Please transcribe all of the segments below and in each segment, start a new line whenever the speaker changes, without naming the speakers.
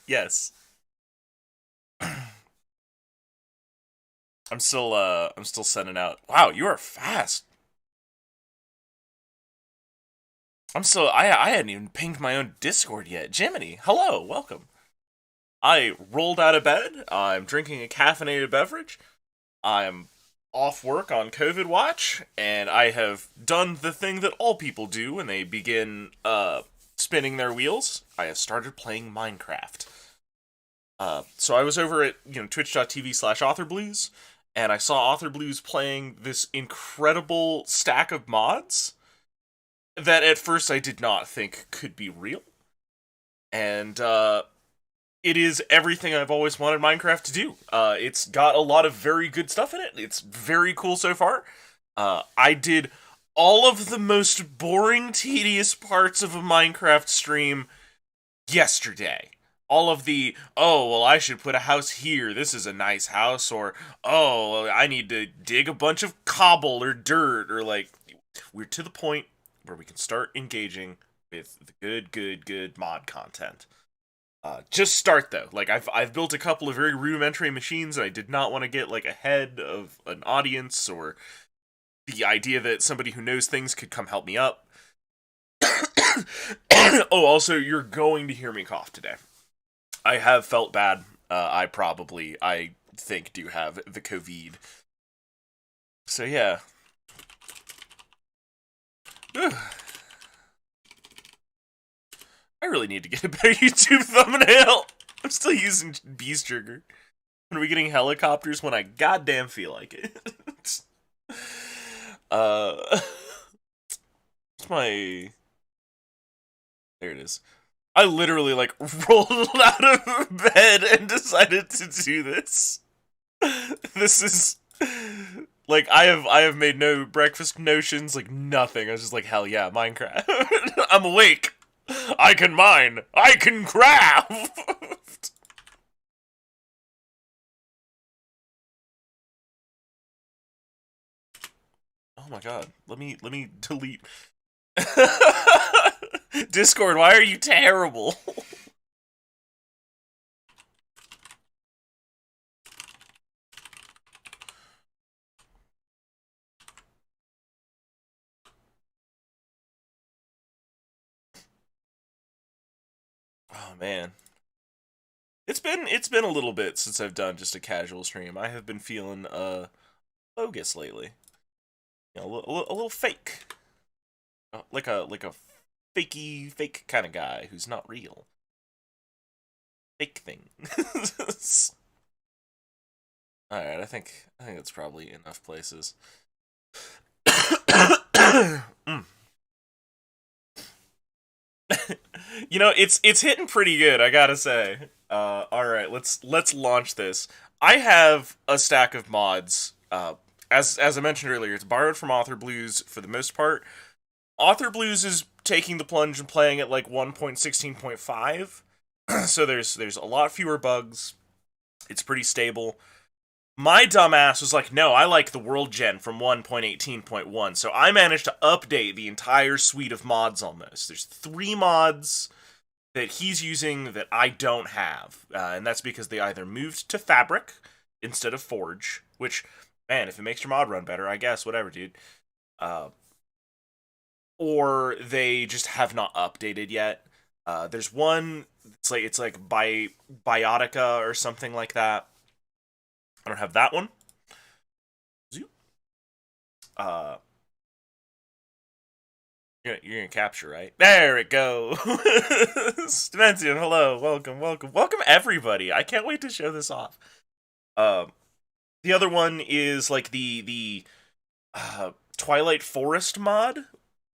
Yes. I'm still sending out. Wow, you are fast. I hadn't even pinged my own Discord yet. Jiminy, hello, welcome. I rolled out of bed. I'm drinking a caffeinated beverage. I'm off work on COVID watch, and I have done the thing that all people do when they begin spinning their wheels. I have started playing Minecraft. So I was over at twitch.tv/AuthorBlues, and I saw AuthorBlues playing this incredible stack of mods that at first I did not think could be real. And it is everything I've always wanted Minecraft to do. It's got a lot of very good stuff in it. It's very cool so far. I did all of the most boring, tedious parts of a Minecraft stream yesterday. All of the, oh, well, I should put a house here. This is a nice house. Or, oh, I need to dig a bunch of cobble or dirt. Or, like, we're to the point where we can start engaging with the good mod content. Just start though. Like I've built a couple of very rudimentary machines, and I did not want to get like ahead of an audience or the idea that somebody who knows things could come help me up. Oh, also, you're going to hear me cough today. I have felt bad. I think, do have the COVID. So yeah. I really need to get a better YouTube thumbnail. I'm still using Beast Trigger. When are we getting helicopters when I goddamn feel like it? It's my... There it is. I literally, like, rolled out of bed and decided to do this. This is... Like, I have made no breakfast notions, like, nothing. I was just like, hell yeah, Minecraft. I'm awake. I can mine. I can craft. Oh my god. Let me delete. Discord, why are you terrible? Oh man. It's been a little bit since I've done just a casual stream. I have been feeling bogus lately. You know, a little fake. Like a fake kind of guy who's not real. Fake thing. All right, I think that's probably enough places. Mm. You know, it's hitting pretty good, I gotta say. All right, let's launch this. I have a stack of mods. As I mentioned earlier, it's borrowed from Author Blues for the most part. Author Blues is taking the plunge and playing at like 1.16.5, so there's a lot fewer bugs. It's pretty stable. My dumbass was like, no, I like the world gen from 1.18.1, so I managed to update the entire suite of mods almost. There's 3 mods that he's using that I don't have, and that's because they either moved to Fabric instead of Forge, which, man, if it makes your mod run better, I guess, whatever, dude. Or they just have not updated yet. There's one, it's like Biotica or something like that. I don't have that one. Uh, you're gonna capture, right? There it goes. Dimension, hello, welcome everybody. I can't wait to show this off. The other one is like the Twilight Forest mod,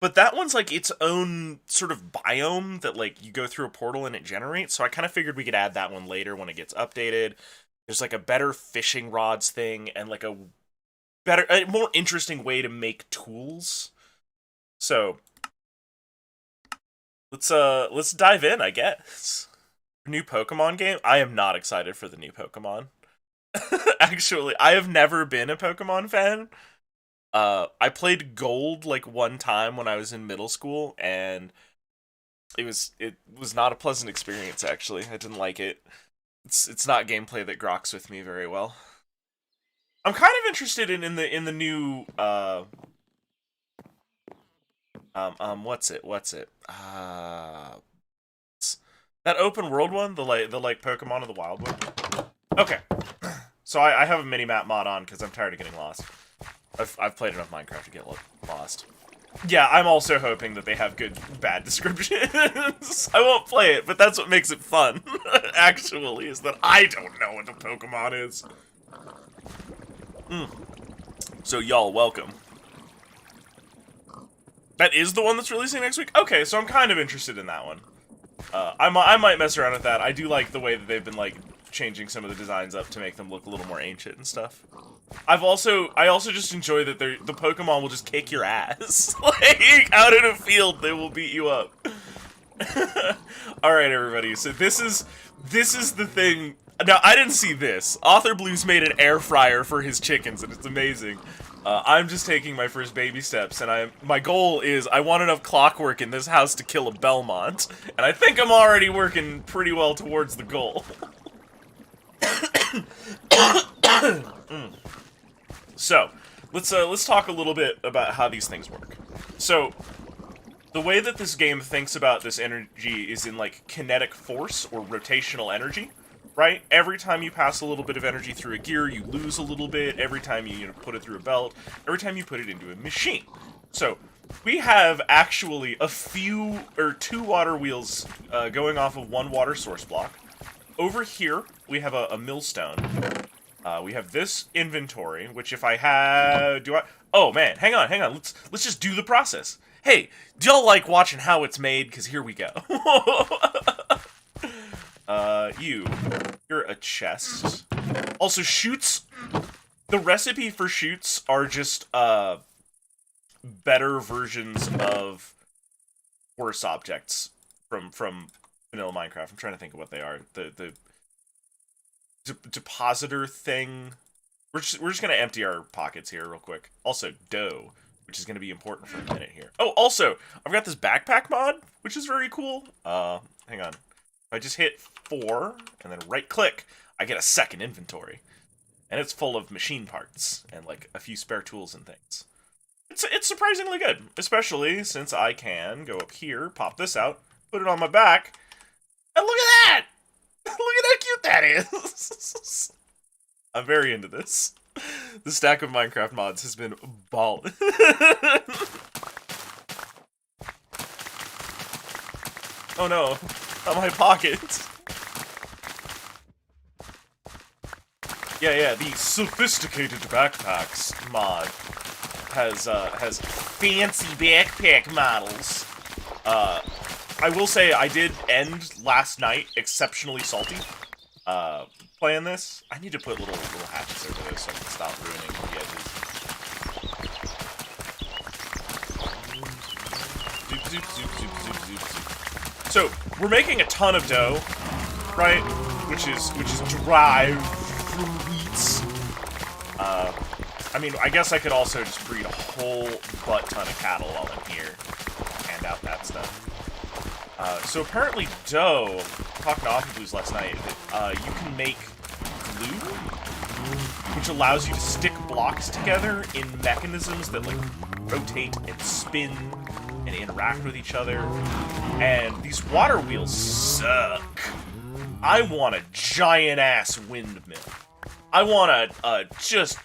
but that one's like its own sort of biome that like you go through a portal and it generates. So I kind of figured we could add that one later when it gets updated. There's like a better fishing rods thing and like a more interesting way to make tools. So let's dive in, I guess. New Pokemon game? I am not excited for the new Pokemon. Actually, I have never been a Pokemon fan. I played Gold like one time when I was in middle school, and it was not a pleasant experience, actually. I didn't like it. It's not gameplay that groks with me very well. I'm kind of interested in the new what's it that open world one, the Pokemon of the Wild one. Okay, so I have a mini map mod on because I'm tired of getting lost. I've played enough Minecraft to get lost. Yeah, I'm also hoping that they have good bad descriptions. I won't play it, but that's what makes it fun. Actually, is that I don't know what the Pokemon is. So y'all, welcome. That is the one that's releasing next week? Okay, so I'm kind of interested in that one. I might mess around with that. I do like the way that they've been, like, changing some of the designs up to make them look a little more ancient and stuff. I also just enjoy that the Pokemon will just kick your ass. Like, out in a field, they will beat you up. Alright, everybody, so this is the thing. Now, I didn't see this. Author Blues made an air fryer for his chickens, and it's amazing. I'm just taking my first baby steps, and my goal is I want enough clockwork in this house to kill a Belmont, and I think I'm already working pretty well towards the goal. So, let's talk a little bit about how these things work. So, the way that this game thinks about this energy is in, like, kinetic force or rotational energy. Right? Every time you pass a little bit of energy through a gear, you lose a little bit. Every time you put it through a belt, every time you put it into a machine. So, we have actually two water wheels going off of one water source block. Over here, we have a millstone. We have this inventory, which if I have... Oh, man, hang on. Let's just do the process. Hey, do y'all like watching how it's made? Because here we go. You're a chest. Also, chutes. The recipe for chutes are just, better versions of worse objects from vanilla Minecraft. I'm trying to think of what they are. The depositor thing. We're just gonna empty our pockets here real quick. Also, dough, which is gonna be important for a minute here. Oh, also, I've got this backpack mod, which is very cool. Hang on. If I just hit 4 and then right click, I get a second inventory. And it's full of machine parts and like a few spare tools and things. It's surprisingly good, especially since I can go up here, pop this out, put it on my back, and look at that! Look at how cute that is! I'm very into this. The stack of Minecraft mods has been ballin'. Oh no. Not my pocket. Yeah, the sophisticated backpacks mod has fancy backpack models. I will say I did end last night exceptionally salty. Playing this, I need to put little hatches over this so I can stop ruining the edges. Zoop, zoop, zoop, zoop, zoop, zoop. So, we're making a ton of dough, right? Which is derived from wheats. I mean, I guess I could also just breed a whole butt ton of cattle while I'm here. Hand out that stuff. So apparently dough, talking to Author Blues last night, that you can make glue, which allows you to stick blocks together in mechanisms that, like, rotate and spin and interact with each other. And these water wheels suck. I want a giant-ass windmill. I want a just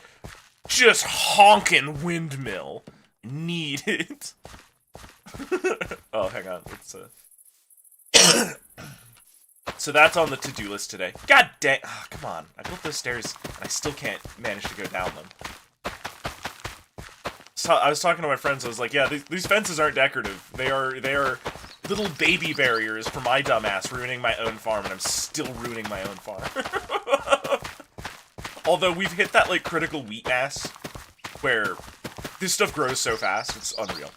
honkin' windmill. Need it. Oh, hang on. It's So that's on the to-do list today. God dang. Oh, come on. I built those stairs, and I still can't manage to go down them. So I was talking to my friends. I was like, yeah, these fences aren't decorative. They are little baby barriers for my dumbass ruining my own farm, and I'm still ruining my own farm. Although we've hit that, like, critical wheat mass where this stuff grows so fast, it's unreal.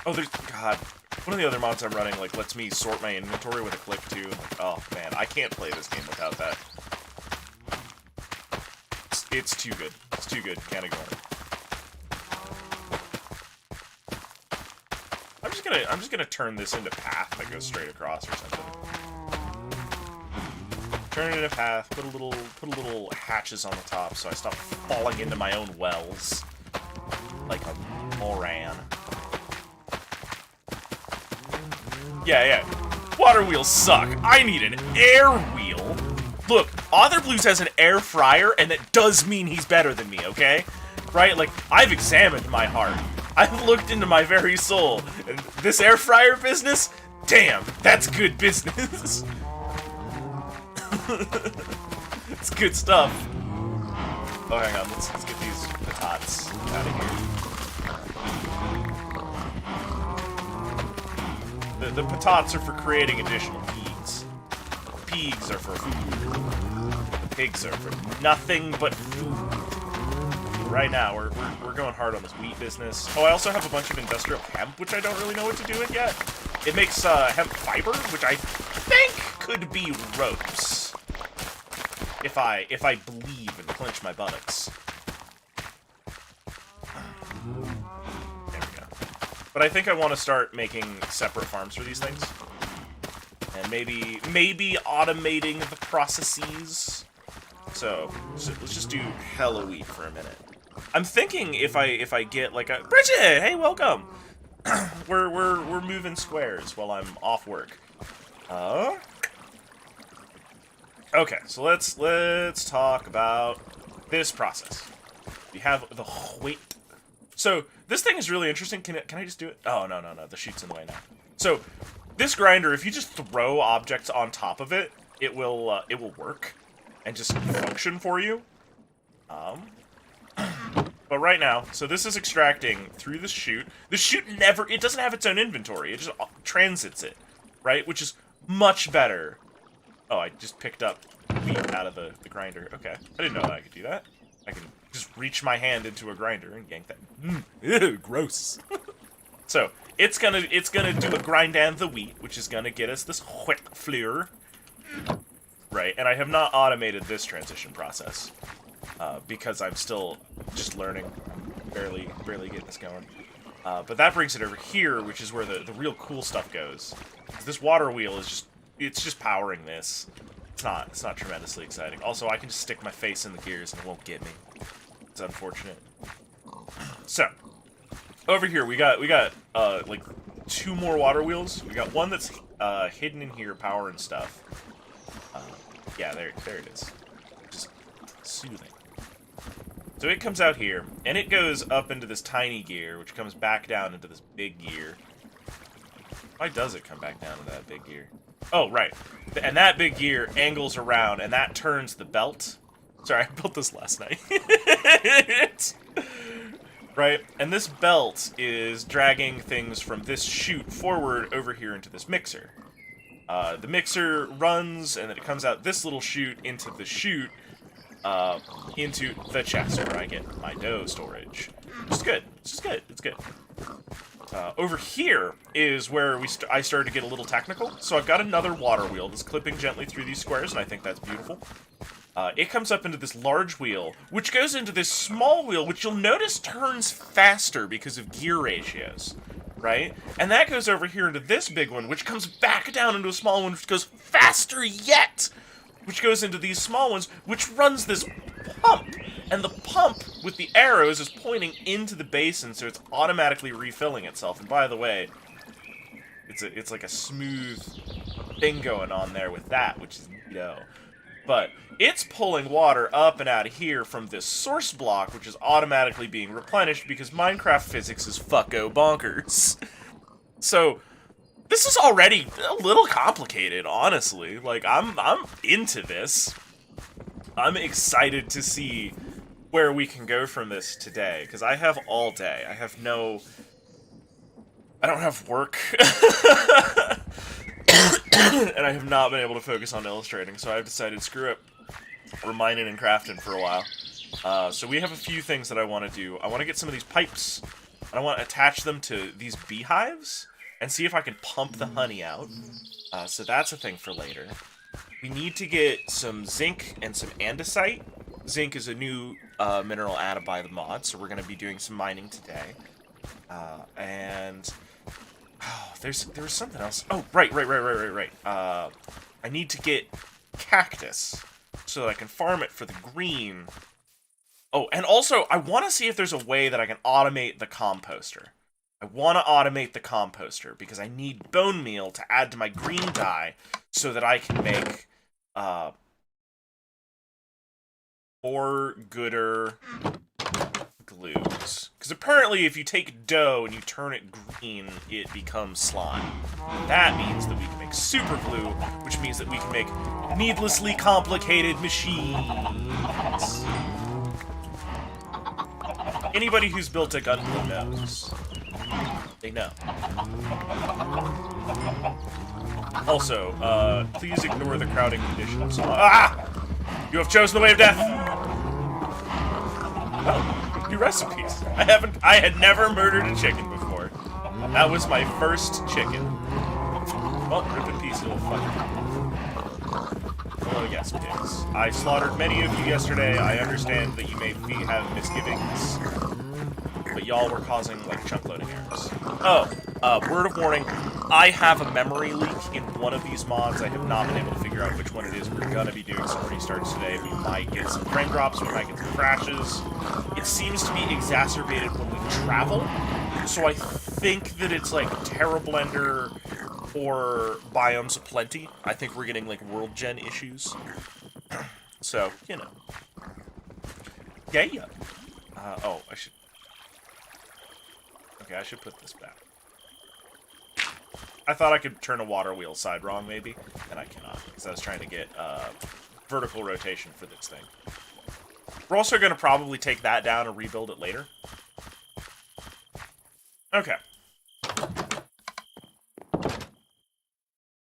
Oh, there's... God. One of the other mods I'm running, like, lets me sort my inventory with a click, too. Like, oh, man, I can't play this game without that. It's too good. It's too good. Can't ignore it. just gonna turn this into path that goes straight across or something. Turn it into path. Put a little hatches on the top so I stop falling into my own wells like a moran. Yeah. Water wheels suck. I need an air wheel. Look, Author Blues has an air fryer, and that does mean he's better than me, okay? Right? Like, I've examined my heart. I've looked into my very soul. And this air fryer business? Damn, that's good business. It's good stuff. Oh, hang on. Let's get these patatas out of here. The patatas are for creating additional pigs. Pigs are for food. The pigs are for nothing but food. Right now, we're going hard on this wheat business. Oh, I also have a bunch of industrial hemp, which I don't really know what to do with yet. It makes hemp fiber, which I think could be ropes. If I believe and clench my buttocks. There we go. But I think I want to start making separate farms for these things. And maybe automating the processes. So let's just do hella wheat for a minute. I'm thinking if I get like a Bridget, hey, welcome. we're moving squares while I'm off work. Okay, so let's talk about this process. We have the wheat. So this thing is really interesting. Can I just do it? Oh no, the chute's in the way now. So this grinder, if you just throw objects on top of it, it will work and just function for you. But right now, so this is extracting through the chute. The chute it doesn't have its own inventory. It just transits it, right? Which is much better. Oh, I just picked up wheat out of the grinder. Okay, I didn't know that I could do that. I can just reach my hand into a grinder and yank that. Ew, gross. So it's gonna do a grind and the wheat, which is gonna get us this wheat flour. Right, and I have not automated this transition process because I'm still just learning. I'm barely getting this going. But that brings it over here, which is where the real cool stuff goes. This water wheel is just powering this. It's not tremendously exciting. Also, I can just stick my face in the gears and it won't get me. It's unfortunate. So over here we got like 2 more water wheels. We got one that's hidden in here powering stuff. Yeah, there it is. Just soothing. So it comes out here, and it goes up into this tiny gear, which comes back down into this big gear. Why does it come back down into that big gear? Oh, right. And that big gear angles around, and that turns the belt. Sorry, I built this last night. Right? And this belt is dragging things from this chute forward over here into this mixer. The mixer runs, and then it comes out this little chute into the chute, into the chest where I get my dough storage. It's good. It's good. It's good. Over here is where I started to get a little technical. So I've got another water wheel that's clipping gently through these squares, and I think that's beautiful. It comes up into this large wheel, which goes into this small wheel, which you'll notice turns faster because of gear ratios. Right? And that goes over here into this big one, which comes back down into a small one, which goes faster yet! Which goes into these small ones, which runs this pump. And the pump, with the arrows, is pointing into the basin, so it's automatically refilling itself. And by the way, it's like a smooth thing going on there with that, which is neato. But it's pulling water up and out of here from this source block, which is automatically being replenished because Minecraft physics is fucko bonkers. So this is already a little complicated, honestly. Like, I'm into this. I'm excited to see where we can go from this today, because I have all day. I don't have work. And I have not been able to focus on illustrating, so I've decided, screw it. We're mining and crafting for a while. So we have a few things that I want to do. I want to get some of these pipes, and I want to attach them to these beehives, and see if I can pump the honey out. So that's a thing for later. We need to get some zinc and some andesite. Zinc is a new mineral added by the mod, so we're going to be doing some mining today. And Oh, there was something else. Oh, right. I need to get cactus so that I can farm it for the green. Oh, and also, I want to see if there's a way that I can automate the composter. I want to automate the composter because I need bone meal to add to my green dye so that I can make more gooder glues. Because apparently if you take dough and you turn it green, it becomes slime. That means that we can make super glue, which means that we can make needlessly complicated machines. Anybody who's built a gun knows. They know. Also, please ignore the crowding conditions. Ah! You have chosen the way of death! Oh, new recipes. I had never murdered a chicken before. That was my first chicken. Well, rip in peace, little fucker. Oh, yes, pigs. I slaughtered many of you yesterday. I understand that you may have misgivings. But y'all were causing, like, chunk loading errors. Oh, word of warning. I have a memory leak in one of these mods. I have not been able to figure out which one it is. We're gonna be doing some restarts today. We might get some frame drops. We might get some crashes. It seems to be exacerbated when we travel. So I think that it's, like, Terra Blender or Biomes of Plenty. I think we're getting, like, world gen issues. So, you know. Yeah. Oh, I should... Okay, I should put this back. I thought I could turn a water wheel side wrong, maybe, and I cannot, because I was trying to get vertical rotation for this thing. We're also going to probably take that down and rebuild it later. Okay.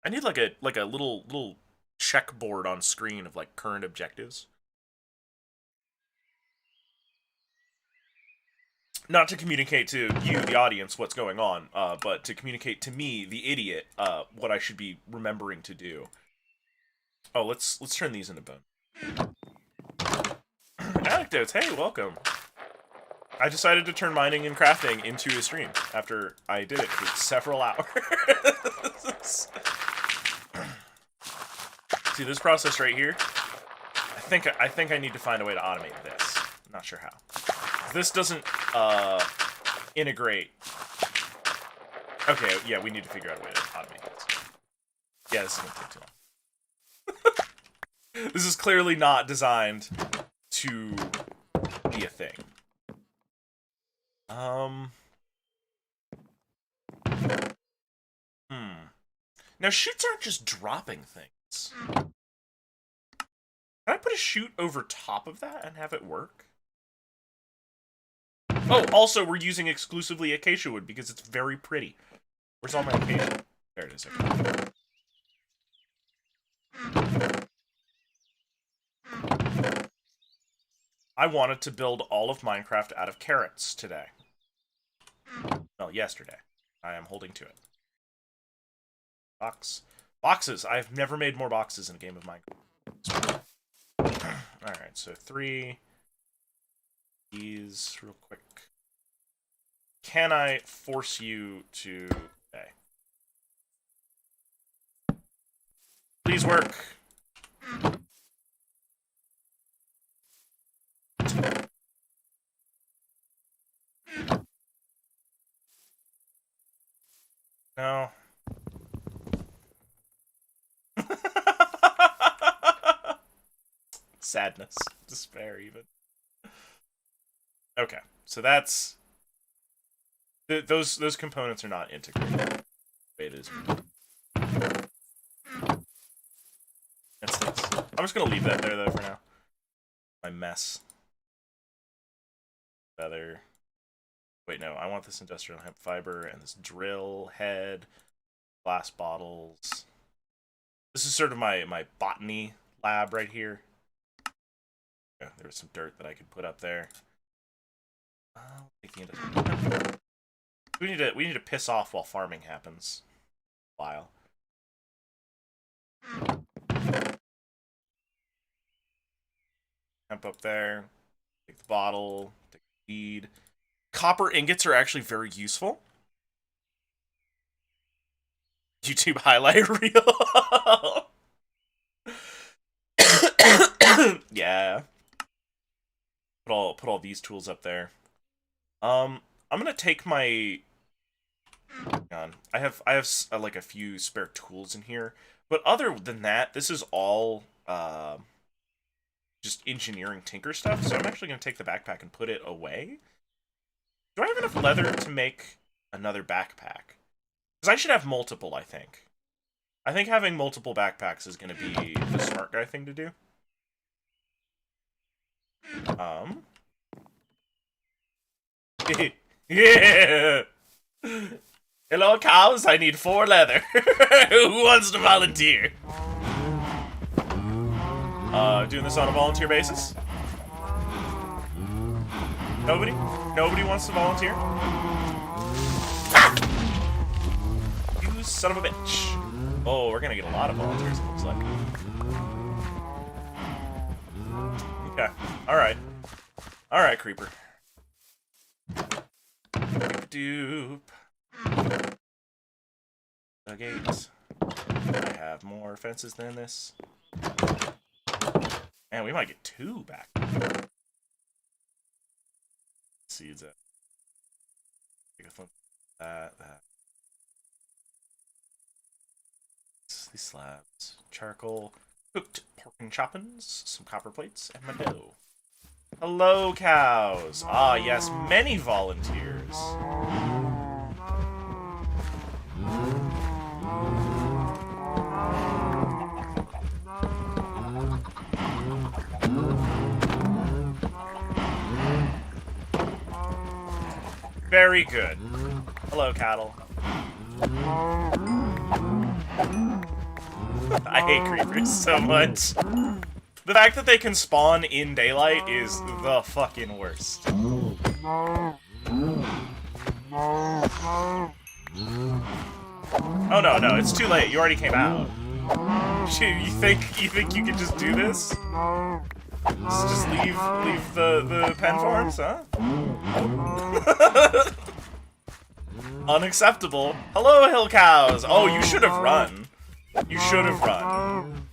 I need like a little checkboard on screen of like current objectives. Not to communicate to you, the audience, what's going on, but to communicate to me, the idiot, what I should be remembering to do. Oh, let's turn these into bone. Anecdotes, hey, welcome. I decided to turn mining and crafting into a stream after I did it for several hours. See this process right here? I think I need to find a way to automate this. I'm not sure how. This doesn't integrate. Okay, yeah, we need to figure out a way to automate this. Yeah, this is gonna take too long. This is clearly not designed to be a thing. Now, chutes aren't just dropping things. Can I put a chute over top of that and have it work? Oh, also, we're using exclusively acacia wood because it's very pretty. Where's all my acacia? There it is. Okay. I wanted to build all of Minecraft out of carrots today. Well, yesterday. I am holding to it. Boxes. I've never made more boxes in a game of Minecraft. Alright, so 3. These real quick. Can I force you to... Okay. Please work. No. Sadness. Despair, even. Okay, so that's... Those components are not integrated. It is. That's this. I'm just gonna leave that there, though, for now. My mess. Feather. Wait, no, I want this industrial hemp fiber and this drill head, glass bottles. This is sort of my botany lab right here. Yeah, there's some dirt that I could put up there. I'll take the industrial. We need to piss off while farming happens. A while. Hemp up there. Take the bottle. Take the seed. Copper ingots are actually very useful. YouTube highlight reel. Yeah. Put all these tools up there. I'm gonna take my. Hang on. I have like a few spare tools in here, but other than that, this is all just engineering tinker stuff. So I'm actually gonna take the backpack and put it away. Do I have enough leather to make another backpack? Because I should have multiple. I think having multiple backpacks is gonna be the smart guy thing to do. Yeah. Hello, cows. I need 4 leather. Who wants to volunteer? Doing this on a volunteer basis? Nobody? Nobody wants to volunteer? Ah! You son of a bitch. Oh, we're gonna get a lot of volunteers, it looks like. Okay. Alright. Alright, creeper. Doop. The gates. I have more fences than this. Man, we might get 2 back. Seeds it. Take a flip. That. These slabs. Charcoal. Cooked pork and choppins. Some copper plates. And my dough. Hello, cows. Ah, yes, many volunteers. Very good. Hello, cattle. I hate creepers so much. The fact that they can spawn in daylight is the fucking worst. Oh no, it's too late. You already came out. You think you can just do this? Just leave the pen farms, huh? Unacceptable. Hello, hill cows. Oh, you should have run. You should have run.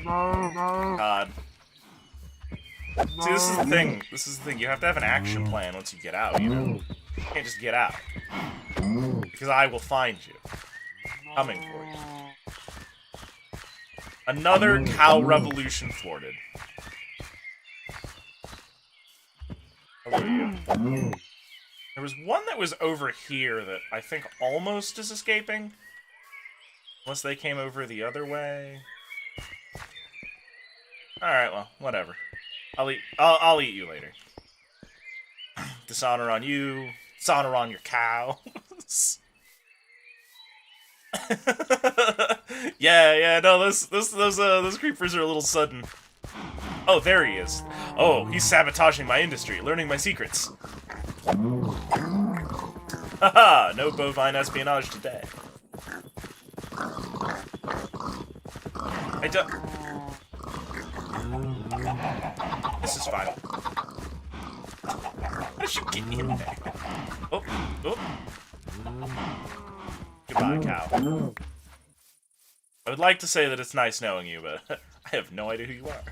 God. See, this is the thing. This is the thing. You have to have an action plan once you get out, you know? You can't just get out. Because I will find you. Coming for you. Another cow revolution thwarted. Hello, you. There was one that was over here that I think almost is escaping. Unless they came over the other way. Alright, well, whatever. I'll eat you later. Dishonor on you. Dishonor on your cows. yeah, no, those creepers are a little sudden. Oh, there he is. Oh, he's sabotaging my industry, learning my secrets. Haha, no bovine espionage today. I don't... This is fine. I should get in there. Oh. Goodbye, cow. I would like to say that it's nice knowing you, but I have no idea who you are.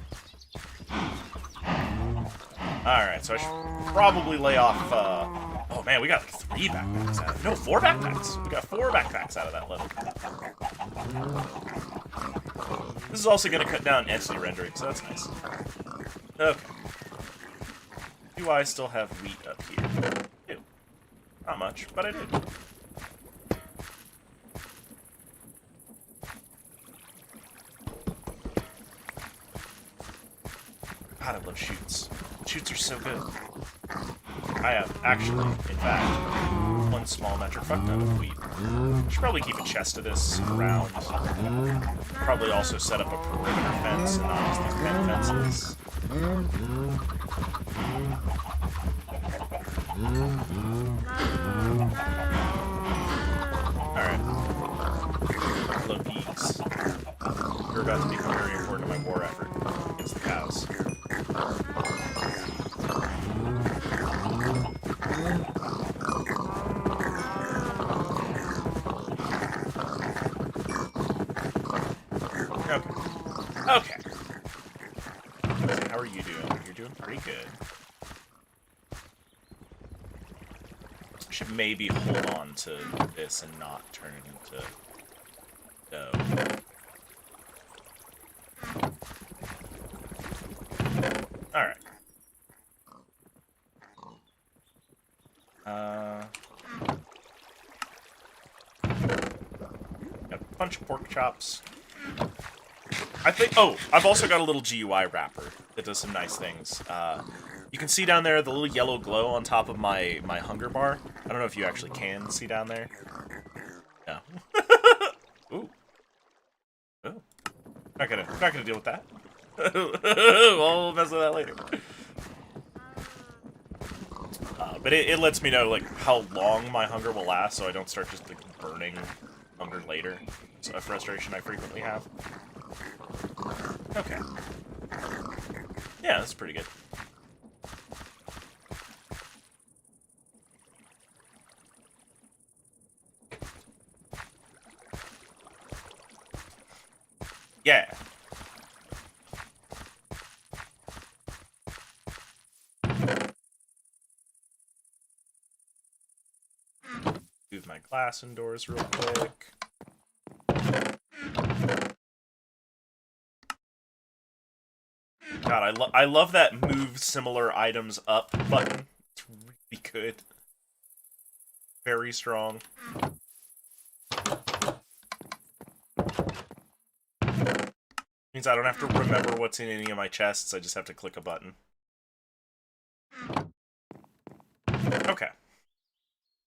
Alright, so I should probably lay off, oh man, we got like 3 backpacks out of it. No, 4 backpacks. We got 4 backpacks out of that level. This is also going to cut down entity rendering, so that's nice. Okay. Do I still have wheat up here? I do. Not much, but I did. God, I love shoots. Shoots are so good. I have actually, in fact, 1 small metric fuck ton of wheat. Should probably keep a chest of this around. Probably also set up a perimeter fence and not just these pen fences. Alright. Hello, pigs. You're about to become very important in my war effort against the cows. maybe hold on to this and not turn it into dough. Alright. Got a bunch of pork chops. I think... Oh, I've also got a little GUI wrapper that does some nice things. You can see down there the little yellow glow on top of my hunger bar. I don't know if you actually can see down there. No. Ooh. Oh. Not gonna deal with that. We'll mess with that later. But it lets me know, like, how long my hunger will last, so I don't start just, like, burning hunger later. It's a frustration I frequently have. Okay. Yeah, that's pretty good. Yeah. Move my glass indoors real quick. God, I love that move similar items up button. It's really good. Very strong. Means I don't have to remember what's in any of my chests, I just have to click a button. Okay.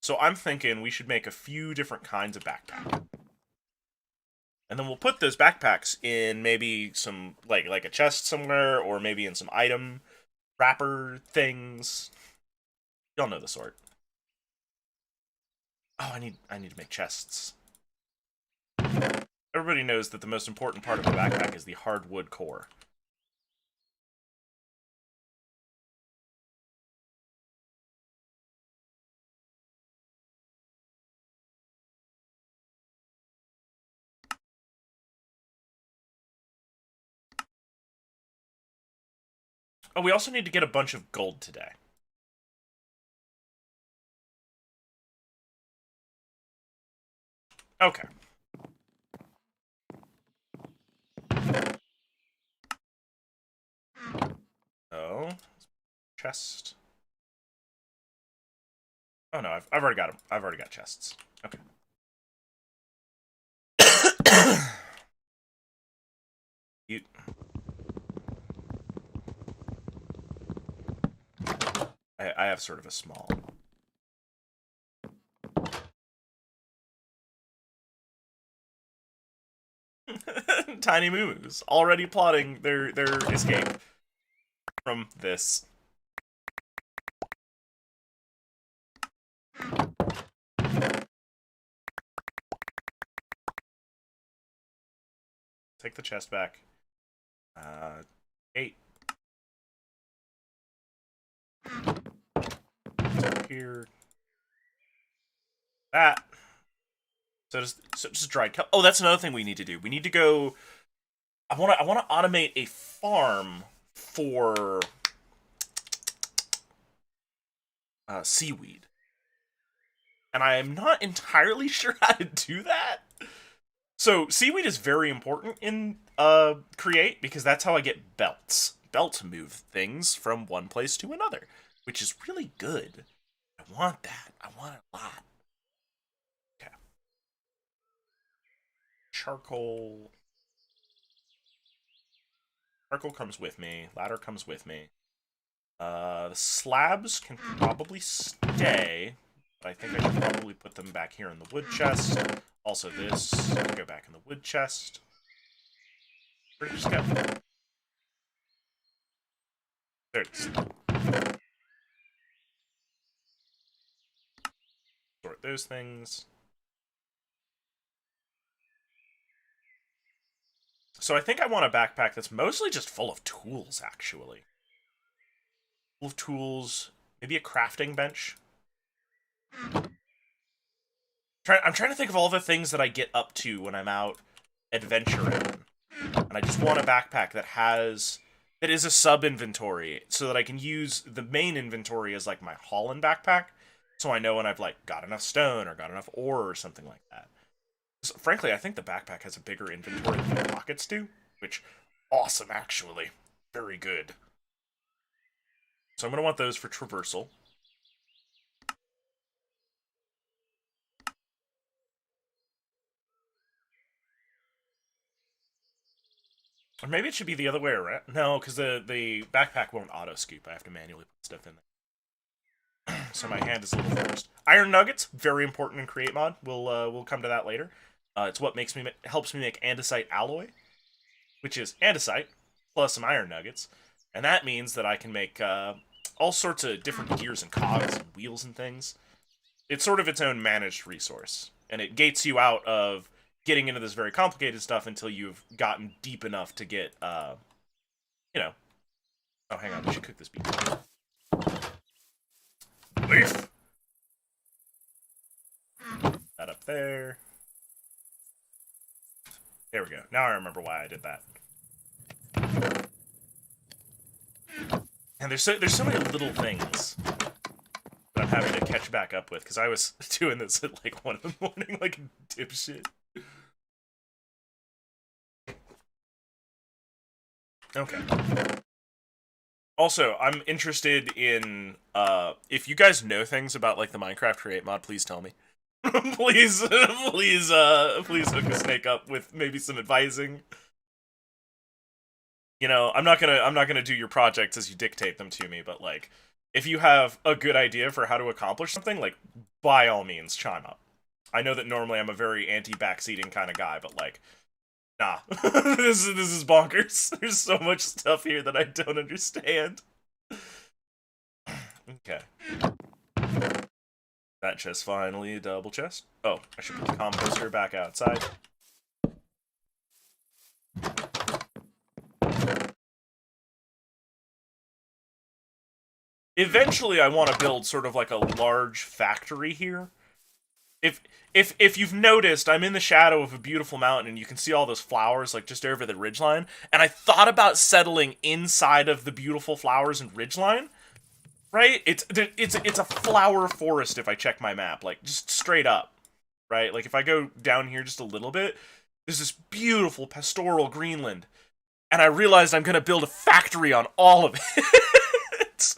So I'm thinking we should make a few different kinds of backpack. And then we'll put those backpacks in maybe some, like a chest somewhere, or maybe in some item wrapper things. Y'all know the sort. Oh, I need to make chests. Everybody knows that the most important part of a backpack is the hardwood core. Oh, we also need to get a bunch of gold today. Okay. Oh, chest. Oh no, I've already got them. I've already got chests. Okay. You. I have sort of a small. Tiny Moo-Moos already plotting their escape from this. Take the chest back. 8. Here. That. So just dried kelp. Oh, that's another thing we need to do. We need to go. I want to automate a farm for seaweed, and I am not entirely sure how to do that. So seaweed is very important in Create because that's how I get belts. Belts move things from one place to another, which is really good. I want that. I want it a lot. Okay. Charcoal. Charcoal comes with me. Ladder comes with me. The slabs can probably stay, but I think I should probably put them back here in the wood chest. Also this can go back in the wood chest. Where'd it just go? There it is. Sort those things. So I think I want a backpack that's mostly just full of tools, actually. Full of tools, maybe a crafting bench. I'm trying to think of all the things that I get up to when I'm out adventuring. And I just want a backpack that is a sub-inventory, so that I can use the main inventory as, like, my haul-in backpack. so I know when I've like got enough stone or got enough ore or something like that. So, frankly, I think the backpack has a bigger inventory than the pockets do, which awesome actually, very good. So I'm gonna want those for traversal. Or maybe it should be the other way around. No, because the backpack won't auto scoop. I have to manually put stuff in there. So my hand is a little forced. Iron nuggets, very important in create mod. We'll come to that later. It's what helps me make andesite alloy, which is andesite plus some iron nuggets, and that means that I can make all sorts of different gears and cogs and wheels and things. It's sort of its own managed resource, and it gates you out of getting into this very complicated stuff until you've gotten deep enough to get, you know. Oh, hang on, we should cook this beef. Beef! That up there. There we go. Now I remember why I did that. And there's so many little things that I'm having to catch back up with, because I was doing this at like 1 in the morning, like a dipshit. Okay. Also, I'm interested in, if you guys know things about, like, the Minecraft Create mod, please tell me. please hook a snake up with maybe some advising. You know, I'm not gonna do your projects as you dictate them to me, but, like, if you have a good idea for how to accomplish something, like, by all means, chime up. I know that normally I'm a very anti-backseating kind of guy, but, like, nah. this is bonkers. There's so much stuff here that I don't understand. Okay. That chest finally, double chest. Oh, I should put the composter back outside. Eventually, I want to build sort of like a large factory here. If you've noticed, I'm in the shadow of a beautiful mountain, and you can see all those flowers like just over the ridgeline. And I thought about settling inside of the beautiful flowers and ridgeline. Right? It's a flower forest if I check my map, like just straight up. Right? Like if I go down here just a little bit, there's this beautiful pastoral Greenland, and I realized I'm gonna build a factory on all of it.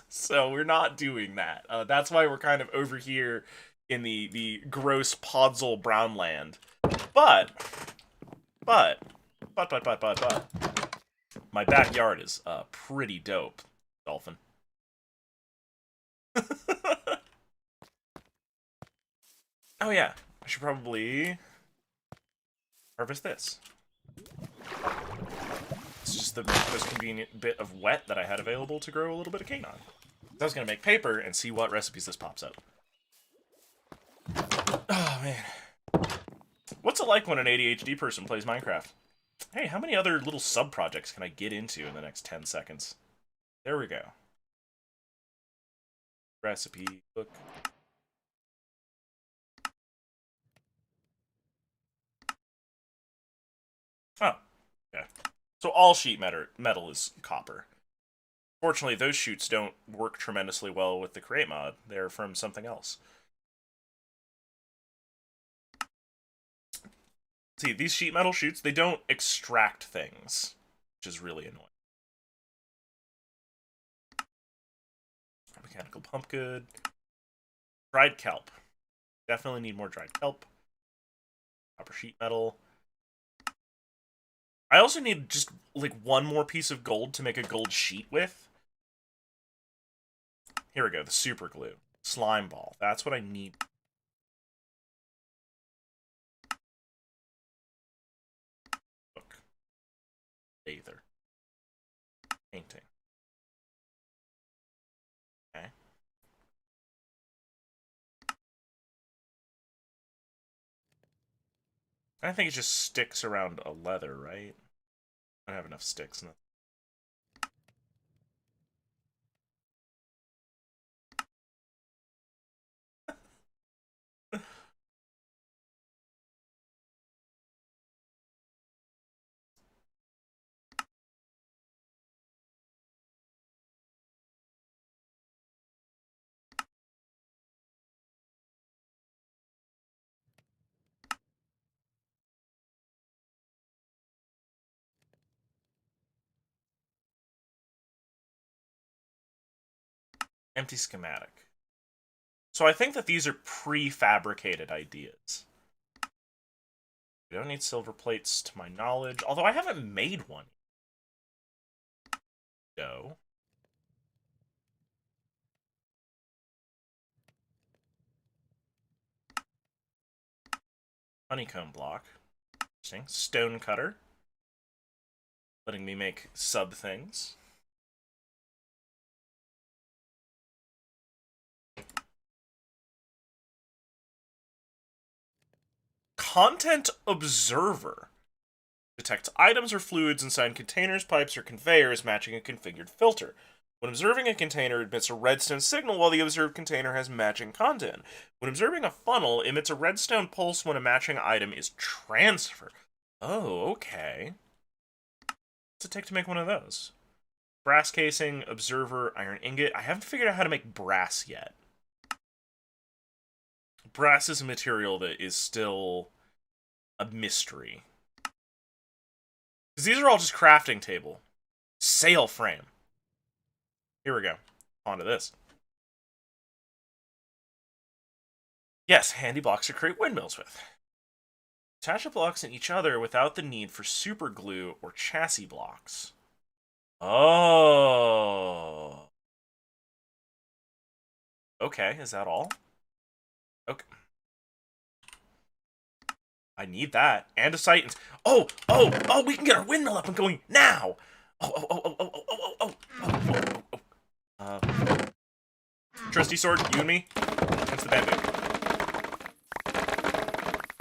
So we're not doing that. That's why we're kind of over here in the gross Podzol Brownland. But my backyard is pretty dope, Dolphin. Oh yeah, I should probably harvest this. It's just the most convenient bit of wet that I had available to grow a little bit of cane on. I was gonna make paper and see what recipes this pops up. Oh man. What's it like when an ADHD person plays Minecraft? Hey, how many other little sub-projects can I get into in the next 10 seconds? There we go. Recipe, book. Oh, okay. So all sheet metal is copper. Fortunately, those chutes don't work tremendously well with the Create mod. They're from something else. See, these sheet metal chutes, they don't extract things, which is really annoying. Mechanical pump good. Dried kelp. Definitely need more dried kelp. Copper sheet metal. I also need just, like, one more piece of gold to make a gold sheet with. Here we go, the super glue. Slime ball. That's what I need. Book. Aether. Painting. Okay. I think it just sticks around a leather, right? I don't have enough sticks. No. Empty schematic. So I think that these are prefabricated ideas. We don't need silver plates to my knowledge, although I haven't made one. Dough. Honeycomb block. Interesting. Stone cutter. Letting me make sub things. Content observer. Detects items or fluids inside containers, pipes, or conveyors matching a configured filter. When observing a container, it emits a redstone signal while the observed container has matching content. When observing a funnel, it emits a redstone pulse when a matching item is transferred. Oh, okay. What's it take to make one of those? Brass casing, observer, iron ingot. I haven't figured out how to make brass yet. Brass is a material that is still a mystery. Because these are all just crafting table. Sail frame. Here we go. On to this. Yes, handy blocks to create windmills with. Attach the blocks in each other without the need for super glue or chassis blocks. Oh. Okay, is that all? Okay. I need that. Andesite. Oh, we can get our windmill up and going now. Trusty sword, you and me. Against the bamboo.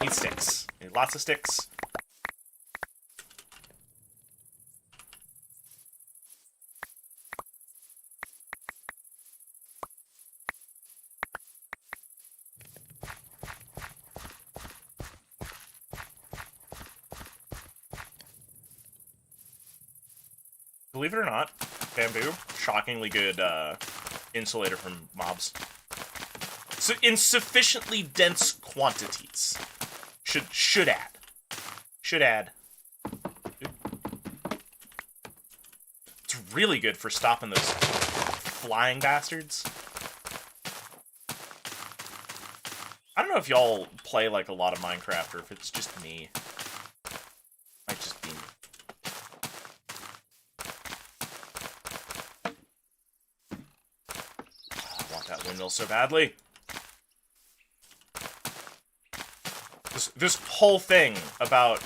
Need sticks. Need lots of sticks. Believe it or not, bamboo, shockingly good insulator from mobs. So in sufficiently dense quantities. Should add. Should add. It's really good for stopping those flying bastards. I don't know if y'all play like a lot of Minecraft or if it's just me. Might just be me. I want that windmill so badly. This whole thing about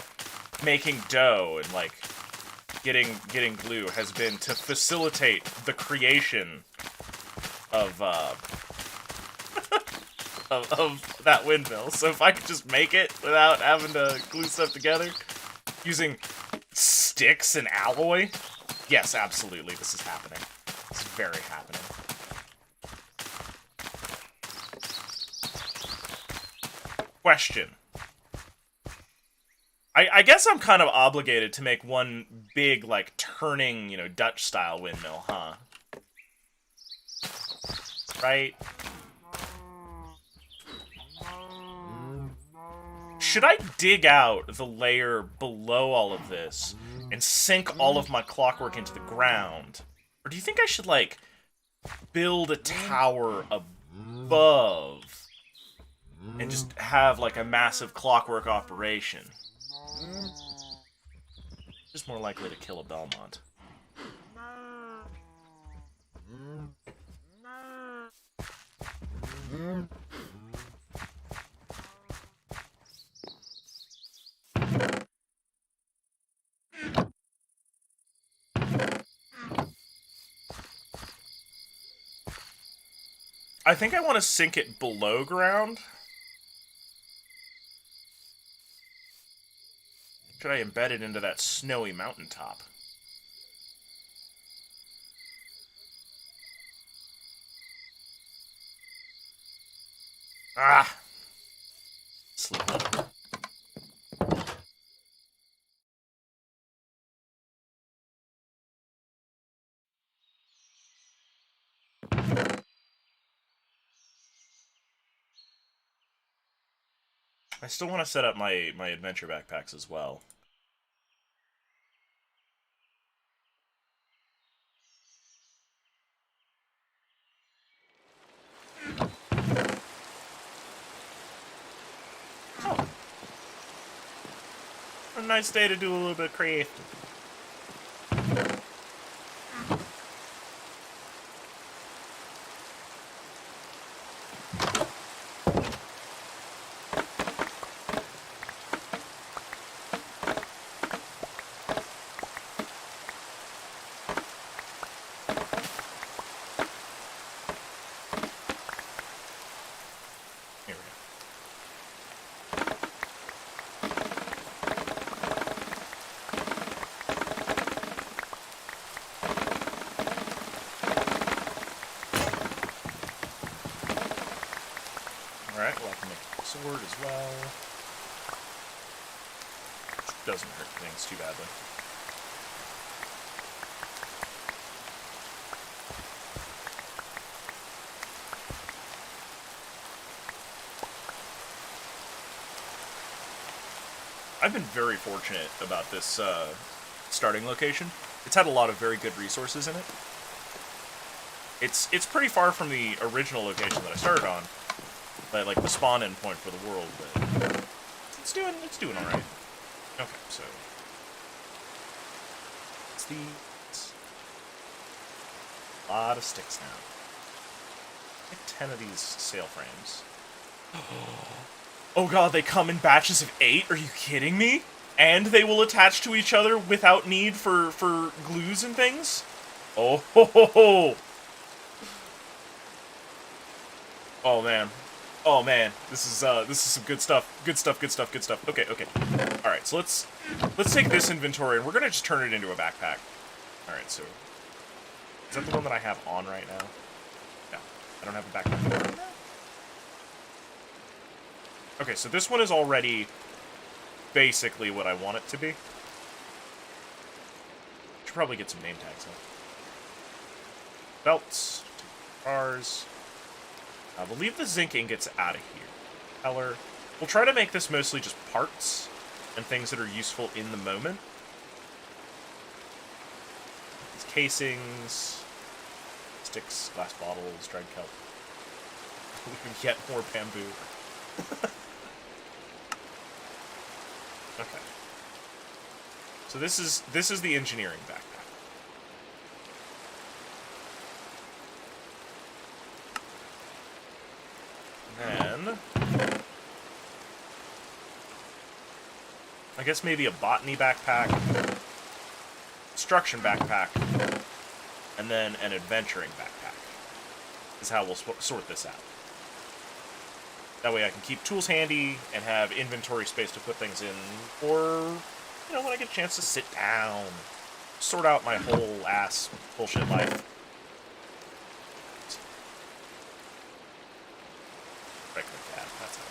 making dough and like getting glue has been to facilitate the creation of of that windmill. So if I could just make it without having to glue stuff together using sticks and alloy, yes, absolutely, this is happening. It's very happening. Question. I guess I'm kind of obligated to make one big, like, turning, you know, Dutch-style windmill, huh? Right? Should I dig out the layer below all of this and sink all of my clockwork into the ground? Or do you think I should, like, build a tower above and just have, like, a massive clockwork operation? Just more likely to kill a Belmont. I think I want to sink it below ground. Should I embed it into that snowy mountaintop? Ah! Sleep. I still want to set up my adventure backpacks as well. A nice day to do a little bit of creative. Alright, well I can make a sword as well. Which doesn't hurt things too badly. I've been very fortunate about this starting location. It's had a lot of very good resources in it. It's pretty far from the original location that I started on. Like the spawn-in point for the world, but it's doing all right. Okay, so it's these a lot of sticks now. Like 10 of these sail frames. Oh god, they come in batches of 8? Are you kidding me? And they will attach to each other without need for glues and things? Oh ho ho ho! Oh man. Oh man, this is some good stuff. Good stuff, good stuff, good stuff. Okay, okay. Alright, so let's take this inventory and we're gonna just turn it into a backpack. Alright, so is that the one that I have on right now? No. I don't have a backpack on right now? Okay, so this one is already basically what I want it to be. Should probably get some name tags on. Belts, bars. I believe the zinc ingots out of here. Color. We'll try to make this mostly just parts and things that are useful in the moment. These casings, sticks, glass bottles, dried kelp. We can get more bamboo. Okay. So this is the engineering backpack. Then I guess maybe a botany backpack, construction backpack, and then an adventuring backpack is how we'll sort this out. That way I can keep tools handy and have inventory space to put things in, or, you know, when I get a chance to sit down, sort out my whole ass bullshit life. Right click that, that's it.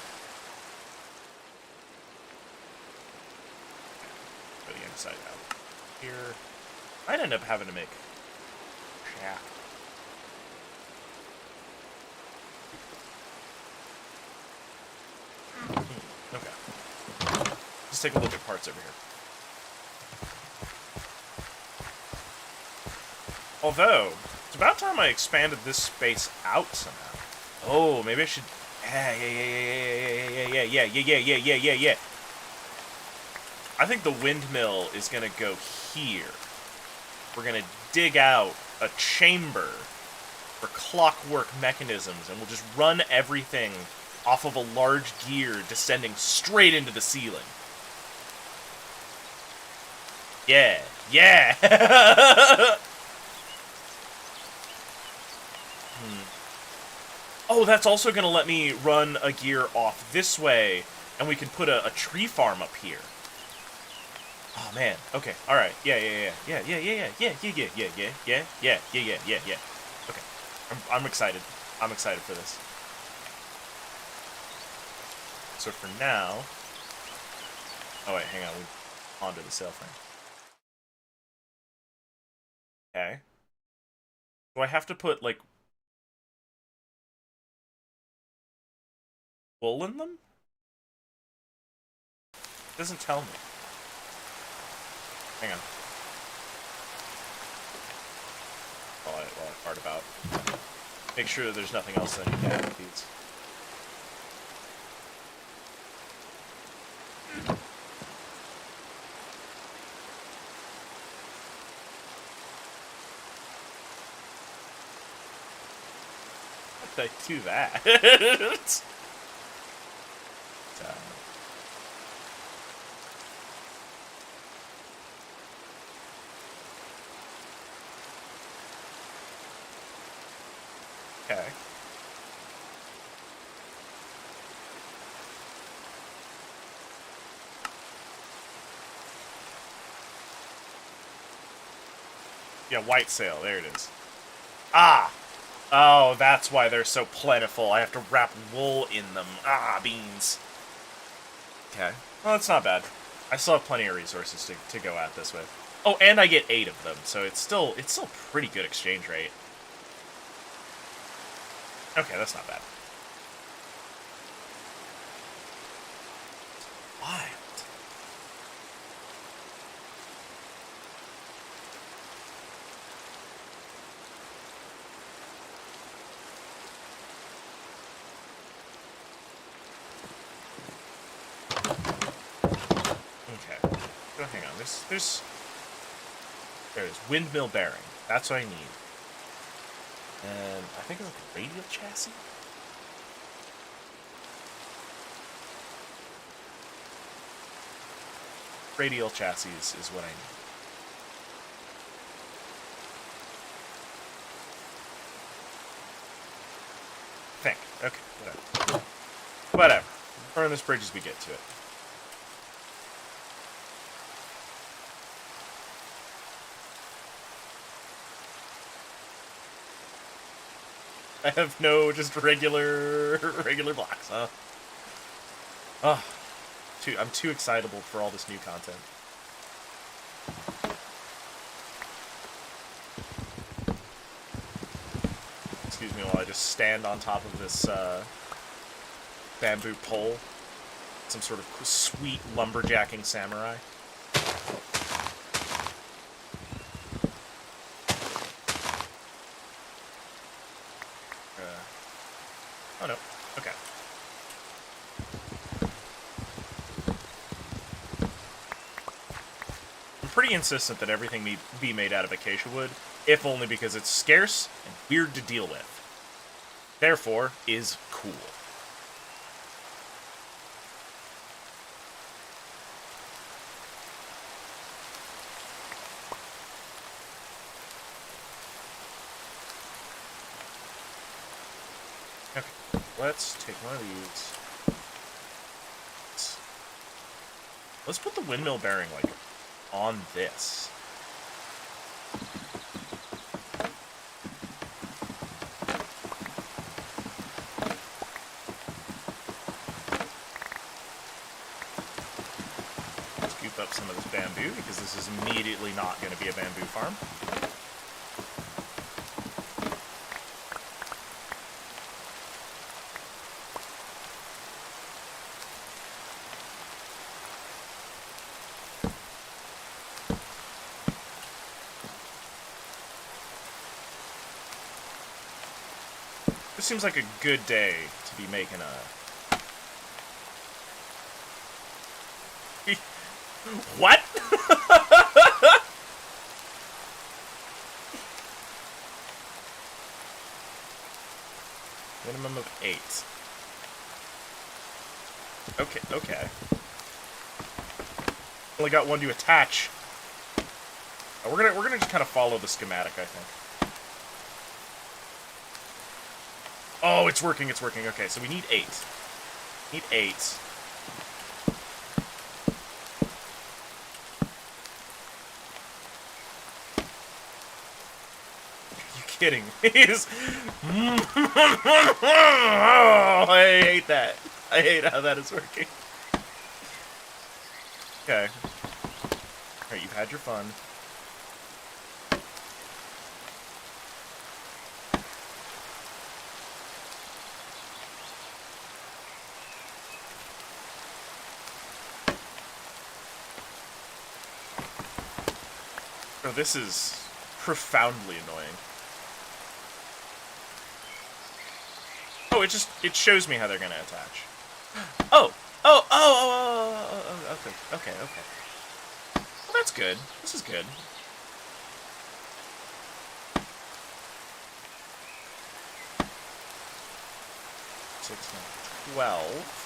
Go the inside out. Here. I'd end up having to make shaft. Okay. Let's take a look at parts over here. Although, it's about time I expanded this space out somehow. Oh, maybe I should... Yeah. I think the windmill is gonna go here. We're gonna dig out a chamber for clockwork mechanisms, and we'll just run everything off of a large gear descending straight into the ceiling. Yeah. Oh, that's also going to let me run a gear off this way, and we can put a tree farm up here. Oh, man. Okay. All right. Yeah. Okay. I'm excited. I'm excited for this. So for now... Oh, wait. Hang on. We're onto the sail frame. Okay. Do I have to put, like... wool in them? It doesn't tell me. Hang on. While I fart about. Make sure that there's nothing else that I need to add with these. I do that? Okay. Yeah, white sail. There it is. Ah! Oh, that's why they're so plentiful. I have to wrap wool in them. Ah, beans. Okay. Well, that's not bad. I still have plenty of resources to go at this with. Oh, and I get 8 of them, so it's still pretty good exchange rate. Okay, that's not bad. Wild. Okay. Oh, hang on. There's windmill bearing. That's what I need. And I think it's like a radial chassis. Radial chassis is what I need. Think. Okay, whatever. Whatever. Burn this bridge as we get to it. I have no just regular blocks, huh? Oh, I'm too excitable for all this new content. Excuse me while I just stand on top of this bamboo pole. Some sort of sweet lumberjacking samurai. Oh no. Okay. I'm pretty insistent that everything be made out of acacia wood, if only because it's scarce and weird to deal with. Therefore, is cool. Okay, let's take one of these. Let's put the windmill bearing, like, on this. Scoop up some of this bamboo, because this is immediately not going to be a bamboo farm. This seems like a good day to be making a... What? Minimum of 8. Okay, okay. Only got one to attach. We're gonna just kind of follow the schematic, I think. Oh, it's working, it's working. Okay, so we need 8. Need 8. Are you kidding me? Oh, I hate that. I hate how that is working. Okay. Alright, you've had your fun. Oh, this is profoundly annoying. Oh, it shows me how they're gonna attach. Oh! Okay. Well, that's good. This is good. 6, 9, 12.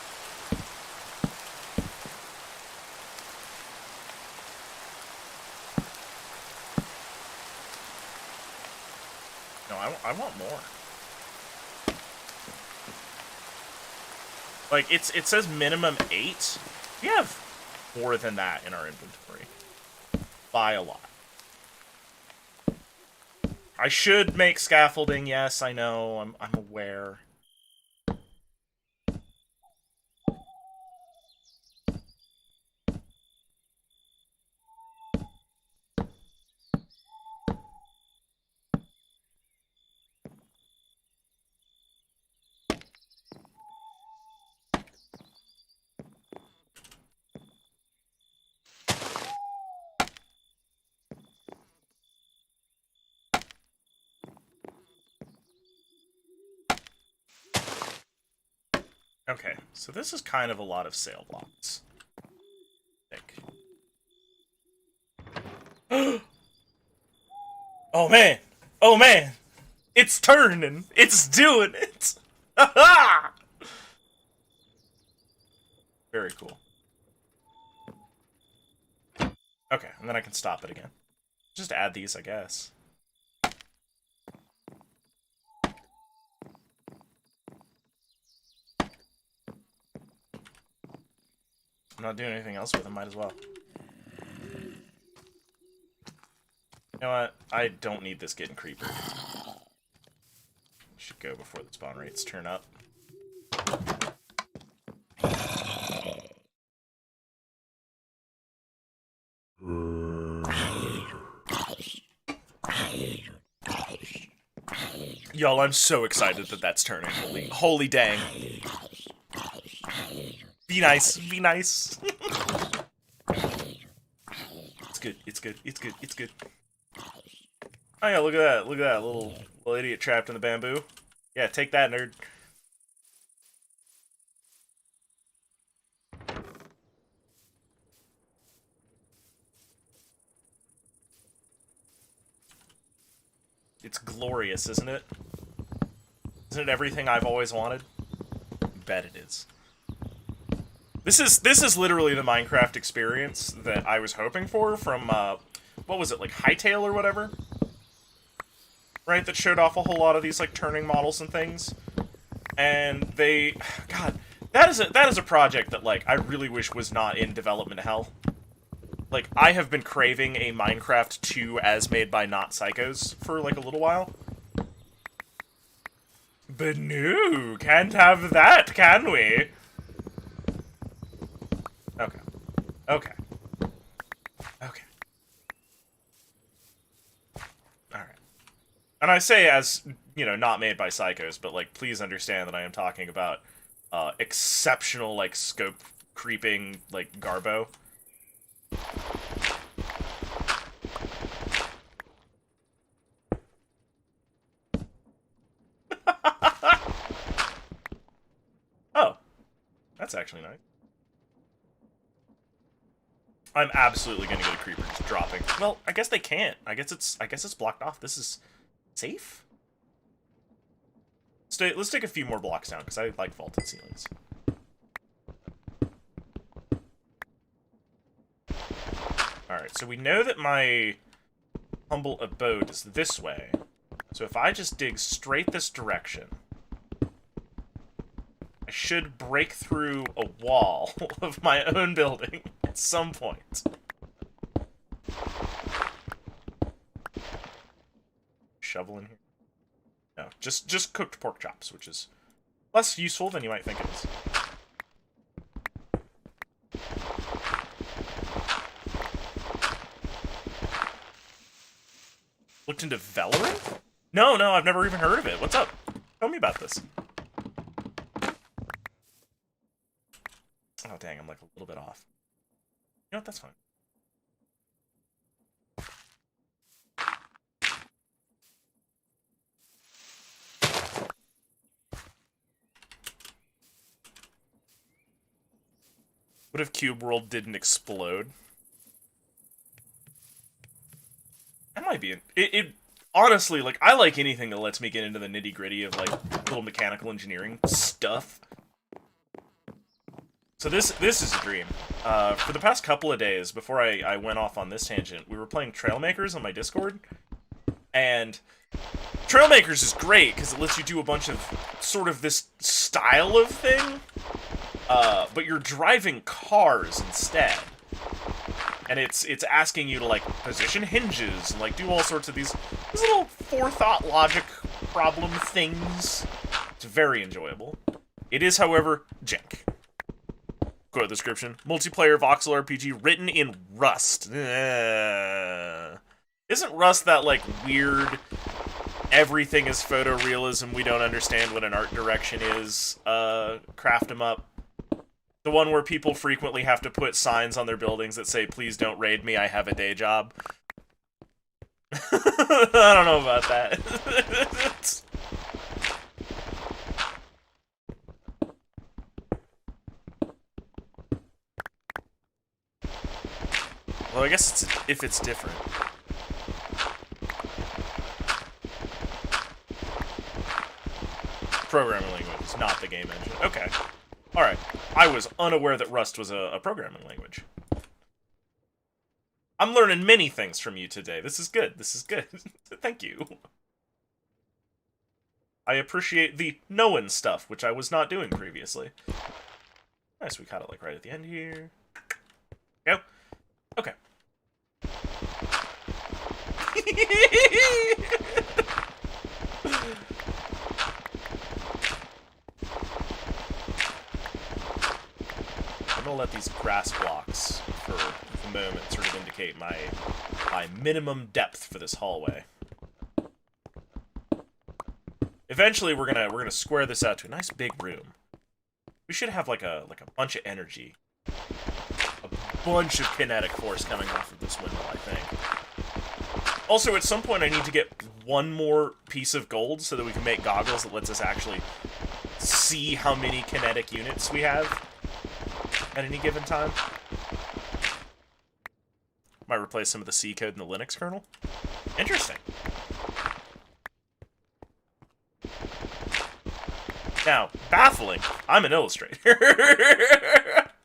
No, I want more. Like, it says minimum 8. We have more than that in our inventory. By a lot. I should make scaffolding, yes, I know, I'm aware. Okay, so this is kind of a lot of sail blocks. I think. Oh man! Oh man! It's turning! It's doing it! Very cool. Okay, and then I can stop it again. Just add these, I guess. I'm not doing anything else with them, might as well. You know what? I don't need this getting creeper. Should go before the spawn rates turn up. Y'all, I'm so excited that that's turning. Holy dang. Be nice. Be nice. It's good. It's good. It's good. It's good. Oh yeah, look at that. Look at that little idiot trapped in the bamboo. Yeah, take that, nerd. It's glorious, isn't it? Isn't it everything I've always wanted? Bet it is. This is literally the Minecraft experience that I was hoping for from what was it, like Hytale or whatever? Right, that showed off a whole lot of these like turning models and things. And they, God, that is a project that like I really wish was not in development hell. Like, I have been craving a Minecraft 2 as made by Not Psychos for like a little while. But no, can't have that, can we? Okay. Okay. Okay. Alright. And I say as, you know, not made by Psychos, but like, please understand that I am talking about exceptional, like, scope creeping, like, Garbo. Oh. That's actually nice. I'm absolutely gonna get a creeper just dropping. Well, I guess they can't. I guess it's blocked off. This is safe? Let's take a few more blocks down, because I like vaulted ceilings. Alright, so we know that my humble abode is this way. So if I just dig straight this direction, I should break through a wall of my own building at some point. Shovel in here? No, just cooked pork chops, which is less useful than you might think it is. Looked into Valorant? No, I've never even heard of it. What's up? Tell me about this. Oh, dang, I'm like a little bit off. You know what, that's fine. What if Cube World didn't explode? That might be it. honestly, like, I like anything that lets me get into the nitty-gritty of, like, little mechanical engineering stuff. So this is a dream. For the past couple of days, before I went off on this tangent, we were playing Trailmakers on my Discord, and Trailmakers is great because it lets you do a bunch of sort of this style of thing, but you're driving cars instead. And it's asking you to, like, position hinges and, like, do all sorts of these little forethought logic problem things. It's very enjoyable. It is, however, jank. Quote description: multiplayer voxel RPG written in Rust. Isn't Rust that, like, weird everything is photorealism, we don't understand what an art direction is, craft 'em up? The one where people frequently have to put signs on their buildings that say, please don't raid me, I have a day job. I don't know about that. Well, I guess if it's different. Programming language, not the game engine. Okay. Alright. I was unaware that Rust was a programming language. I'm learning many things from you today. This is good. This is good. Thank you. I appreciate the knowing stuff, which I was not doing previously. Nice, we caught it, like, right at the end here. Go. Okay. I'm gonna let these grass blocks, for the moment, sort of indicate my minimum depth for this hallway. Eventually, we're gonna square this out to a nice big room. We should have like a bunch of energy, a bunch of kinetic force coming off of this window, I think. Also, at some point, I need to get one more piece of gold so that we can make goggles that lets us actually see how many kinetic units we have at any given time. Might replace some of the C code in the Linux kernel. Interesting. Now, baffling. I'm an illustrator.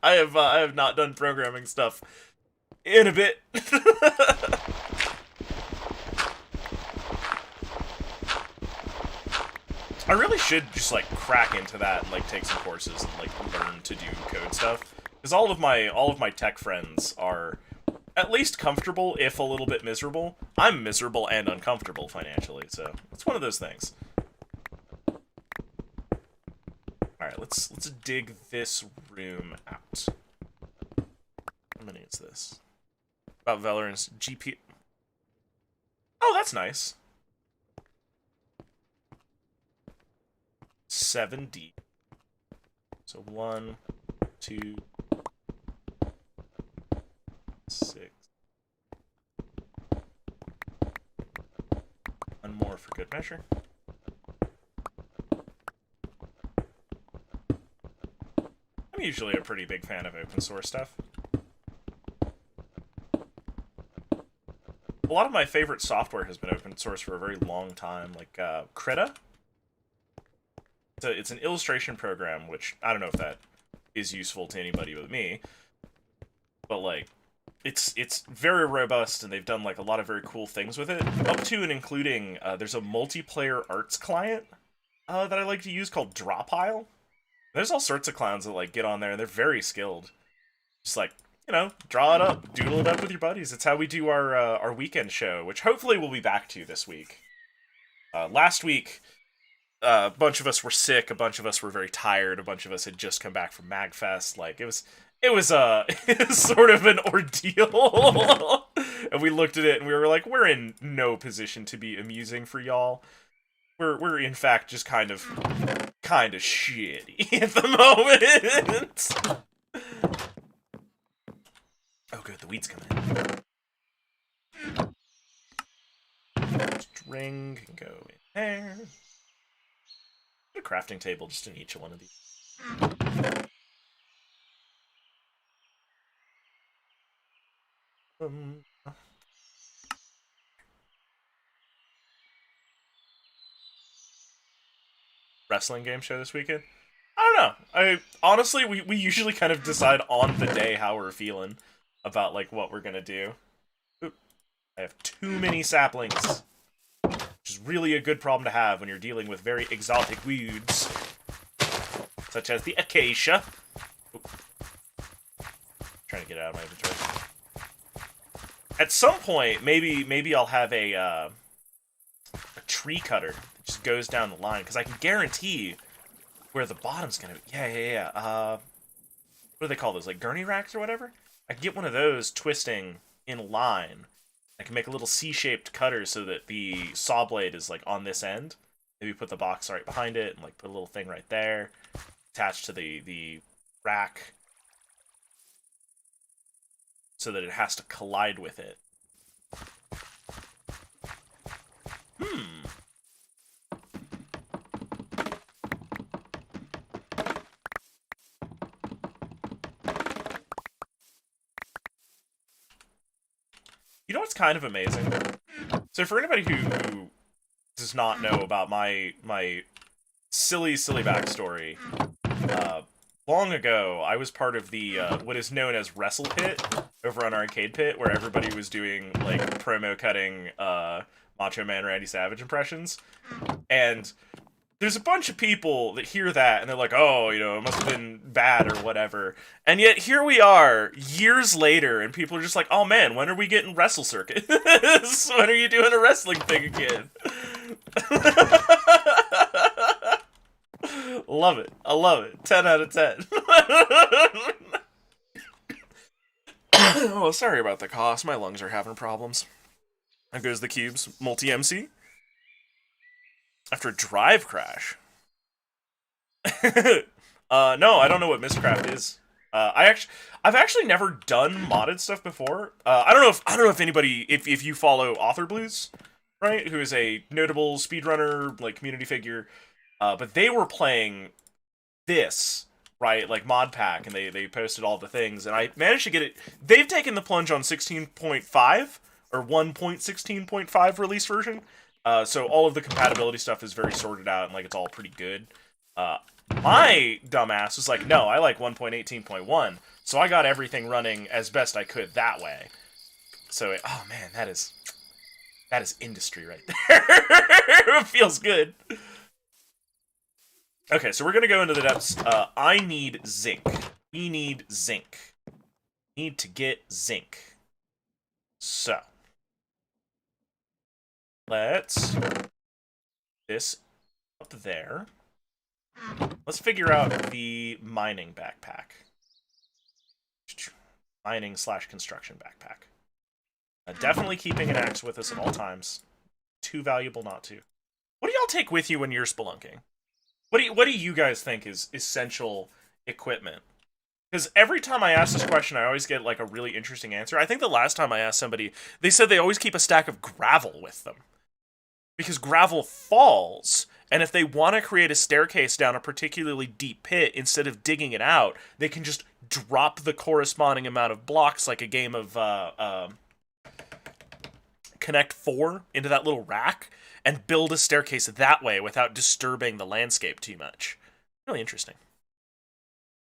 I have not done programming stuff in a bit. I really should just, like, crack into that and, like, take some courses and, like, learn to do code stuff. Because all of my tech friends are at least comfortable, if a little bit miserable. I'm miserable and uncomfortable financially, so it's one of those things. Alright, let's dig this room out. How many is this? About Valorant's GP. Oh, that's nice. 7 deep. So 1, 2, 6. One more for good measure. I'm usually a pretty big fan of open source stuff. A lot of my favorite software has been open source for a very long time, like Krita. It's an illustration program, which I don't know if that is useful to anybody but me, but like, it's very robust, and they've done like a lot of very cool things with it, up to and including there's a multiplayer arts client that I like to use called Drawpile. There's all sorts of clowns that like get on there, and they're very skilled. Just like, you know, draw it up, doodle it up with your buddies. It's how we do our weekend show, which hopefully we'll be back to this week. Last week, a bunch of us were sick, a bunch of us were very tired, a bunch of us had just come back from MagFest. Like, it was it was sort of an ordeal. And we looked at it and we were like, we're in no position to be amusing for y'all. We're in fact just kind of shitty at the moment. Oh good, the wheat's coming in. String can go in there. Put a crafting table just in each one of these. wrestling game show this weekend. I don't know. Honestly, we usually kind of decide on the day how we're feeling about like what we're gonna do. Oop, I have too many saplings, which is really a good problem to have when you're dealing with very exotic weeds, such as the acacia. Oop. Trying to get it out of my inventory. At some point, maybe I'll have a tree cutter that just goes down the line, because I can guarantee where the bottom's gonna be. Yeah. What do they call those? Like gurney racks or whatever? I can get one of those twisting in a line. I can make a little C-shaped cutter so that the saw blade is like on this end. Maybe put the box right behind it and like put a little thing right there, attached to the rack, so that it has to collide with it. You know what's kind of amazing? So for anybody who does not know about my silly backstory, long ago I was part of the what is known as Wrestle Pit over on Arcade Pit, where everybody was doing like promo cutting Macho Man Randy Savage impressions, and there's a bunch of people that hear that and they're like, oh, you know, it must have been bad or whatever. And yet here we are, years later, and people are just like, oh man, when are we getting Wrestle Circuit? When are you doing a wrestling thing again? Love it. I love it. 10 out of 10. Oh, sorry about the cost. My lungs are having problems. There goes the cubes. Multi-MC. After a drive crash. No, I don't know what Mistcraft is. I've actually never done modded stuff before. I don't know if anybody, if you follow Author Blues, right, who is a notable speedrunner, like community figure, but they were playing this, right, like mod pack, and they posted all the things, and I managed to get it. They've taken the plunge on 16.5 or 1.16.5 release version. So all of the compatibility stuff is very sorted out, and like it's all pretty good. My dumbass was like, no, I like 1.18.1, so I got everything running as best I could that way. So, oh man, that is industry right there. It feels good. Okay, so we're gonna go into the depths. I need zinc. We need zinc. Need to get zinc. So let's this up there. Let's figure out the mining backpack. Mining/construction backpack. Definitely keeping an axe with us at all times. Too valuable not to. What do y'all take with you when you're spelunking? What do you guys think is essential equipment? Because every time I ask this question, I always get like a really interesting answer. I think the last time I asked somebody, they said they always keep a stack of gravel with them. Because gravel falls, and if they want to create a staircase down a particularly deep pit, instead of digging it out, they can just drop the corresponding amount of blocks, like a game of Connect 4, into that little rack, and build a staircase that way without disturbing the landscape too much. Really interesting.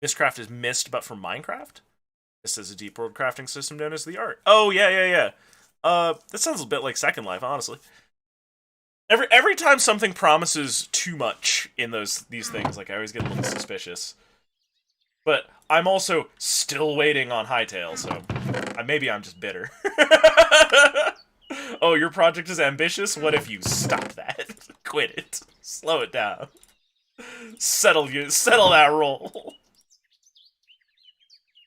Mistcraft is mist, but for Minecraft? This is a deep world crafting system known as the Art. Oh, yeah. That sounds a bit like Second Life, honestly. Every time something promises too much in these things, like I always get a little suspicious. But I'm also still waiting on Hytale, so maybe I'm just bitter. Oh, your project is ambitious? What if you stop that? Quit it. Slow it down. Settle that roll.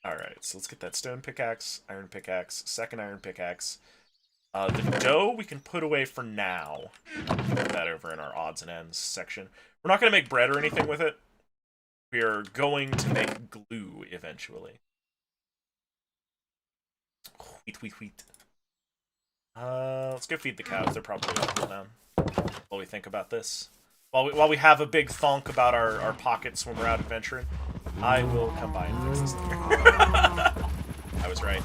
Alright, so let's get that stone pickaxe, iron pickaxe, second iron pickaxe. The dough we can put away for now. Put that over in our odds and ends section. We're not going to make bread or anything with it. We are going to make glue eventually. Wheat. Let's go feed the cows. They're probably all cool down while we think about this. While we have a big thonk about our pockets when we're out adventuring, I will come by and fix this later. I was right.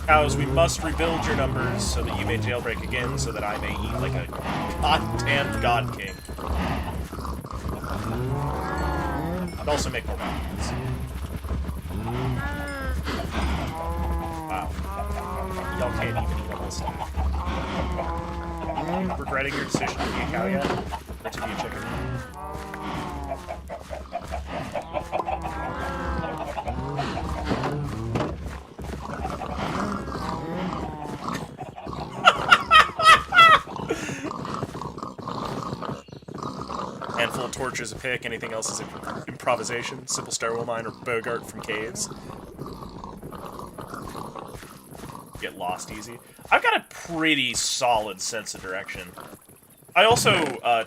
Cows, we must rebuild your numbers so that you may jailbreak again, so that I may eat like a goddamn god king. I'd also make more bombs. Wow. Y'all can't even eat all this stuff. Regretting your decision to be a cow yet? Or to be a chicken? Handful of torches, a pick, anything else is improvisation. Simple stairwell mine or Bogart from caves. Get lost easy. I've got a pretty solid sense of direction. I also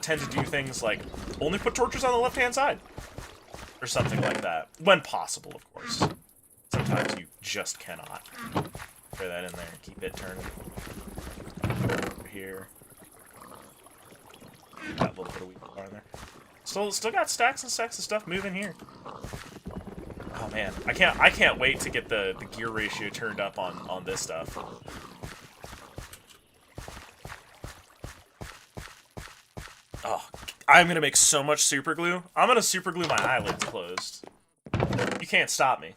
tend to do things like only put torches on the left-hand side. Or something like that. When possible, of course. Sometimes you just cannot. Throw that in there and keep it turning. Over here. That little bit of wheat bar in there. Still got stacks and stacks of stuff moving here. Oh man, I can't wait to get the gear ratio turned up on this stuff. Oh, I'm gonna make so much super glue. I'm gonna super glue my eyelids closed. You can't stop me.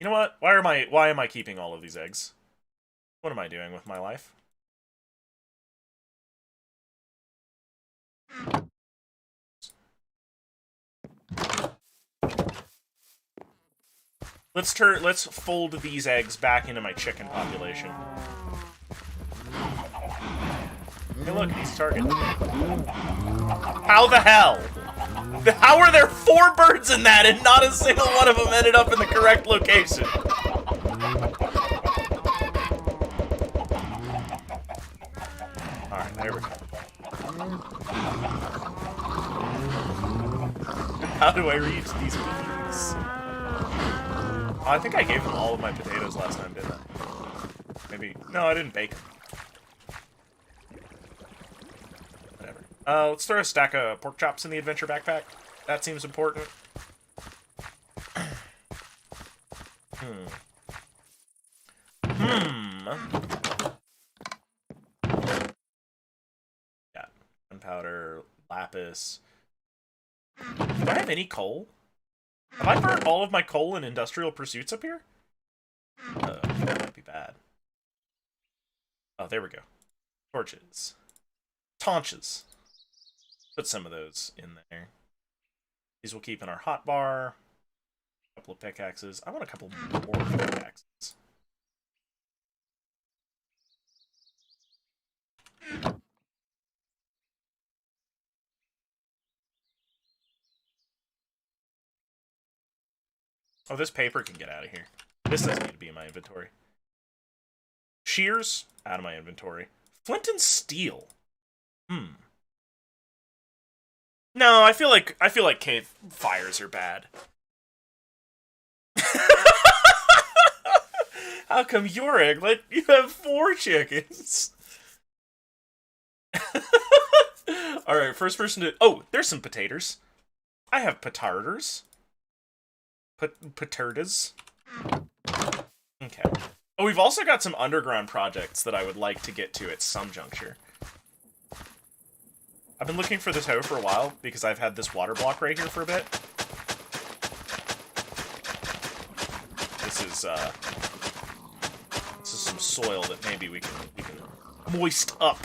You know what? Why am I keeping all of these eggs? What am I doing with my life? Let's fold these eggs back into my chicken population. Hey look, he's targeted. How the hell? How are there 4 birds in that and not a single one of them ended up in the correct location? Alright, there we go. How do I reach these bees? Oh, I think I gave them all of my potatoes last time, didn't I? Maybe. No, I didn't bake them. Whatever. Let's throw a stack of pork chops in the adventure backpack. That seems important. Yeah. Gunpowder, lapis. Do I have any coal? Have I burned all of my coal in industrial pursuits up here? That might be bad. Oh, there we go. Torches. Taunches. Put some of those in there. These will keep in our hotbar. A couple of pickaxes. I want a couple more pickaxes. Oh, this paper can get out of here. This doesn't need to be in my inventory. Shears, out of my inventory. Flint and steel. No, I feel like cave fires are bad. How come your egg? Like you have 4 chickens. All right, first person to. Oh, there's some potatoes. I have petarders. Petardas. Okay. Oh, we've also got some underground projects that I would like to get to at some juncture. I've been looking for this hoe for a while because I've had this water block right here for a bit. This is some soil that maybe we can moist up.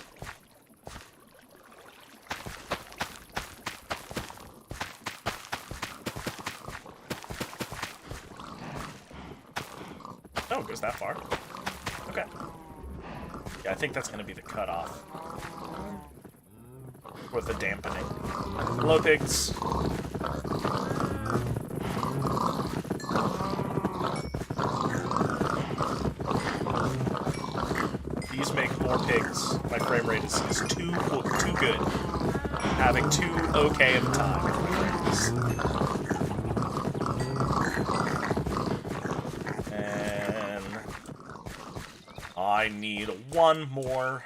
Oh, it goes that far. Okay. Yeah, I think that's going to be the cutoff. With the dampening. Hello, pigs. These make more pigs. My frame rate is too good. Having 2 okay at a time. I need one more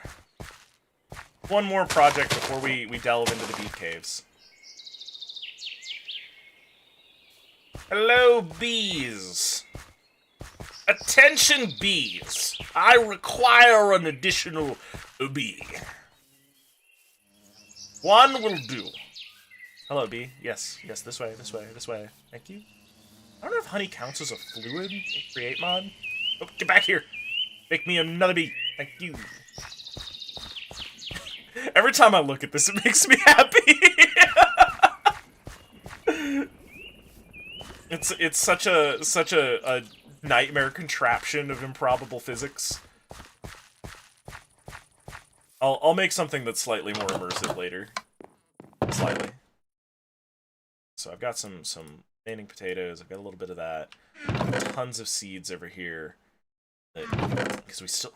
project before we delve into the deep caves. Hello, bees. Attention, bees. I require an additional bee. 1 will do. Hello, bee. Yes, yes, this way, this way, this way. Thank you. I don't know if honey counts as a fluid in Create mod. Oh, get back here! Make me another bee. Thank you. Every time I look at this, it makes me happy. it's such a nightmare contraption of improbable physics. I'll make something that's slightly more immersive later. Slightly. So I've got some remaining potatoes. I've got a little bit of that. Tons of seeds over here. Because we still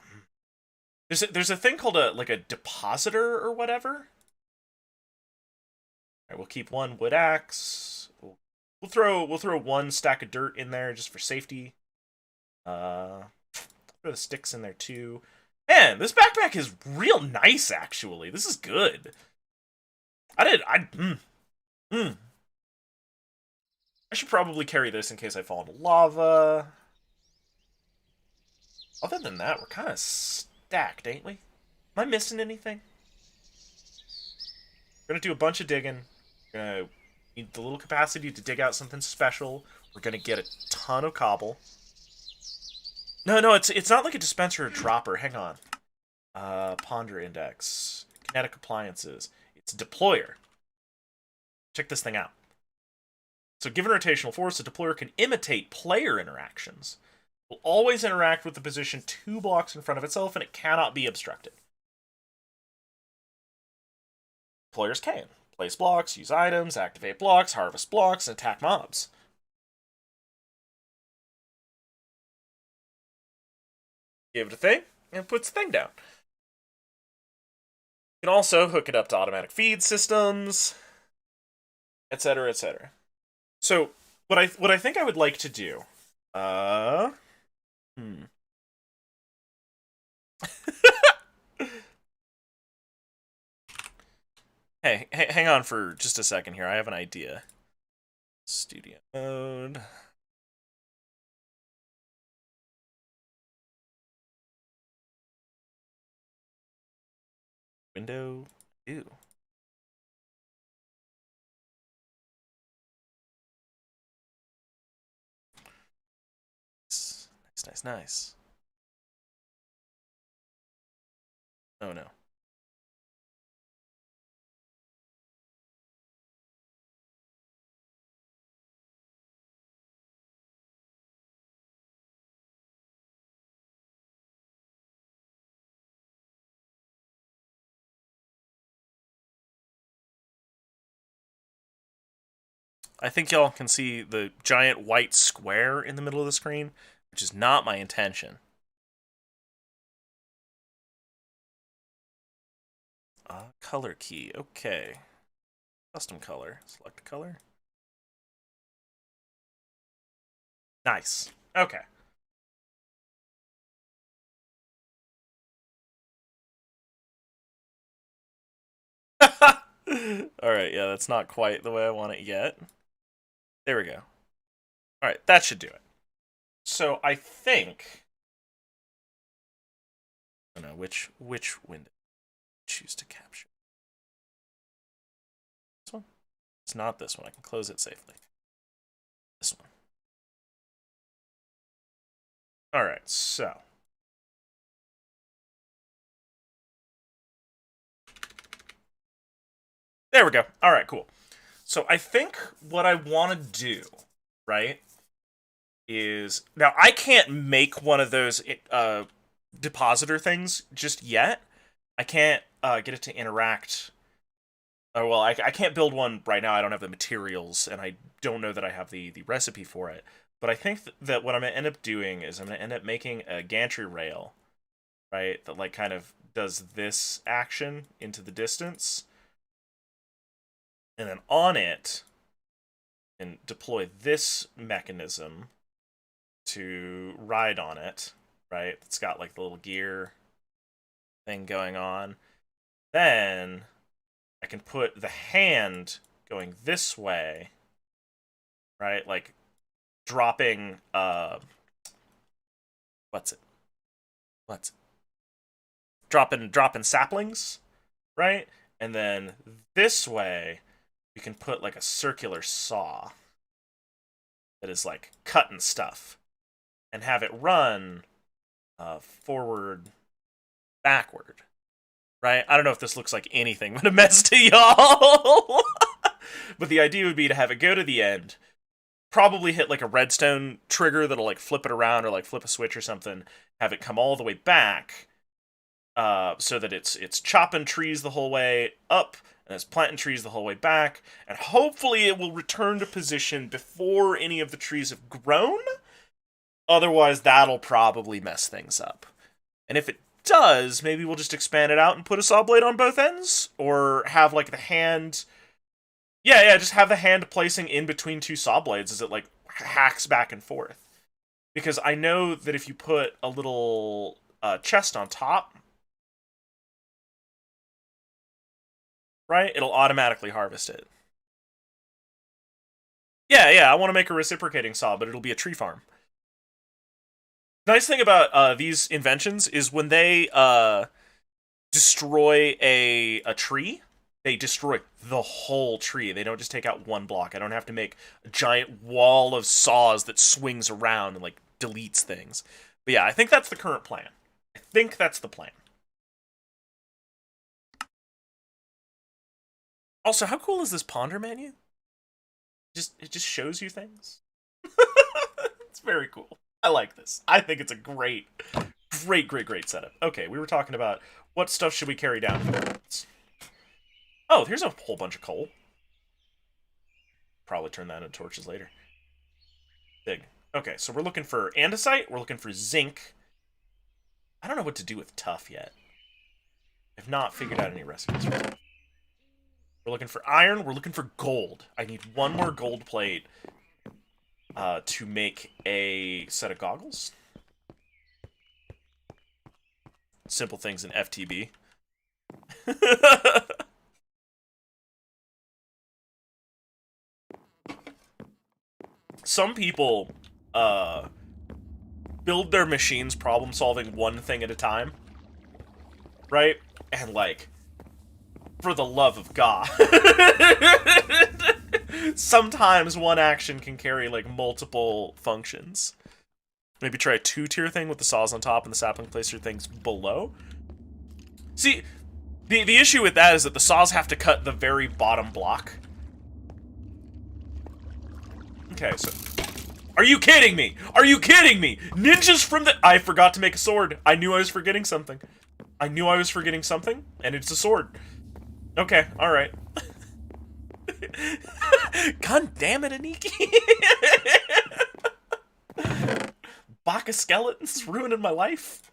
there's a thing called a depositor or whatever. All right, we'll keep one wood axe. We'll throw one stack of dirt in there just for safety. Throw the sticks in there too. Man, this backpack is real nice actually. This is good. I should probably carry this in case I fall into lava. Other than that, we're kind of stacked, ain't we? Am I missing anything? We're gonna do a bunch of digging. We're gonna need the little capacity to dig out something special. We're gonna get a ton of cobble. No, it's not like a dispenser or dropper. Hang on. Ponder index. Kinetic appliances. It's a deployer. Check this thing out. So given rotational force, the deployer can imitate player interactions. It will always interact with the position 2 blocks in front of itself, and it cannot be obstructed. Deployers can place blocks, use items, activate blocks, harvest blocks, and attack mobs. Give it a thing, and it puts the thing down. You can also hook it up to automatic feed systems, etc., etc. So what I think I would like to do, hey, hang on for just a second here. I have an idea. Studio mode. Window. Ew. Nice. Oh no. I think y'all can see the giant white square in the middle of the screen, which is not my intention. Color key. Okay. Custom color. Select color. Nice. Okay. Alright, yeah, that's not quite the way I want it yet. There we go. Alright, that should do it. So I think... I don't know, which window choose to capture? This one? It's not this one. I can close it safely. This one. Alright, so... There we go. Alright, cool. So I think what I want to do, right, is... Now, I can't make one of those depositor things just yet. I can't get it to interact... well, I can't build one right now. I don't have the materials, and I don't know that I have the recipe for it. But I think that what I'm going to end up doing is I'm going to end up making a Gantry Rail, right, that, like, kind of does this action into the distance. And then on it, and deploy this mechanism to ride on it, right? It's got, like, the little gear thing going on. Then I can put the hand going this way, right? Like, dropping, what's it? Dropping saplings, right? And then this way, we can put like a circular saw that is like cutting stuff and have it run forward, backward. Right? I don't know if this looks like anything but a mess to y'all. But the idea would be to have it go to the end, probably hit like a redstone trigger that'll like flip it around or like flip a switch or something, have it come all the way back, so that it's chopping trees the whole way up and it's planting trees the whole way back, and hopefully it will return to position before any of the trees have grown. Otherwise, that'll probably mess things up. And if it does, maybe we'll just expand it out and put a saw blade on both ends, or have like the hand. Yeah, just have the hand placing in between two saw blades as it like hacks back and forth. Because I know that if you put a little chest on top, right, it'll automatically harvest it. Yeah, I want to make a reciprocating saw, but it'll be a tree farm. Nice thing about these inventions is when they destroy a tree, they destroy the whole tree. They don't just take out one block. I don't have to make a giant wall of saws that swings around and like deletes things. But yeah, I think that's the current plan. I think that's the plan. Also, how cool is this ponder menu? It just shows you things. It's very cool. I like this. I think it's a great setup. Okay, we were talking about what stuff should we carry down. Oh, here's a whole bunch of coal. Probably turn that into torches later. Big. Okay, so we're looking for andesite. We're looking for zinc. I don't know what to do with tuff yet. I've not figured out any recipes for it. We're looking for iron. We're looking for gold. I need one more gold plate to make a set of goggles. Simple things in FTB. Some people build their machines problem solving one thing at a time, right? And like, for the love of God, sometimes one action can carry like multiple functions. Maybe try a 2-tier thing with the saws on top and the sapling placer things below. See, the issue with that is that the saws have to cut the very bottom block. Okay, so... Are you kidding me? Are you kidding me? Ninjas from the... I forgot to make a sword. I knew I was forgetting something. And it's a sword. Okay, alright. God damn it, Aniki. Baka skeletons ruining my life.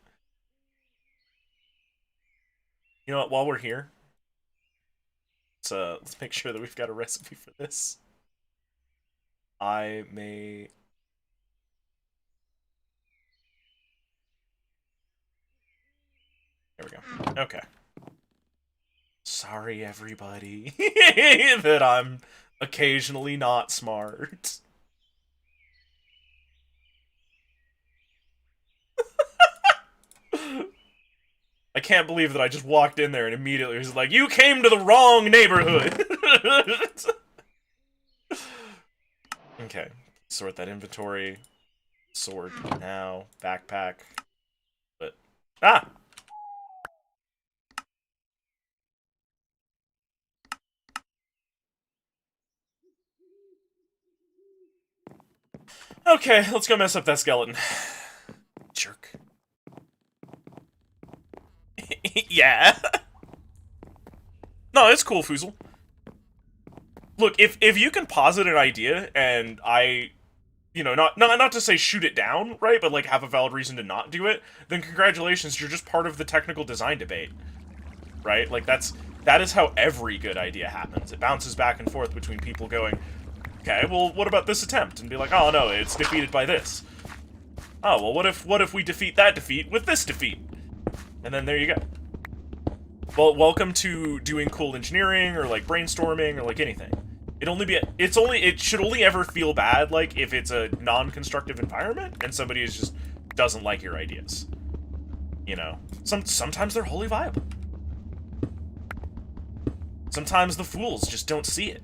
You know what, while we're here, let's make sure that we've got a recipe for this. I may... There we go. Okay. Sorry, everybody, that I'm occasionally not smart. I can't believe that I just walked in there and immediately was like, you came to the wrong neighborhood! Okay, sort that inventory. Sword now. Backpack. But... Ah! Okay, let's go mess up that skeleton. Jerk. Yeah. No, it's cool, Foozle. Look, if you can posit an idea and I, you know, not to say shoot it down, right, but like have a valid reason to not do it, then congratulations, you're just part of the technical design debate, right? Like that is how every good idea happens. It bounces back and forth between people going, okay, well, what about this attempt? And be like, oh no, it's defeated by this. Oh, well, what if we defeat that defeat with this defeat? And then there you go. Well, welcome to doing cool engineering or like brainstorming or like anything. It should only ever feel bad like if it's a non-constructive environment and somebody just doesn't like your ideas. You know, sometimes they're wholly viable. Sometimes the fools just don't see it.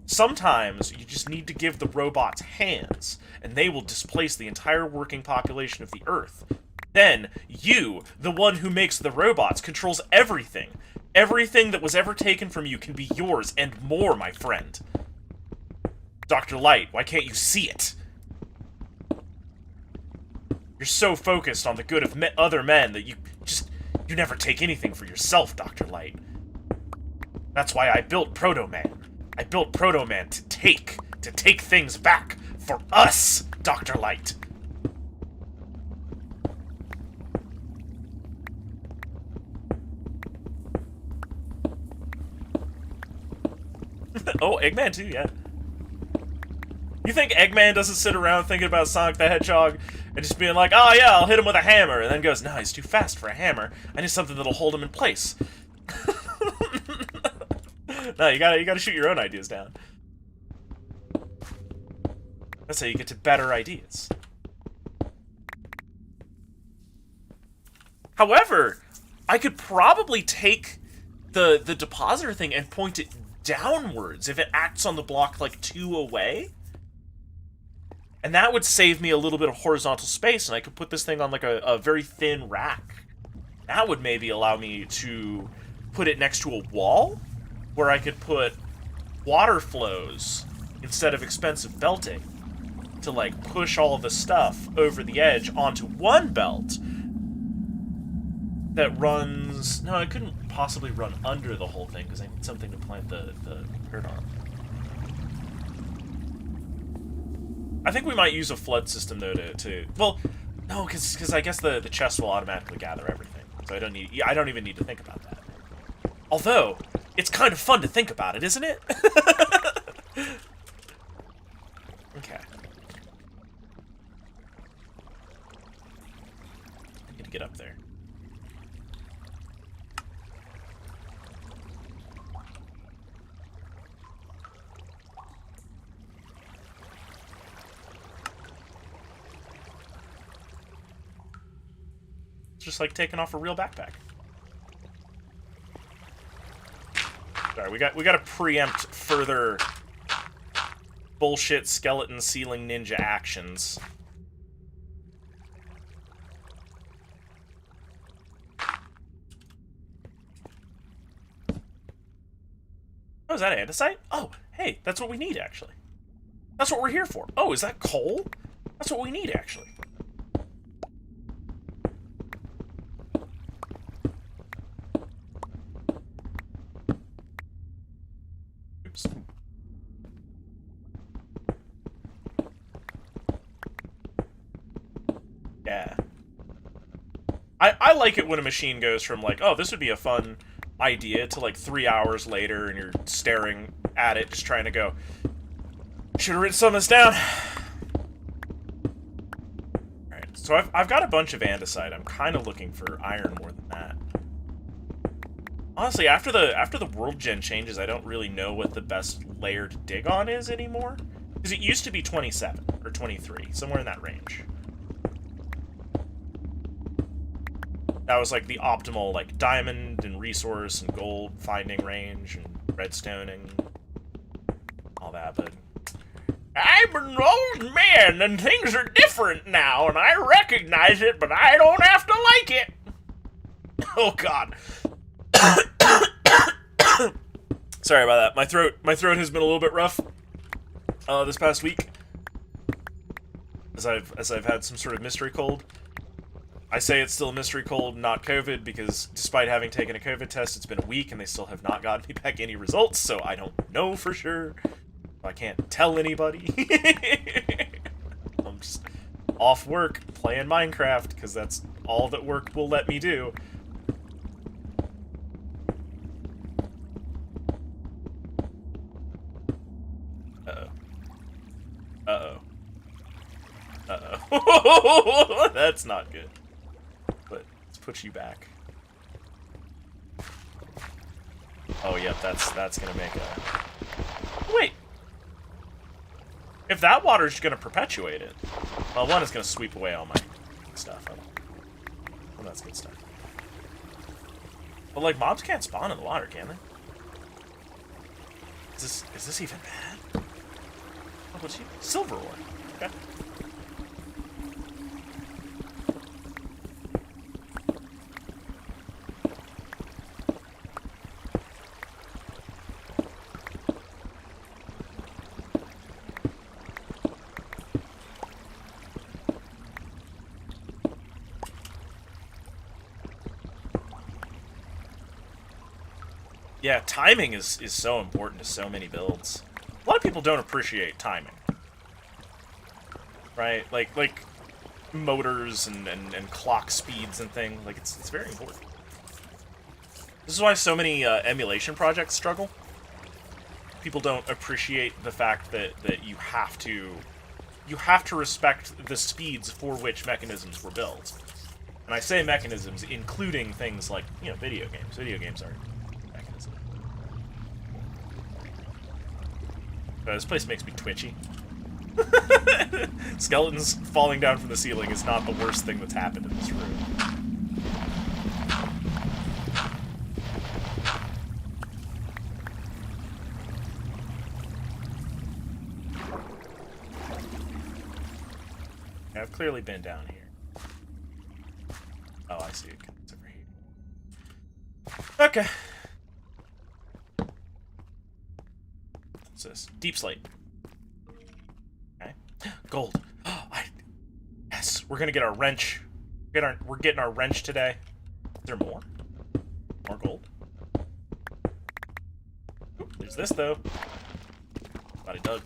Sometimes you just need to give the robots hands, and they will displace the entire working population of the Earth. Then, you, the one who makes the robots, controls everything. Everything that was ever taken from you can be yours and more, my friend. Dr. Light, why can't you see it? You're so focused on the good of other men that you never take anything for yourself, Dr. Light. That's why I built Proto-Man. I built Proto-Man to take things back for us, Dr. Light. Oh, Eggman too, yeah. You think Eggman doesn't sit around thinking about Sonic the Hedgehog and just being like, oh yeah, I'll hit him with a hammer, and then goes, no, he's too fast for a hammer. I need something that'll hold him in place. No, you gotta shoot your own ideas down. That's how you get to better ideas. However, I could probably take the depositor thing and point it downwards if it acts on the block like 2 away. And that would save me a little bit of horizontal space, and I could put this thing on like a very thin rack. That would maybe allow me to put it next to a wall, where I could put water flows instead of expensive belting to like push all the stuff over the edge onto one belt that runs... No, I couldn't possibly run under the whole thing because I need something to plant the dirt on. I think we might use a flood system though to well, no, because I guess the chest will automatically gather everything, so I don't even need to think about that. Although it's kind of fun to think about it, isn't it? Okay. I need to get up there. Just like taking off a real backpack. Sorry, we gotta preempt further bullshit skeleton ceiling ninja actions. Oh, is that andesite? Oh, hey, that's what we need, actually. That's what we're here for. Oh, is that coal? That's what we need, actually. Oops. Yeah. I like it when a machine goes from, like, oh, this would be a fun idea to, like, 3 hours later and you're staring at it just trying to go, should've written some of this down. Alright, so I've got a bunch of andesite. I'm kind of looking for iron more than that. Honestly, after the world gen changes, I don't really know what the best layer to dig on is anymore. Because it used to be 27, or 23, somewhere in that range. That was like the optimal, like, diamond and resource and gold finding range and redstoning, all that, but I'm an old man and things are different now and I recognize it, but I don't have to like it. Oh God. Sorry about that. My throat has been a little bit rough this past week as I've had some sort of mystery cold. I say it's still a mystery cold, not COVID, because despite having taken a COVID test, it's been a week and they still have not gotten me back any results, so I don't know for sure. I can't tell anybody. I'm just off work playing Minecraft, because that's all that work will let me do. Uh-oh. Uh-oh. Uh-oh. That's not good. But let's put you back. Oh, yep, that's gonna make a... Wait! If that water's gonna perpetuate it, well, one is gonna sweep away all my stuff. Well, that's good stuff. But, like, mobs can't spawn in the water, can they? Is this even bad? Oh, what's you? Silver ore. Okay. Yeah, timing is so important to so many builds. A lot of people don't appreciate timing. Right? Like motors and clock speeds and things. Like, it's very important. This is why so many emulation projects struggle. People don't appreciate the fact that you have to respect the speeds for which mechanisms were built. And I say mechanisms, including things like, you know, video games. Video games are mechanisms. This place makes me twitchy. Skeletons falling down from the ceiling is not the worst thing that's happened in this room. I've clearly been down here. Oh, I see it. It's over here. Okay. What's this? Deep slate. Okay. Gold. Yes, we're gonna get our wrench. We're getting our wrench today. Is there more? More gold? Ooh, there's this, though. Body dug.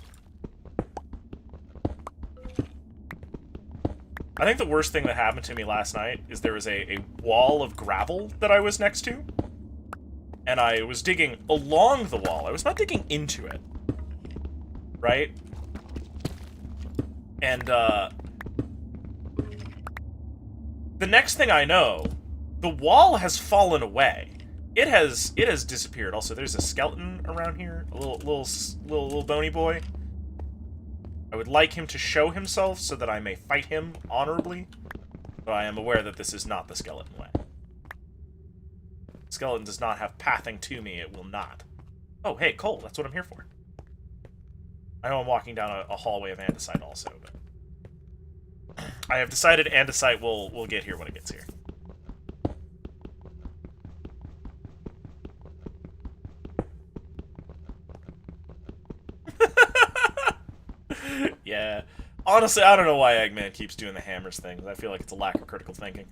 I think the worst thing that happened to me last night is there was a wall of gravel that I was next to. And I was digging along the wall. I was not digging into it. Right? And, the next thing I know, the wall has fallen away. It has disappeared. Also, there's a skeleton around here. A little bony boy. I would like him to show himself so that I may fight him honorably, but I am aware that this is not the skeleton way. Skeleton does not have pathing to me, it will not. Oh, hey, coal, that's what I'm here for. I know I'm walking down a hallway of andesite also, but I have decided andesite will get here when it gets here. Yeah. Honestly, I don't know why Eggman keeps doing the hammers thing. I feel like it's a lack of critical thinking.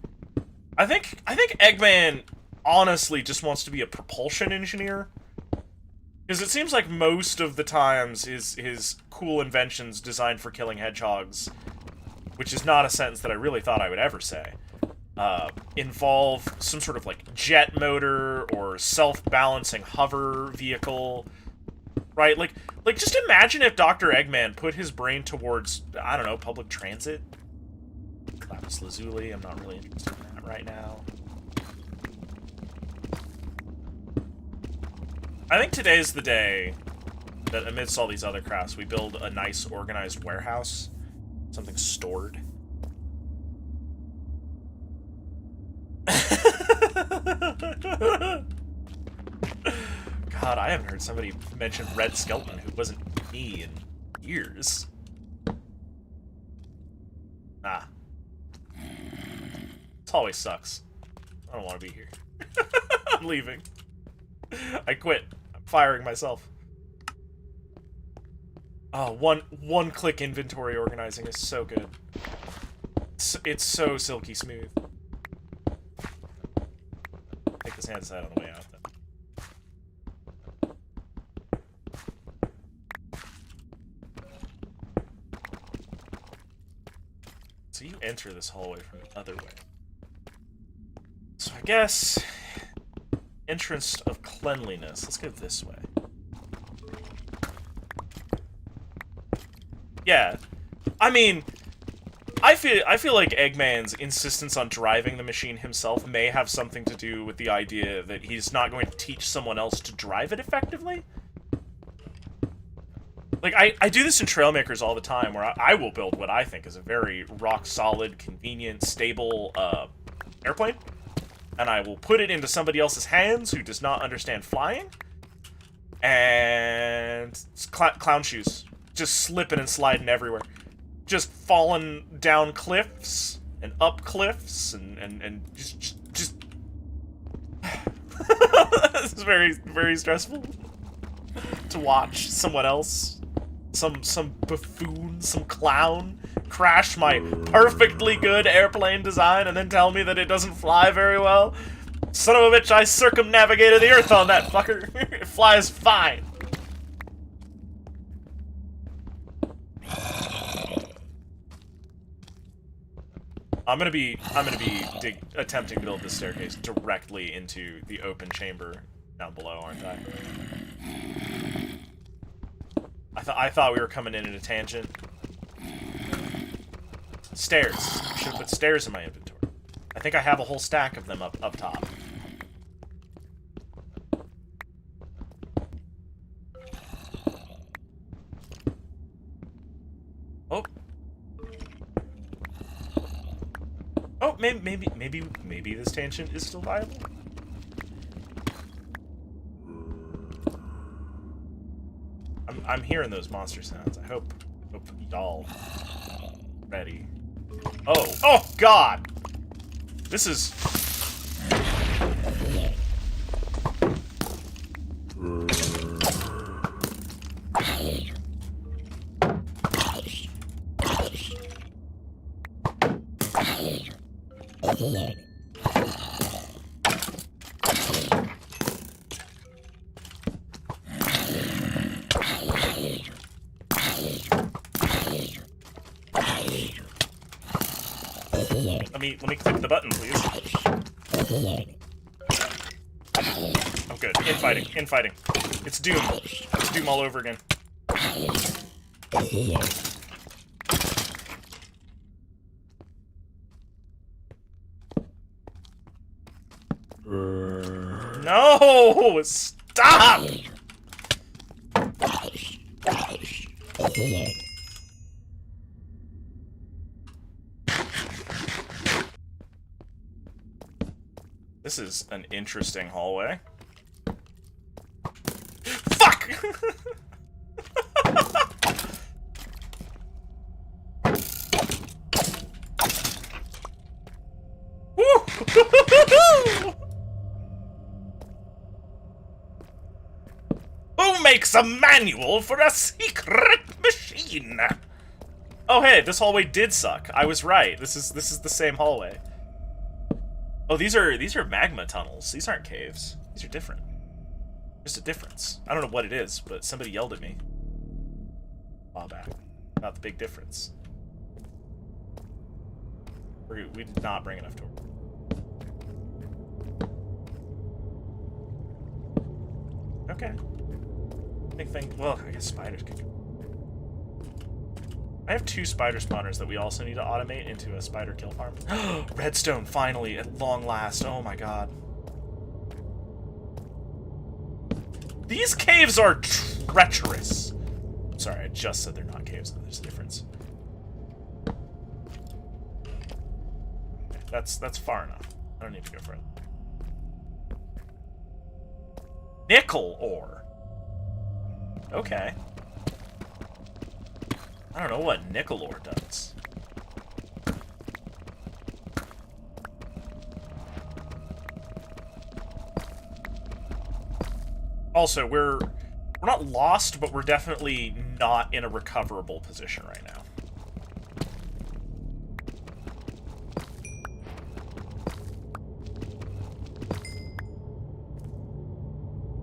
I think Eggman honestly just wants to be a propulsion engineer. Because it seems like most of the times his cool inventions designed for killing hedgehogs, which is not a sentence that I really thought I would ever say, involve some sort of like jet motor or self-balancing hover vehicle. Right, like just imagine if Dr. Eggman put his brain towards, I don't know, public transit. Lapis Lazuli, I'm not really interested in that right now. I think today's the day that amidst all these other crafts, we build a nice, organized warehouse. Something stored. God, I haven't heard somebody mention Red Skeleton who wasn't me in years. Ah. This always sucks. I don't want to be here. I'm leaving. I quit. I'm firing myself. Oh, one-click inventory organizing is so good. It's so silky smooth. Take this andesite on the way out, then. So you enter this hallway from the other way. So I guess... entrance of cleanliness. Let's go this way. Yeah. I mean, I feel like Eggman's insistence on driving the machine himself may have something to do with the idea that he's not going to teach someone else to drive it effectively. Like, I do this in Trailmakers all the time, where I will build what I think is a very rock-solid, convenient, stable, airplane. And I will put it into somebody else's hands who does not understand flying. And clown shoes. Just slipping and sliding everywhere. Just falling down cliffs and up cliffs and just it's very, very stressful to watch someone else, some buffoon, some clown, crash my perfectly good airplane design and then tell me that it doesn't fly very well. Son of a bitch, I circumnavigated the Earth on that fucker. It flies fine. I'm gonna be attempting to build this staircase directly into the open chamber down below, aren't I? I thought we were coming in a tangent. Stairs. I should have put stairs in my inventory. I think I have a whole stack of them up top. Oh. Oh, maybe this tangent is still viable. I'm hearing those monster sounds. I hope y'all ready. Oh God! This is. Let me click the button, please. Oh, good. Infighting. It's Doom. It's Doom all over again. No! Stop! This is an interesting hallway. Fuck! Who makes a manual for a secret machine? Oh hey, this hallway did suck. I was right. This is the same hallway. Oh, these are magma tunnels. These aren't caves. These are different. Just a difference. I don't know what it is, but somebody yelled at me a while back about the big difference. We did not bring enough torch. Okay. Big thing. Well, I guess spiders could. I have 2 spider spawners that we also need to automate into a spider kill farm. Redstone, finally, at long last. Oh my god. These caves are treacherous. Sorry, I just said they're not caves. There's a difference. Okay, that's far enough. I don't need to go further. Nickel ore. Okay. I don't know what nickel ore does. Also, we're not lost, but we're definitely not in a recoverable position right now.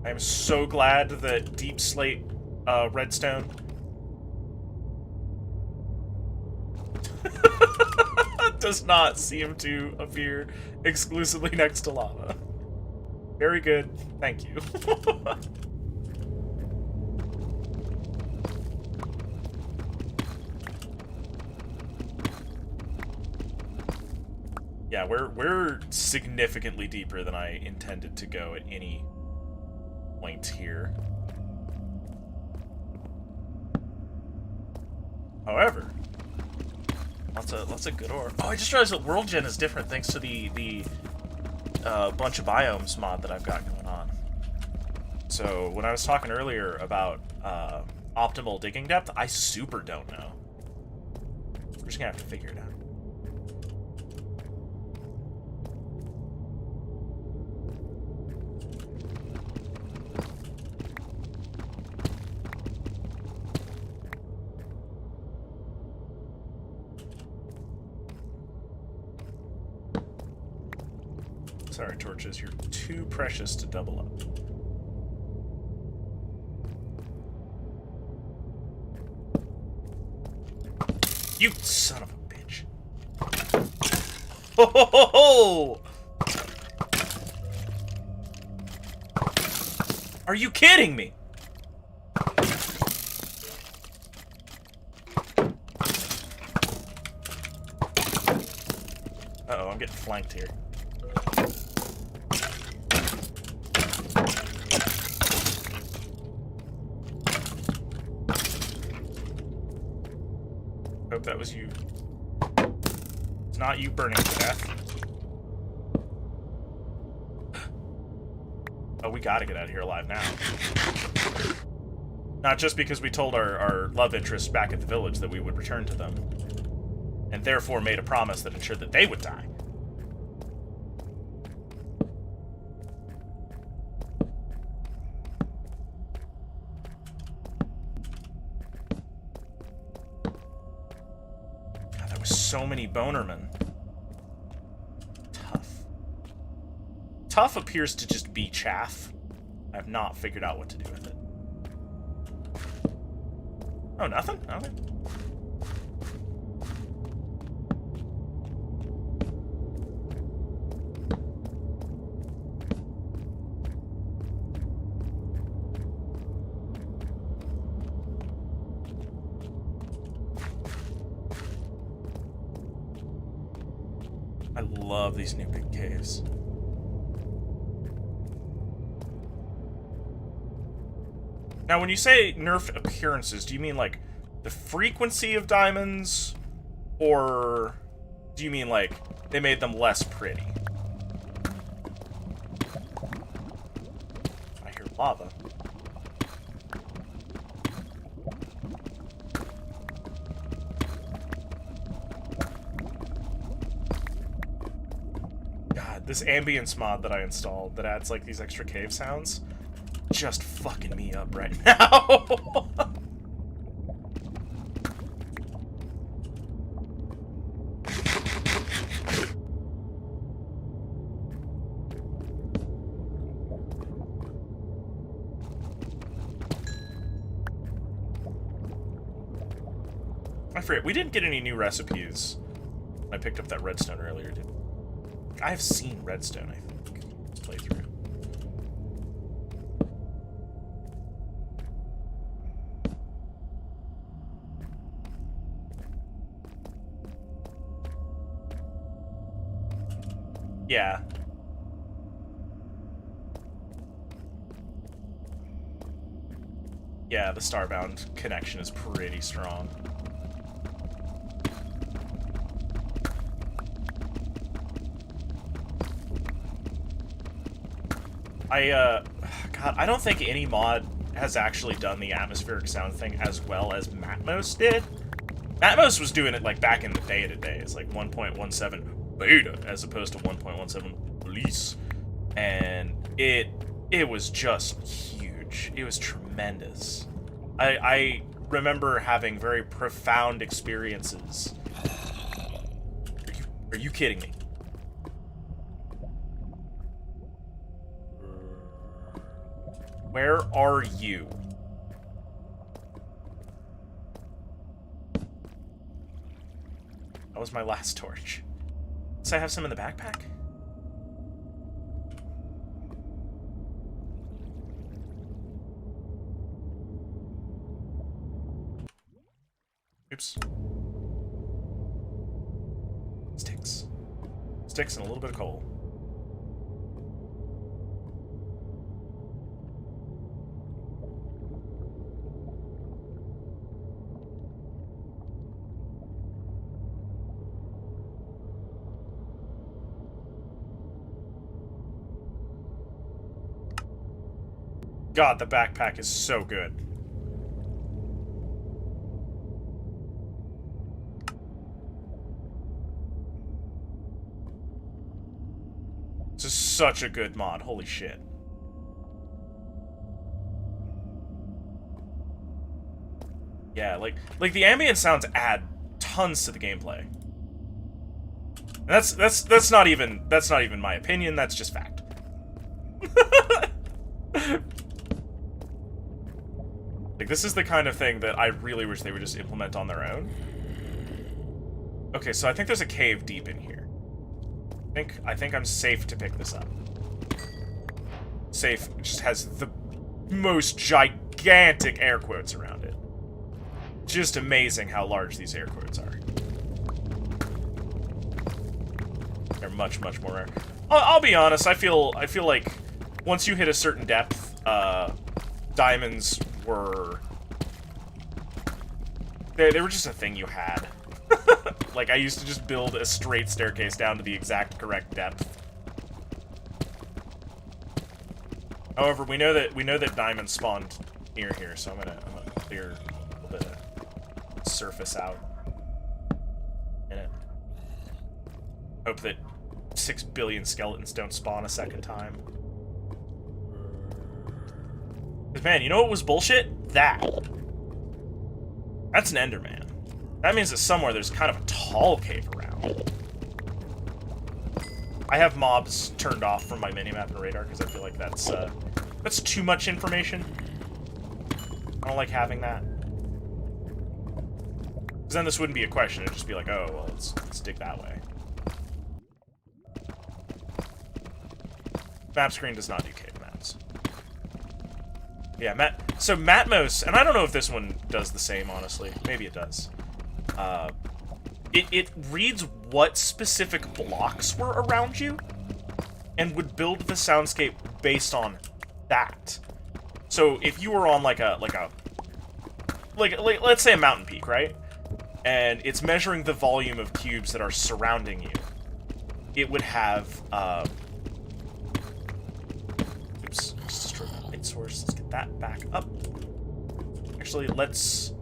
I am so glad that deep slate redstone does not seem to appear exclusively next to lava. Very good. Thank you. Yeah, we're significantly deeper than I intended to go at any point here. However, lots of good ore. Oh, I just realized that World Gen is different thanks to the bunch of biomes mod that I've got going on. So when I was talking earlier about optimal digging depth, I super don't know. We're just gonna have to figure it out. Sorry, torches, you're too precious to double up. You son of a bitch. Ho ho ho ho! Are you kidding me? Uh-oh, I'm getting flanked here. Hope that was you. It's not you burning to death. Oh, we gotta get out of here alive now. Not just because we told our love interest back at the village that we would return to them, and therefore made a promise that ensured that they would die. God, there was so many bonermen. Tough appears to just be chaff. I have not figured out what to do with it. Oh, nothing? Okay. I love these new big caves. Now, when you say nerfed appearances, do you mean, like, the frequency of diamonds? Or do you mean, like, they made them less pretty? I hear lava. God, this ambience mod that I installed that adds, like, these extra cave sounds just fucking me up right now. I forget, we didn't get any new recipes. I picked up that redstone earlier, did I have seen redstone, I think, this playthrough. Yeah. Yeah, the Starbound connection is pretty strong. God, I don't think any mod has actually done the atmospheric sound thing as well as Matmos did. Matmos was doing it, like, back in the beta days, like 1.17 beta, as opposed to 1.17 release. And it was just huge. It was tremendous. I remember having very profound experiences. Are you kidding me? Where are you? That was my last torch. Does I have some in the backpack? Oops. Sticks. Sticks and a little bit of coal. God, the backpack is so good. This is such a good mod. Holy shit. Yeah, like the ambient sounds add tons to the gameplay. And that's not even my opinion, that's just fact. Like, this is the kind of thing that I really wish they would just implement on their own. Okay, so I think there's a cave deep in here. I think I'm safe to pick this up. Safe just has the most gigantic air quotes around it. Just amazing how large these air quotes are. They're much, much more rare. I'll be honest, I feel like once you hit a certain depth, diamonds were... They were just a thing you had. Like, I used to just build a straight staircase down to the exact correct depth. However, we know that diamonds spawned near here, so I'm gonna clear a little bit of surface out in it. Hope that 6 billion skeletons don't spawn a second time. 'Cause, man, you know what was bullshit? That's an Enderman. That means that somewhere there's kind of a tall cave around. I have mobs turned off from my minimap and radar because I feel like that's too much information. I don't like having that. Because then this wouldn't be a question, it'd just be like, oh, well, let's dig that way. Map screen does not do cave maps. Yeah, so Matmos, and I don't know if this one does the same, honestly. Maybe it does. It reads what specific blocks were around you, and would build the soundscape based on that. So if you were on like let's say a mountain peak, right? And it's measuring the volume of cubes that are surrounding you. It would have oops, just destroyed that light source. Let's get that back up. Actually, let's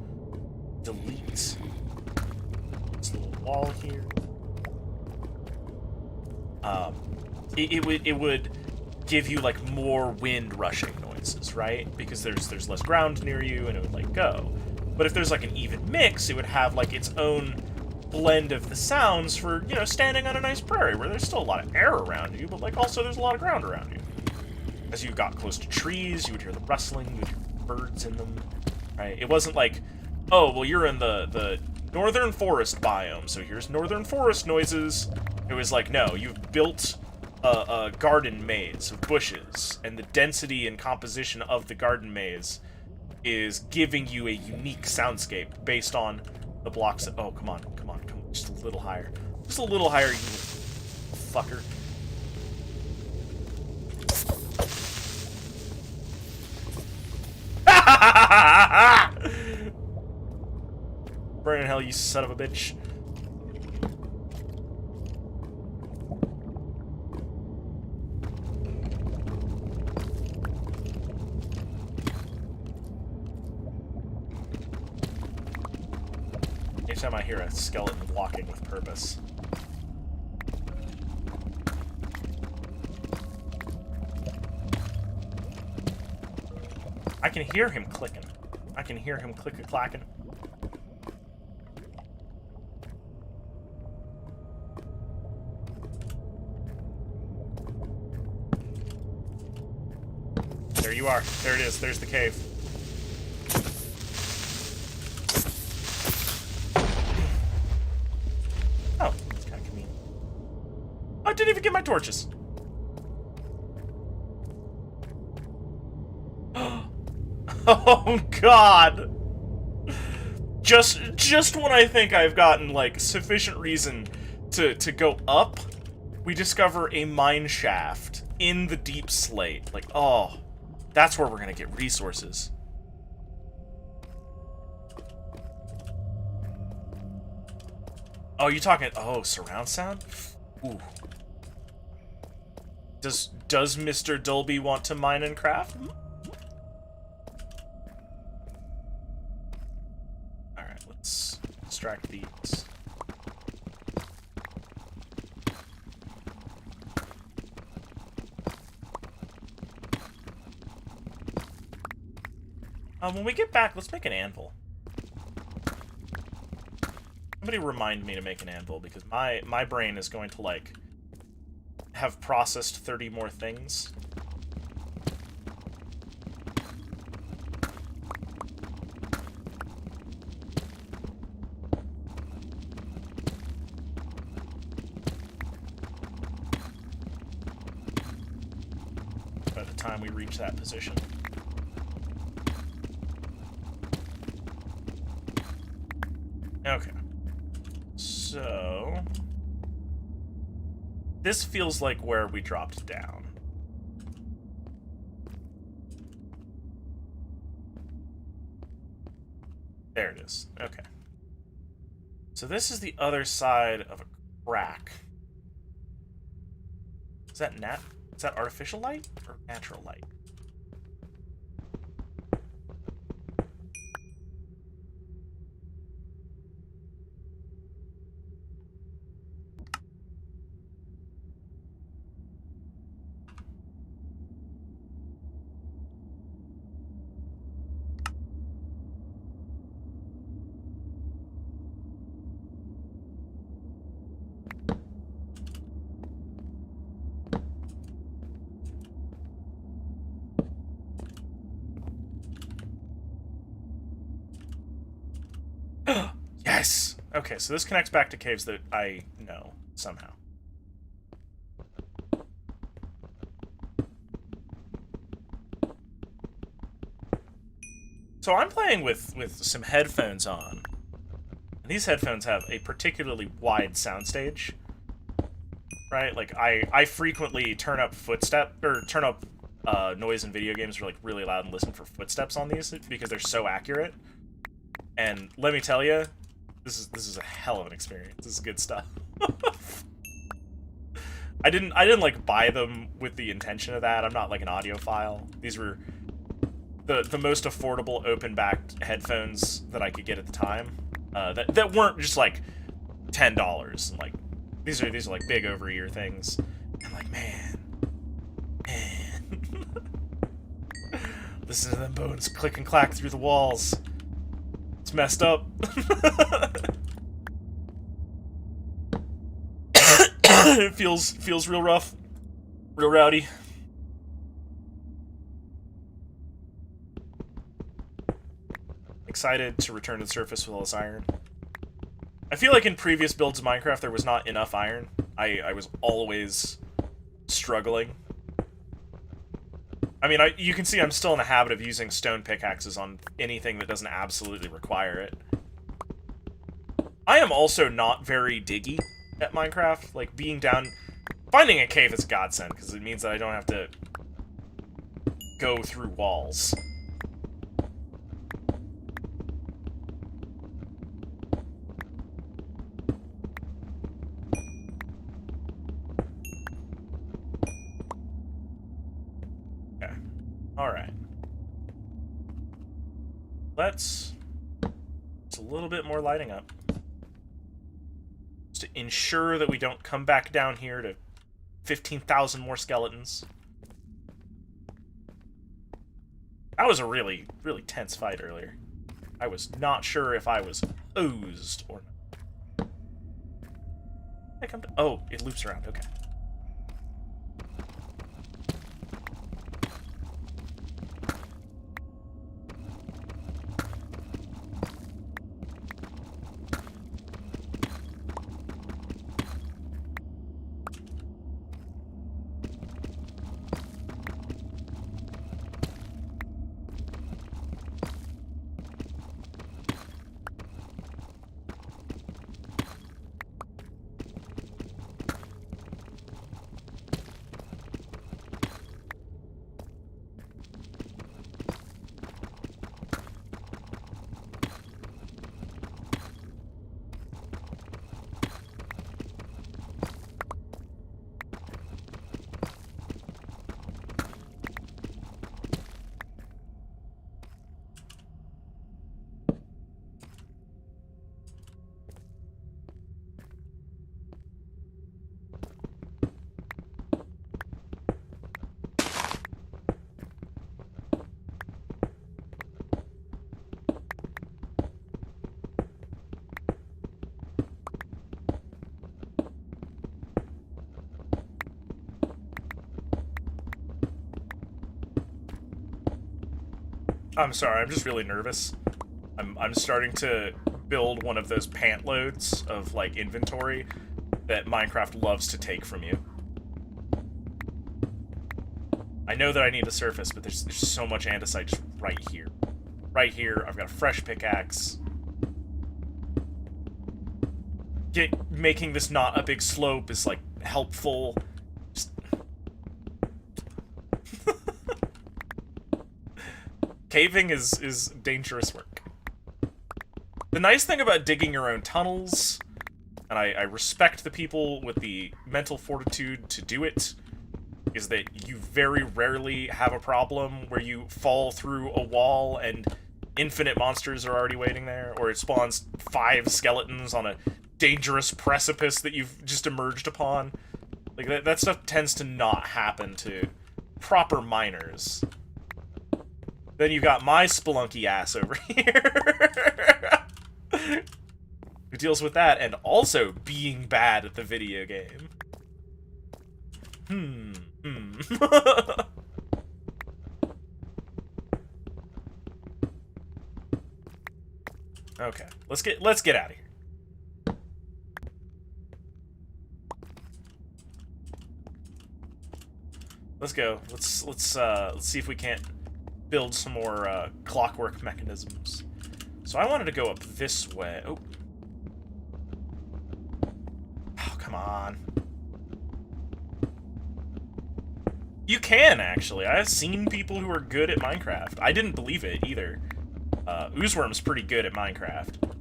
delete this little wall here. It would give you like more wind rushing noises, right? Because there's less ground near you, and it would like go. But if there's like an even mix, it would have like its own blend of the sounds for, you know, standing on a nice prairie where there's still a lot of air around you, but like also there's a lot of ground around you. As you got close to trees, you would hear the rustling, you would hear birds in them, right? It wasn't like, oh, well, you're in the northern forest biome, so here's northern forest noises. It was like, no, you've built a garden maze of bushes, and the density and composition of the garden maze is giving you a unique soundscape based on the blocks that... Oh, come on, just a little higher. Just a little higher, you fucker. Burn in hell, you son of a bitch. Anytime I hear a skeleton walking with purpose. I can hear him clicking. I can hear him click-a-clacking. There you are. There it is. There's the cave. Oh, that's kind of convenient. Oh, I didn't even get my torches. Oh God! Just when I think I've gotten like sufficient reason to go up, we discover a mine shaft in the deep slate. Like, oh, that's where we're gonna get resources. Oh, you talking? Oh, surround sound? Ooh. Does Mr. Dolby want to mine and craft? extract these. When we get back, let's make an anvil. Somebody remind me to make an anvil, because my brain is going to, like, have processed 30 more things. By the time we reach that position. Okay. So... this feels like where we dropped down. There it is. Okay. So this is the other side of a crack. Is that artificial light or natural light? Yes! Okay, so this connects back to caves that I know, somehow. So I'm playing with some headphones on. And these headphones have a particularly wide soundstage. Right? Like, I frequently turn up noise in video games really loud and listen for footsteps on these, because they're so accurate. And let me tell you, this is a hell of an experience. This is good stuff. I didn't like buy them with the intention of that. I'm not like an audiophile. These were the most affordable open-backed headphones that I could get at the time. That weren't just like $10. And, like these are like big over-ear things. And like, man. Listen to them bones click and clack through the walls. It's messed up. It feels real rough, real rowdy. Excited to return to the surface with all this iron. I feel like in previous builds of Minecraft there was not enough iron. I was always struggling. I mean, you can see I'm still in the habit of using stone pickaxes on anything that doesn't absolutely require it. I am also not very diggy at Minecraft. Like, being down... finding a cave is a godsend, because it means that I don't have to go through walls. Alright. It's a little bit more lighting up. Just to ensure that we don't come back down here to 15,000 more skeletons. That was a really, really tense fight earlier. I was not sure if I was hosed or not. Oh, it loops around, okay. I'm sorry, I'm just really nervous. I'm starting to build one of those pant loads of, like, inventory that Minecraft loves to take from you. I know that I need a surface, but there's so much andesite just right here. Right here, I've got a fresh pickaxe. Making this not a big slope is, like, helpful. Just... Caving is dangerous work. The nice thing about digging your own tunnels, and I respect the people with the mental fortitude to do it, is that you very rarely have a problem where you fall through a wall and infinite monsters are already waiting there, or it spawns 5 skeletons on a dangerous precipice that you've just emerged upon. Like, that stuff tends to not happen to proper miners. Then you've got my spelunky ass over here. Who deals with that, and also being bad at the video game. Okay, let's get out of here. Let's go. Let's see if we can't build some more clockwork mechanisms. So I wanted to go up this way. Oh, come on. You can, actually. I've seen people who are good at Minecraft. I didn't believe it, either. Oozeworm's pretty good at Minecraft.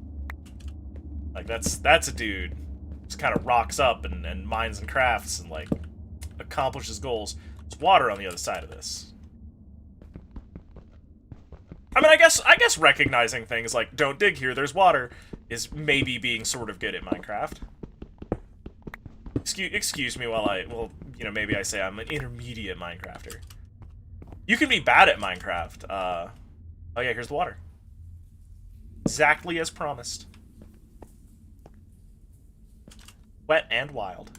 Like, that's a dude. Just kind of rocks up and mines and crafts and, like, accomplishes goals. There's water on the other side of this. I mean, I guess recognizing things like, don't dig here, there's water, is maybe being sort of good at Minecraft. Excuse me while you know, maybe I say I'm an intermediate Minecrafter. You can be bad at Minecraft. Oh yeah, here's the water. Exactly as promised. Wet and wild.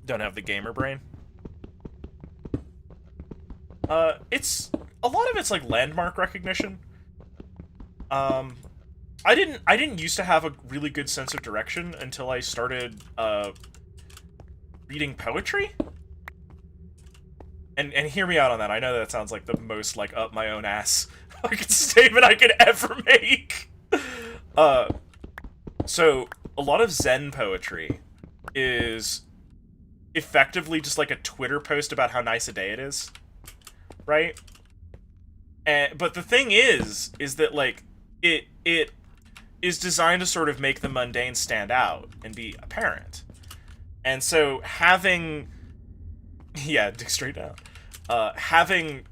Don't have the gamer brain. It's a lot of it's like landmark recognition. I didn't used to have a really good sense of direction until I started reading poetry. And hear me out on that. I know that sounds like the most like up my own ass fucking statement I could ever make. So a lot of Zen poetry is effectively just like a Twitter post about how nice a day it is, right? But the thing is that like it is designed to sort of make the mundane stand out and be apparent, and so having dig straight down, having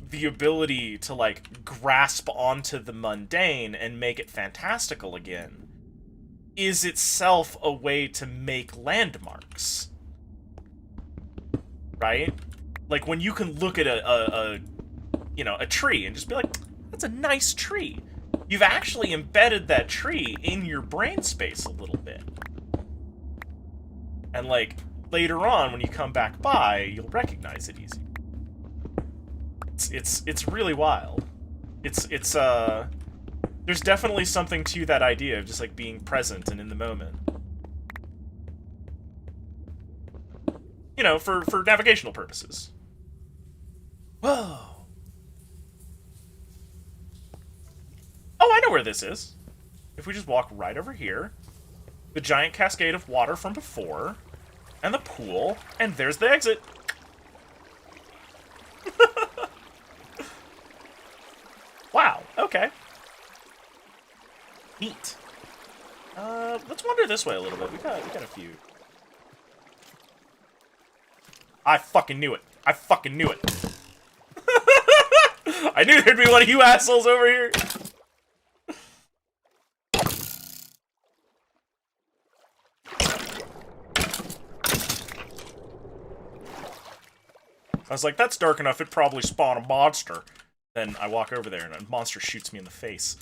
the ability to like grasp onto the mundane and make it fantastical again is itself a way to make landmarks. Right? Like, when you can look at a tree and just be like, that's a nice tree. You've actually embedded that tree in your brain space a little bit. And, like, later on, when you come back by, you'll recognize it easy. It's really wild. There's definitely something to that idea of just, like, being present and in the moment. You know, for navigational purposes. Whoa. Oh, I know where this is. If we just walk right over here, the giant cascade of water from before, and the pool, and there's the exit. Wow, okay. Neat. Let's wander this way a little bit. We got a few. I fucking knew it. I fucking knew it. I knew there'd be one of you assholes over here. I was like, that's dark enough, it'd probably spawn a monster. Then I walk over there and a monster shoots me in the face.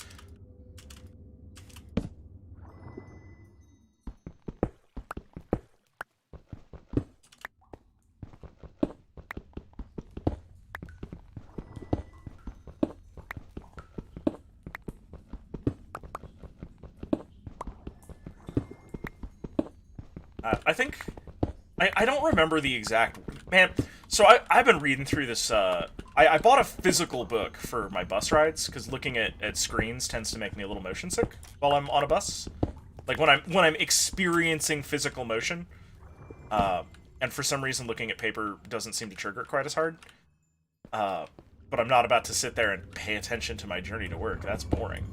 I think... I don't remember the exact... Man, so I've been reading through this... I bought a physical book for my bus rides, because looking at screens tends to make me a little motion sick while I'm on a bus. Like, when I'm experiencing physical motion. And for some reason, looking at paper doesn't seem to trigger it quite as hard. But I'm not about to sit there and pay attention to my journey to work. That's boring.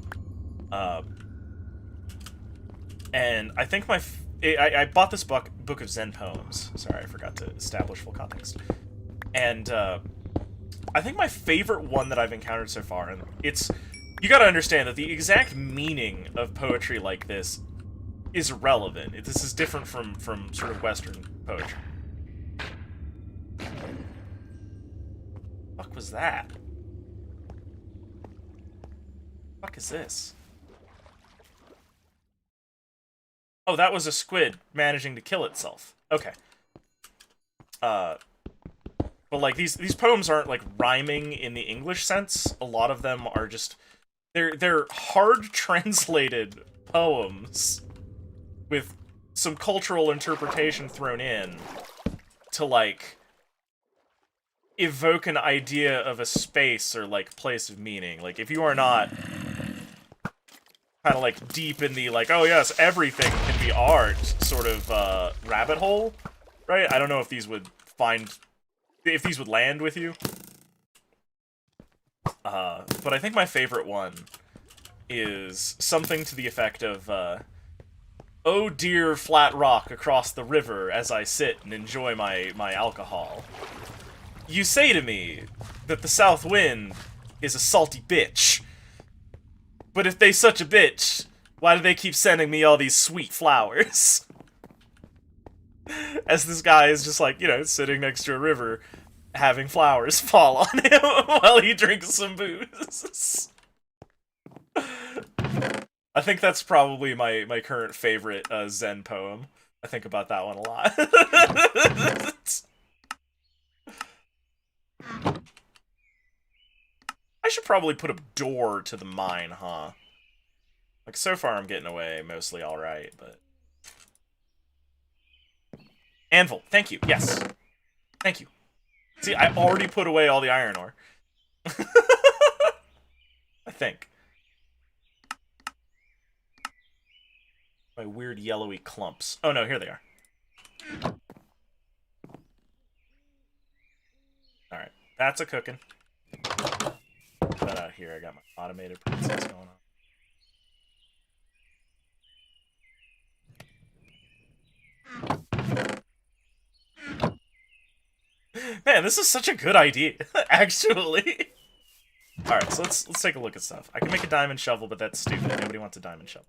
And I think I bought this book of Zen poems. Sorry, I forgot to establish full context. And I think my favorite one that I've encountered so far, and it's... You gotta understand that the exact meaning of poetry like this is irrelevant. This is different from sort of Western poetry. What the fuck was that? What the fuck is this? Oh, that was a squid managing to kill itself. Okay. But like these poems aren't like rhyming in the English sense. A lot of them are just they're hard translated poems with some cultural interpretation thrown in to like evoke an idea of a space or like place of meaning. Like if you are not kind of like deep in the like, oh yes, everything can be art sort of rabbit hole, right? I don't know if these would land with you. But I think my favorite one is something to the effect of, oh dear flat rock across the river as I sit and enjoy my alcohol. You say to me that the south wind is a salty bitch. But if they such a bitch, why do they keep sending me all these sweet flowers? As this guy is just like, you know, sitting next to a river, having flowers fall on him while he drinks some booze. I think that's probably my current favorite Zen poem. I think about that one a lot. I should probably put a door to the mine, huh? Like, so far I'm getting away mostly alright, but... Anvil, thank you, yes. Thank you. See, I already put away all the iron ore. I think. My weird yellowy clumps. Oh no, here they are. Alright, that's a cooking. But out here, I got my automated process going on. Man, this is such a good idea, actually. Alright, so let's take a look at stuff. I can make a diamond shovel, but that's stupid. Nobody wants a diamond shovel.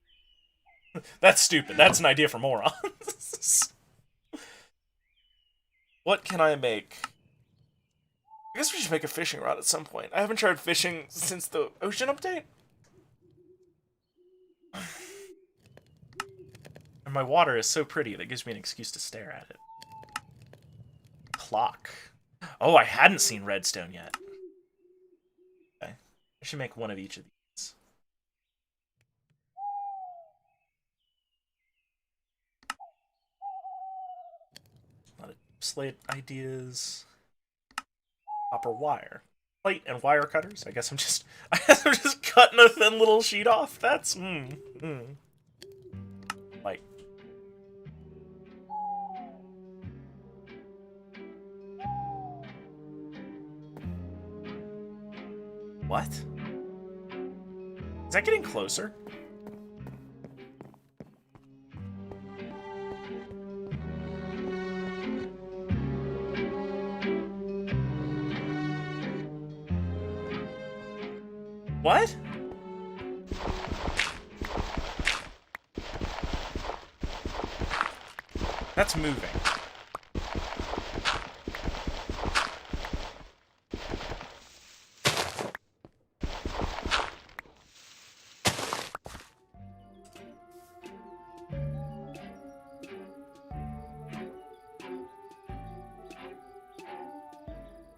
That's stupid. That's an idea for morons. What can I make? I guess we should make a fishing rod at some point. I haven't tried fishing since the ocean update. And my water is so pretty that gives me an excuse to stare at it. Clock. Oh, I hadn't seen redstone yet. Okay. I should make one of each of these. A lot of slate ideas. Copper wire. Plate and wire cutters. I guess I'm just cutting a thin little sheet off. That's like what? Is that getting closer? What? That's moving.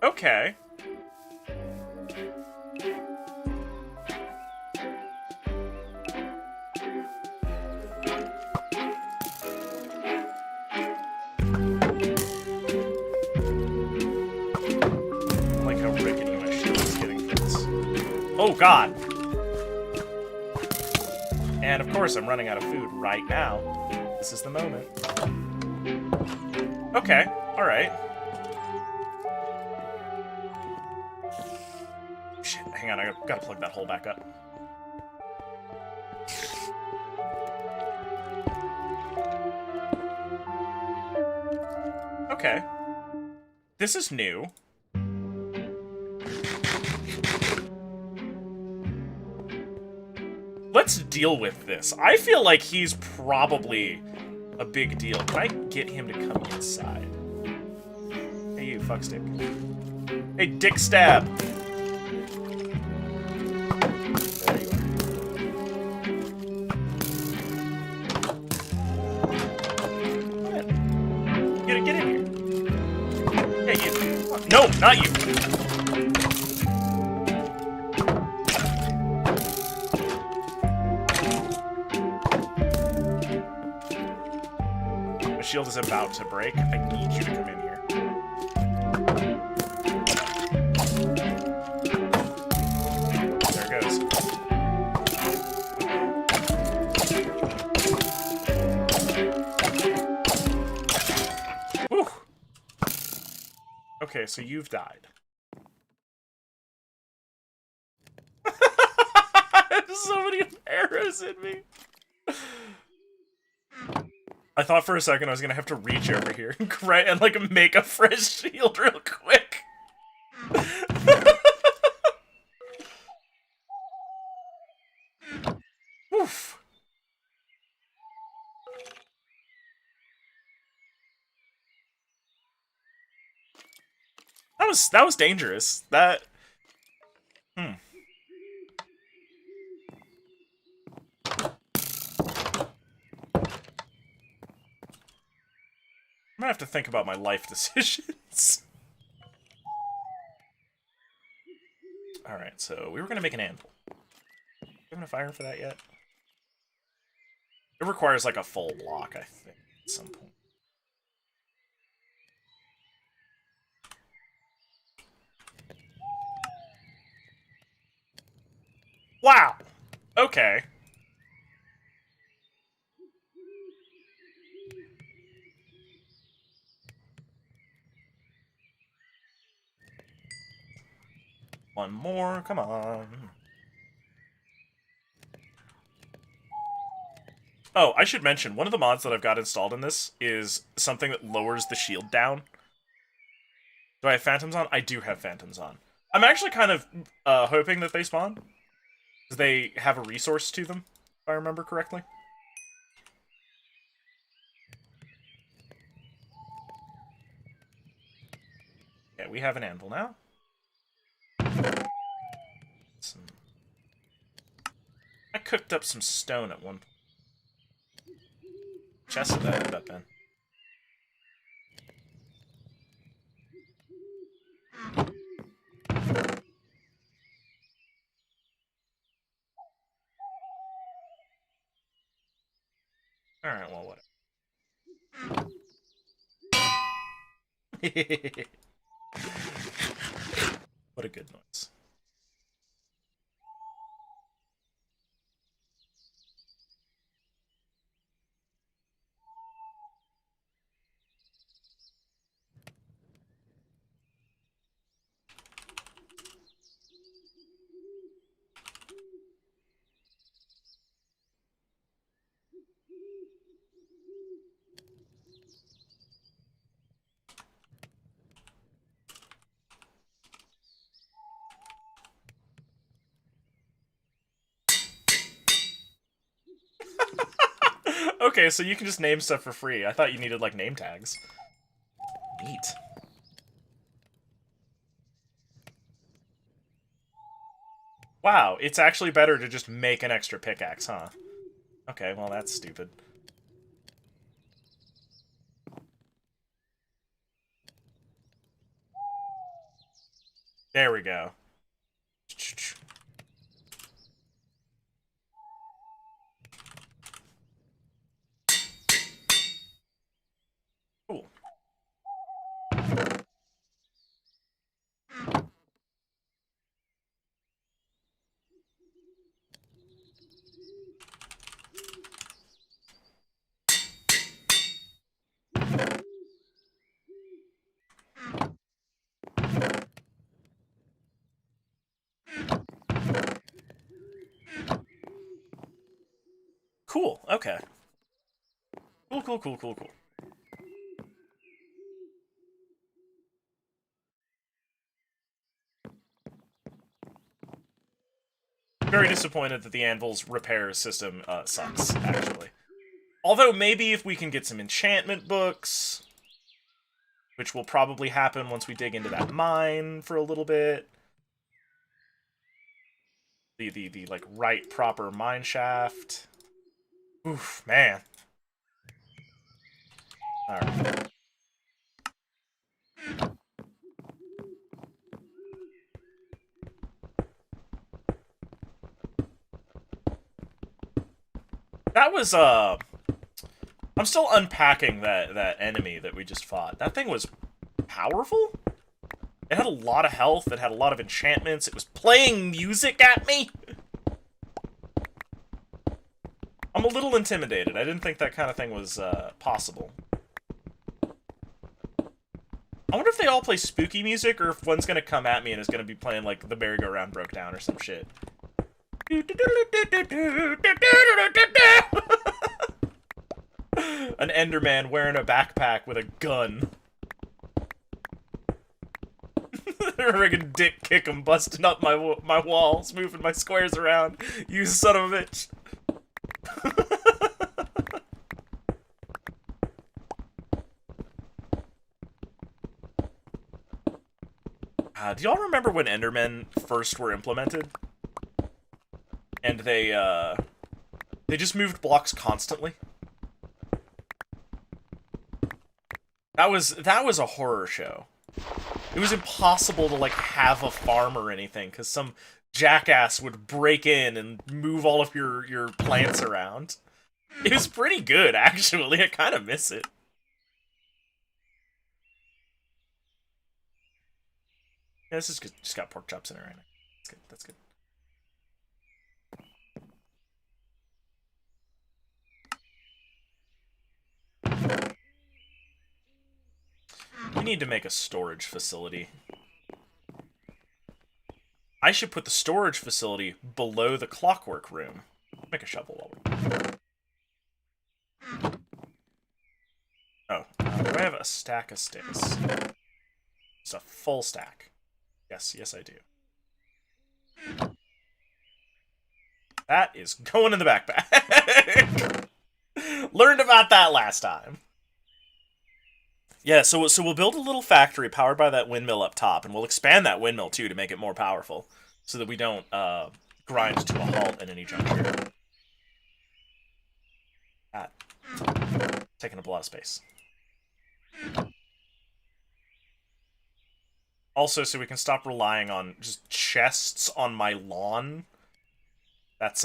Okay. Oh, God. And, of course, I'm running out of food right now. This is the moment. Okay, alright. Shit, hang on, I gotta plug that hole back up. Okay. This is new. Let's deal with this. I feel like he's probably a big deal. Can I get him to come inside? Hey, you fuckstick. Hey, dick stab! There you are. Get in here. Hey, you. No, not you! The shield is about to break. I need you to come in here. There it goes. Whew. Okay, so you've died. So many arrows in me. I thought for a second I was gonna have to reach over here and like make a fresh shield real quick. Oof. That was dangerous. That I'm gonna have to think about my life decisions. Alright, so we were gonna make an anvil. Do we have enough iron for that yet? It requires like a full block, I think, at some point. Wow! Okay. One more, come on. Oh, I should mention, one of the mods that I've got installed in this is something that lowers the shield down. Do I have phantoms on? I do have phantoms on. I'm actually kind of hoping that they spawn. Because they have a resource to them, if I remember correctly. Yeah, we have an anvil now. I cooked up some stone at one point. Chest of that end up in. Alright, well, whatever. What a good noise. Okay, so you can just name stuff for free. I thought you needed, like, name tags. Neat. Wow, it's actually better to just make an extra pickaxe, huh? Okay, well, that's stupid. There we go. Cool. Cool. Okay. Cool, cool, cool, cool, cool. Very disappointed that the Anvil's repair system sucks, actually. Although, maybe if we can get some enchantment books, which will probably happen once we dig into that mine for a little bit. The like, right proper mine shaft. Oof, man. Alright. That was, I'm still unpacking that enemy that we just fought. That thing was powerful? It had a lot of health, it had a lot of enchantments, it was playing music at me? I'm a little intimidated. I didn't think that kind of thing was, possible. I wonder if they all play spooky music, or if one's gonna come at me and is gonna be playing, like, The Merry-Go-Round Broke Down or some shit. An Enderman wearing a backpack with a gun. Friggin' dick kick him, busting up my walls, moving my squares around. You son of a bitch. Do y'all remember when Endermen first were implemented? And they just moved blocks constantly? That was a horror show. It was impossible to, like, have a farm or anything, because some jackass would break in and move all of your plants around. It was pretty good, actually. I kind of miss it. Yeah, this is good. Just got pork chops in it right now. That's good. That's good. We need to make a storage facility. I should put the storage facility below the clockwork room. Make a shovel while we're... Oh, do I have a stack of sticks? It's a full stack. Yes, yes I do. That is going in the backpack. Learned about that last time. Yeah, so we'll build a little factory powered by that windmill up top, and we'll expand that windmill, too, to make it more powerful, so that we don't grind to a halt at any juncture. That. Taking up a lot of space. Also, so we can stop relying on just chests on my lawn. This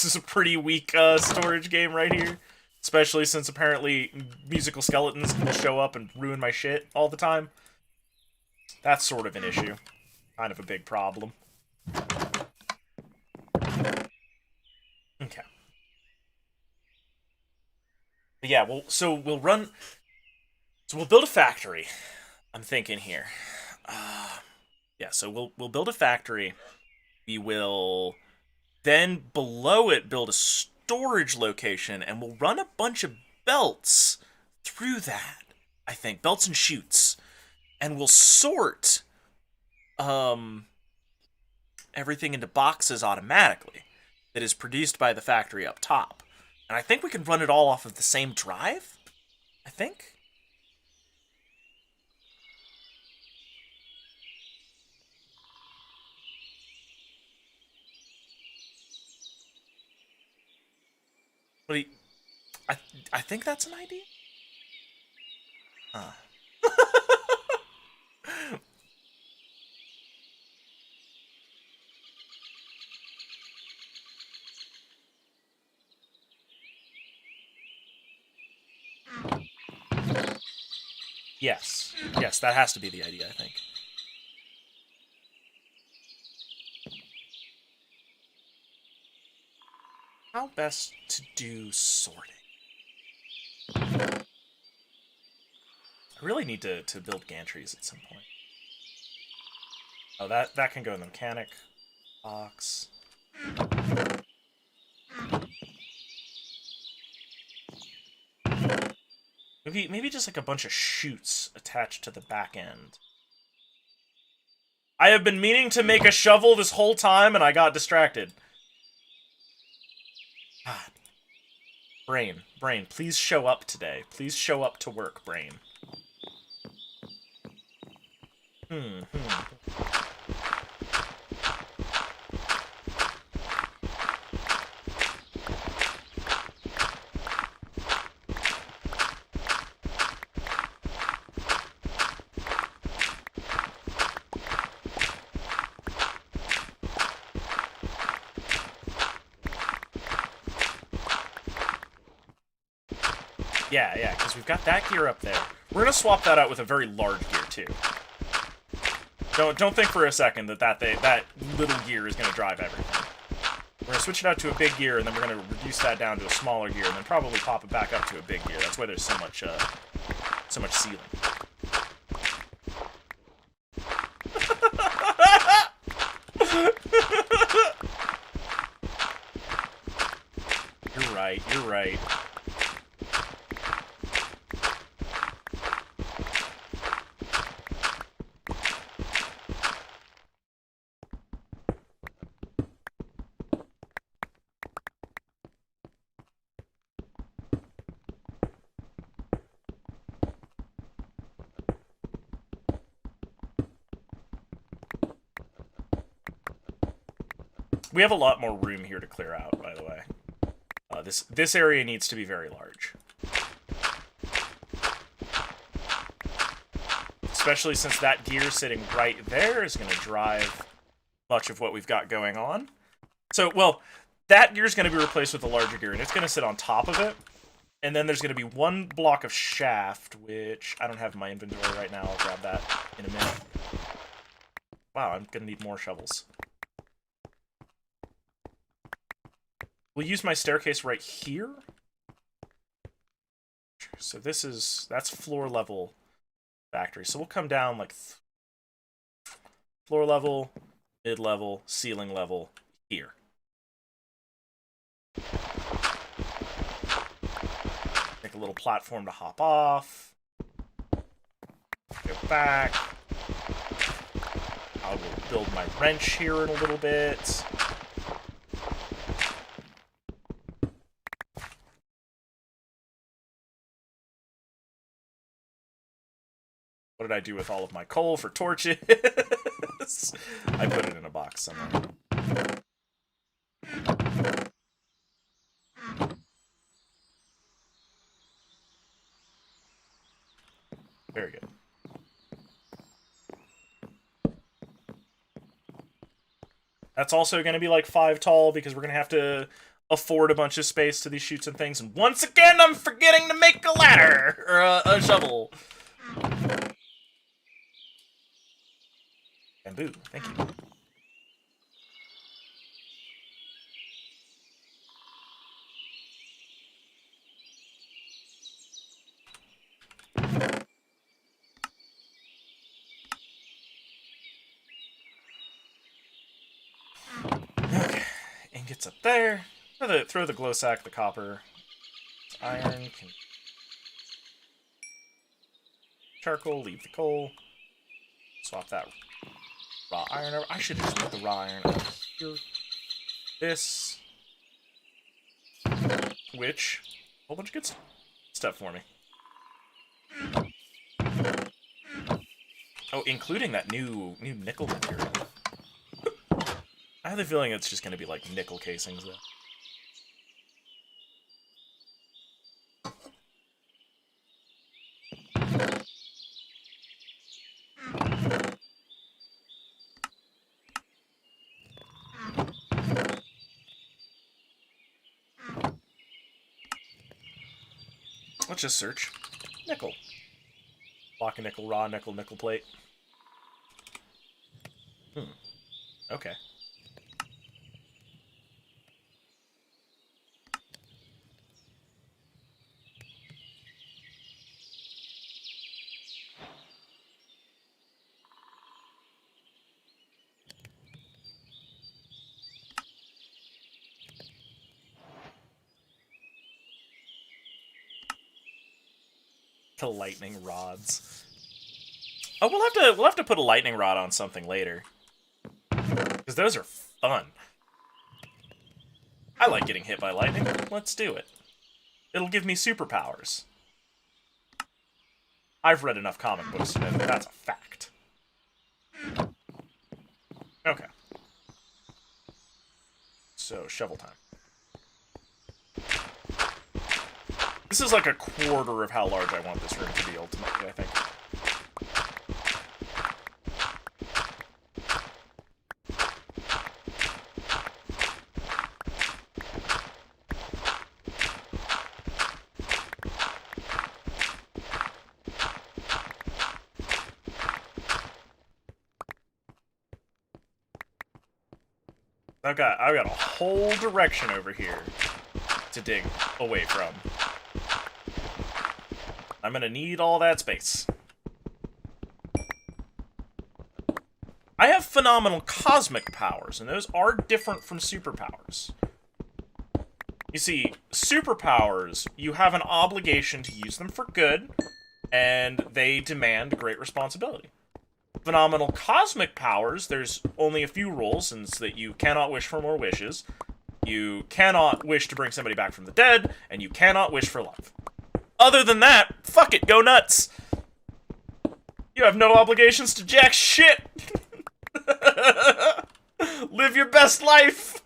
is a pretty weak storage game right here. Especially since apparently musical skeletons will show up and ruin my shit all the time. That's sort of an issue. Kind of a big problem. Okay. But yeah, so we'll build a factory. I'm thinking here. Yeah, so we'll build a factory. We will then below it build a storage location, and we'll run a bunch of belts through that. I think belts and chutes, and we'll sort everything into boxes automatically that is produced by the factory up top. And I think we can run it all off of the same drive. I think. But I think that's an idea. Huh. Yes. Yes, that has to be the idea, I think. How best to do sorting? I really need to build gantries at some point. Oh, that can go in the mechanic box. Maybe just like a bunch of chutes attached to the back end. I have been meaning to make a shovel this whole time, and I got distracted. God. Brain, please show up today. Please show up to work, Brain. Yeah, because we've got that gear up there. We're gonna swap that out with a very large gear too. Don't think for a second that little gear is gonna drive everything. We're gonna switch it out to a big gear, and then we're gonna reduce that down to a smaller gear, and then probably pop it back up to a big gear. That's why there's so much ceiling. You're right. We have a lot more room here to clear out, by the way. This area needs to be very large. Especially since that gear sitting right there is going to drive much of what we've got going on. So, well, that gear is going to be replaced with a larger gear, and it's going to sit on top of it. And then there's going to be one block of shaft, which I don't have in my inventory right now. I'll grab that in a minute. Wow, I'm going to need more shovels. We'll use my staircase right here. So that's floor level factory. So we'll come down like floor level, mid level, ceiling level here. Make a little platform to hop off. Go back. I will build my wrench here in a little bit. What did I do with all of my coal for torches? I put it in a box somewhere. Very good. That's also going to be like 5 tall because we're going to have to afford a bunch of space to these chutes and things. And once again, I'm forgetting to make a ladder or a shovel. Bamboo, thank you. Okay, ingots up there. Throw the glow sack, the copper, iron, charcoal, leave the coal. Swap that raw iron over. I should have just put the raw iron over here. This. Which, a whole bunch of good stuff for me. Oh, including that new nickel material. I have the feeling it's just going to be like nickel casings, though. Let's just search nickel. Block of nickel, raw nickel, nickel plate. Okay. The lightning rods. Oh, we'll have to put a lightning rod on something later. Because those are fun. I like getting hit by lightning. Let's do it. It'll give me superpowers. I've read enough comic books to know that that's a fact. Okay. So, shovel time. This is like a quarter of how large I want this room to be ultimately, I think. I've got a whole direction over here to dig away from. I'm gonna need all that space. I have phenomenal cosmic powers, and those are different from superpowers. You see, superpowers, you have an obligation to use them for good, and they demand great responsibility. Phenomenal cosmic powers, there's only a few rules, and it's that you cannot wish for more wishes, you cannot wish to bring somebody back from the dead, and you cannot wish for life. Other than that, fuck it, go nuts! You have no obligations to jack shit! Live your best life!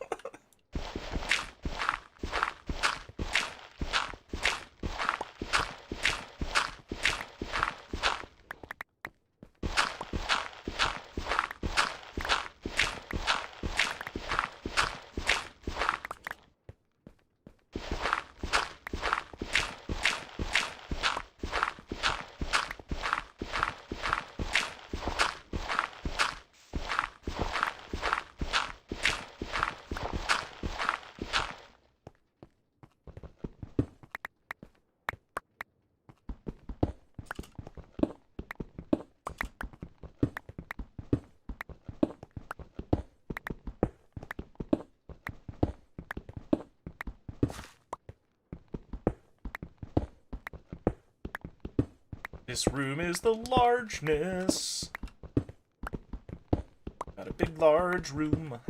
This room is the largeness. Got a big, large room.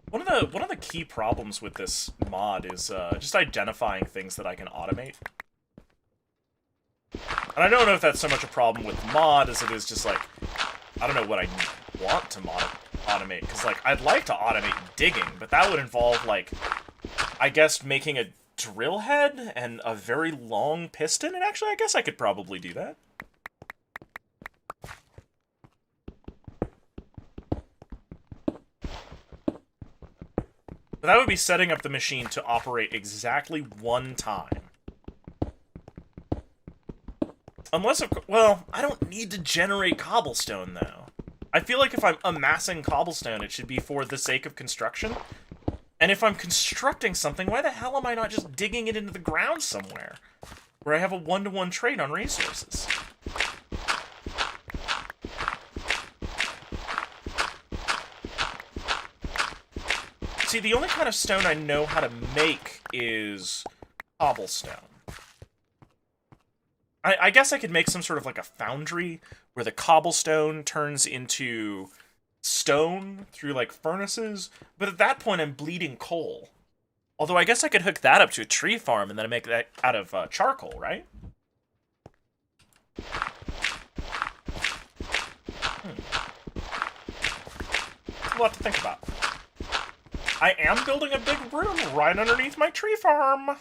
One of the key problems with this mod is just identifying things that I can automate. And I don't know if that's so much a problem with the mod as it is just, like, I don't know what I want to automate. Because, like, I'd like to automate digging, but that would involve, like, I guess making a drill head and a very long piston. And actually, I guess I could probably do that. But that would be setting up the machine to operate exactly one time. Unless, well, I don't need to generate cobblestone, though. I feel like if I'm amassing cobblestone, it should be for the sake of construction. And if I'm constructing something, why the hell am I not just digging it into the ground somewhere? Where I have a one-to-one trade on resources. See, the only kind of stone I know how to make is cobblestone. I guess I could make some sort of like a foundry where the cobblestone turns into stone through like furnaces, but at that point I'm bleeding coal. Although I guess I could hook that up to a tree farm and then I make that out of charcoal, right? A lot to think about. I am building a big room right underneath my tree farm.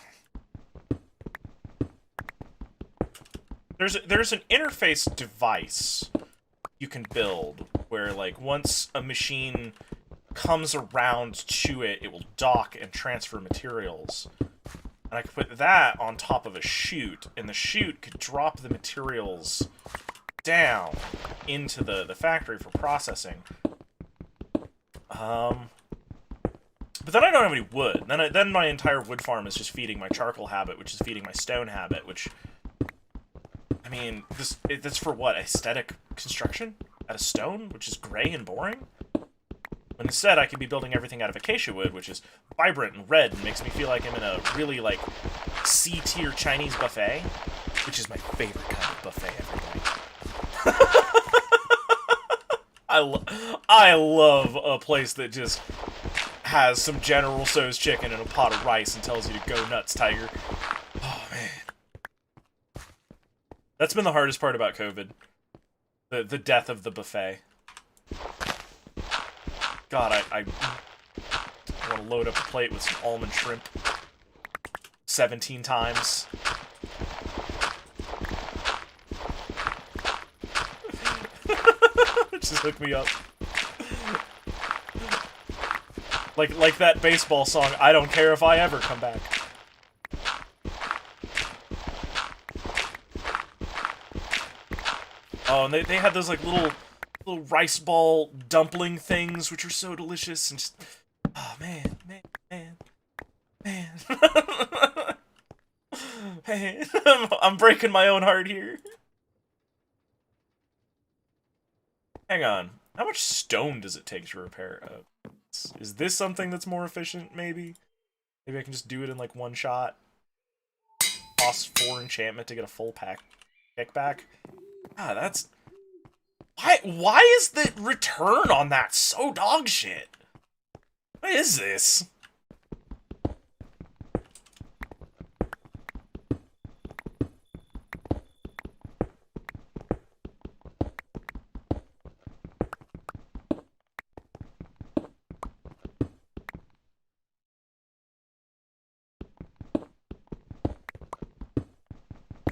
There's an interface device you can build where, like, once a machine comes around to it, it will dock and transfer materials. And I could put that on top of a chute, and the chute could drop the materials down into the factory for processing. But then I don't have any wood. Then my entire wood farm is just feeding my charcoal habit, which is feeding my stone habit, which... I mean, that's for what? Aesthetic construction? Out of stone, which is gray and boring? When instead I could be building everything out of acacia wood, which is vibrant and red and makes me feel like I'm in a really, like, C-tier Chinese buffet, which is my favorite kind of buffet, everybody. I love a place that just has some General Tso's chicken and a pot of rice and tells you to go nuts, tiger. Oh, man. That's been the hardest part about COVID. The death of the buffet. God, I want to load up a plate with some almond shrimp 17 times. Just hook me up. Like that baseball song, I don't care if I ever come back. Oh, and they had those like little rice ball dumpling things, which are so delicious, and just, oh man. Hey, I'm breaking my own heart here. Hang on, how much stone does it take to repair? Is this something that's more efficient? Maybe I can just do it in like one shot. Cost 4 enchantment to get a full pack kickback. Ah, that's... Why is the return on that so dog shit? What is this?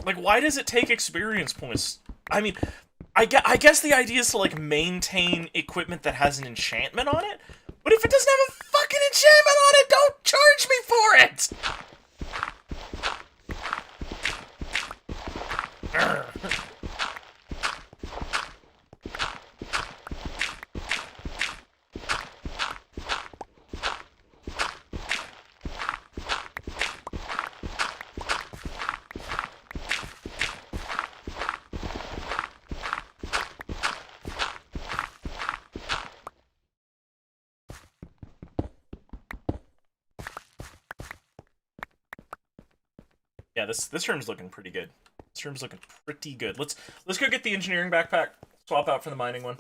Like, why does it take experience points? I mean, I guess the idea is to, like, maintain equipment that has an enchantment on it, but if it doesn't have a fucking enchantment on it, don't charge me for it! Urgh. Yeah, this room's looking pretty good. This room's looking pretty good. Let's go get the engineering backpack. Swap out for the mining one.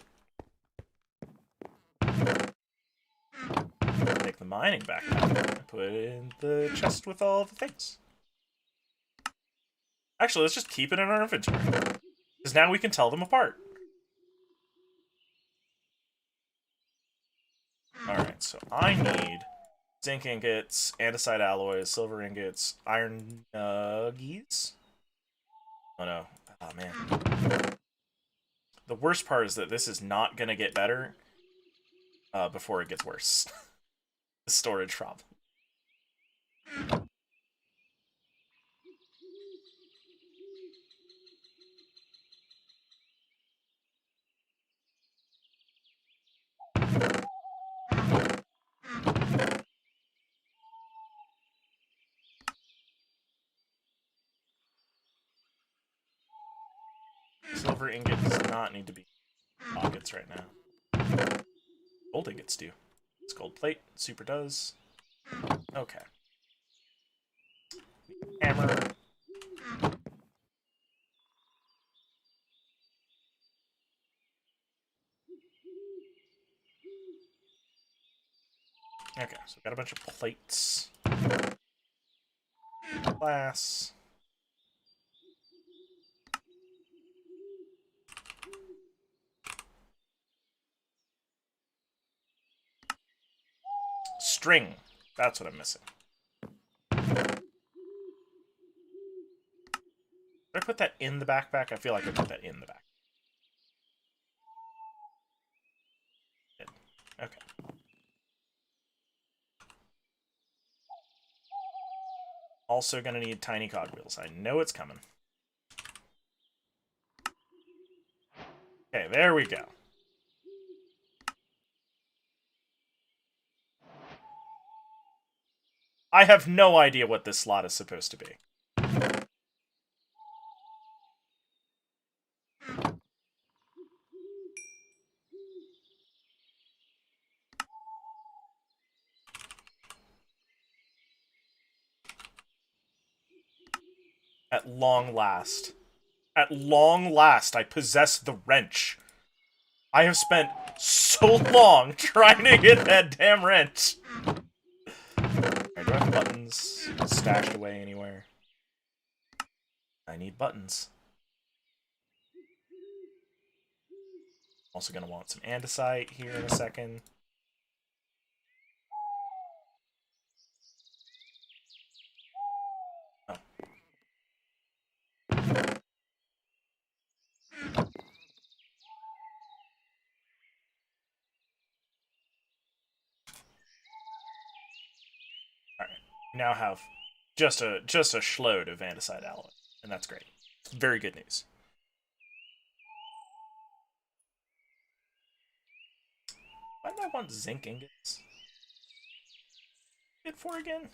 Take the mining backpack and put it in the chest with all the things. Actually, let's just keep it in our inventory. Because now we can tell them apart. Alright, so I need zinc ingots, andesite alloys, silver ingots, iron nuggies. Oh no. Oh man. The worst part is that this is not gonna get better before it gets worse. The storage problem. Silver ingot does not need to be pockets right now. Gold ingots do. It's gold plate. Super does. Okay. Hammer. Okay, so we got a bunch of plates. Glass. String. That's what I'm missing. Did I put that in the backpack? I feel like I put that in the back. Good. Okay. Also gonna need tiny cogwheels. I know it's coming. Okay, there we go. I have no idea what this slot is supposed to be. At long last. At long last, I possess the wrench. I have spent so long trying to get that damn wrench. Alright, do I have buttons stashed away anywhere? I need buttons. Also gonna want some andesite here in a second. Oh. Alright. We now have just a schload of andesite alloy, and that's great. Very good news. Why do I want zinc ingots? Good for again?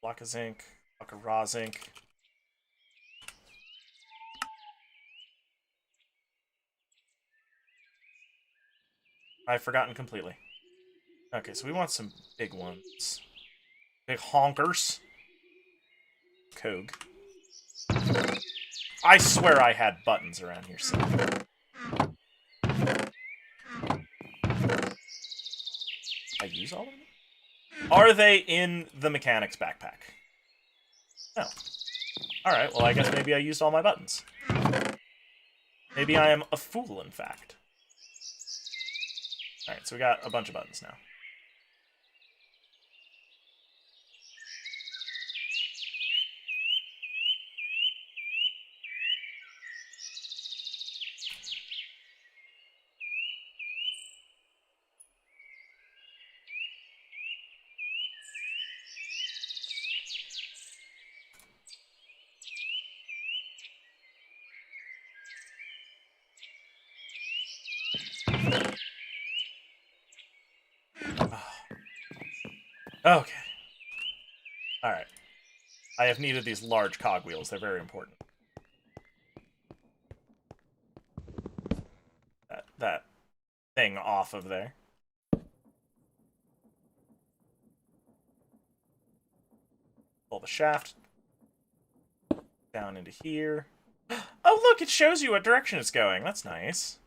Block of zinc, block of raw zinc. I've forgotten completely. Okay, so we want some big ones. Big honkers. Cogue. I swear I had buttons around here somewhere. I use all of them? Are they in the mechanic's backpack? No. Alright, well I guess maybe I used all my buttons. Maybe I am a fool, in fact. Alright, so we got a bunch of buttons now. Okay. Alright. I have needed these large cogwheels. They're very important. That thing off of there. Pull the shaft down into here. Oh, look! It shows you what direction it's going. That's nice.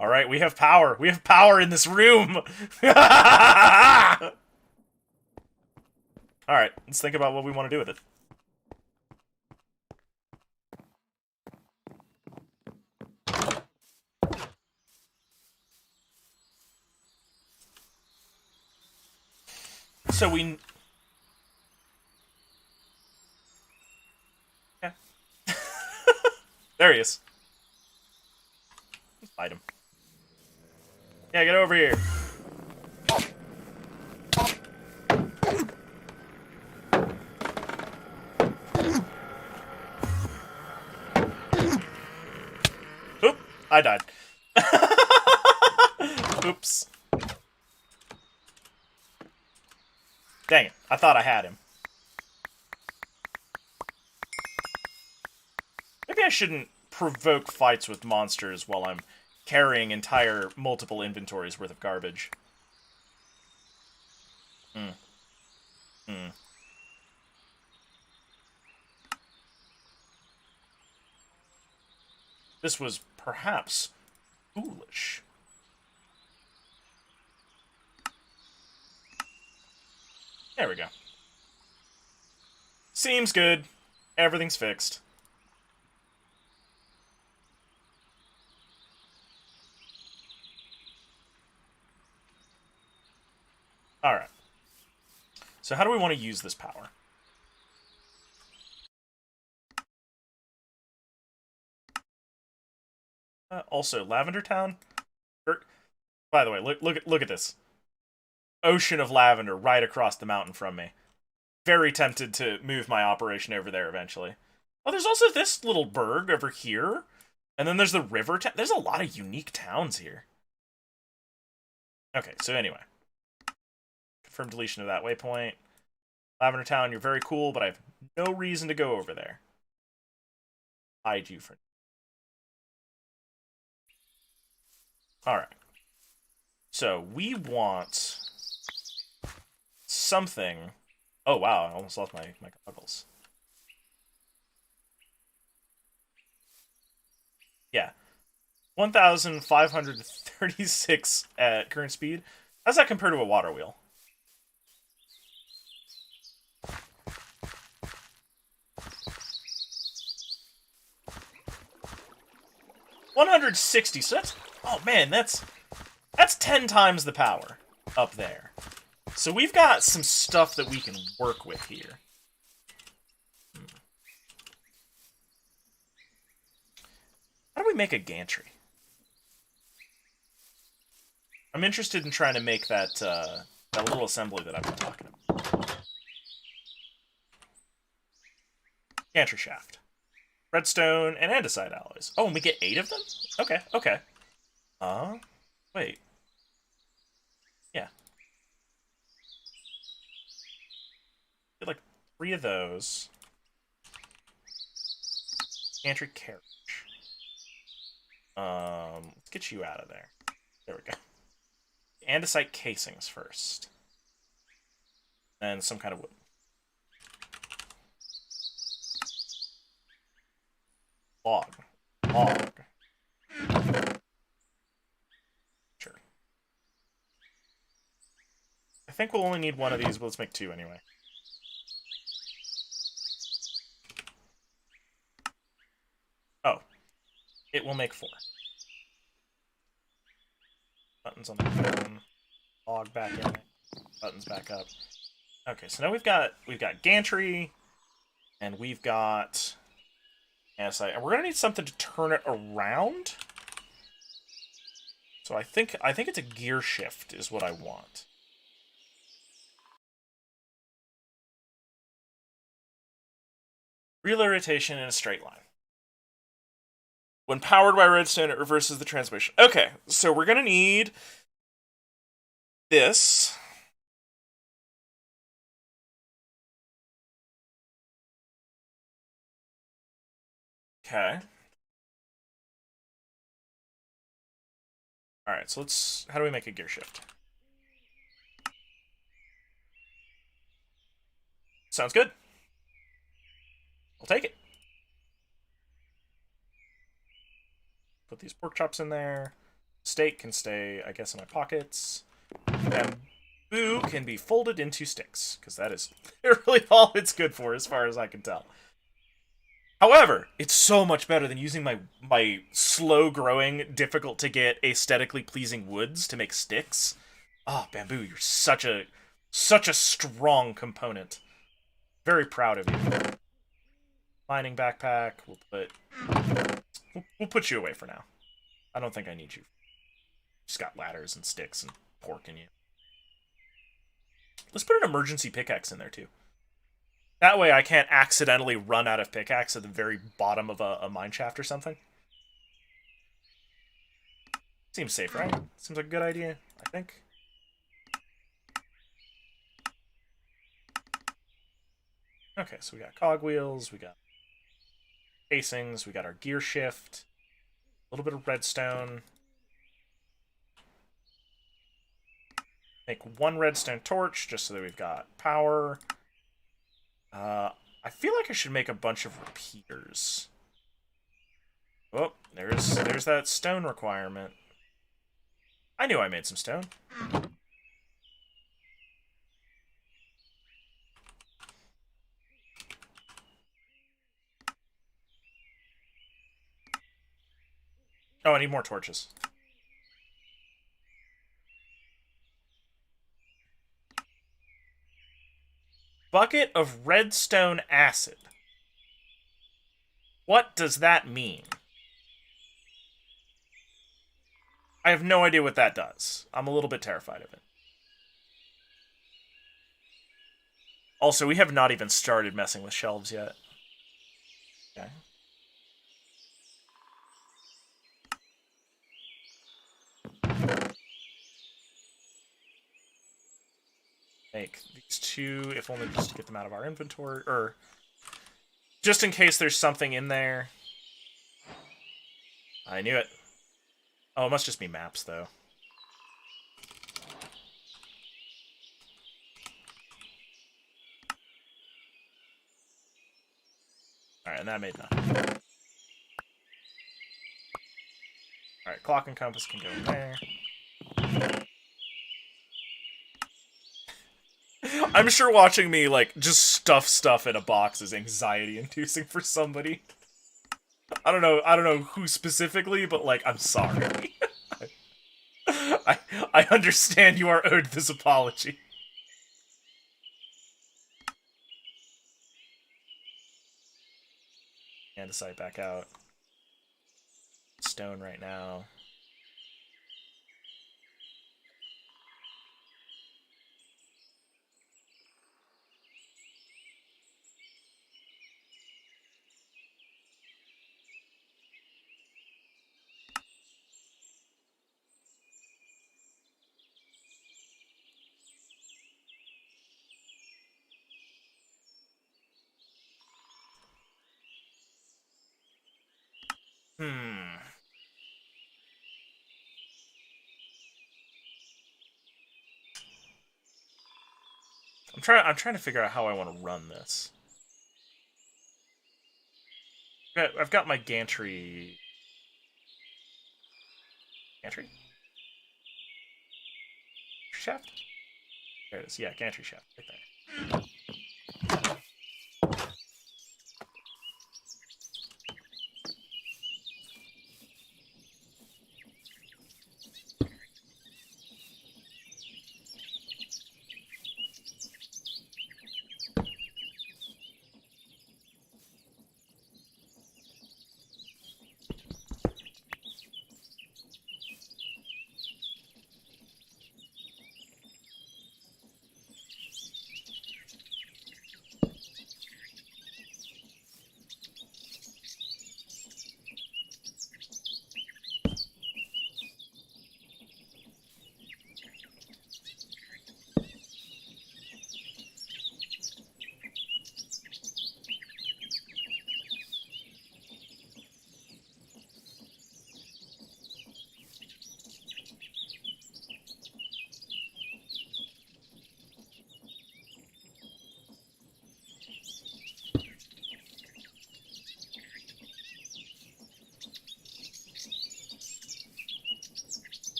Alright, we have power. We have power in this room! Alright, let's think about what we want to do with it. So we... Yeah. There he is. Let's fight him. Yeah, get over here. Oop, I died. Oops. Dang it, I thought I had him. Maybe I shouldn't provoke fights with monsters while I'm carrying entire multiple inventories worth of garbage. This was perhaps foolish. There we go. Seems good. Everything's fixed. Alright. So how do we want to use this power? Also, Lavender Town. By the way, look at this. Ocean of lavender right across the mountain from me. Very tempted to move my operation over there eventually. Oh, there's also this little burg over here. And then there's the river town. There's a lot of unique towns here. Okay, so anyway. Confirm deletion of that waypoint. Lavender Town, you're very cool, but I have no reason to go over there. Hide you for... Alright. So, we want... something Oh, wow, I almost lost my goggles. Yeah. 1,536 at current speed. How's that compare to a water wheel? 160. So that's, oh man, that's 10 times the power up there. So we've got some stuff that we can work with here. How do we make a gantry? I'm interested in trying to make that that little assembly that I've been talking about. Gantry shaft. Redstone and andesite alloys. Oh, and we get 8 of them? Okay, okay. Wait. Yeah. Get like 3 of those. Gantry carriage. Let's get you out of there. There we go. Andesite casings first. And some kind of wood. Log. Log. Sure. I think we'll only need 1 of these, but let's make 2 anyway. Oh. It will make 4. Buttons on the phone. Log back in. Buttons back up. Okay, so now we've got gantry, and we've got andesite, and we're gonna need something to turn it around. So I think it's a gear shift is what I want. Relay rotation in a straight line. When powered by redstone, it reverses the transmission. Okay, so we're gonna need this. Okay. Alright, so let's... How do we make a gear shift? Sounds good. I'll take it. Put these pork chops in there. Steak can stay, I guess, in my pockets. Bamboo can be folded into sticks, because that is literally all it's good for, as far as I can tell. However, it's so much better than using my slow-growing, difficult-to-get, aesthetically pleasing woods to make sticks. Oh, bamboo, you're such a strong component. Very proud of you. Mining backpack. We'll put you away for now. I don't think I need you. Just got ladders and sticks and pork in you. Let's put an emergency pickaxe in there too. That way I can't accidentally run out of pickaxe at the very bottom of a mine shaft or something. Seems safe, right? Seems like a good idea, I think. Okay, so we got cogwheels, we got casings, we got our gear shift, a little bit of redstone. Make 1 redstone torch just so that we've got power. I feel like I should make a bunch of repeaters. Oh, there's that stone requirement. I knew I made some stone. Oh, I need more torches. Bucket of redstone acid. What does that mean? I have no idea what that does. I'm a little bit terrified of it. Also, we have not even started messing with shelves yet. Okay. Make these 2, if only just to get them out of our inventory, or just in case there's something in there. I knew it. Oh, it must just be maps, though. Alright, and that made nothing. Alright, clock and compass can go in there. I'm sure watching me, like, just stuff stuff in a box is anxiety-inducing for somebody. I don't know who specifically, but, like, I'm sorry. I understand you are owed this apology. Andesite back out. Stone right now. Hmm. I'm trying to figure out how I want to run this. I've got my gantry. Gantry? Shaft? There it is. Yeah, gantry shaft. Right there.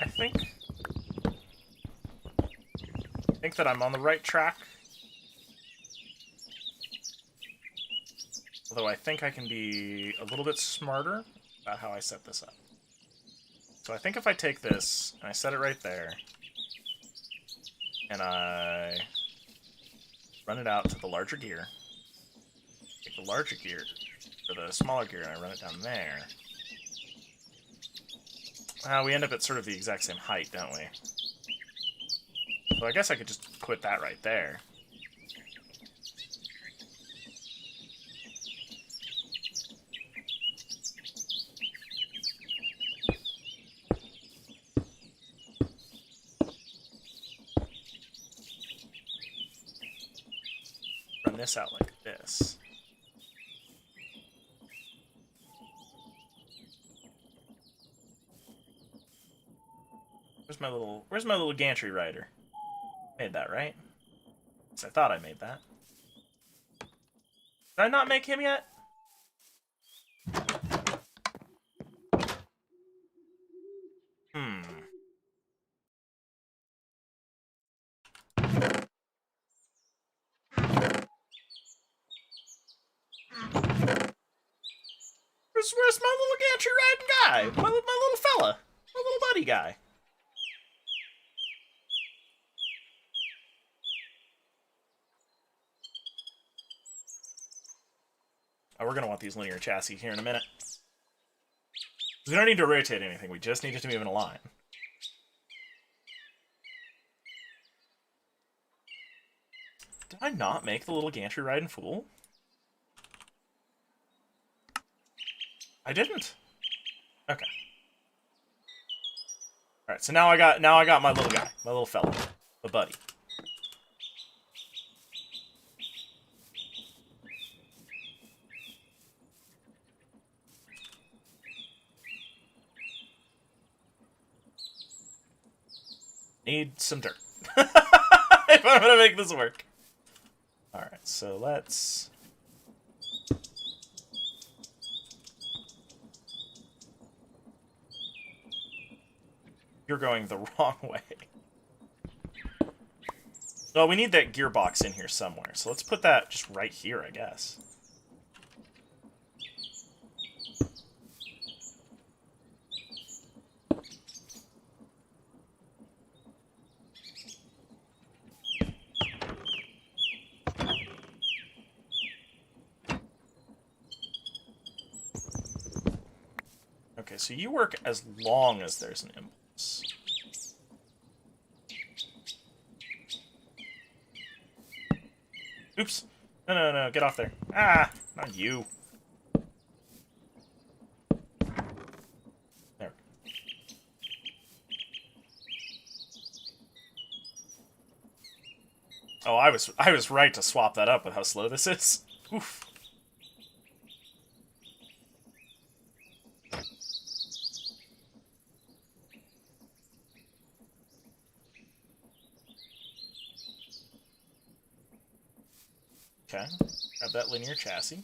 I think that I'm on the right track. Although I think I can be a little bit smarter about how I set this up. So I think if I take this, and I set it right there, and I run it out to the larger gear, take the larger gear, or the smaller gear, and I run it down there, we end up at sort of the exact same height, don't we? So I guess I could just put that right there. Run this out like this. Where's my little gantry rider? Made that, right? I thought I made that. Did I not make him yet? Where's my little gantry riding guy? My little fella. My little buddy guy. Oh, we're going to want these linear chassis here in a minute. We don't need to rotate anything. We just need it to move in a line. Did I not make the little gantry riding fool? I didn't. Okay. All right. So now I got my little guy, my little fella, my buddy. Need some dirt if I'm gonna make this work. All right. So let's You're going the wrong way. Well, we need that gearbox in here somewhere, so let's put that just right here, I guess. Okay, so you work as long as there's an impulse. Oops. No, get off there. Ah, not you. There. Oh, I was right to swap that up with how slow this is. Oof. Okay, grab that linear chassis.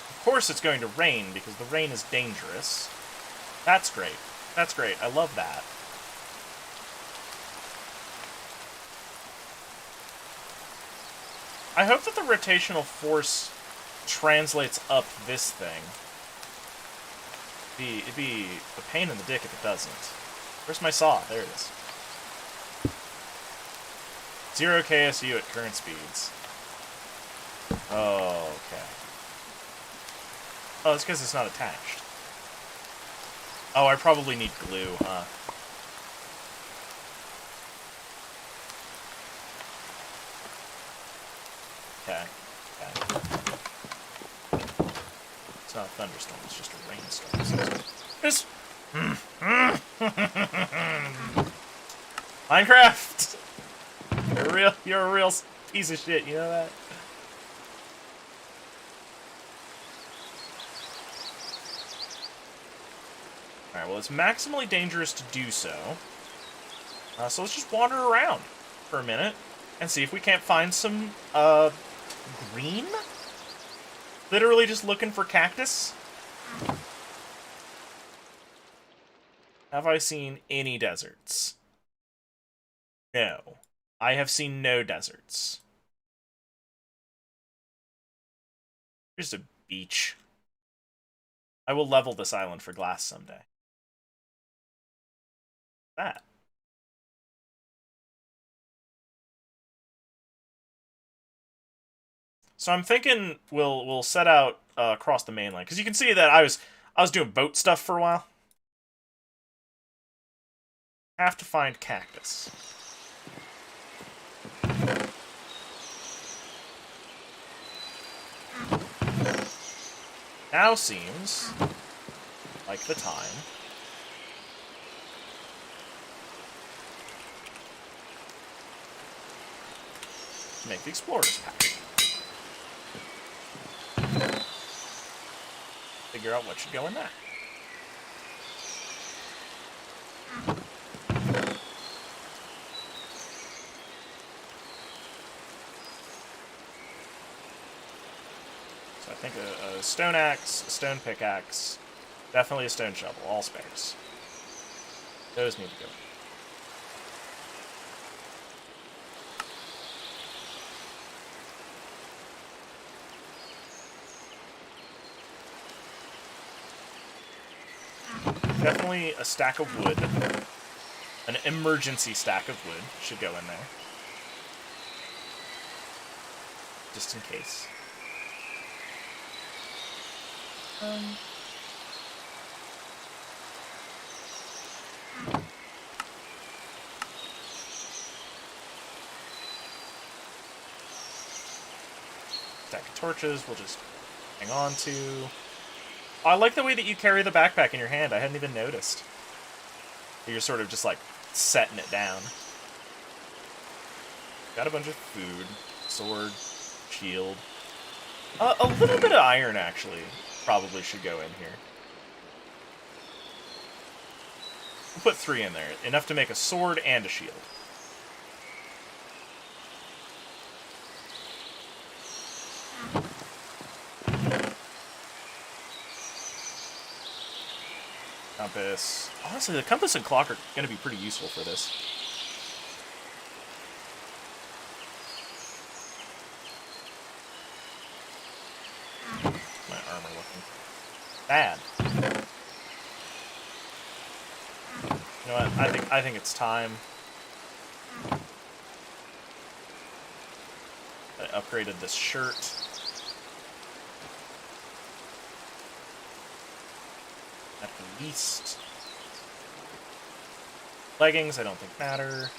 Of course it's going to rain, because the rain is dangerous. That's great. That's great. I love that. I hope that the rotational force translates up this thing. It'd be a pain in the dick if it doesn't. Where's my saw? There it is. 0 KSU at current speeds. Oh, okay. Oh, it's because it's not attached. Oh, I probably need glue, huh? Okay. It's not a thunderstorm, it's just a rainstorm. This... Minecraft! You're a real piece of shit, you know that? Alright, well, it's maximally dangerous to do so. So let's just wander around for a minute and see if we can't find some, green? Literally just looking for cactus? Have I seen any deserts? No. I have seen no deserts. Here's a beach. I will level this island for glass someday. That. So I'm thinking we'll set out across the mainland, because you can see that I was doing boat stuff for a while. Have to find cactus. Now seems like the time to make the explorer's pack. Figure out what should go in there. So I think a stone axe, a stone pickaxe, definitely a stone shovel, all spares. Those need to go. Definitely a stack of wood. An emergency stack of wood should go in there. Just in case. Stack of torches we'll just hang on to. Oh, I like the way that you carry the backpack in your hand. I hadn't even noticed. You're sort of just like setting it down. Got a bunch of food, sword, shield. A little bit of iron, actually, probably should go in here. We'll put 3 in there. Enough to make a sword and a shield. Compass. Honestly, the compass and clock are going to be pretty useful for this. My armor looking bad. You know what? I think it's time. I upgraded this shirt. At the least. Leggings, I don't think matter.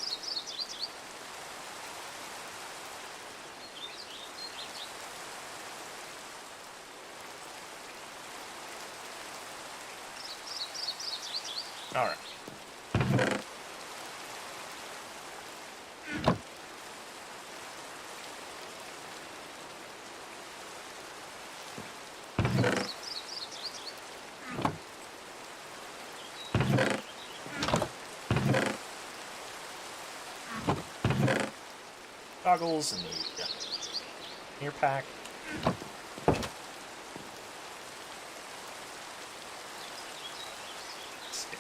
Alright. Goggles and the ear pack. Stick.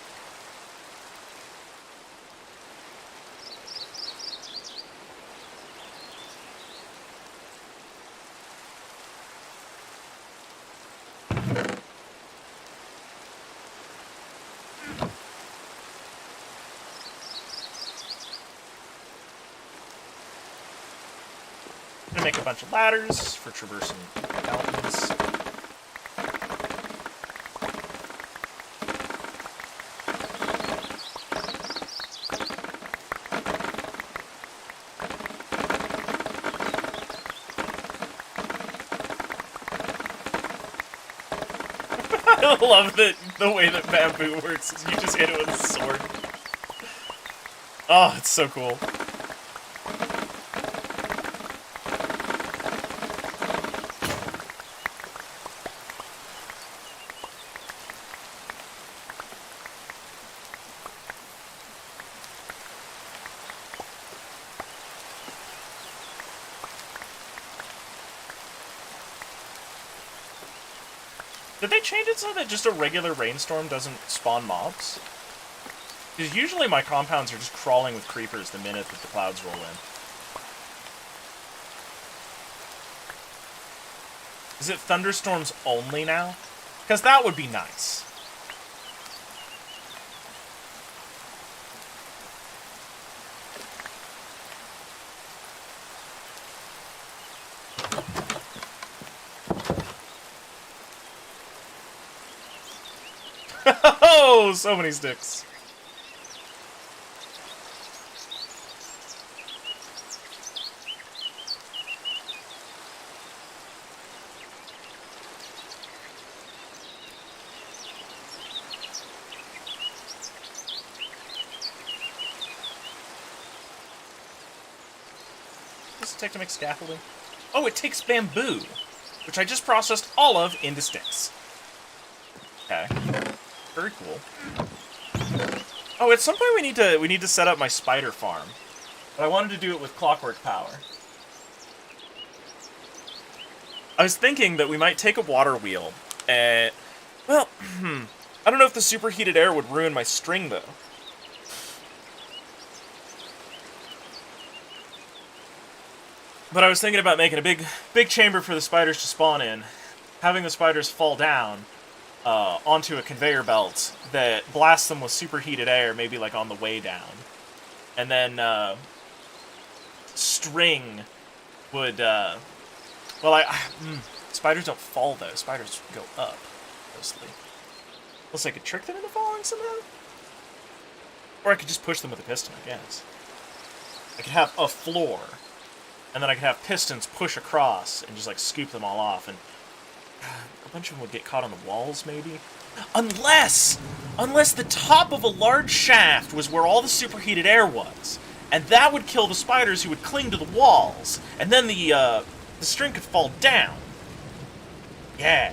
Gonna make a bunch of ladders for traversing mountains. I love the way that bamboo works. Is you just hit it with a sword. Oh, it's so cool. Did they change it so that just a regular rainstorm doesn't spawn mobs? Because usually my compounds are just crawling with creepers the minute that the clouds roll in. Is it thunderstorms only now? Because that would be nice. Oh, so many sticks. What does it take to make scaffolding? Oh, it takes bamboo, which I just processed all of into sticks. Okay. Very cool. Oh, at some point we need to set up my spider farm. But I wanted to do it with clockwork power. I was thinking that we might take a water wheel and... Well, I don't know if the superheated air would ruin my string, though. But I was thinking about making a big chamber for the spiders to spawn in, having the spiders fall down, onto a conveyor belt that blasts them with superheated air, maybe like on the way down. And then string would, spiders don't fall though, spiders go up, mostly. Unless I could trick them into falling somehow? Or I could just push them with a piston, I guess. I could have a floor, and then I could have pistons push across and just like scoop them all off, and a bunch of them would get caught on the walls, maybe? Unless the top of a large shaft was where all the superheated air was. And that would kill the spiders who would cling to the walls. And then the string could fall down. Yeah.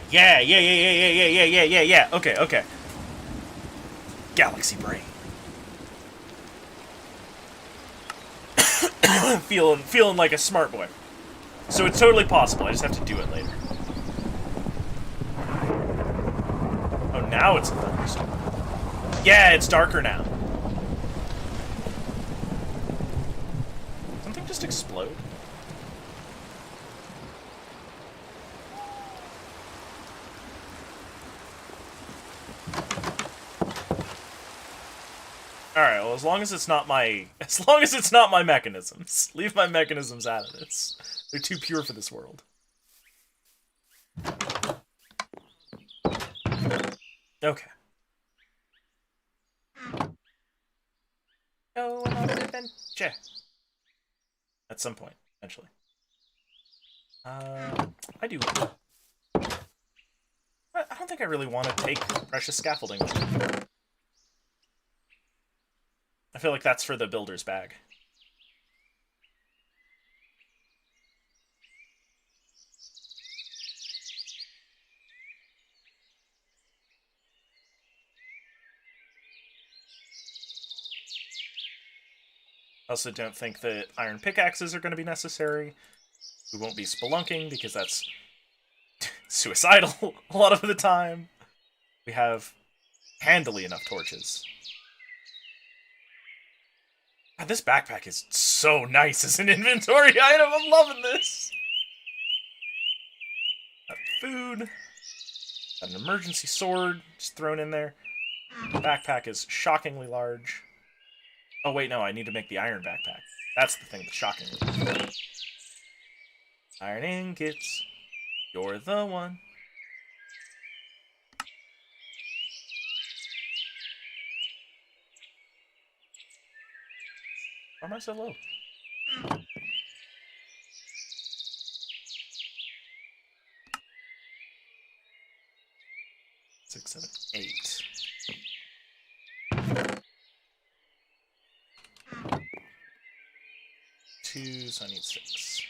Okay. Galaxy brain. feeling like a smart boy. So it's totally possible, I just have to do it later. Oh, now it's a thunderstorm. Yeah, it's darker now. Something just explode? Alright, well, as long as it's not my mechanisms. Leave my mechanisms out of this. They're too pure for this world. Okay. Go on an adventure. At some point, eventually. I do. I don't think I really want to take precious scaffolding with me. I feel like that's for the builder's bag. I also don't think that iron pickaxes are going to be necessary. We won't be spelunking because that's suicidal a lot of the time. We have handily enough torches. God, this backpack is so nice as an inventory item. I'm loving this. Got food. Got an emergency sword just thrown in there. The backpack is shockingly large. Oh, wait, no, I need to make the iron backpack. That's the thing that's shockingly large. Iron ingots. You're the one. Why am I so low? Six, 7, 8. Two, so I need 6.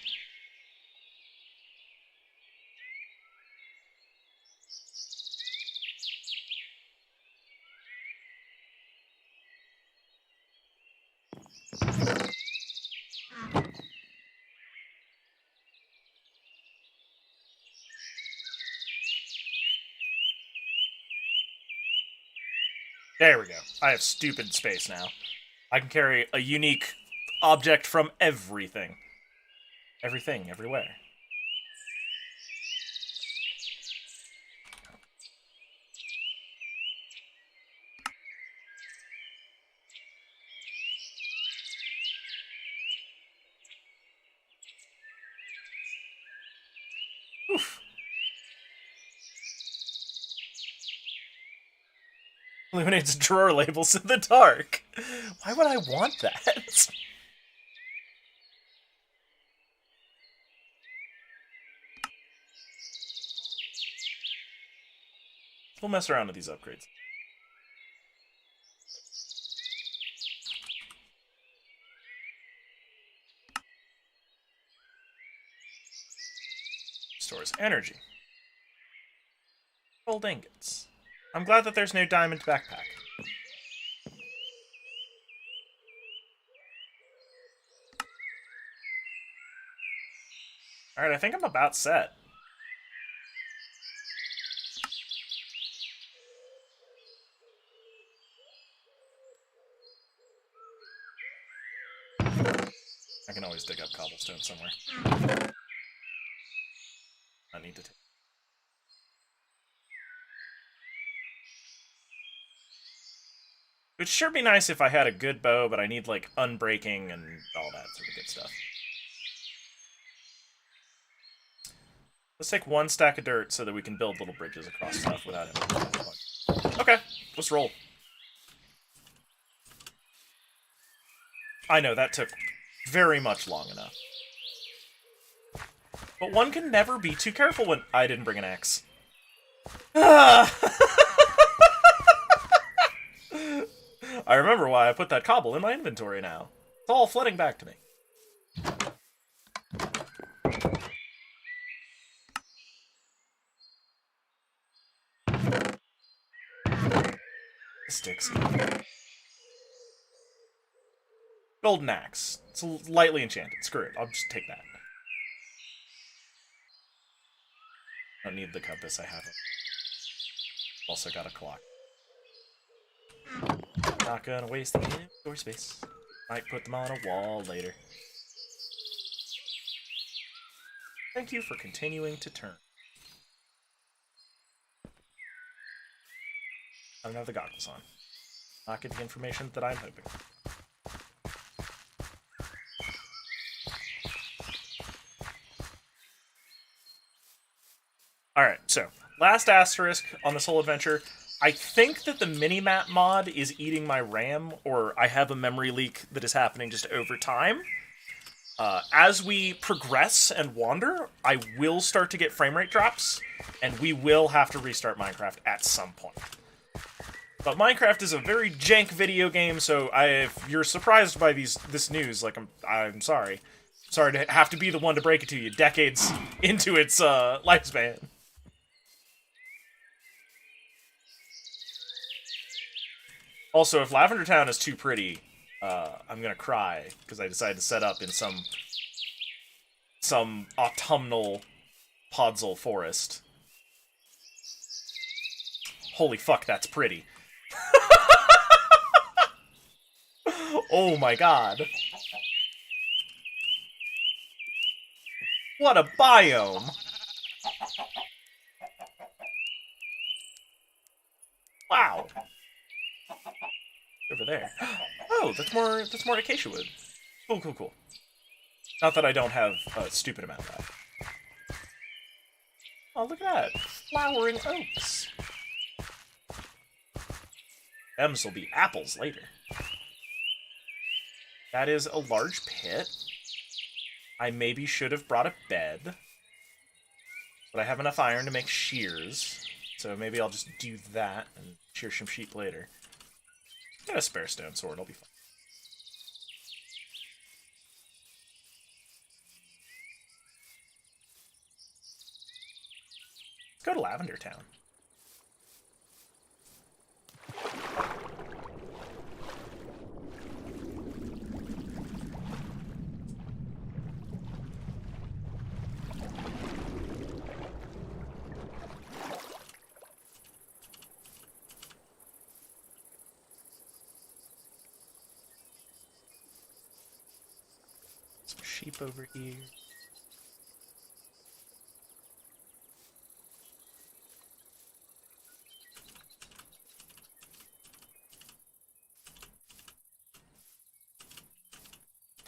There we go. I have stupid space now. I can carry a unique object from everything. Everything, everywhere. Oof. Illuminates drawer labels in the dark. Why would I want that? We'll mess around with these upgrades. Stores energy. Gold ingots. I'm glad that there's no diamond backpack. Alright, I think I'm about set. I can always dig up cobblestone somewhere. I need to take. It would sure be nice if I had a good bow, but I need, like, unbreaking and all that sort of good stuff. Let's take 1 stack of dirt so that we can build little bridges across stuff without it. Okay, let's roll. I know, that took very much long enough. But one can never be too careful when... I didn't bring an axe. Ah! I remember why I put that cobble in my inventory now. It's all flooding back to me. Sticks. Golden axe. It's lightly enchanted. Screw it. I'll just take that. I don't need the compass. I have it. Also got a clock. Not gonna waste the inventory space. Might put them on a wall later. Thank you for continuing to turn. I don't have the goggles on. Not get the information that I'm hoping. Alright, so, last asterisk on this whole adventure. I think that the minimap mod is eating my RAM, or I have a memory leak that is happening just over time. As we progress and wander, I will start to get frame rate drops, and we will have to restart Minecraft at some point. But Minecraft is a very jank video game, so if you're surprised by this news, like, I'm sorry. Sorry to have to be the one to break it to you decades into its lifespan. Also, if Lavender Town is too pretty, I'm gonna cry, because I decided to set up in some autumnal podzol forest. Holy fuck, that's pretty. Oh my god. What a biome! Wow. Over there. Oh, that's more acacia wood. Cool, cool, cool. Not that I don't have a stupid amount of that. Oh, look at that. Flowering oaks. Them's will be apples later. That is a large pit. I maybe should have brought a bed. But I have enough iron to make shears. So maybe I'll just do that and shear some sheep later. Got a spare stone sword, I'll be fine. Let's go to Lavender Town. Some sheep over here.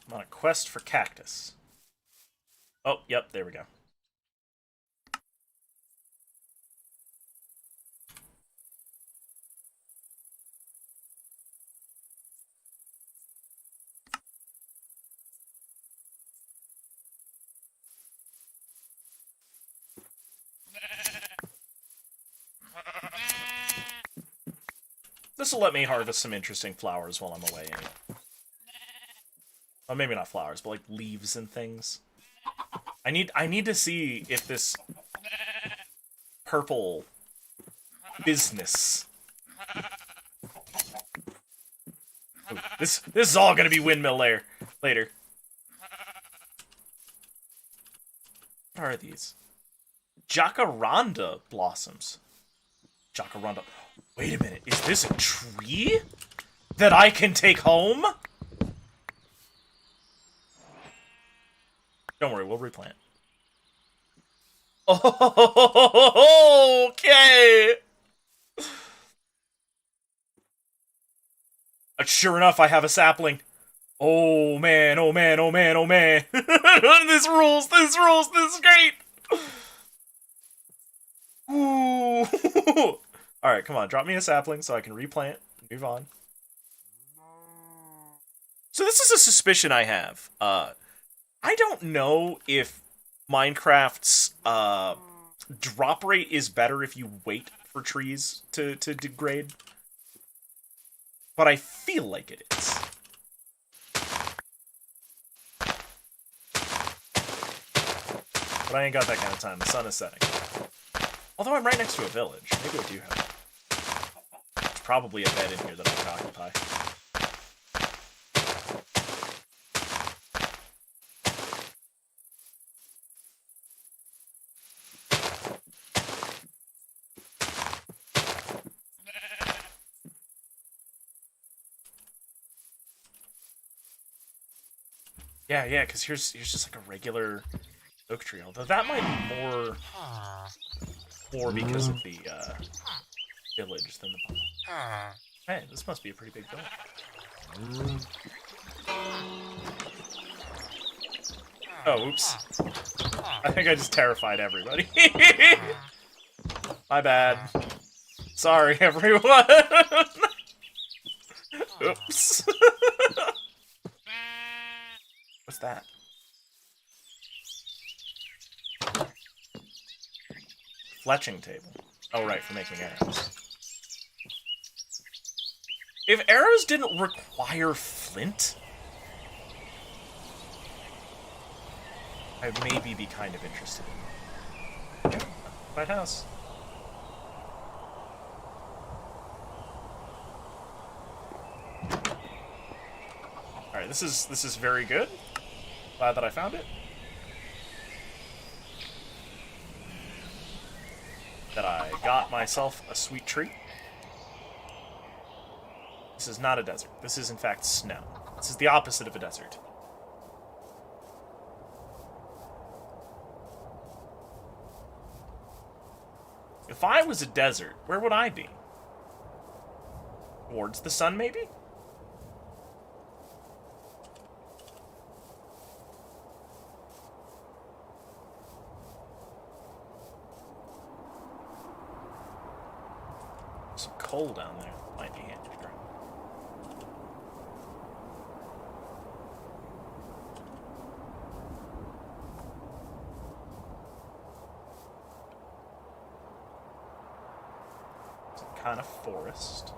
I'm on a quest for cactus. Oh, yep, there we go. This will let me harvest some interesting flowers while I'm away anyway. Well, maybe not flowers, but like leaves and things. I need to see if this purple business. Ooh, this is all gonna be windmill later. What are these? Jacaranda blossoms. Jacaranda. Wait a minute, is this a tree that I can take home? Don't worry, we'll replant. Oh, okay. Sure enough, I have a sapling. Oh man, oh man, oh man, oh man. This rules, this is great. Ooh. Alright, come on, drop me a sapling so I can replant and move on. So this is a suspicion I have. I don't know if Minecraft's drop rate is better if you wait for trees to degrade. But I feel like it is. But I ain't got that kind of time. The sun is setting. Although I'm right next to a village. Maybe I do have. There's probably a bed in here that I can occupy. Yeah, because here's just like a regular oak tree. Although that might be more because of the village than the bomb. Hey, this must be a pretty big building. Oh, oops. I think I just terrified everybody. My bad. Sorry, everyone. Oops. What's that? Fletching table. Oh, right, for making arrows. If arrows didn't require flint, I'd maybe be kind of interested in it. White house. Alright, this is very good. Glad that I found it. That I got myself a sweet treat. This is not a desert. This is, in fact, snow. This is the opposite of a desert. If I was a desert, where would I be? Towards the sun, maybe? Some coal down there. Might be handy to grab. Some kind of forest.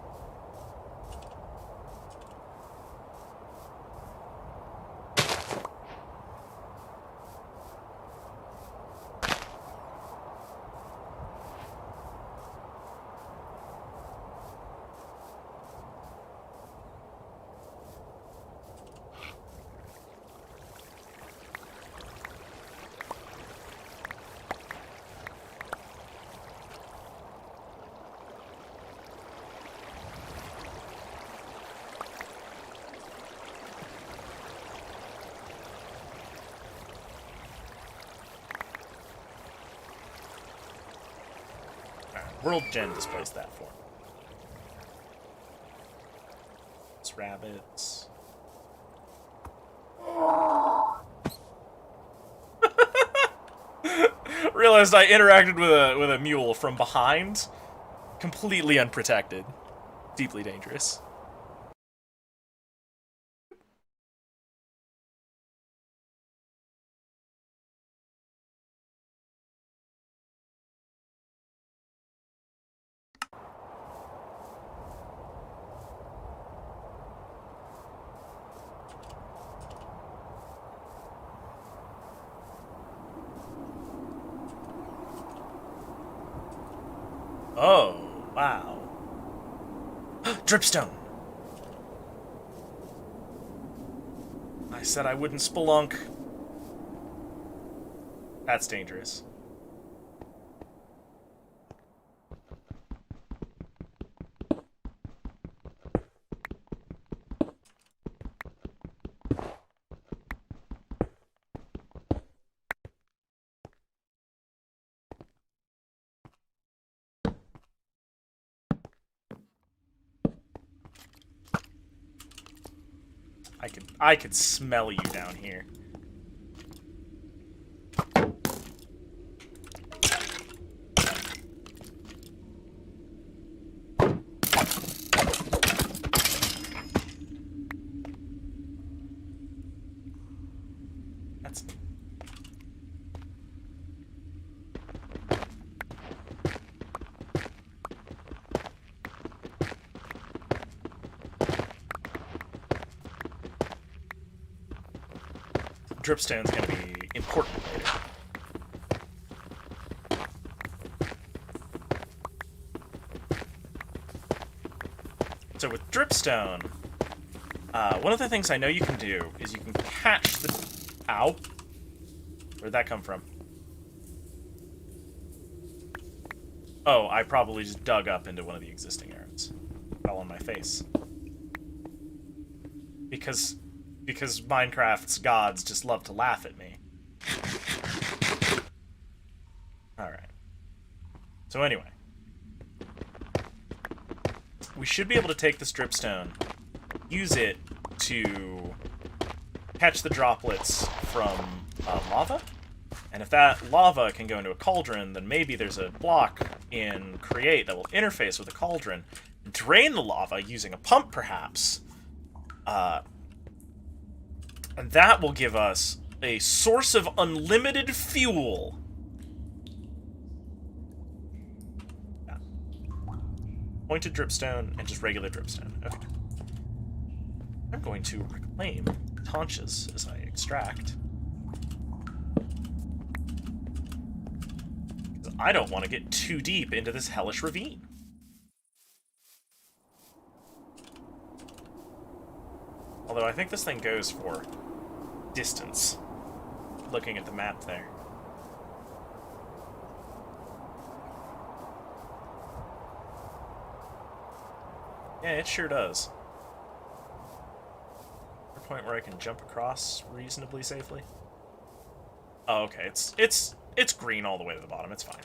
World Gen displays that for me. It's rabbits. Realized I interacted with a mule from behind, completely unprotected, deeply dangerous. Oh, wow. Dripstone! I said I wouldn't spelunk. That's dangerous. I could smell you down here. That's... Dripstone's gonna be important later. So with Dripstone, one of the things I know you can do is you can catch the... Ow. Where'd that come from? Oh, I probably just dug up into one of the existing arrows. Fell on my face. Because because Minecraft's gods just love to laugh at me. Alright. So anyway. We should be able to take this dripstone, use it to catch the droplets from lava. And if that lava can go into a cauldron, then maybe there's a block in Create that will interface with a cauldron, drain the lava using a pump, perhaps. And that will give us a source of unlimited fuel. Yeah. Pointed dripstone and just regular dripstone. Okay. I'm going to reclaim conches as I extract. Because I don't want to get too deep into this hellish ravine. Although I think this thing goes for distance. Looking at the map there. Yeah, it sure does. A point where I can jump across reasonably safely. Oh, okay. It's green all the way to the bottom. It's fine.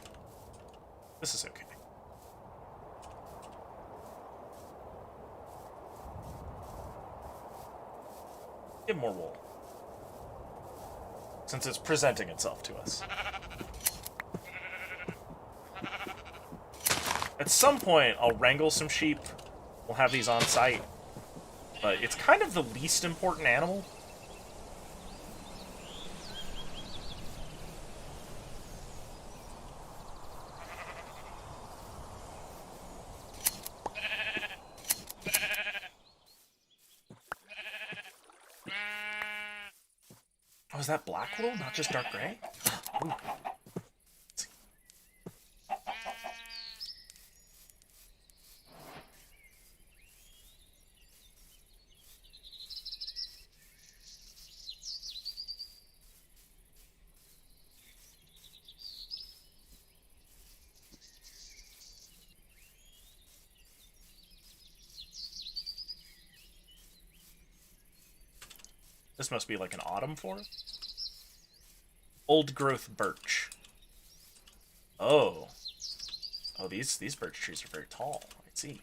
This is okay. Get more wool. Since it's presenting itself to us. At some point, I'll wrangle some sheep. We'll have these on site. But it's kind of the least important animal. Oh, is that black wool, not just dark gray? Ooh. This must be like an autumn forest? Old growth birch. Oh. Oh, these birch trees are very tall. I see.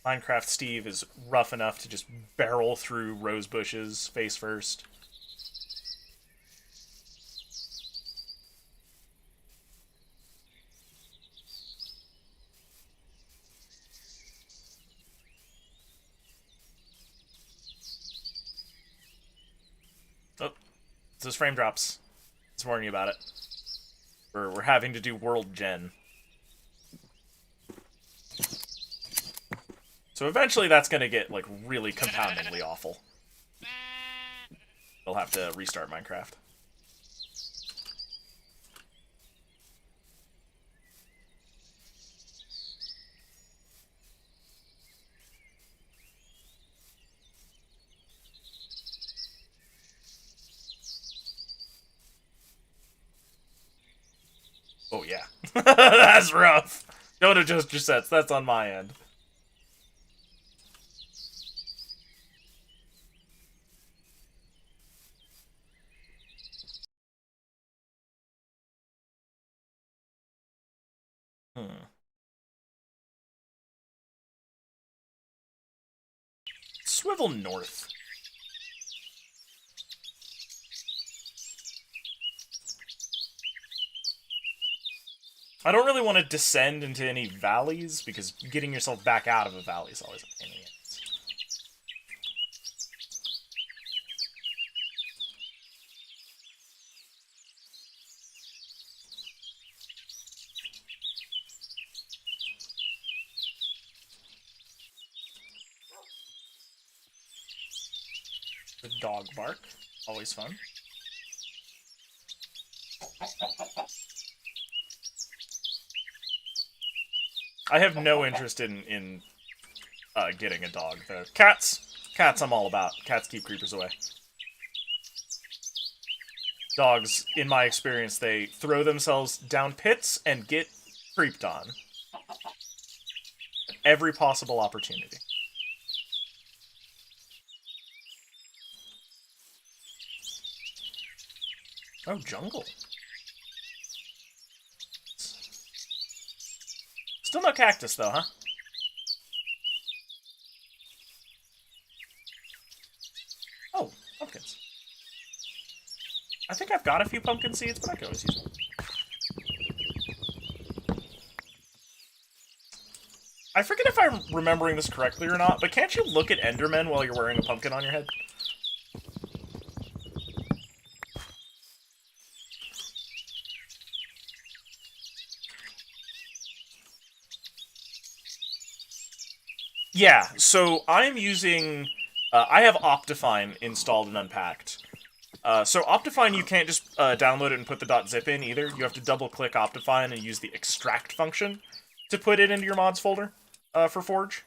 Minecraft Steve is rough enough to just barrel through rose bushes face first. Oh, those frame drops. Let's warn you about it. We're having to do world gen. So eventually that's going to get, like, really compoundingly awful. We'll have to restart Minecraft. Oh, yeah. That's rough. Don't adjust your sets. That's on my end. Swivel north. I don't really want to descend into any valleys, because getting yourself back out of a valley is always a pain in the ass. The dog bark, always fun. I have no interest in getting a dog, though. Cats I'm all about. Cats keep creepers away. dogs, in my experience, they throw themselves down pits and get creeped on. Every possible opportunity. Oh, jungle. Still no cactus, though, huh? Oh, pumpkins. I think I've got a few pumpkin seeds, but I can always use one. I forget if I'm remembering this correctly or not, but can't you look at Endermen while you're wearing a pumpkin on your head? Yeah, so I'm using... I have Optifine installed and unpacked. So Optifine, you can't just download it and put the .zip in either. You have to double-click Optifine and use the extract function to put it into your mods folder for Forge.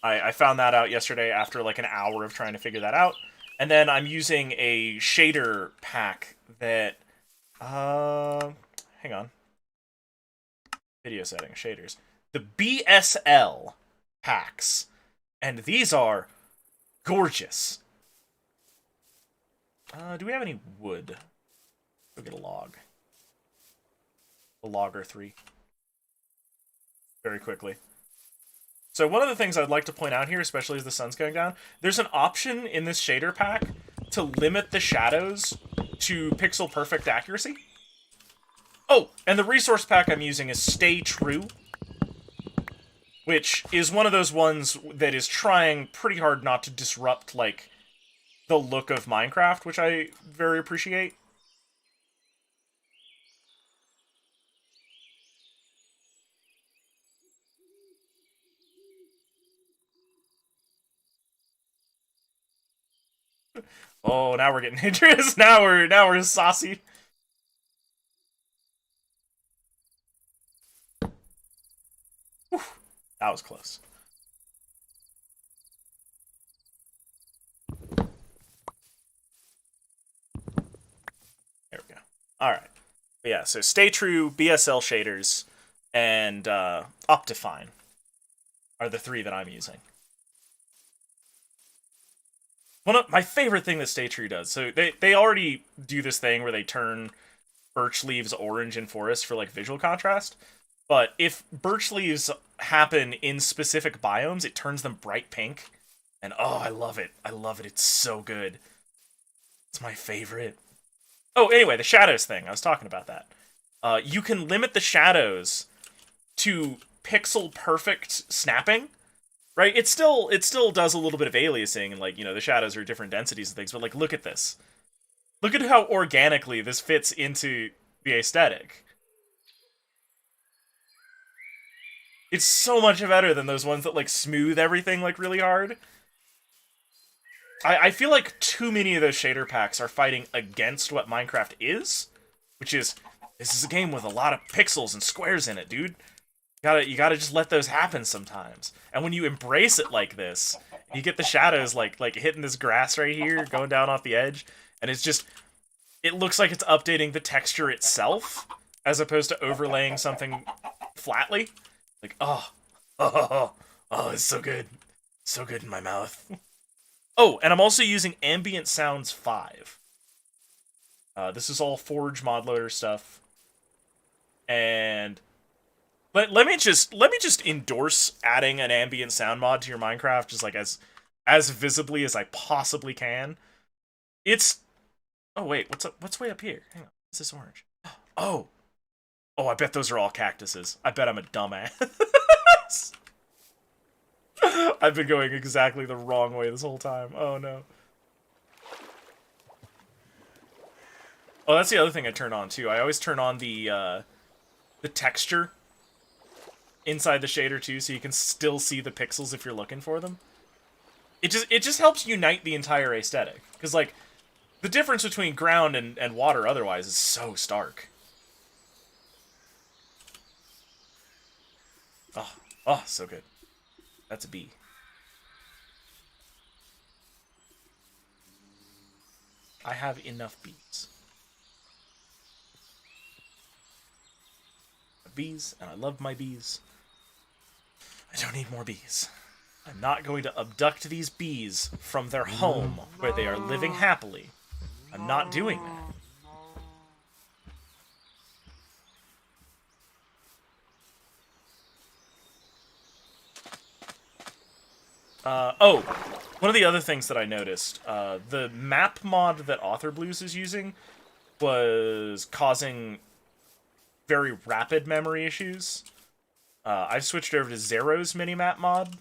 I found that out yesterday after like an hour of trying to figure that out. And then I'm using a shader pack that... hang on. Video settings, shaders. The BSL packs. And these are gorgeous. Do we have any wood? Go get a log. A logger 3. Very quickly. So one of the things I'd like to point out here, especially as the sun's going down, there's an option in this shader pack to limit the shadows to pixel perfect accuracy. Oh, and the resource pack I'm using is Stay True, which is one of those ones that is trying pretty hard not to disrupt, like, the look of Minecraft, which I very appreciate. Oh, now we're getting dangerous. Now we're saucy. Whew, that was close. There we go. All right. But yeah, so Stay True, BSL shaders, and Optifine are the 3 that I'm using. One of my favorite thing that Stay True does, so they already do this thing where they turn birch leaves orange in forest for like visual contrast, but if birch leaves happen in specific biomes, it turns them bright pink, and oh, I love it. I love it. It's so good. It's my favorite. Oh, anyway, the shadows thing. I was talking about that. You can limit the shadows to pixel perfect snapping. Right? It still does a little bit of aliasing, and, like, you know, the shadows are different densities and things, but, like, look at this. Look at how organically this fits into the aesthetic. It's so much better than those ones that, like, smooth everything, like, really hard. I feel like too many of those shader packs are fighting against what Minecraft is, which is, this is a game with a lot of pixels and squares in it, dude. You gotta just let those happen sometimes. And when you embrace it like this, you get the shadows like hitting this grass right here, going down off the edge, and it's just, it looks like it's updating the texture itself, as opposed to overlaying something flatly. Like, oh, it's so good. So good in my mouth. Oh, and I'm also using Ambient Sounds 5. This is all Forge mod loader stuff. And let me just endorse adding an ambient sound mod to your Minecraft, just like as visibly as I possibly can. It's, oh wait, what's way up here? Hang on, what's this orange? Oh, I bet those are all cactuses. I bet I'm a dumbass. I've been going exactly the wrong way this whole time. Oh no. Oh, that's the other thing I turn on too. I always turn on the texture inside the shader too, so you can still see the pixels if you're looking for them. It just helps unite the entire aesthetic, because like the difference between ground and water otherwise is so stark. Oh, so good. That's a bee. I have enough bees. Bees, and I love my bees. I don't need more bees. I'm not going to abduct these bees from their home where they are living happily. I'm not doing that. Oh, one of the other things that I noticed, the map mod that Author Blues is using was causing very rapid memory issues. I've switched over to Zero's minimap mod,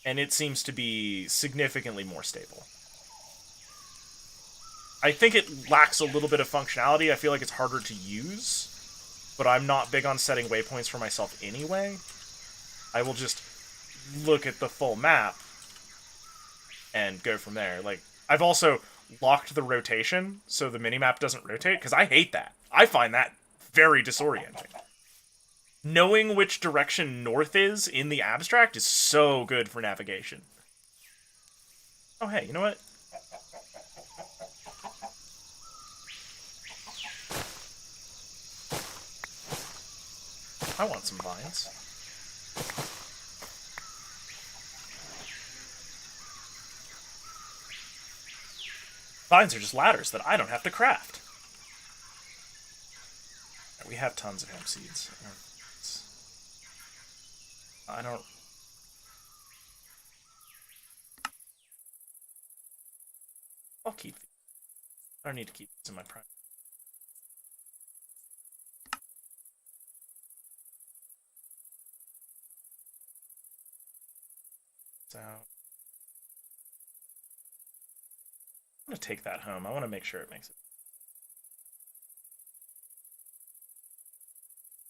and it seems to be significantly more stable. I think it lacks a little bit of functionality. I feel like it's harder to use, but I'm not big on setting waypoints for myself anyway. I will just look at the full map and go from there. Like, I've also locked the rotation so the minimap doesn't rotate, because I hate that. I find that very disorienting. Knowing which direction north is in the abstract is so good for navigation. Oh, hey, you know what? I want some vines. Vines are just ladders that I don't have to craft. We have tons of hemp seeds. I don't... I'll keep these. I don't need to keep these in my prime. So... I'm gonna take that home. I want to make sure it makes it.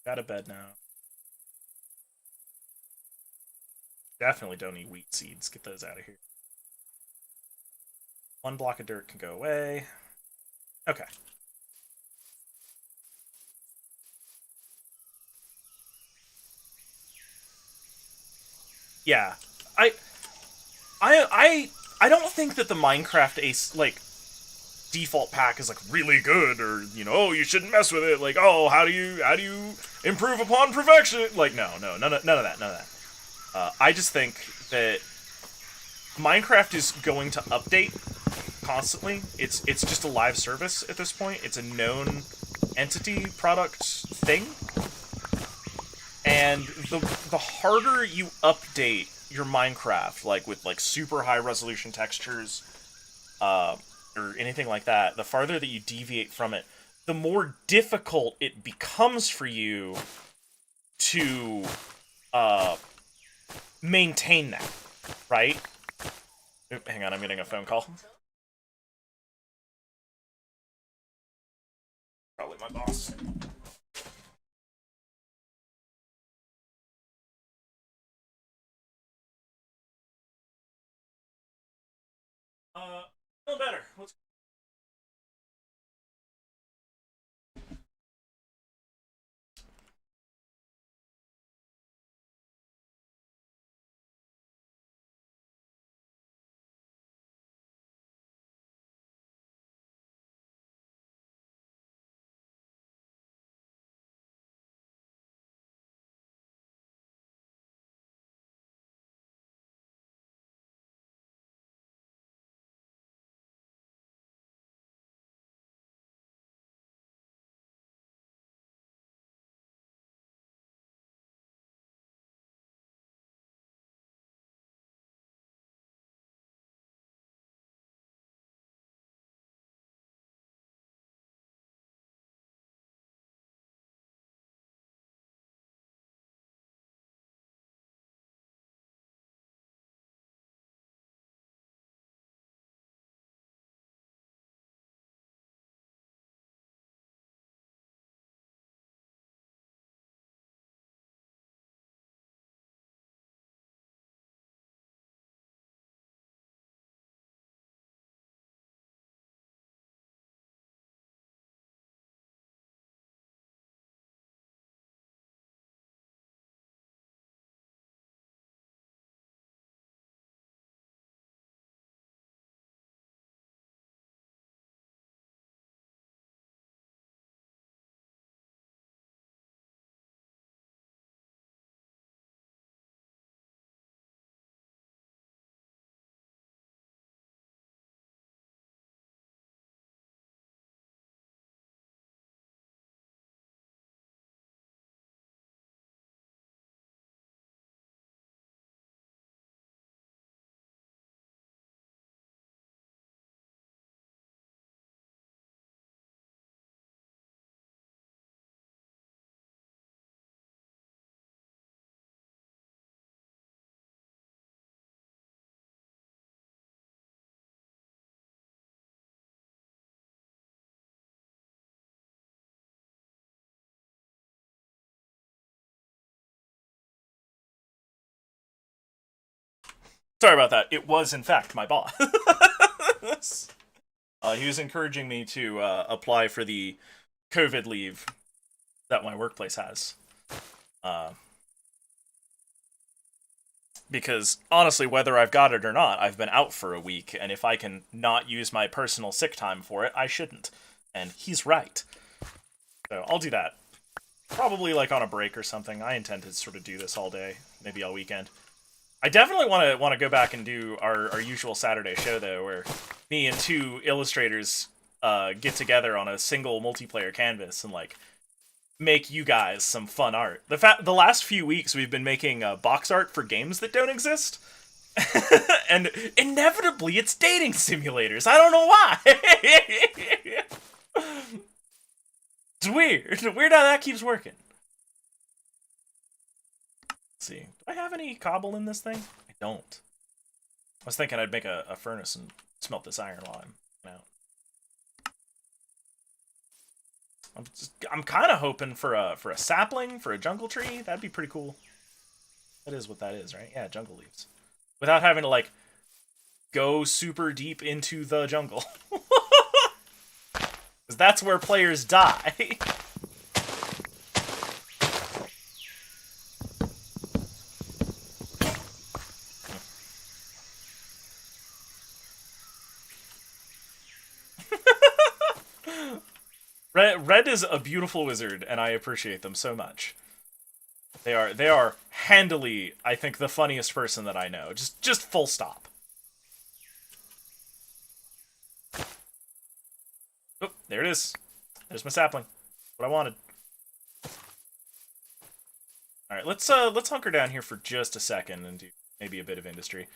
Got a bed now. Definitely don't need wheat seeds. Get those out of here. One block of dirt can go away. Okay. Yeah. I I I I don't think that the Minecraft Ace like default pack is like really good, or oh, you shouldn't mess with it. Like, oh, how do you improve upon perfection? Like, no, none of that. I just think that Minecraft is going to update constantly. It's just a live service at this point. It's a known entity, product, thing, and the harder you update your Minecraft, like with like super high resolution textures, or anything like that, the farther that you deviate from it, the more difficult it becomes for you to maintain that, right? Oop, hang on, I'm getting a phone call. Probably my boss. No better. Let's Sorry about that. It was, in fact, my boss. He was encouraging me to apply for the COVID leave that my workplace has. Because, honestly, whether I've got it or not, I've been out for a week, and if I can not use my personal sick time for it, I shouldn't. And he's right. So, I'll do that. Probably, like, on a break or something. I intend to sort of do this all day, maybe all weekend. I definitely want to go back and do our usual Saturday show, though, where me and two illustrators get together on a single multiplayer canvas and, like, make you guys some fun art. The last few weeks we've been making box art for games that don't exist. And inevitably it's dating simulators. I don't know why. It's weird. Weird how that keeps working. Let's see. Do I have any cobble in this thing? I don't. I was thinking I'd make a furnace and smelt this iron while I'm out. I'm kind of hoping for a sapling, for a jungle tree. That'd be pretty cool. That is what that is, right? Yeah, jungle leaves. Without having to, like, go super deep into the jungle. Because that's where players die. Red is a beautiful wizard, and I appreciate them so much. They are handily, I think, the funniest person that I know. Just full stop. Oh, there it is. There's my sapling. What I wanted. All right, let's hunker down here for just a second and do maybe a bit of industry.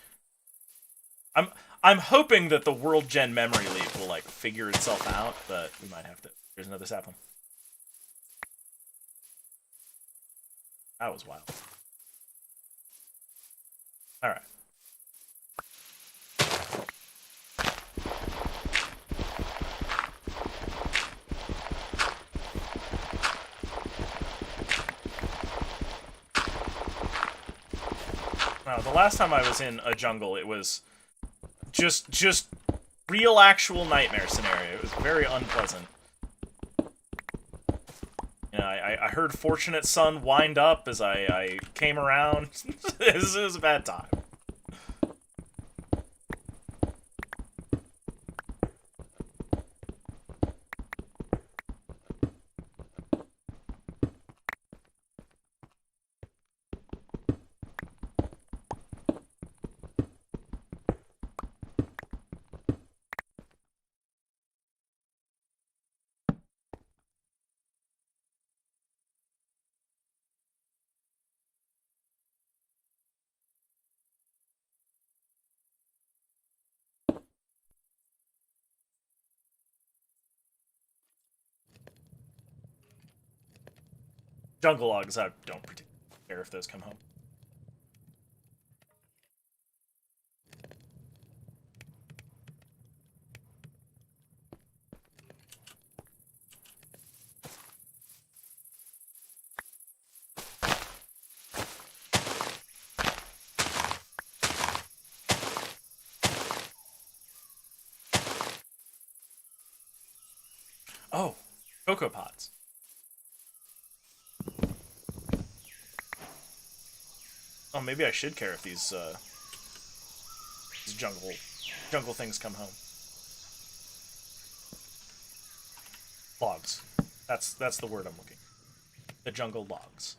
I'm hoping that the world gen memory leak will, like, figure itself out, but we might have to. Here's another sapling. That was wild. Alright. Now, the last time I was in a jungle, it was just real actual nightmare scenario. It was very unpleasant. You know, I heard Fortunate Son wind up as I came around. It was a bad time. Jungle logs, I don't particularly care if those come home. Oh, Cocoa Pods. Oh, maybe I should care if these jungle things come home. Logs. That's the word I'm looking. The jungle logs.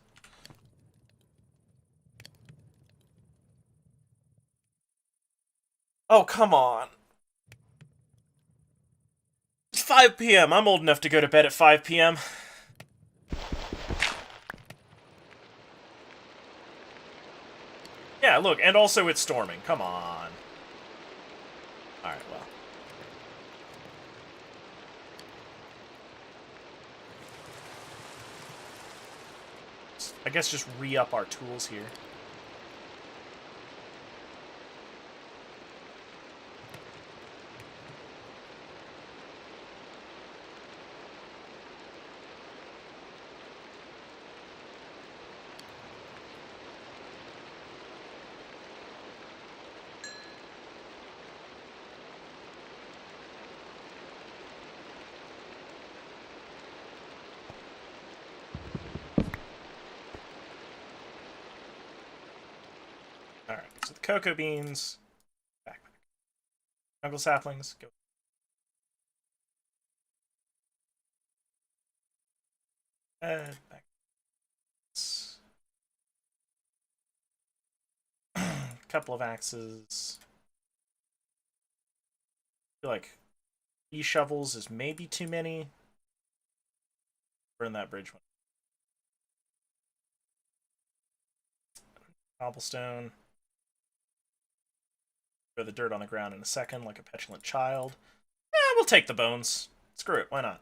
Oh, come on. It's 5 p.m. I'm old enough to go to bed at 5 p.m. Yeah, look, and also it's storming. Come on. Alright, well. I guess just re-up our tools here. So the cocoa beans, backpack. Jungle saplings, go. Back. Couple of axes. I feel like 3 shovels is maybe too many. Burn that bridge one. Cobblestone. Throw the dirt on the ground in a second like a petulant child. We'll take the bones. Screw it, why not?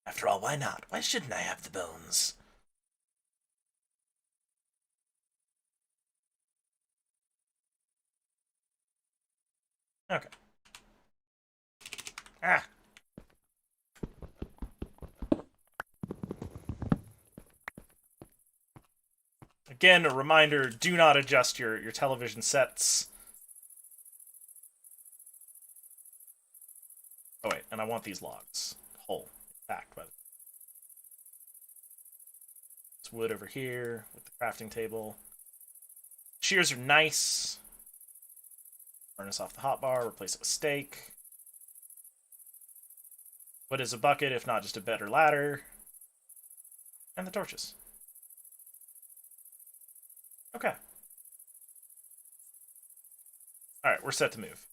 After all, why not? Why shouldn't I have the bones? Okay. Ah. Again, a reminder, do not adjust your television sets. Oh wait, and I want these logs. Whole. Packed, by the way. It's wood over here with the crafting table. Shears are nice. Furnace off the hotbar, replace it with steak. What is a bucket if not just a better ladder? And the torches. Okay. Alright, we're set to move.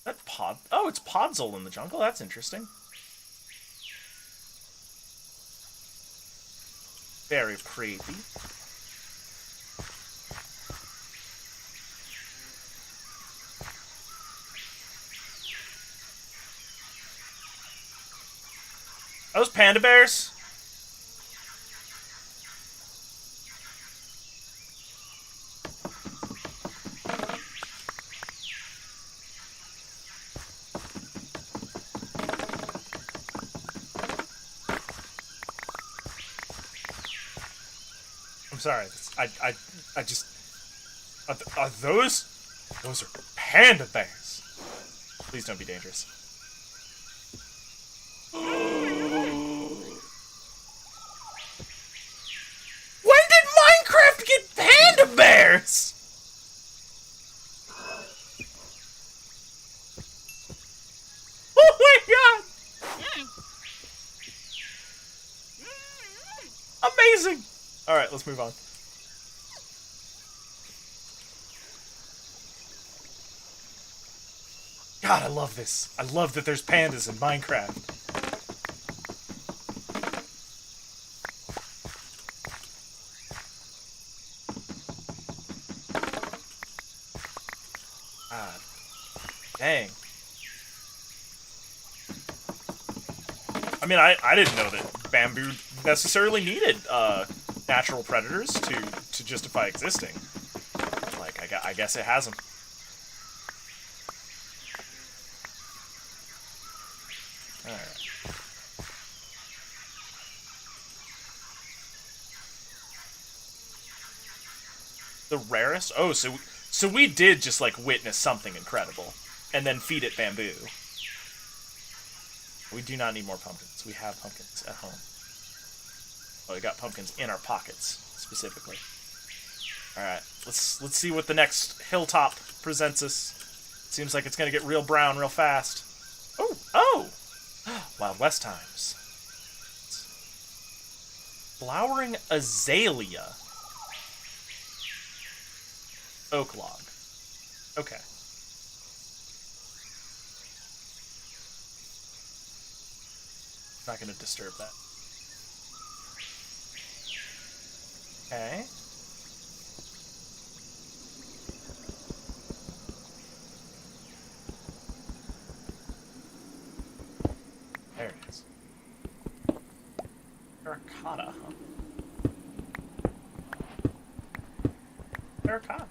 That pod... Oh, it's Podzol in the jungle? That's interesting. Very creepy. Those panda bears? I'm sorry. I just... Are those? Those are panda bears. Please don't be dangerous. When did Minecraft get panda bears? Oh my god! Amazing! Alright, let's move on. God, I love this. I love that there's pandas in Minecraft. God. Dang. I mean, I didn't know that bamboo necessarily needed natural predators to justify existing. Like, I guess it has them. Alright. The rarest? Oh, so we did just, like, witness something incredible. And then feed it bamboo. We do not need more pumpkins. We have pumpkins at home. Oh, we got pumpkins in our pockets, specifically. Alright, let's see what the next hilltop presents us. Seems like it's gonna get real brown real fast. Oh! Wild West times. Flowering azalea. Oak log. Okay. Not gonna disturb that. Okay. There it is. Terracotta, huh? Terracotta.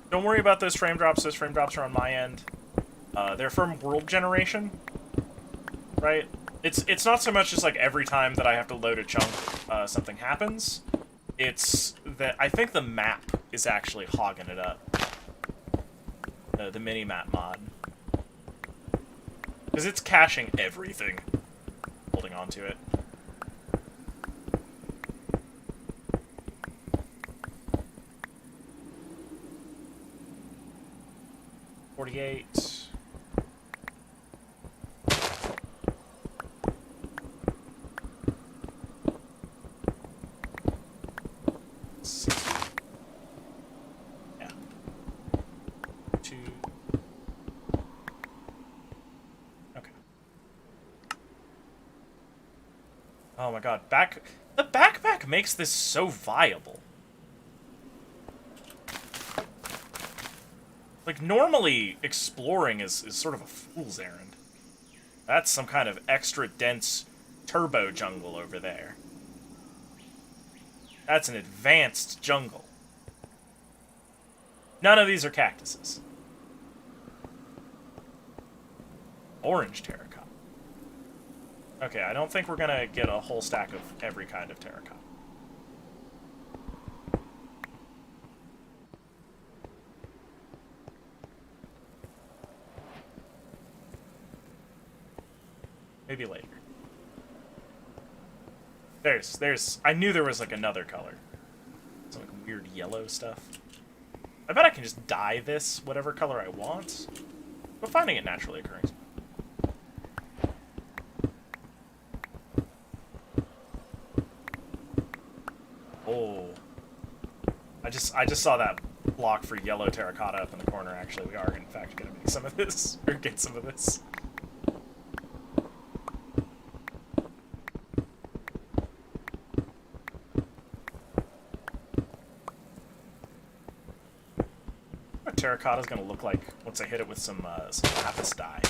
Don't worry about those frame drops. Those frame drops are on my end. They're from world generation, right? It's not so much just like every time that I have to load a chunk, something happens. It's that I think the map is actually hogging it up. The mini-map mod. Because it's caching everything. Holding on to it. $48. Yeah. 2. Okay. Oh my god, the backpack makes this so viable. Like, normally, exploring is sort of a fool's errand. That's some kind of extra dense turbo jungle over there. That's an advanced jungle. None of these are cactuses. Orange terracotta. Okay, I don't think we're gonna get a whole stack of every kind of terracotta. Maybe later. I knew there was, like, another color. Some, like, weird yellow stuff. I bet I can just dye this whatever color I want. But finding it naturally occurring. Oh. I just saw that block for yellow terracotta up in the corner, actually. We are, in fact, gonna make some of this. Or get some of this. Terracotta is going to look like once I hit it with some lapis dye.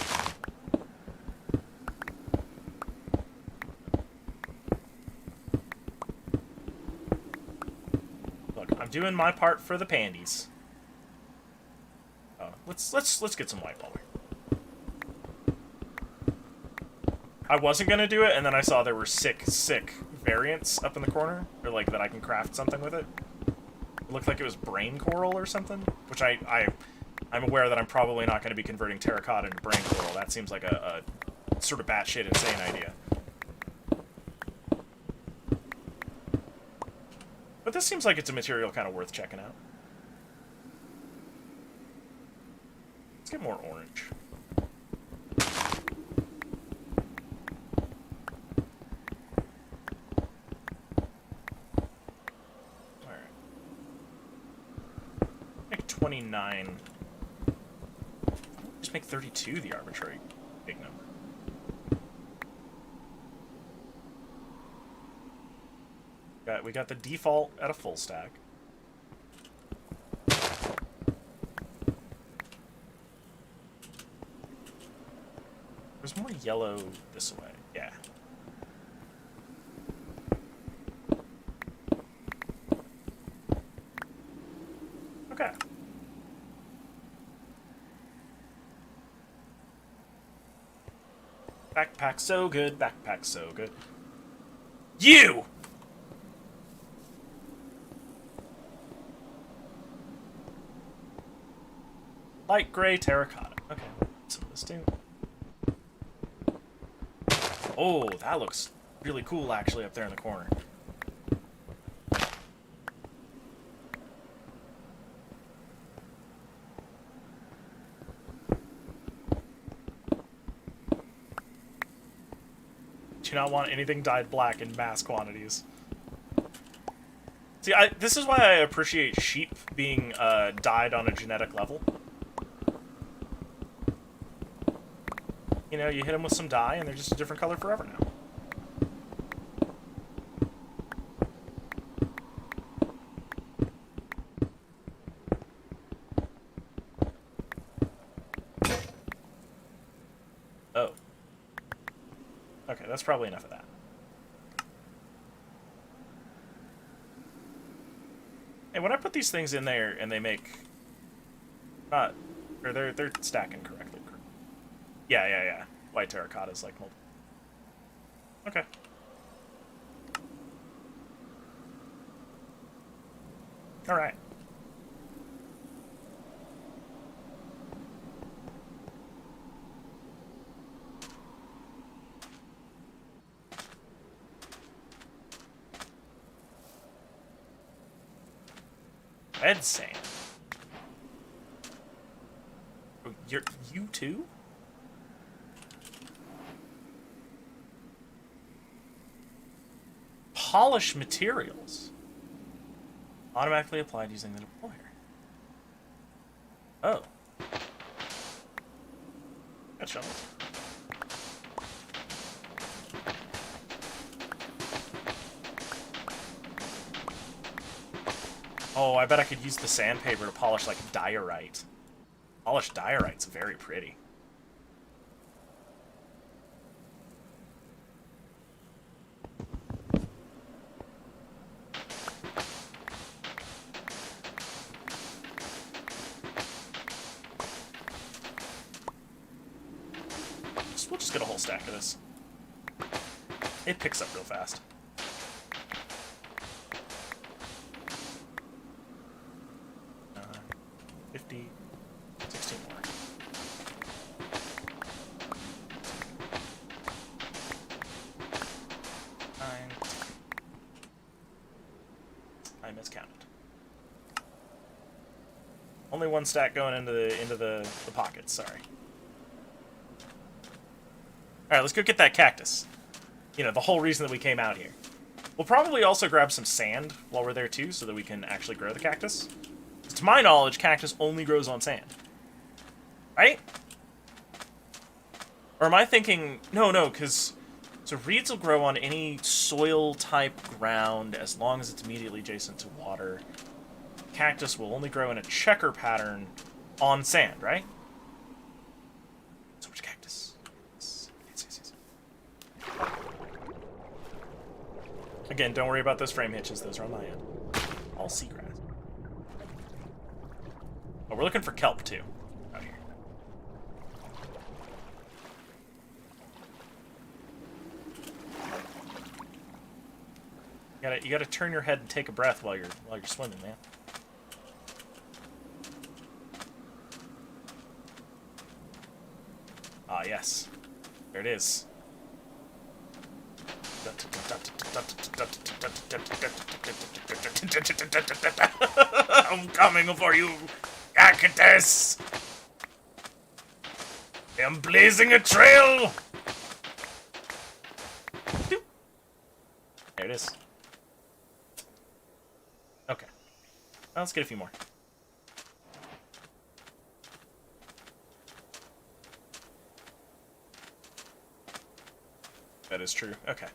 Look, I'm doing my part for the pandies. Let's get some white while we're. I wasn't going to do it, and then I saw there were sick variants up in the corner, or like that I can craft something with it. It looked like it was brain coral or something, which I'm aware that I'm probably not going to be converting terracotta into brain coral. That seems like a sort of batshit insane idea. But this seems like it's a material kind of worth checking out. Let's get more orange. Alright. Make 29. Just make 32 the arbitrary big number. We got the default at a full stack. There's more yellow this way. Yeah. Okay. Backpack so good, backpack so good. You! Light gray terracotta. Okay, some of this too. Oh, that looks really cool actually up there in the corner. Do not want anything dyed black in mass quantities. See, this is why I appreciate sheep being dyed on a genetic level. You know, you hit them with some dye, and they're just a different color forever now. Oh. Okay, that's probably enough of that. And when I put these things in there, and they make... or they're stacking correctly. Yeah. White terracotta is like multiple. Okay. Alright. Red sand. Oh, you too? Polish materials. Automatically applied using the deployer. Oh. Got shovels. Oh, I bet I could use the sandpaper to polish, like, diorite. Polished diorite's very pretty. We'll just get a whole stack of this. It picks up real fast. Uh, 50, 16 more. I miscounted. Only one stack going into the pockets. Sorry. All right, let's go get that cactus. You know, the whole reason that we came out here. We'll probably also grab some sand while we're there too, so that we can actually grow the cactus. To my knowledge, cactus only grows on sand. Right? Or am I thinking... No, because... So reeds will grow on any soil-type ground as long as it's immediately adjacent to water. Cactus will only grow in a checker pattern on sand, right? So much cactus. Yes. Again, don't worry about those frame hitches. Those are on my end. All seagrass. Oh, we're looking for kelp, too. Out here. You gotta turn your head and take a breath while you're swimming, man. Ah, yes. There it is. I'm coming for you, cactus! I'm blazing a trail! There it is. Okay. Well, let's get a few more. That is true. Okay.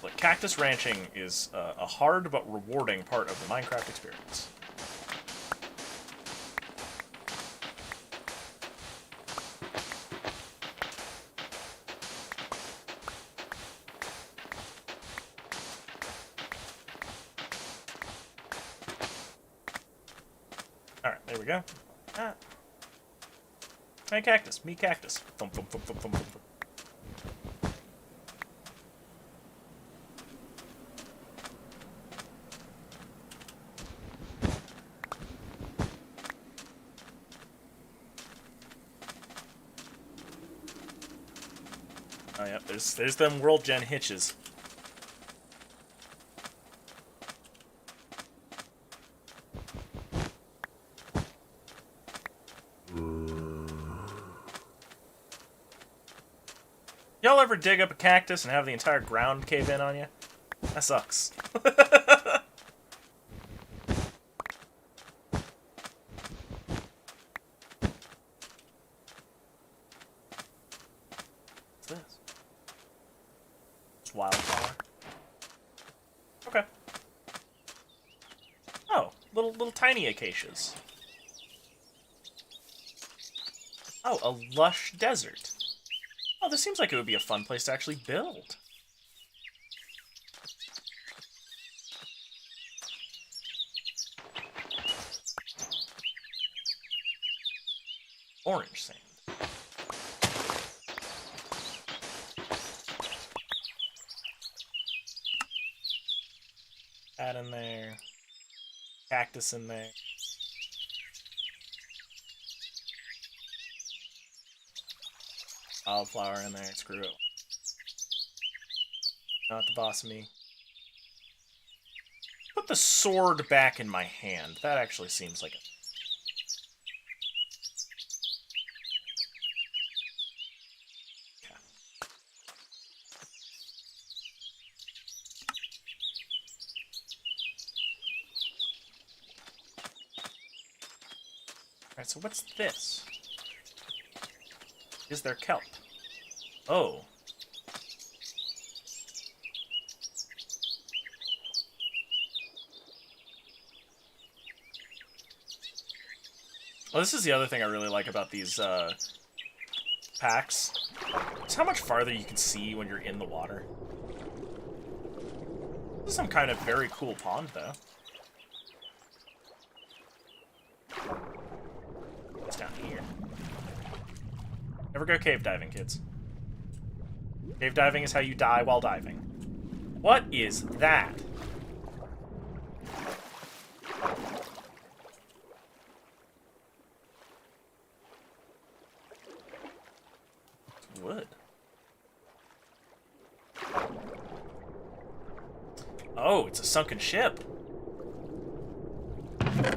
Look, cactus ranching is a hard but rewarding part of the Minecraft experience. Alright, there we go. Ah. Hey, cactus. Me, cactus. Thump, thump, thump, thump, thump, thump. Oh, yeah, there's them World Gen hitches. Y'all ever dig up a cactus and have the entire ground cave in on you? That sucks. What's this? It's wildflower. Okay. Oh, little tiny acacias. Oh, a lush desert. Oh, this seems like it would be a fun place to actually build. Orange sand. That in there. Cactus in there. Wildflower in there. Screw it. Not the boss of me. Put the sword back in my hand. That actually seems like a... Alright, so what's this? Is there kelp? Oh. Well, this is the other thing I really like about these packs. It's how much farther you can see when you're in the water. This is some kind of very cool pond, though. What's down here? Never go cave diving, kids. Cave diving is how you die while diving. What is that? It's wood. Oh, it's a sunken ship.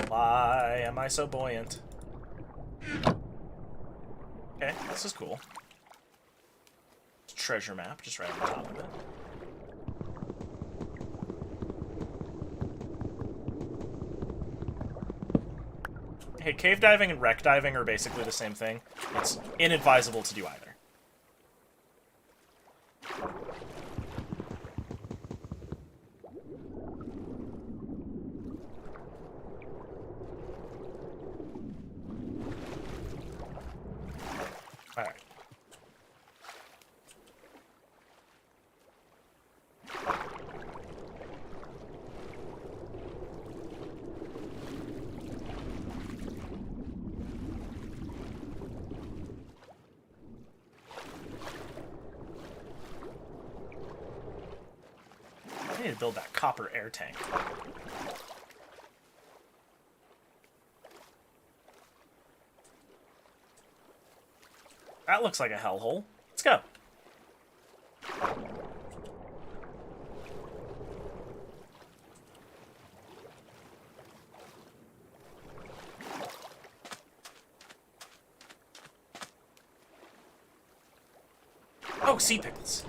Why am I so buoyant? Okay, this is cool. Treasure map, just right on top of it. Hey, cave diving and wreck diving are basically the same thing. It's inadvisable to do either. Alright. I need to build that copper air tank. That looks like a hellhole. Let's go. Oh, sea pickles.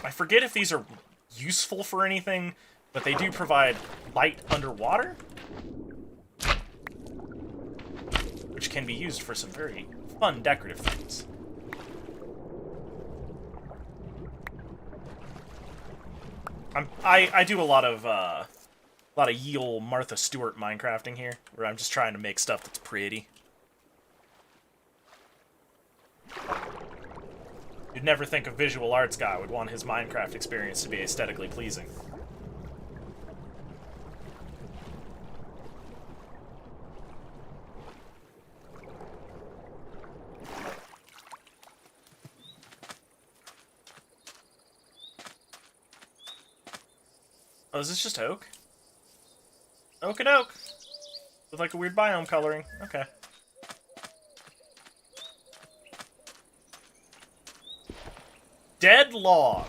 I forget if these are useful for anything, but they do provide light underwater, which can be used for some very fun decorative things. I do a lot of Yale Martha Stewart Minecrafting here, where I'm just trying to make stuff that's pretty. You'd never think a visual arts guy would want his Minecraft experience to be aesthetically pleasing. Oh, is this just oak? Oak and oak! With like a weird biome coloring. Okay. Dead log.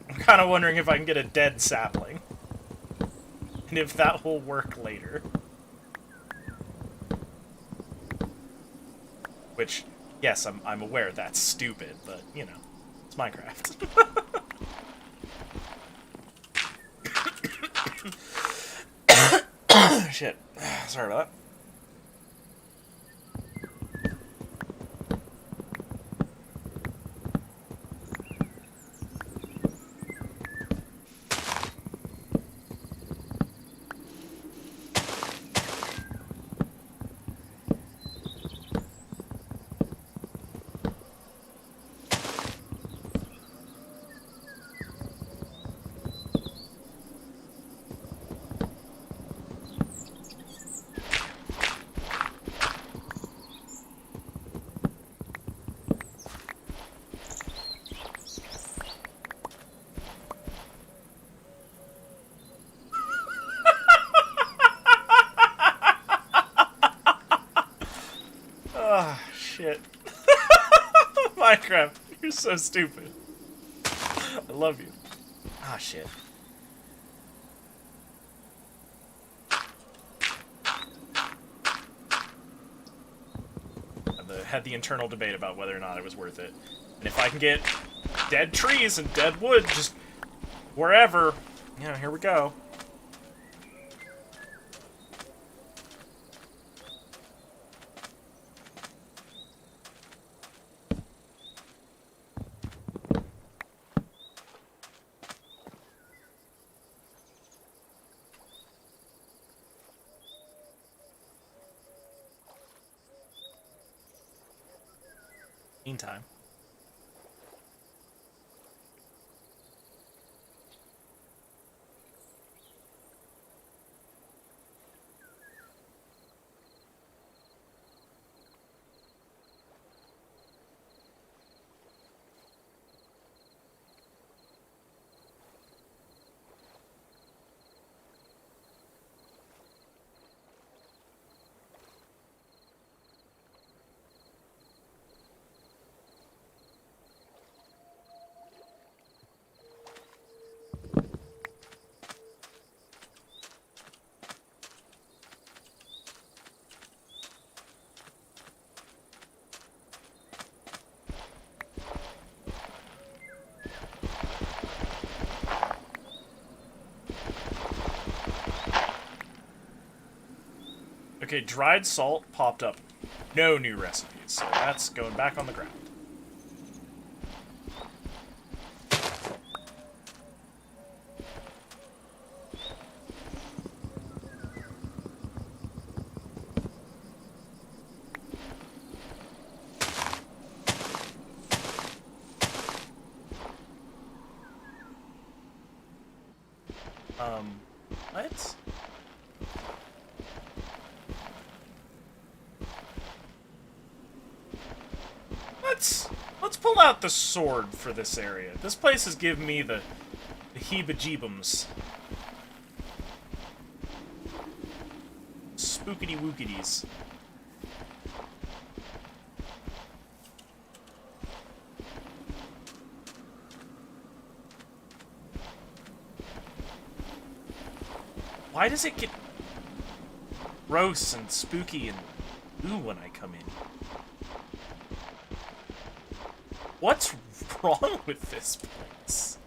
I'm kind of wondering if I can get a dead sapling. And if that will work later. Which, yes, I'm aware that's stupid, but, you know, it's Minecraft. Shit. Sorry about that. Minecraft. You're so stupid. I love you. Ah, shit. Had the internal debate about whether or not it was worth it. And if I can get dead trees and dead wood just wherever, yeah, here we go. Meantime. Okay, dried salt popped up. No new recipes, so that's going back on the ground. What? Let's pull out the sword for this area. This place has given me the heebie-jeebums. Spookity-wookities. Why does it get gross and spooky and ooh when I come in? What's wrong with this place?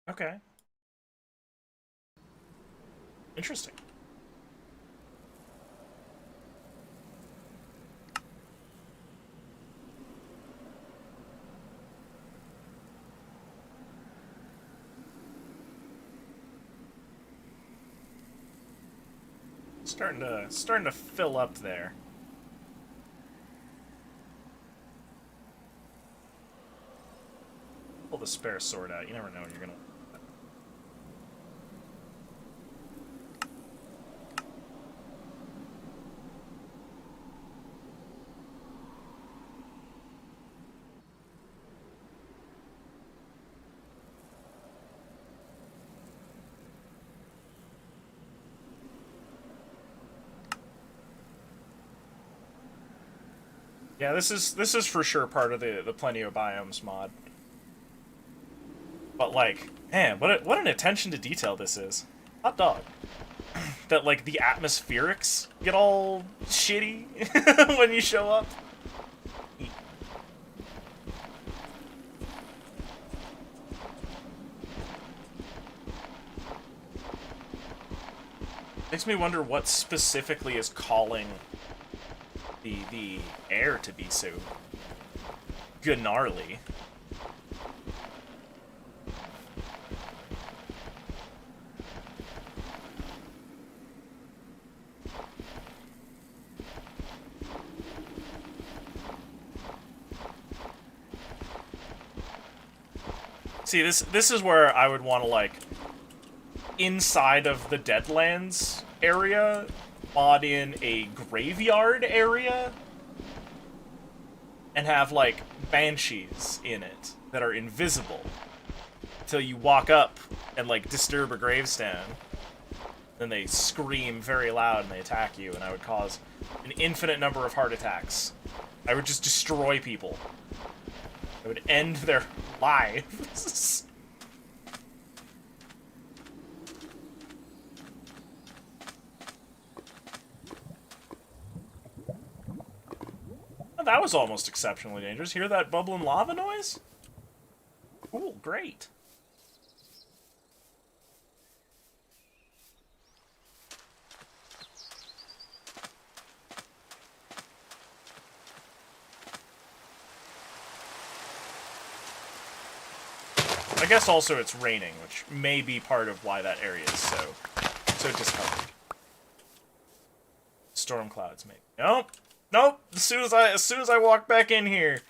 Okay. Interesting. Starting to fill up there. Pull the spare sword out. You never know when you're gonna. Yeah, this is for sure part of the Plenty of Biomes mod. But like, man, what an attention to detail this is. Hot dog. That like the atmospherics get all shitty when you show up. Makes me wonder what specifically is calling the air to be so gnarly. See, this is where I would want to, like, inside of the Deadlands area, mod in a graveyard area, and have, like, banshees in it that are invisible until you walk up and, like, disturb a gravestone. Then they scream very loud and they attack you, and I would cause an infinite number of heart attacks. I would just destroy people. I would end their lives. Oh, that was almost exceptionally dangerous. Hear that bubbling lava noise? Cool, great. I guess also it's raining, which may be part of why that area is so discolored. Storm clouds, maybe. Nope, nope. As soon as I walk back in here,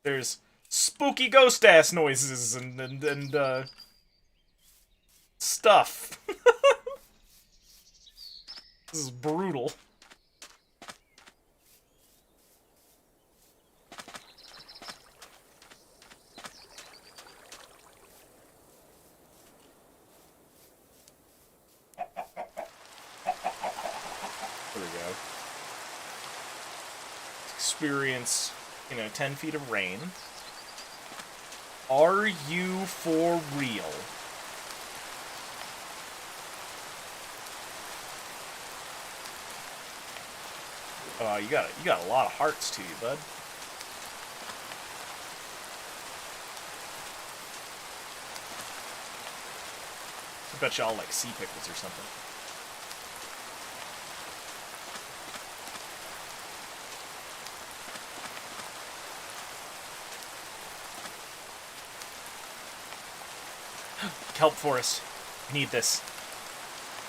there's spooky ghost ass noises and stuff. This is brutal. Experience, 10 feet of rain. Are you for real? Oh, you got a lot of hearts to you, bud. I bet y'all like sea pickles or something. Kelp forest. We need this.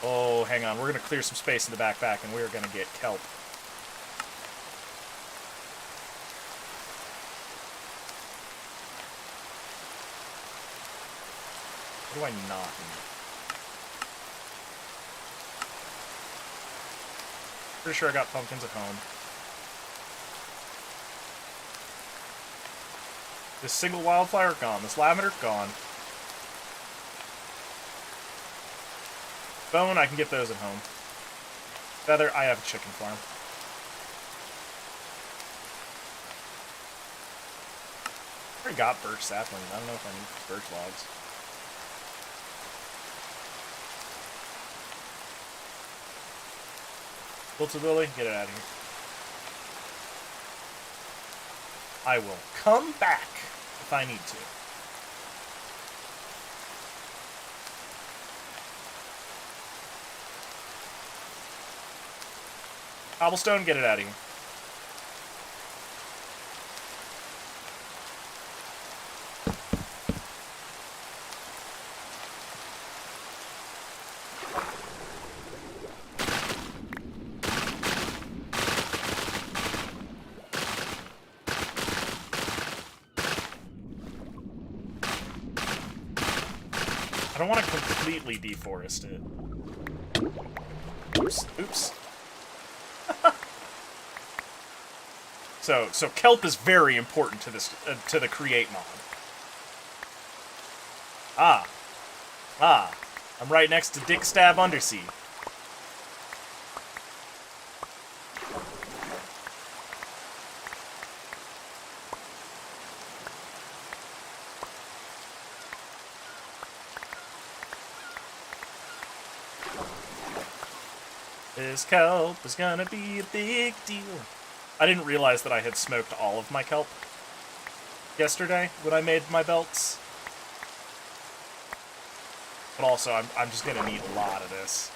Oh, hang on. We're going to clear some space in the backpack, and we're going to get kelp. What do I not need? Pretty sure I got pumpkins at home. This single wildflower, gone. This lavender, gone. Bone, I can get those at home. Feather, I have a chicken farm. I already got birch saplings. I don't know if I need birch logs. Wilted Lily, get it out of here. I will come back if I need to. Cobblestone, get it out of here. I don't want to completely deforest it. Oops. Oops. So kelp is very important to this to the create mod. I'm right next to Dick Stab Undersea. This kelp is gonna be a big deal. I didn't realize that I had smoked all of my kelp yesterday when I made my belts. But also, I'm just gonna need a lot of this.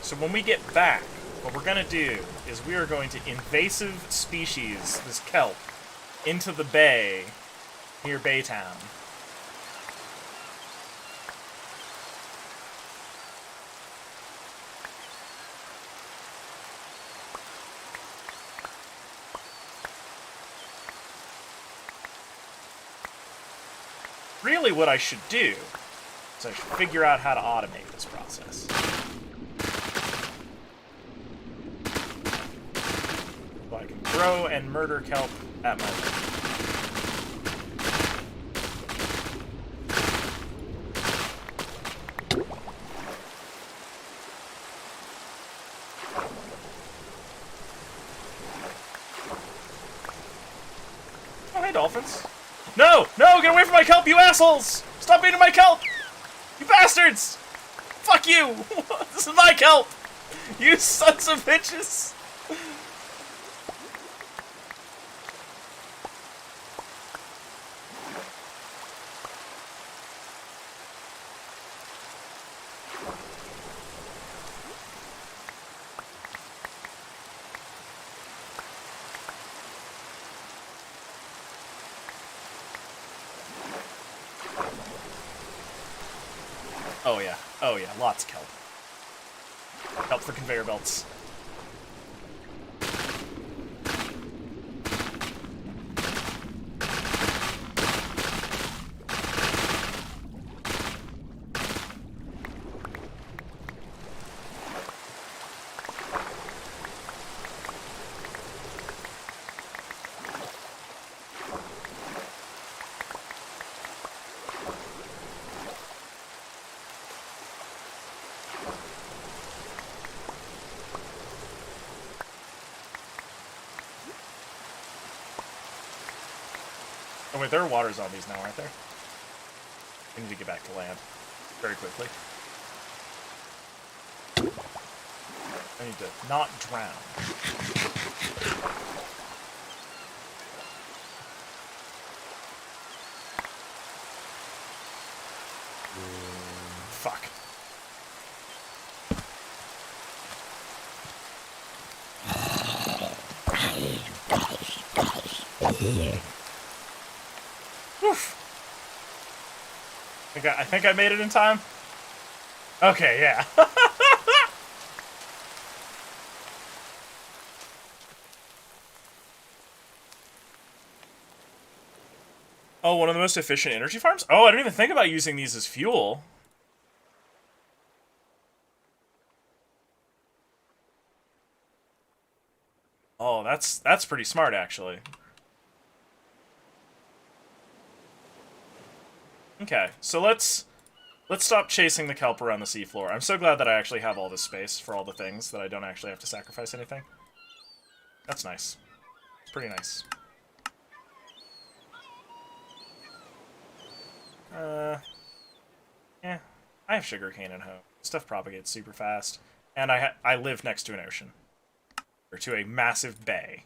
So when we get back, what we're going to do is we are going to invasive species this kelp into the bay near Baytown. Really what I should do is I should figure out how to automate this process. So I can grow and murder kelp at my will. Oh, hey, dolphins. No! No! Get away from my kelp, you assholes! Stop eating my kelp! You bastards! Fuck you! This is my kelp! You sons of bitches! Oh yeah. Oh yeah, lots of kelp. Kelp for conveyor belts. Oh wait, there are water zombies now, aren't there? We need to get back to land very quickly. I need to not drown. Fuck. Oof. I think I made it in time. Okay, yeah. Oh, one of the most efficient energy farms? Oh, I didn't even think about using these as fuel. Oh, that's pretty smart, actually. Okay, so let's stop chasing the kelp around the seafloor. I'm so glad that I actually have all this space for all the things, that I don't actually have to sacrifice anything. That's nice. It's pretty nice. Yeah, I have sugarcane at home. Stuff propagates super fast. And I live next to an ocean. Or to a massive bay.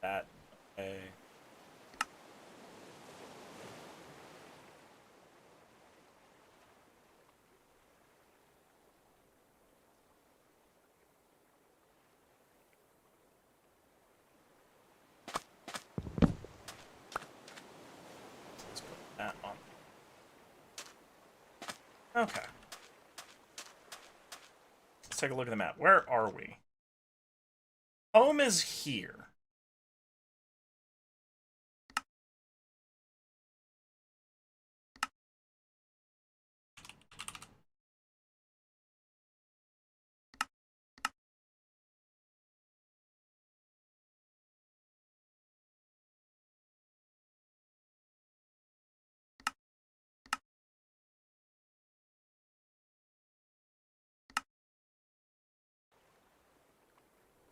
That bay. Let's put that on. Okay. Let's take a look at the map. Where are we? Home is here.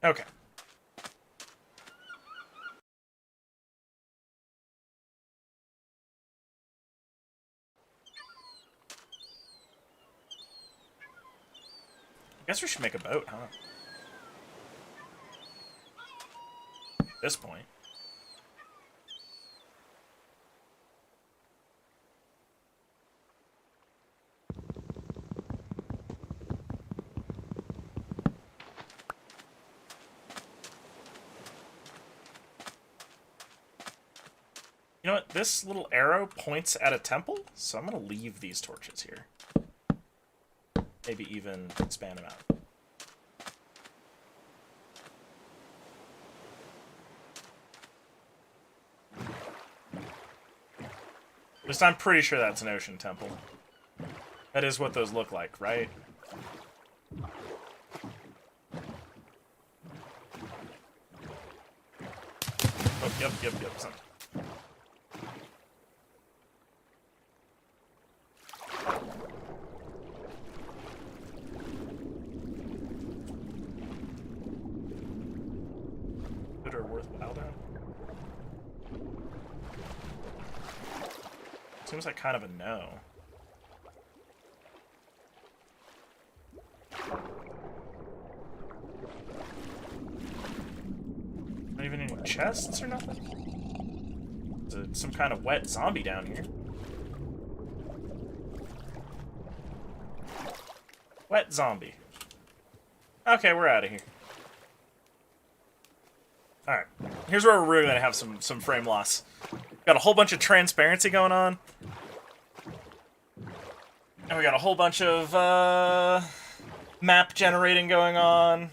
Okay. I guess we should make a boat, huh? At this point. You know what? This little arrow points at a temple, so I'm going to leave these torches here. Maybe even expand them out. At least I'm pretty sure that's an ocean temple. That is what those look like, right? Oh, yep. Son. Good or worthwhile then? Seems like kind of a no. Not even any chests or nothing? There's some kind of wet zombie down here. Wet zombie. Okay, we're out of here. Alright. Here's where we're really gonna have some frame loss. Got a whole bunch of transparency going on. And we got a whole bunch of map generating going on.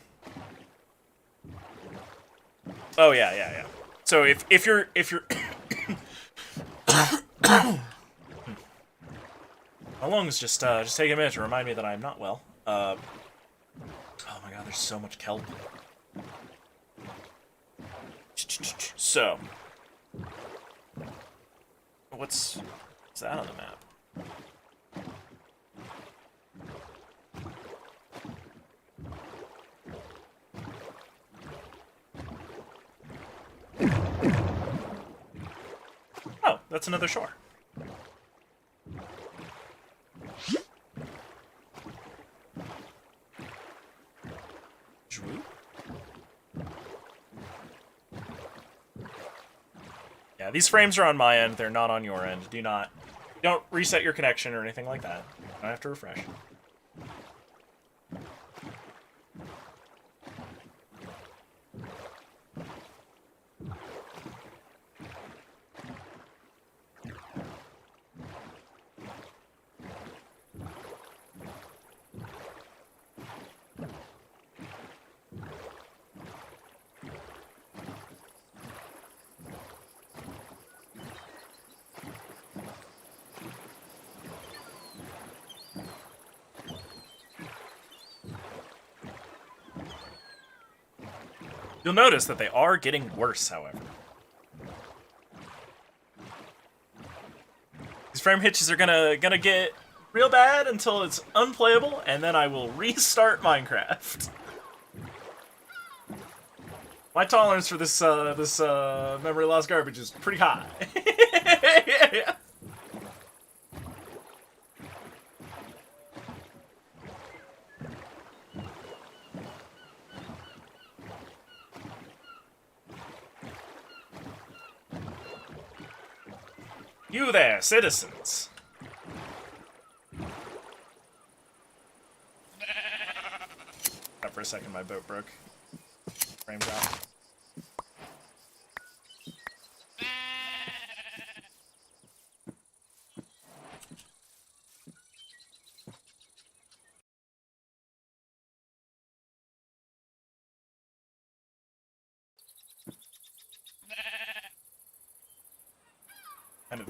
Oh yeah. So if you're how long is just take a minute to remind me that I'm not well. Oh my god, there's so much kelp. So what's that on the map? Oh, that's another shore. Yeah, these frames are on my end, they're not on your end. Don't reset your connection or anything like that. You don't have to refresh. You'll notice that they are getting worse, however. These frame hitches are gonna get real bad until it's unplayable, and then I will restart Minecraft. My tolerance for this memory loss garbage is pretty high. Yeah. You there, citizens! For a second, my boat broke. Frames out. Kind of.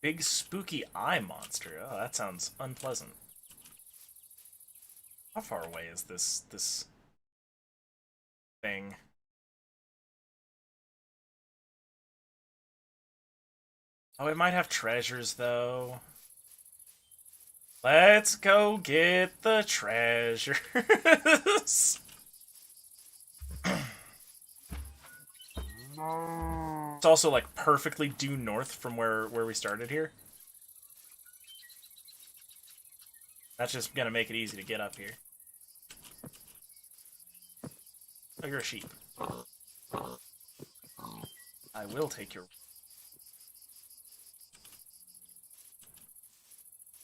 Big spooky eye monster. Oh, that sounds unpleasant. How far away is this thing? Oh, it might have treasures though. Let's go get the treasures. It's also like perfectly due north from where we started here. That's just gonna make it easy to get up here. Oh, you're a sheep. I will take your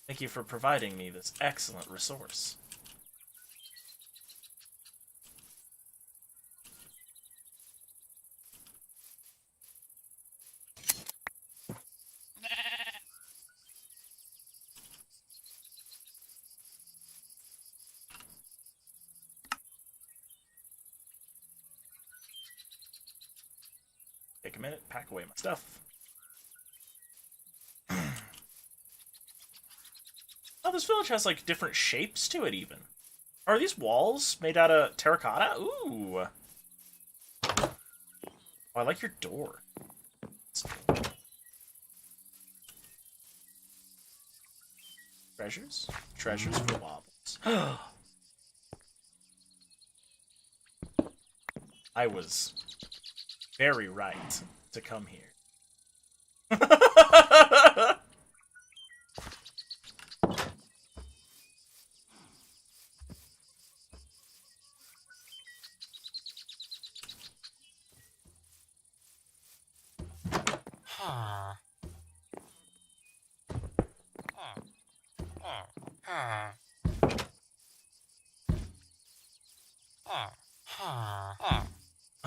Thank you for providing me this excellent resource. Take a minute, pack away my stuff. Oh, this village has, like, different shapes to it, even. Are these walls made out of terracotta? Ooh. Oh, I like your door. Treasures? Treasures for wobbles. I was very right to come here.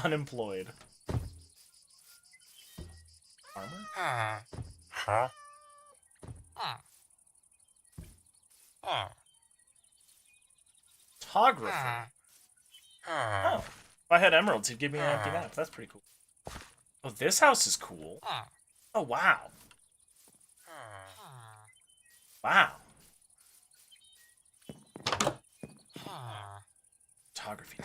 Unemployed. Armor? Photographer. Oh. If I had emeralds, he'd give me an empty map. That's pretty cool. Oh, this house is cool. Oh, wow. Wow. Photography.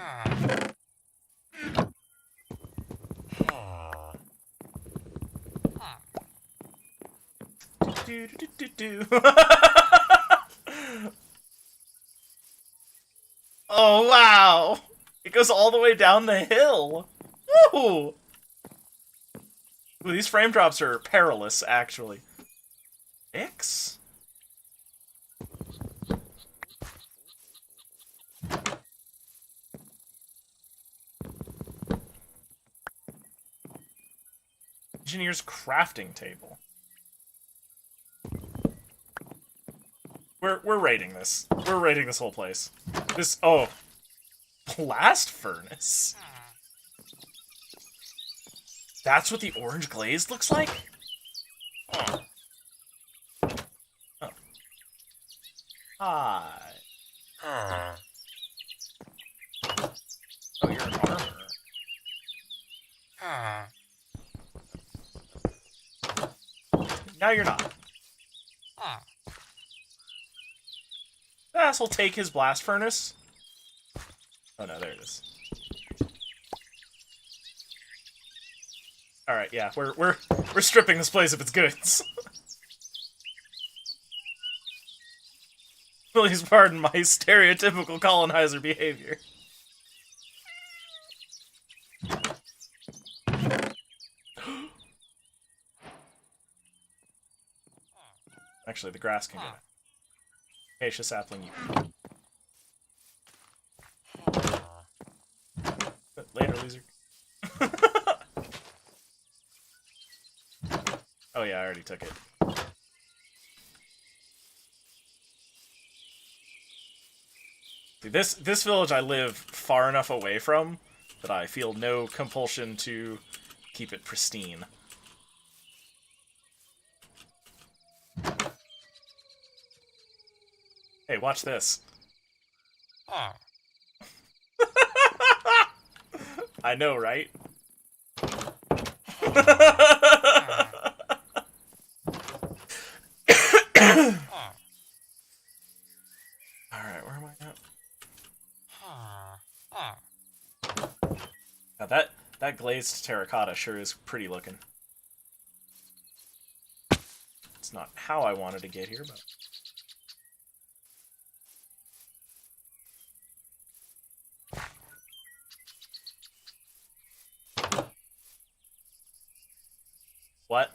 Do, do, do, do, do. Oh, wow. It goes all the way down the hill. Woo! Ooh, these frame drops are perilous, actually. X? Engineer's crafting table. We're raiding this. We're raiding this whole place. This blast furnace. That's what the orange glaze looks like? Oh. Hi. Oh, you're an armor. Now you're not. Asshole take his blast furnace. Oh no, there it is. Alright, yeah, we're stripping this place of its goods. Please pardon my stereotypical colonizer behavior. Actually, the grass can go. Acacia sapling, you. Later, loser. Oh yeah, I already took it. See, this village I live far enough away from that I feel no compulsion to keep it pristine. Hey, watch this. I know, right? Alright, where am I at? Now that glazed terracotta sure is pretty looking. It's not how I wanted to get here, but... What?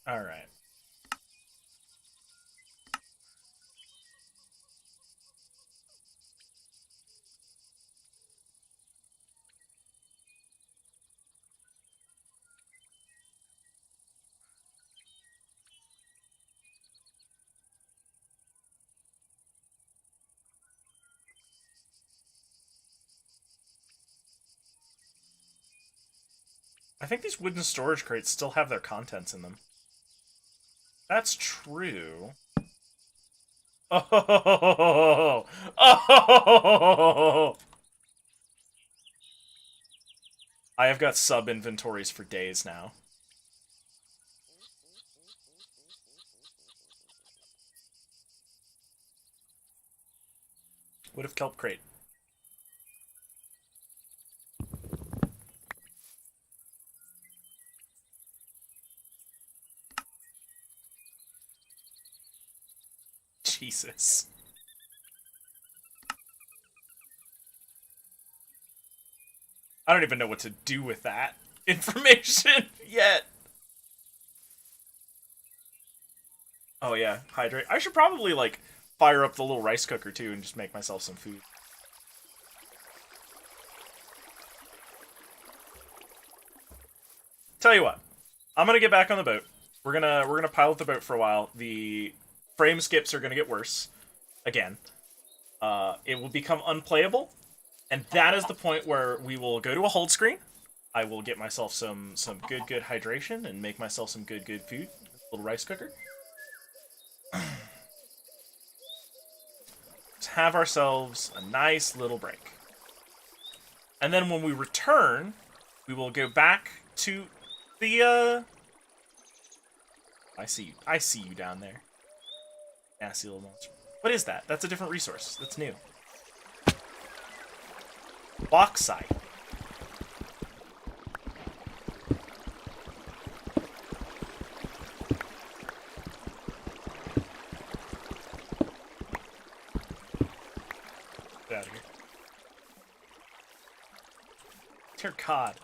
Alright. I think these wooden storage crates still have their contents in them. That's true. Oh, oh! I have got sub inventories for days now. Wood of kelp crate. Jesus. I don't even know what to do with that information yet. Oh yeah, hydrate. I should probably, like, fire up the little rice cooker, too, and just make myself some food. Tell you what, I'm gonna get back on the boat. We're gonna pilot the boat for a while. The frame skips are gonna get worse. Again. It will become unplayable, and that is the point where we will go to a hold screen. I will get myself some good hydration and make myself some good food. A little rice cooker. Let's have ourselves a nice little break. And then when we return, we will go back to the, I see you down there. Nasty little monster. What is that? That's a different resource. That's new. Bauxite. Get out of here. Dear God.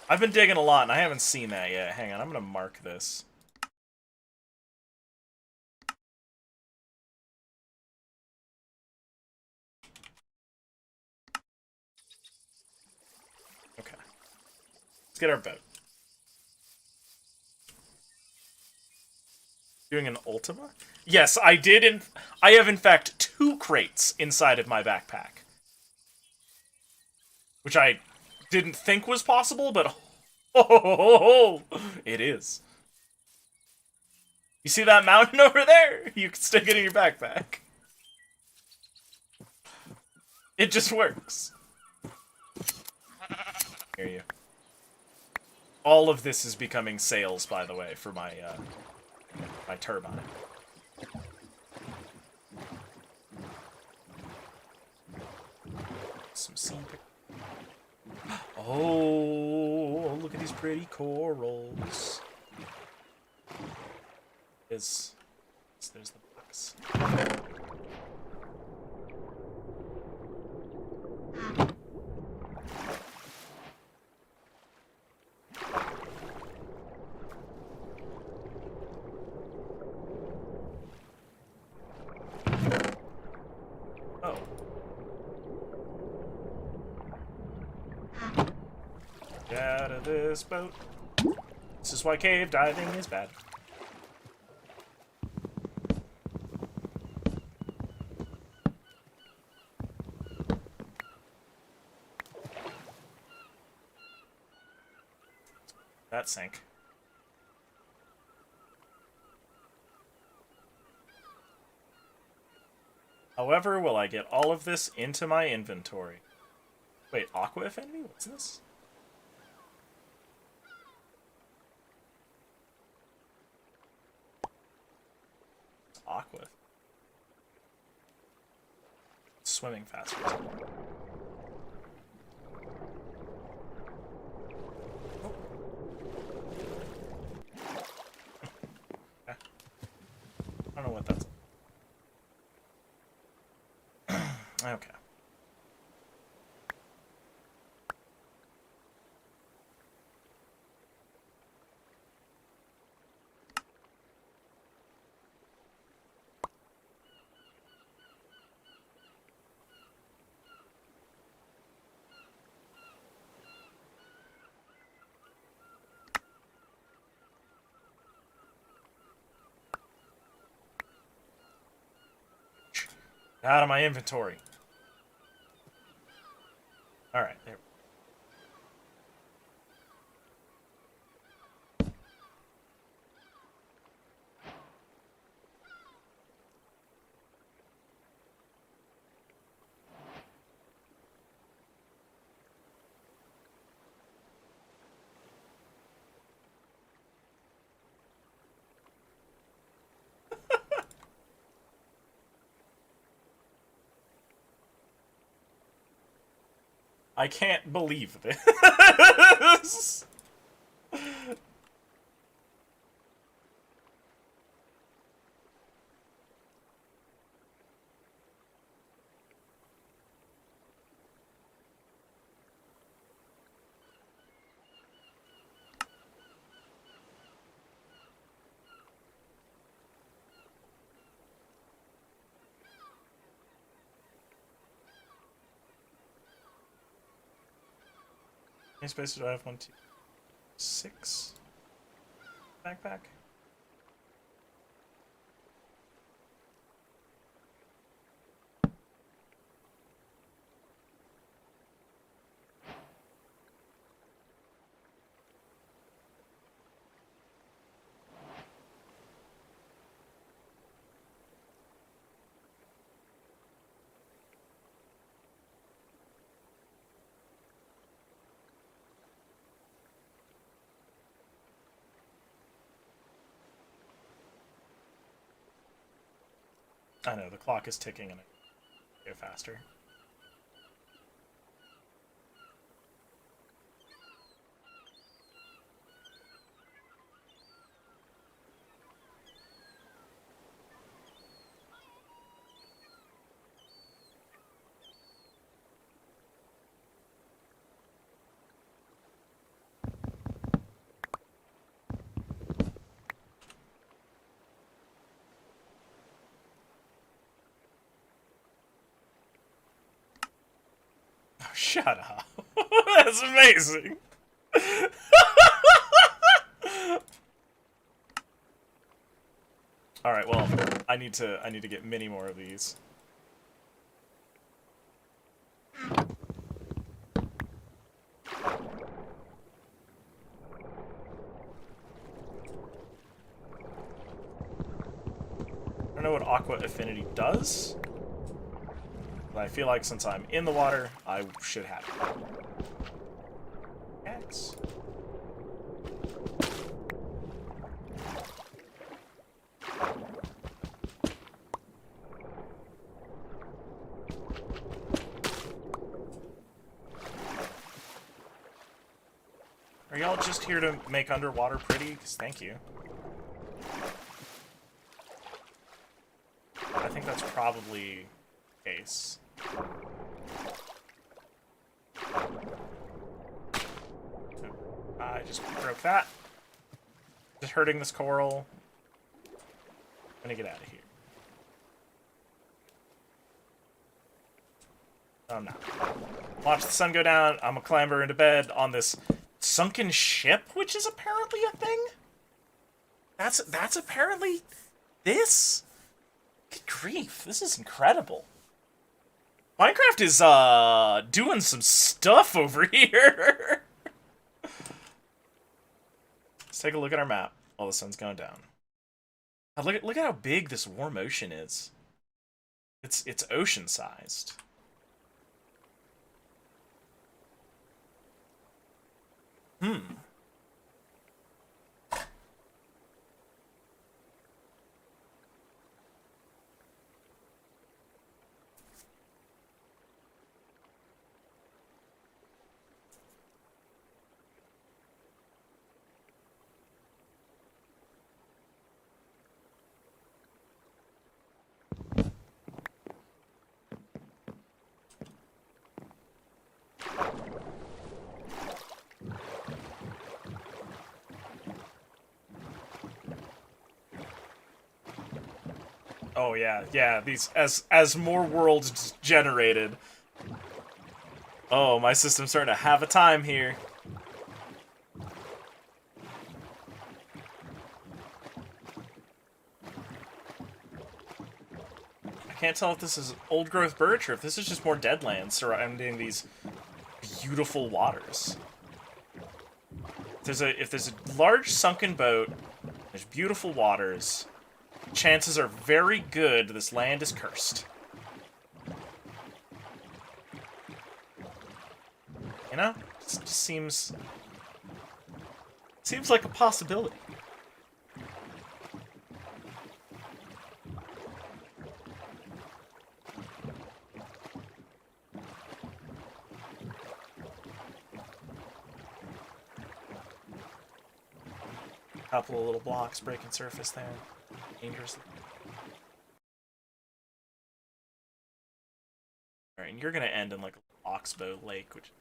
I've been digging a lot, and I haven't seen that yet. Hang on, I'm gonna mark this. Okay. Let's get our boat. Doing an Ultima? Yes, I did. I have, in fact, 2 crates inside of my backpack. Which I didn't think was possible, but it is. You see that mountain over there? You can stick it in your backpack. It just works. Here you. All of this is becoming sales, by the way, for my my turbine. Some sea. Oh, look at these pretty corals. There's the box. Oh. Get out of this boat. This is why cave diving is bad. That sank. However, will I get all of this into my inventory? Wait, Aqua Affinity? What's this? Aqua. Swimming faster. Okay. I don't know what that's. Okay. Out of my inventory. Alright, there. I can't believe this. How many spaces do I have? 1, 2, 6. Backpack. I know, the clock is ticking and I go faster. Shut up. That's amazing. All right, well, I need to get many more of these. I don't know what Aqua Affinity does, but I feel like since I'm in the water, I should have it. X. Are y'all just here to make underwater pretty? 'Cause thank you. I think that's probably the case. I just broke that. Just hurting this coral. I'm gonna get out of here. No, I'm not. Watch the sun go down. I'm gonna clamber into bed on this sunken ship, which is apparently a thing. That's apparently this. Good grief! This is incredible. Minecraft is doing some stuff over here. Let's take a look at our map while the sun's going down. Look at how big this warm ocean is. It's ocean sized. Oh yeah. These as more worlds generated. Oh, my system's starting to have a time here. I can't tell if this is old-growth birch or if this is just more deadlands surrounding these beautiful waters. If there's a large sunken boat, there's beautiful waters, chances are very good this land is cursed. You know? It just seems like a possibility. Couple of little blocks breaking surface there. Dangerous. Alright, and you're gonna end in like a oxbow lake, which...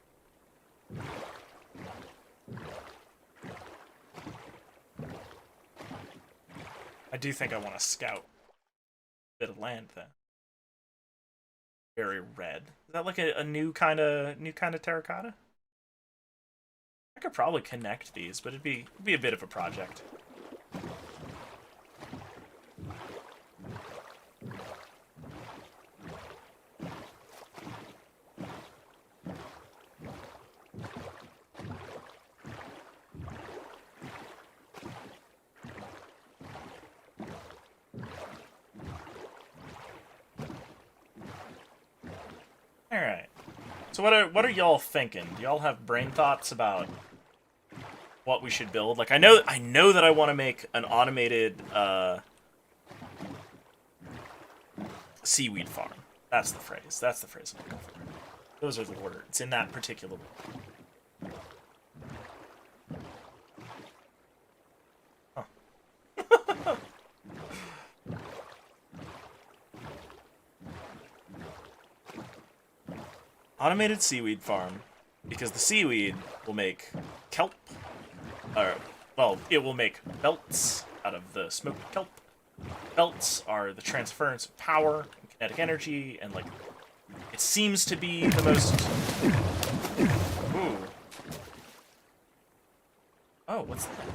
I do think I want to scout a bit of land then. Very red. Is that like a new kind of terracotta? I could probably connect these, but it'd be a bit of a project. All right. So what are y'all thinking? Do y'all have brain thoughts about what we should build? Like I know that I want to make an automated seaweed farm. That's the phrase. That's the phrase I'm looking for. Those are the words in that particular word. Huh. Automated seaweed farm, because the seaweed will make kelp, or, well, it will make belts out of the smoked kelp. Belts are the transference of power and kinetic energy, and, like, it seems to be the most... Ooh. Oh, what's that?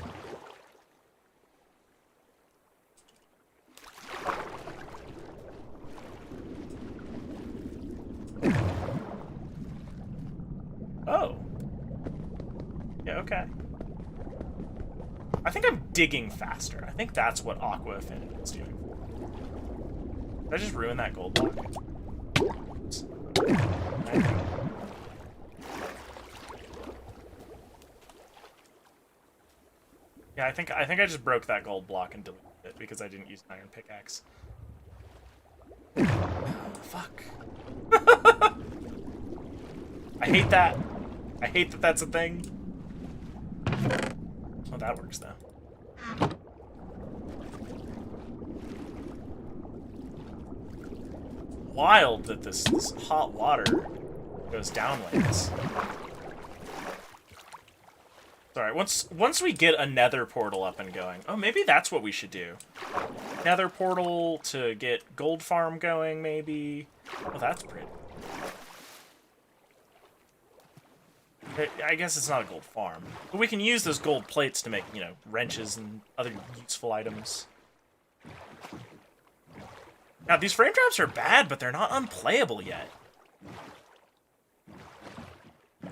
Oh. Yeah, okay. I think I'm digging faster. I think that's what Aqua Affinity is doing. Did I just ruin that gold block? Oops. Yeah, I think I just broke that gold block and deleted it because I didn't use an iron pickaxe. Fuck. I hate that. I hate that that's a thing. Oh, that works, though. Wild that this hot water goes downlands. Sorry, once we get a nether portal up and going... Oh, maybe that's what we should do. Nether portal to get gold farm going, maybe. Oh, that's pretty. I guess it's not a gold farm. But we can use those gold plates to make, you know, wrenches and other useful items. Now, these frame drops are bad, but they're not unplayable yet.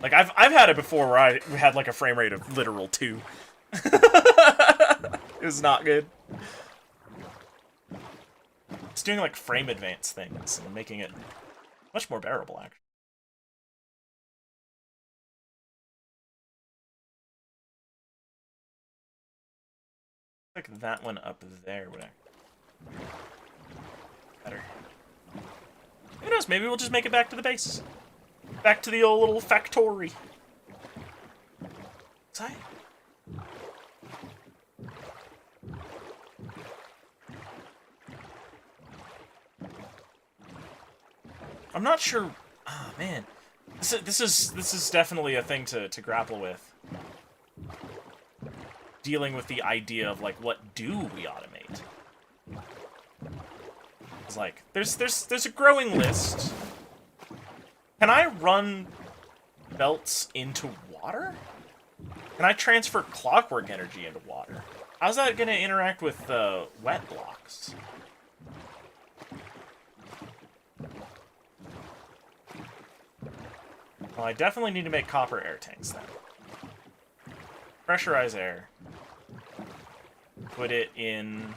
Like, I've had it before where I had, like, a frame rate of literal 2. It was not good. It's doing, like, frame advance things and making it much more bearable, actually. Like that one up there would actually better. Who knows? Maybe we'll just make it back to the base. Back to the old little factory. Sorry. I'm not sure. Oh man, this is definitely a thing to grapple with. Dealing with the idea of, like, what do we automate? It's like, there's a growing list. Can I run belts into water? Can I transfer clockwork energy into water? How's that going to interact with wet blocks? Well, I definitely need to make copper air tanks then. Pressurize air. Put it in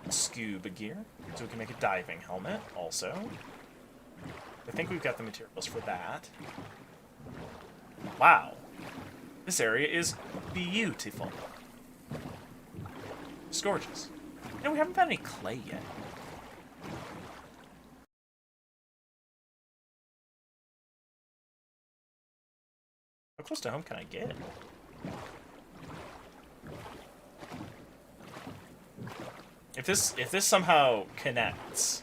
scuba gear, so we can make a diving helmet also. I think we've got the materials for that. Wow. This area is beautiful. It's gorgeous. You know, we haven't found any clay yet. How close to home can I get? If this somehow connects,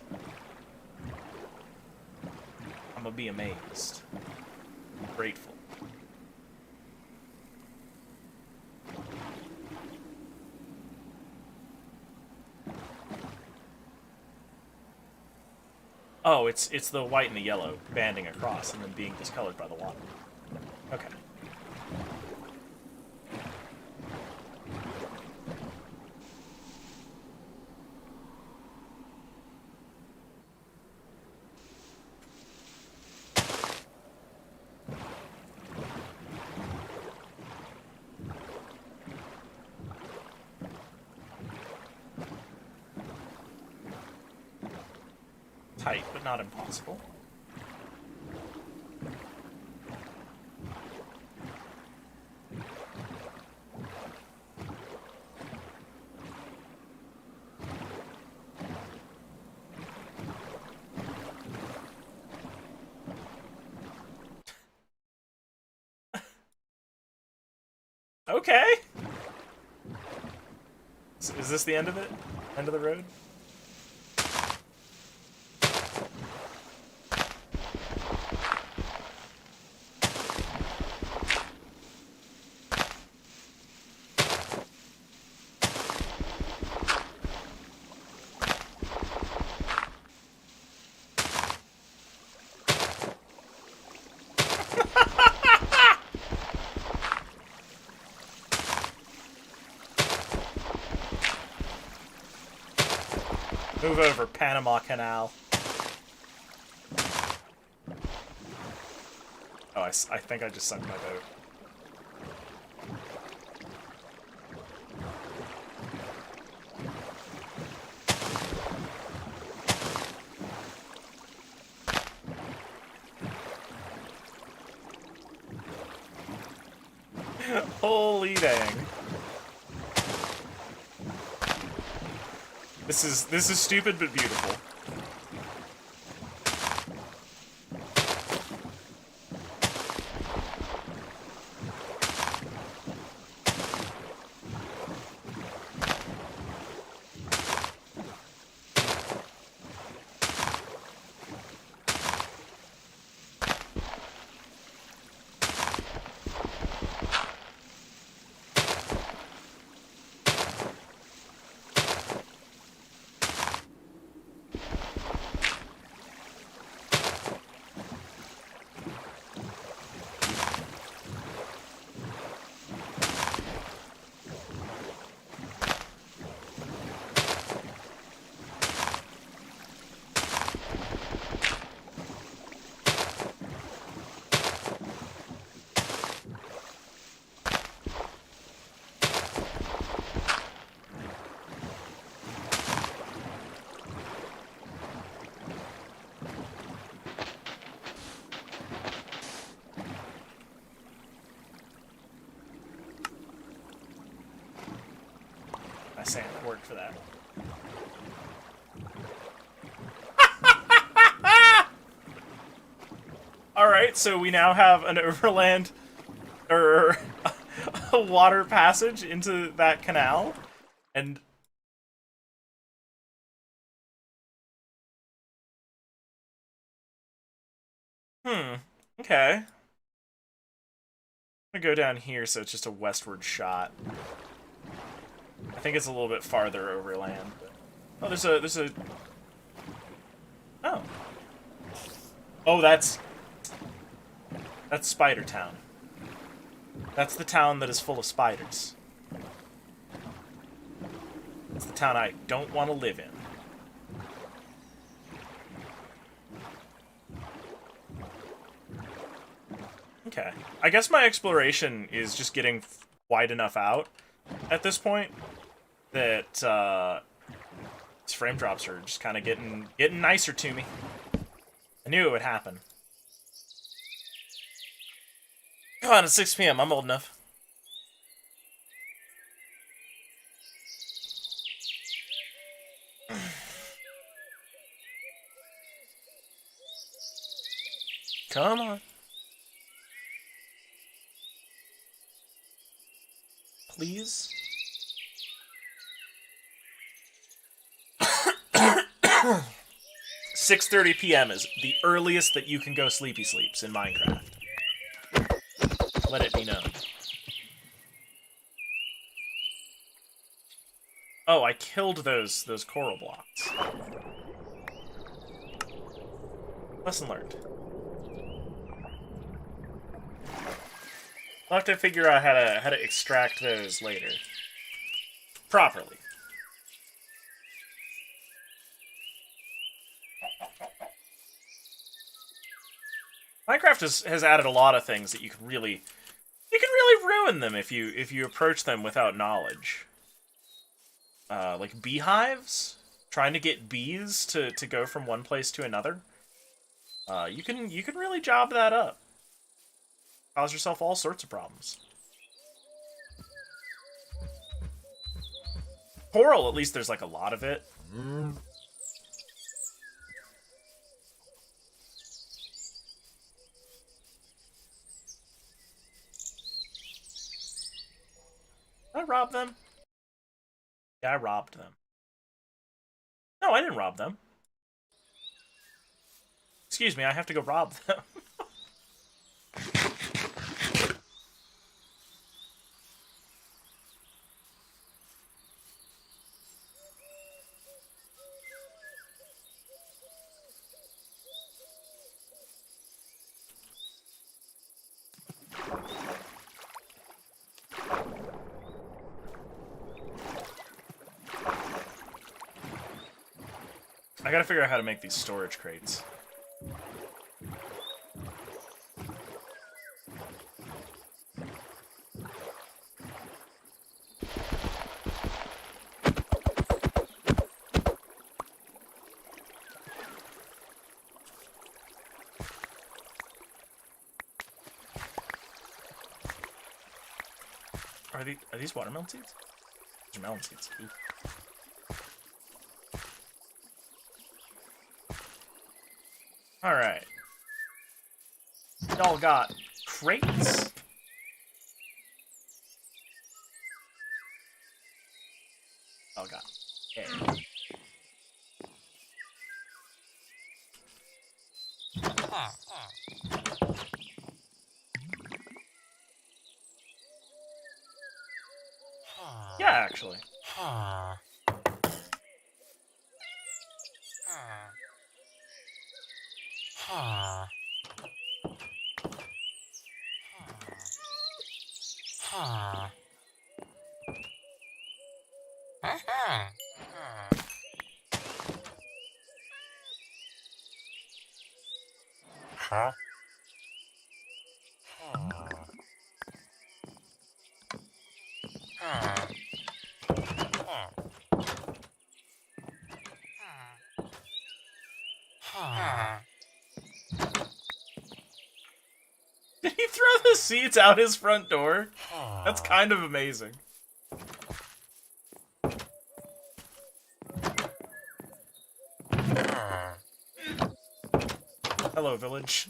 I'm gonna be amazed. Grateful. Oh, it's the white and the yellow banding across and then being discolored by the water. Okay. Tight, but not impossible. Okay. Is this the end of it? End of the road? Move over, Panama Canal. Oh, I think I just sunk my boat. Holy dang. This is stupid but beautiful. Sand worked for that. Alright, so we now have an overland, or a water passage into that canal, and... okay. I'm gonna go down here so it's just a westward shot. I think it's a little bit farther overland. But... oh, there's a... oh. Oh, that's Spider Town. That's the town that is full of spiders. It's the town I don't want to live in. Okay. I guess my exploration is just getting wide enough out at this point that these frame drops are just kind of getting nicer to me. I knew it would happen. Come on, it's 6 p.m. I'm old enough. Come on. Please? 6:30 p.m. is the earliest that you can go sleepy sleeps in Minecraft. Let it be known. Oh, I killed those coral blocks. Lesson learned. I'll have to figure out how to extract those later. Properly. Minecraft has added a lot of things that you can really ruin them if you approach them without knowledge. Like beehives, trying to get bees to go from one place to another. You can really job that up. Cause yourself all sorts of problems. Coral, at least there's like a lot of it. Did I rob them? Yeah, I robbed them. No, I didn't rob them. Excuse me, I have to go rob them. I gotta figure out how to make these storage crates. Are these watermelon seeds? These are melon seeds. Ooh. Alright. Y'all got crates? Y'all got egg. Yeah, actually. Did he throw the seeds out his front door? That's kind of amazing. Hello, village.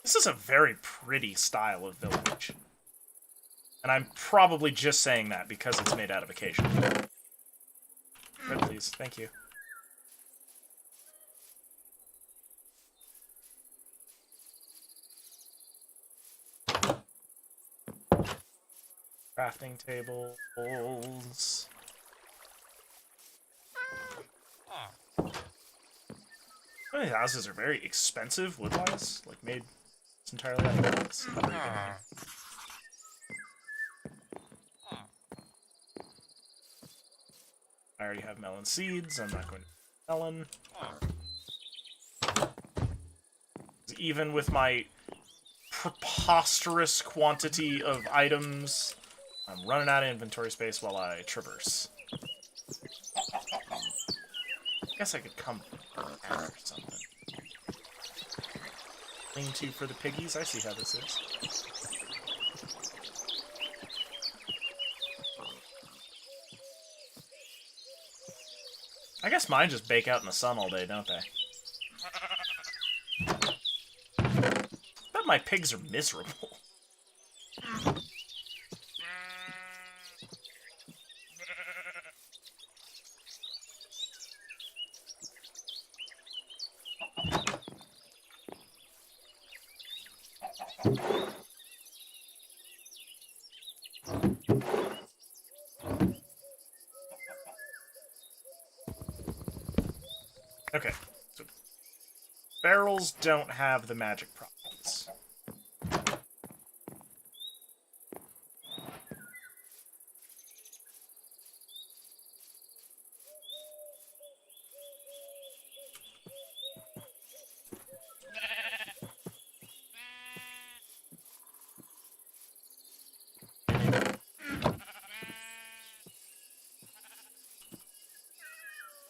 This is a very pretty style of village. And I'm probably just saying that because it's made out of acacia. Red, please. Thank you. Crafting tables. Some of these houses are very expensive wood-wise, like made It's entirely out of box. How are you getting here? I already have melon seeds. I'm not going to melon. Even with my preposterous quantity of items, I'm running out of inventory space while I traverse. I guess I could come back or something. Lean to for the piggies. I see how this is. I guess mine just bake out in the sun all day, don't they? Bet my pigs are miserable. Okay, so barrels don't have the magic properties.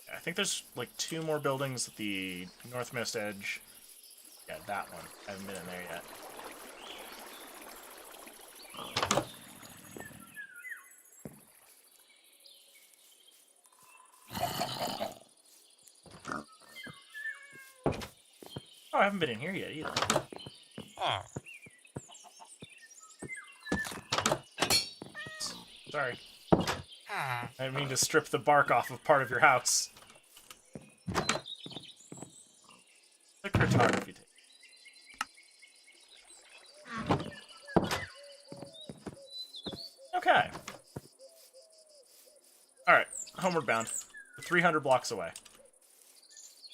I think there's like 2 more buildings at the northmost edge. Yeah, that one. I haven't been in there yet. Oh, I haven't been in here yet either. Sorry. I didn't mean to strip the bark off of part of your house. The cartography tape. Okay. Alright, homeward bound. 300 blocks away.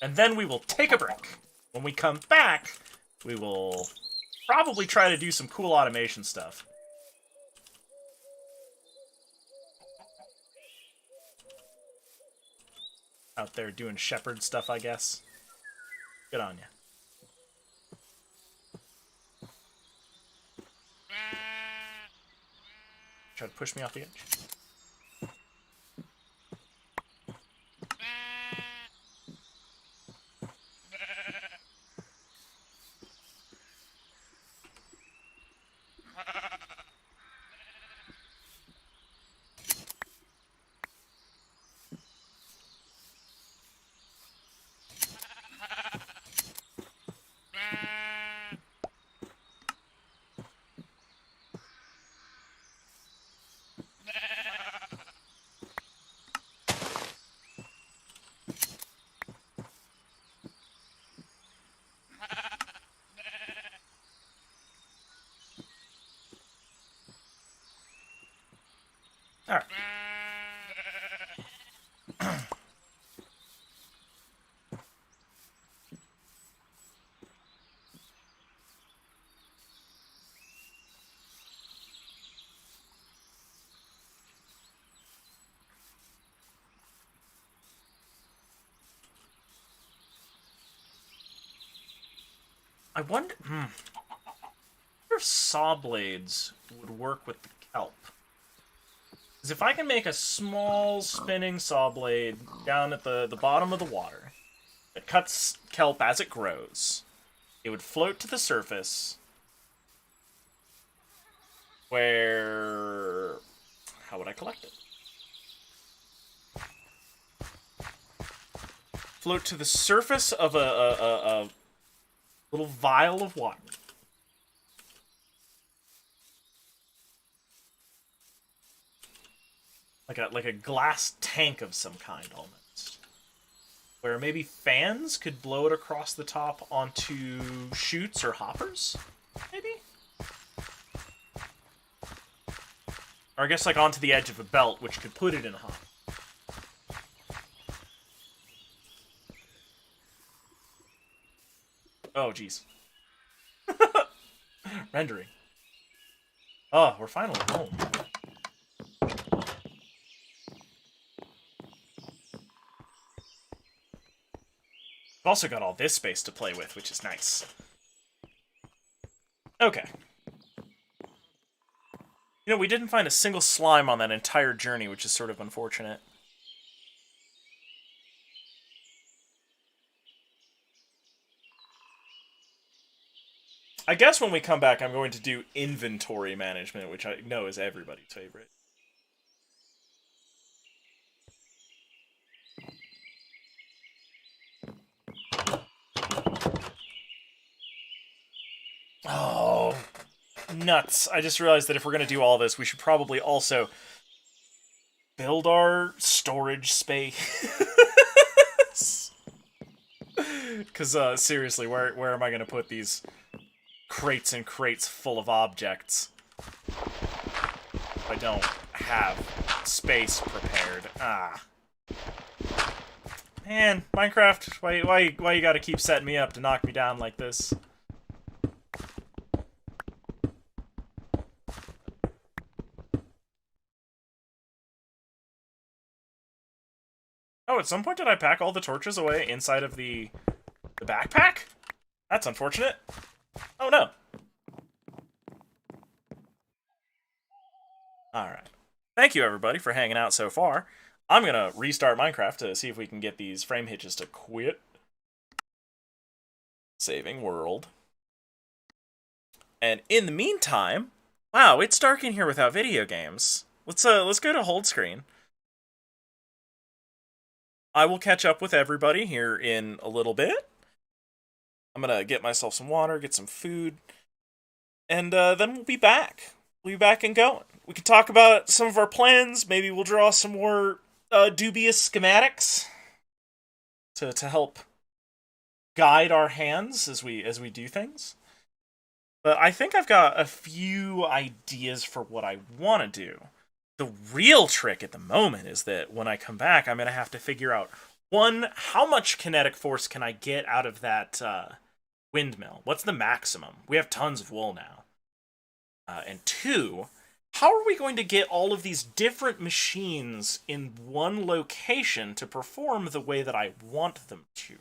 And then we will take a break. When we come back, we will probably try to do some cool automation stuff. Out there doing shepherd stuff, I guess. Good on ya. Try to push me off the edge. Alright. I wonder if saw blades would work with the kelp. Because if I can make a small spinning saw blade down at the bottom of the water that cuts kelp as it grows, it would float to the surface where... How would I collect it? Float to the surface of a little vial of water. Like a glass tank of some kind, almost. Where maybe fans could blow it across the top onto chutes or hoppers? Maybe? Or I guess like onto the edge of a belt, which could put it in a hopper. Oh, jeez. Rendering. Oh, we're finally home. We've also got all this space to play with, which is nice. Okay. You know, we didn't find a single slime on that entire journey, which is sort of unfortunate. I guess when we come back, I'm going to do inventory management, which I know is everybody's favorite. Oh, nuts. I just realized that if we're going to do all this, we should probably also build our storage space. Because, seriously, where am I going to put these crates and crates full of objects if I don't have space prepared? Ah. Man, Minecraft, why you gotta keep setting me up to knock me down like this? Oh, at some point did I pack all the torches away inside of the backpack? That's unfortunate. Oh no. Alright. Thank you everybody for hanging out so far. I'm gonna restart Minecraft to see if we can get these frame hitches to quit. Saving world. And in the meantime, wow, it's dark in here without video games. Let's go to hold screen. I will catch up with everybody here in a little bit. I'm gonna get myself some water, get some food, and then we'll be back. We'll be back and going. We can talk about some of our plans. Maybe we'll draw some more dubious schematics to help guide our hands as we do things. But I think I've got a few ideas for what I want to do. The real trick at the moment is that when I come back, I'm going to have to figure out, one, how much kinetic force can I get out of that windmill? What's the maximum? We have tons of wool now. And two, how are we going to get all of these different machines in one location to perform the way that I want them to?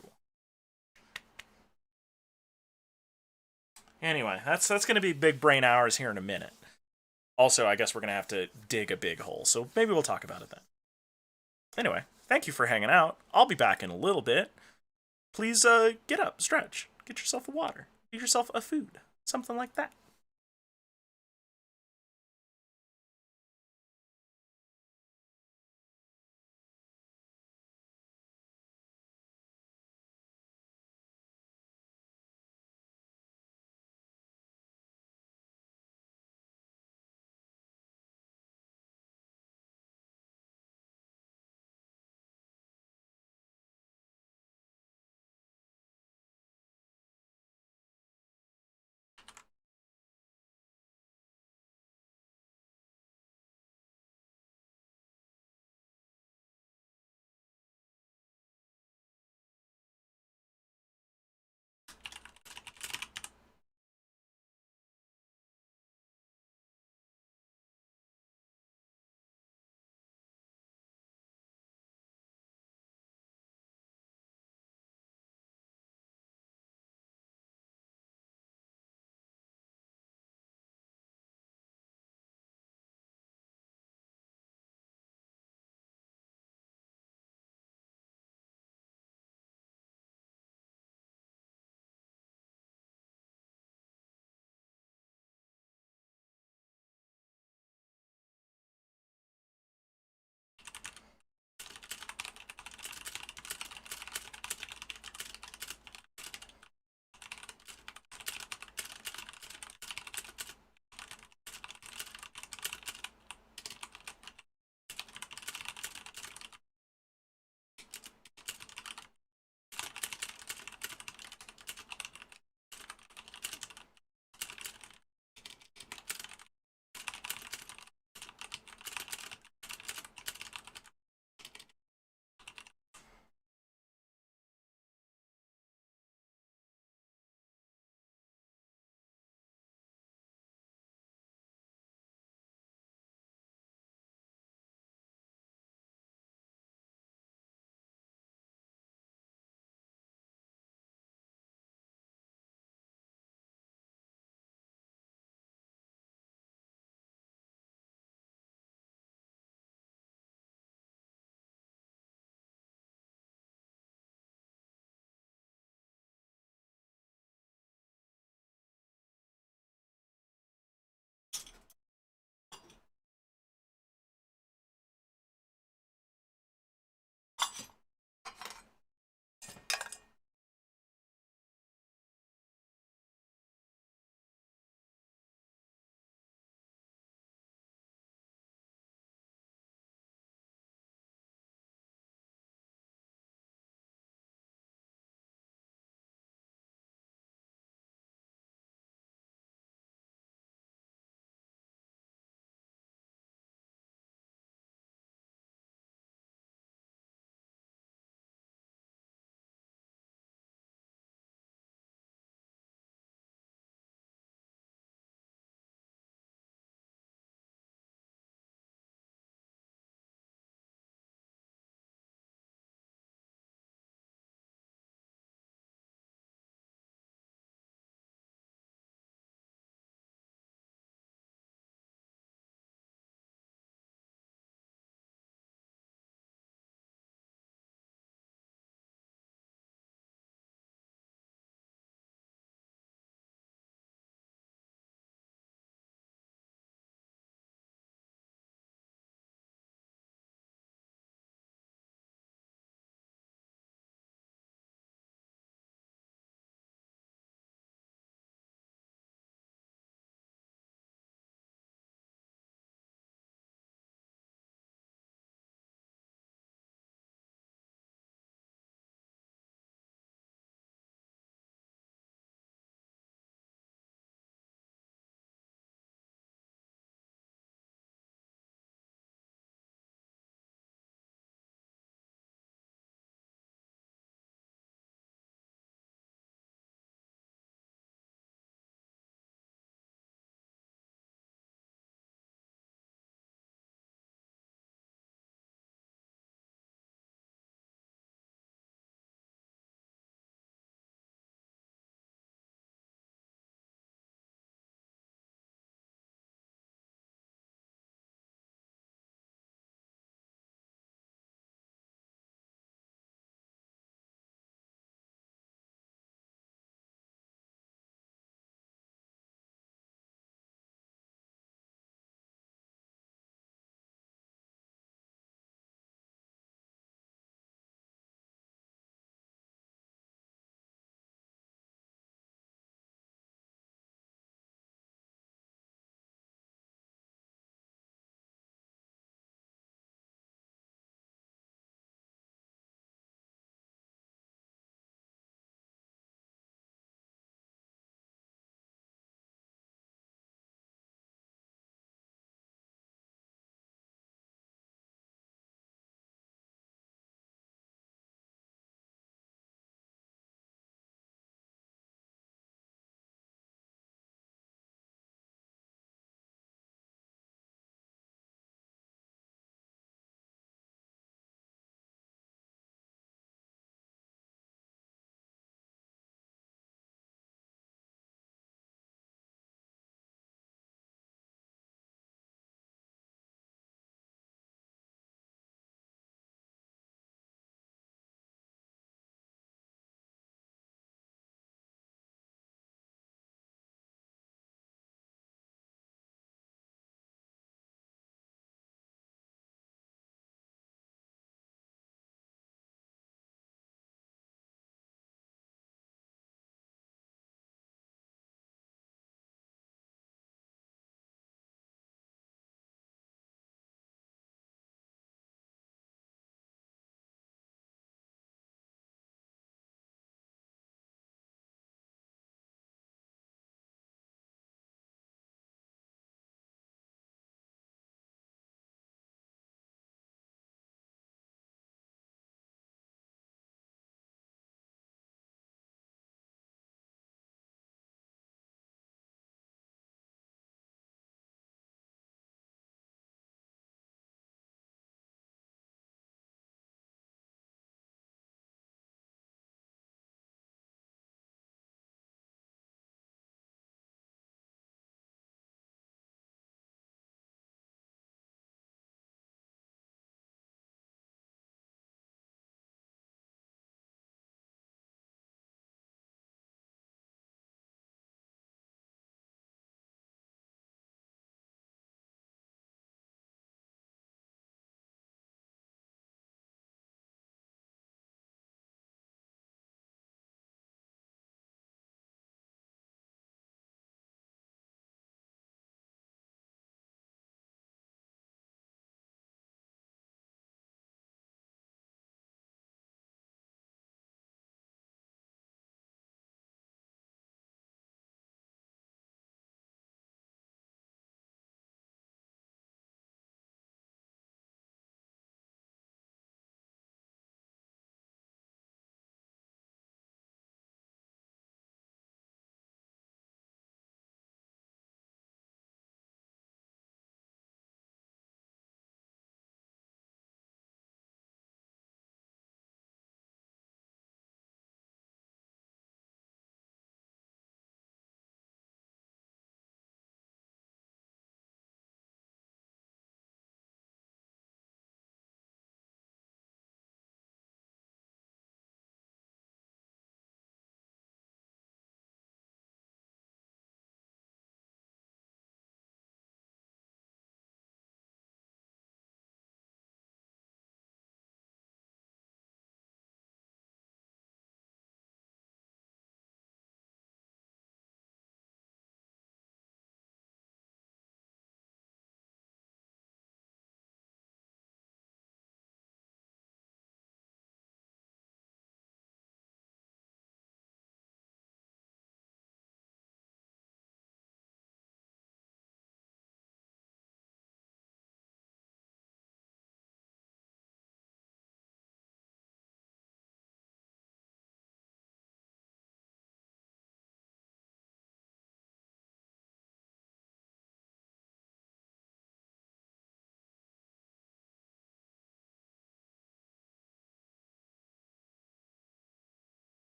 Anyway, that's going to be big brain hours here in a minute. Also, I guess we're going to have to dig a big hole, so maybe we'll talk about it then. Anyway, thank you for hanging out. I'll be back in a little bit. Please get up, stretch, get yourself a water, get yourself a food, something like that.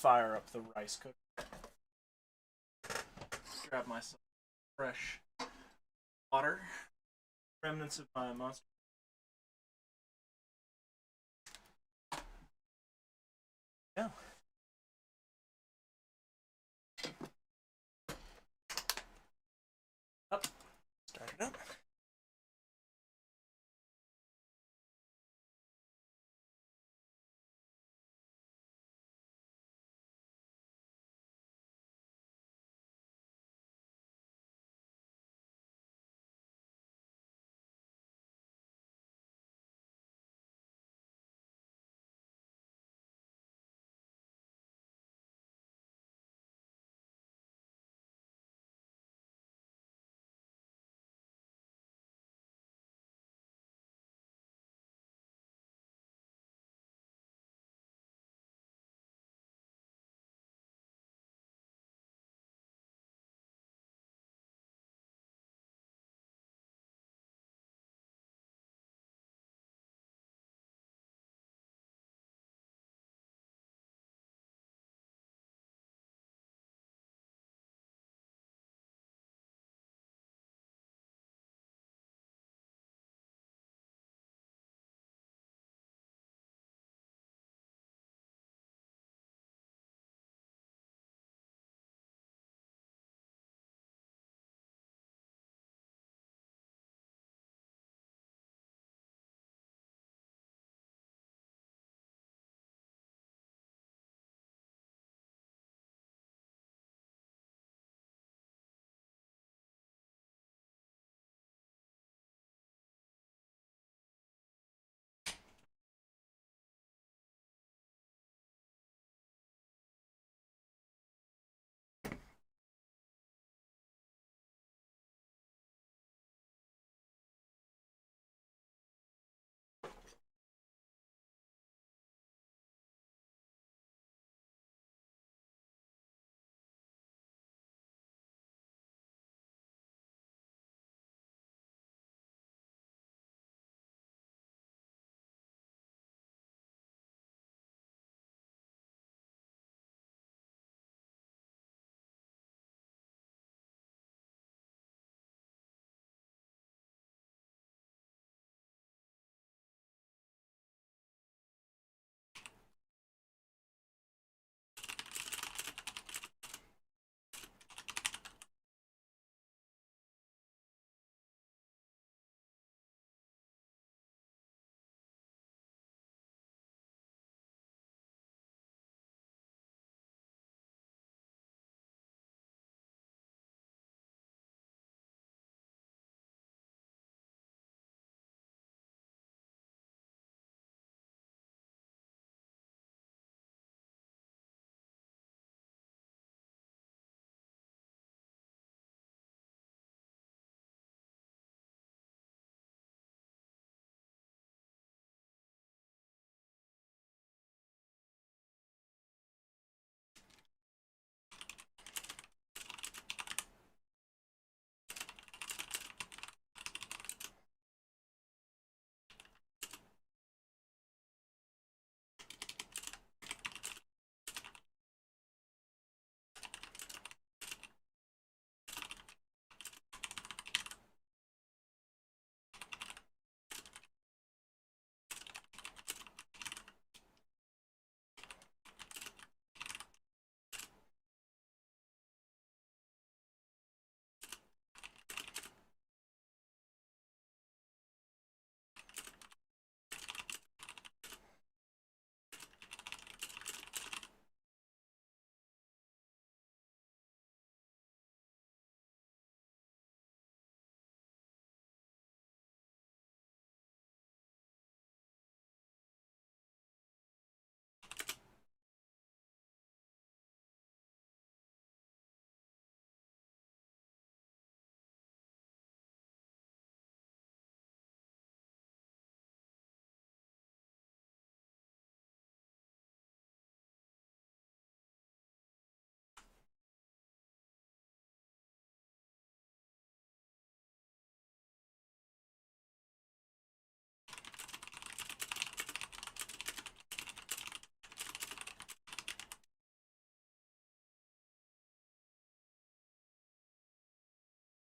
fire up the rice cooker. Grab myself fresh water. Remnants of my monster. Yeah. Up. Start it up.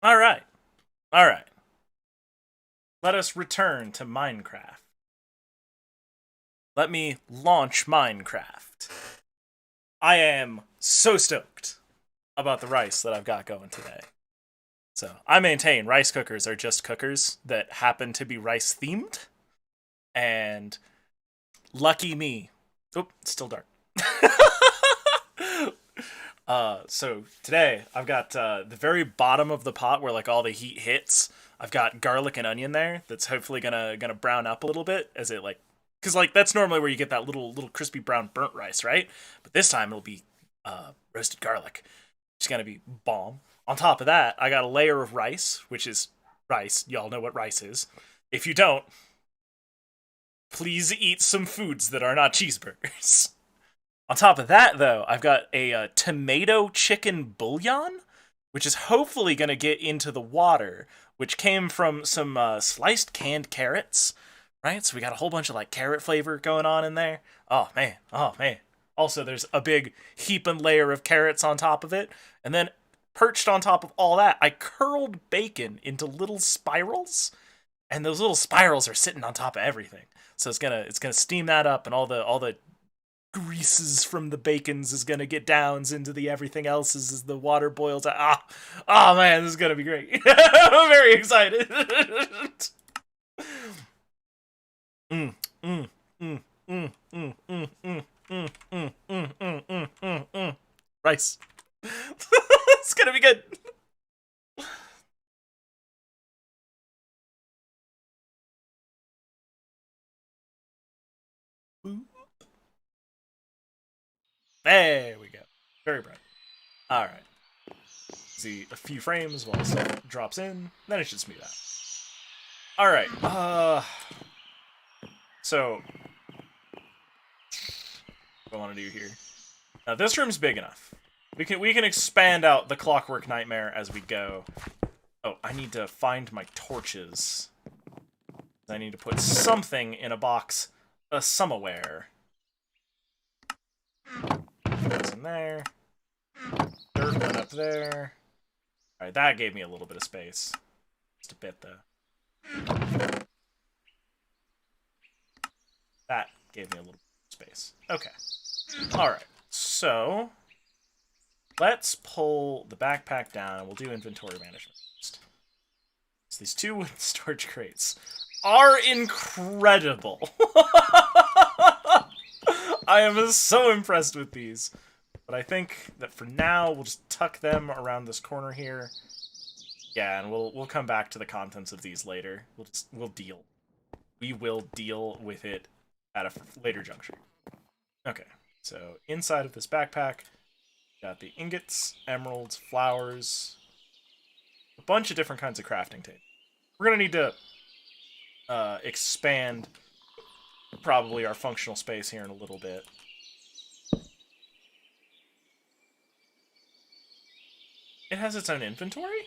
All right. All right. Let us return to Minecraft. Let me launch Minecraft. I am so stoked about the rice that I've got going today. So, I maintain rice cookers are just cookers that happen to be rice themed. And lucky me. Oop, it's still dark. So today I've got the very bottom of the pot where like all the heat hits. I've got garlic and onion there. That's hopefully gonna brown up a little bit as it like, because like that's normally where you get that little crispy brown burnt rice, right? But this time it'll be roasted garlic. It's gonna be bomb. On top of that, I got a layer of rice, which is rice. Y'all know what rice is. If you don't, please eat some foods that are not cheeseburgers. On top of that, though, I've got a tomato chicken bouillon, which is hopefully going to get into the water, which came from some sliced canned carrots, right? So we got a whole bunch of like carrot flavor going on in there. Oh man, oh man. Also, there's a big heap and layer of carrots on top of it, and then perched on top of all that, I curled bacon into little spirals, and those little spirals are sitting on top of everything. So it's gonna steam that up, and all the greases from the bacons is gonna get downs into the everything else as the water boils out. Oh man, this is gonna be great. I'm very excited. mm, mm, mm, mm, mm, mm, mm, mm, mm, mm, mm, mm, mm. Rice. It's gonna be good. There we go. Very bright. All right. See a few frames while stuff drops in, then it should smooth out. All right. So what I want to do here. Now this room's big enough. We can expand out the Clockwork Nightmare as we go. Oh, I need to find my torches. I need to put something in a box somewhere. Goes in there. Dirt went up there. Alright, that gave me a little bit of space. Just a bit, though. That gave me a little bit of space. Okay. Alright, so let's pull the backpack down and we'll do inventory management first. So these two wooden storage crates are incredible. I am so impressed with these. But I think that for now, we'll just tuck them around this corner here. Yeah, and we'll come back to the contents of these later. We'll deal. We will deal with it at a later juncture. Okay, so inside of this backpack, got the ingots, emeralds, flowers, a bunch of different kinds of crafting tape. We're gonna need to expand probably our functional space here in a little bit. It has its own inventory?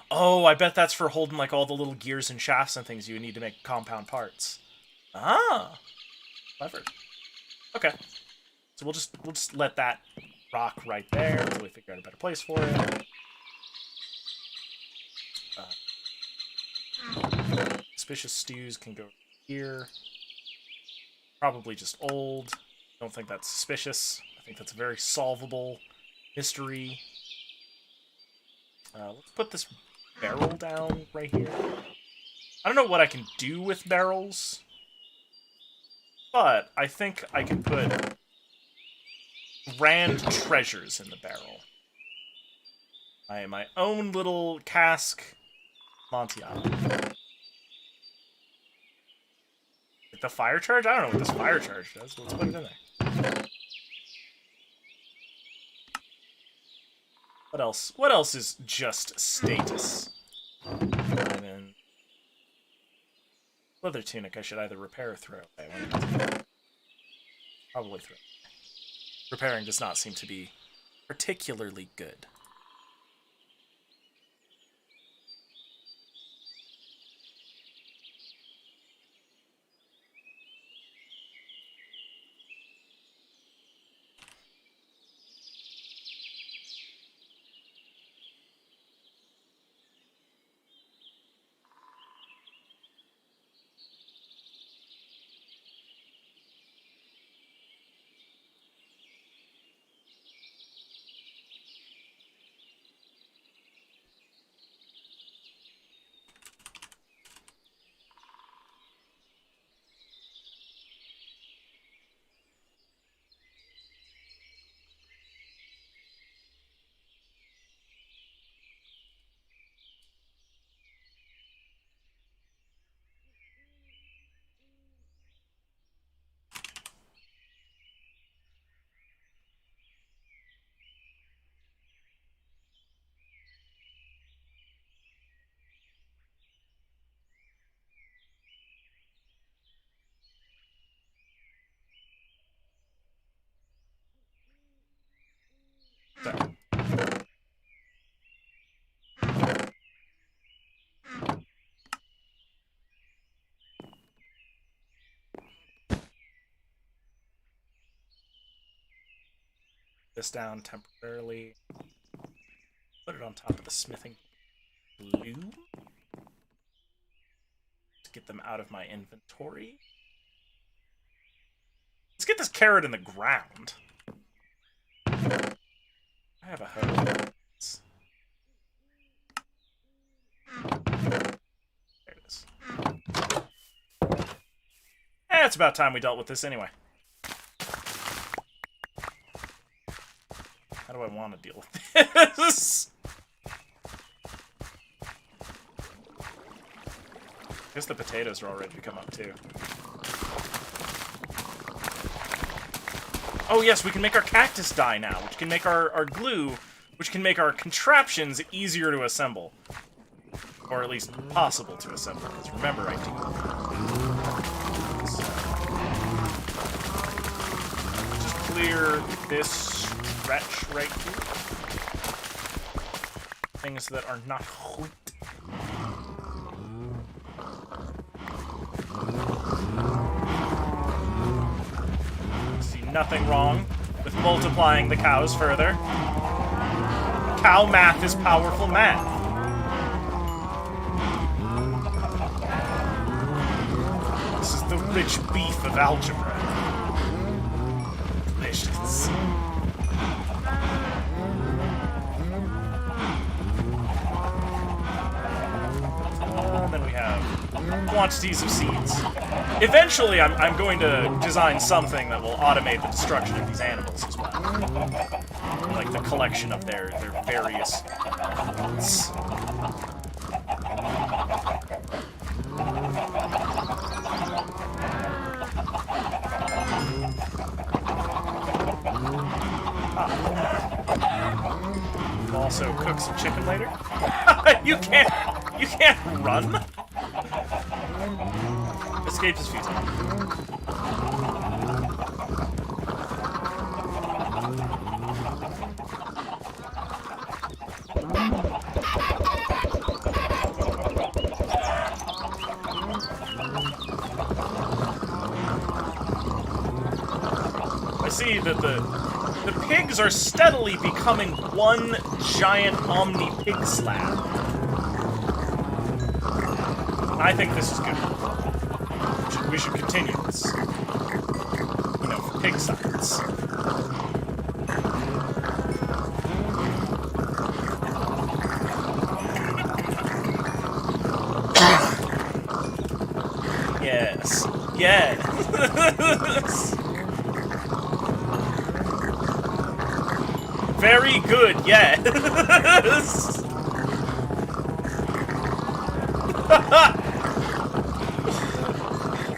Oh, I bet that's for holding like all the little gears and shafts and things you would need to make compound parts. Ah, clever. Okay, so we'll just let that rock right there until we figure out a better place for it. Suspicious stews can go here. Probably just old. Don't think that's suspicious. I think that's a very solvable mystery. Let's put this barrel down right here. I don't know what I can do with barrels, but I think I can put grand treasures in the barrel. I am my own little cask Montillon. The fire charge? I don't know what this fire charge does. Let's put it in there. What else? What else is just status? And then leather tunic. I should either repair or throw. Okay, probably throw. Repairing does not seem to be particularly good. So. This down temporarily. Put it on top of the smithing glue. Let's get them out of my inventory. Let's get this carrot in the ground. I have a hose. There it is. It's about time we dealt with this anyway. How do I want to deal with this? I guess the potatoes are all ready to come up, too. Oh, yes, we can make our cactus dye now, which can make our glue, which can make our contraptions easier to assemble. Or at least possible to assemble, because remember, I do... Just clear this stretch right here. Things that are not wheat. See nothing wrong with multiplying the cows further. Cow math is powerful math. This is the rich beef of algebra. Delicious. And then we have quantities of seeds. Eventually, I'm going to design something that will automate the destruction of these animals as well. Like the collection of their various... We'll also cook some chicken later. You can't run. Escape is futile. I see that the pigs are steadily becoming one giant omni-pig slab. I think this is good. We should continue this. You know, for pig science. Yes. Yes. Very good, yes.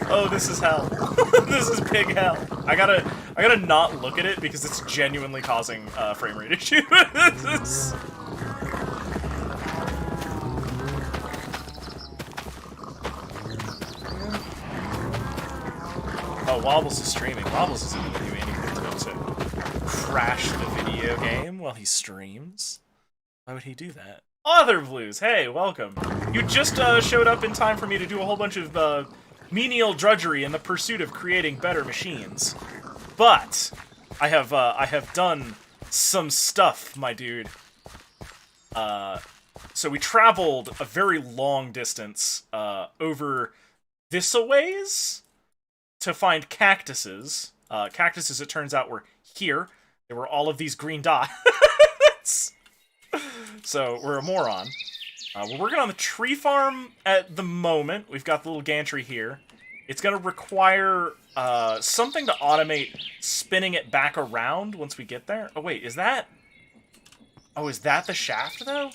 Oh, this is hell. This is pig hell. I gotta not look at it because it's genuinely causing frame rate issues. Oh, Wobbles is streaming. Wobbles isn't gonna do anything to crash the video game while he streams. Why would he do that? Other Blues, hey, welcome. You just showed up in time for me to do a whole bunch of menial drudgery in the pursuit of creating better machines. But I have done some stuff, my dude. So we traveled a very long distance over this-a-ways to find cactuses. Cactuses, it turns out, were here. There were all of these green dots. So we're a moron. We're working on the tree farm at the moment. We've got the little gantry here. It's going to require something to automate spinning it back around once we get there. Oh, wait, is that... Oh, is that the shaft, though?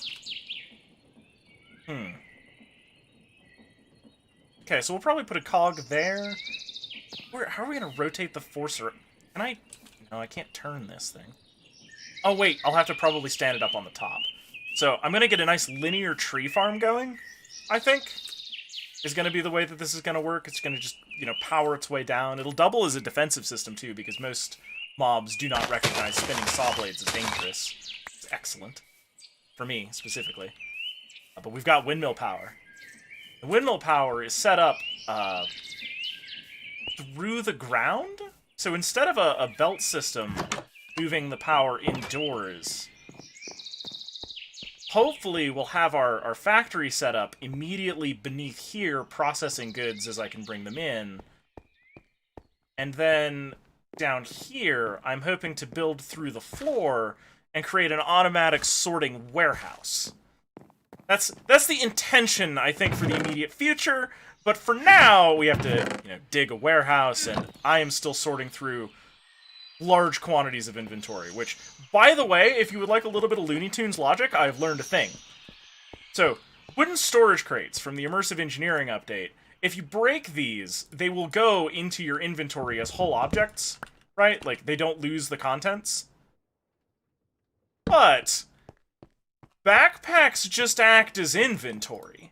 Okay, so we'll probably put a cog there. How are we going to rotate the forcer? Can I... No, I can't turn this thing. Oh, wait, I'll have to probably stand it up on the top. So, I'm going to get a nice linear tree farm going, I think, is going to be the way that this is going to work. It's going to just, you know, power its way down. It'll double as a defensive system, too, because most mobs do not recognize spinning saw blades as dangerous. It's excellent. For me, specifically. But we've got windmill power. The windmill power is set up through the ground? So instead of a belt system moving the power indoors, hopefully we'll have our factory set up immediately beneath here, processing goods as I can bring them in. And then down here, I'm hoping to build through the floor and create an automatic sorting warehouse. That's the intention, I think, for the immediate future. But for now, we have to, dig a warehouse, and I am still sorting through large quantities of inventory, which, by the way, if you would like a little bit of Looney Tunes logic, I've learned a thing. So, wooden storage crates from the Immersive Engineering update, if you break these, they will go into your inventory as whole objects, right? Like, they don't lose the contents. But backpacks just act as inventory.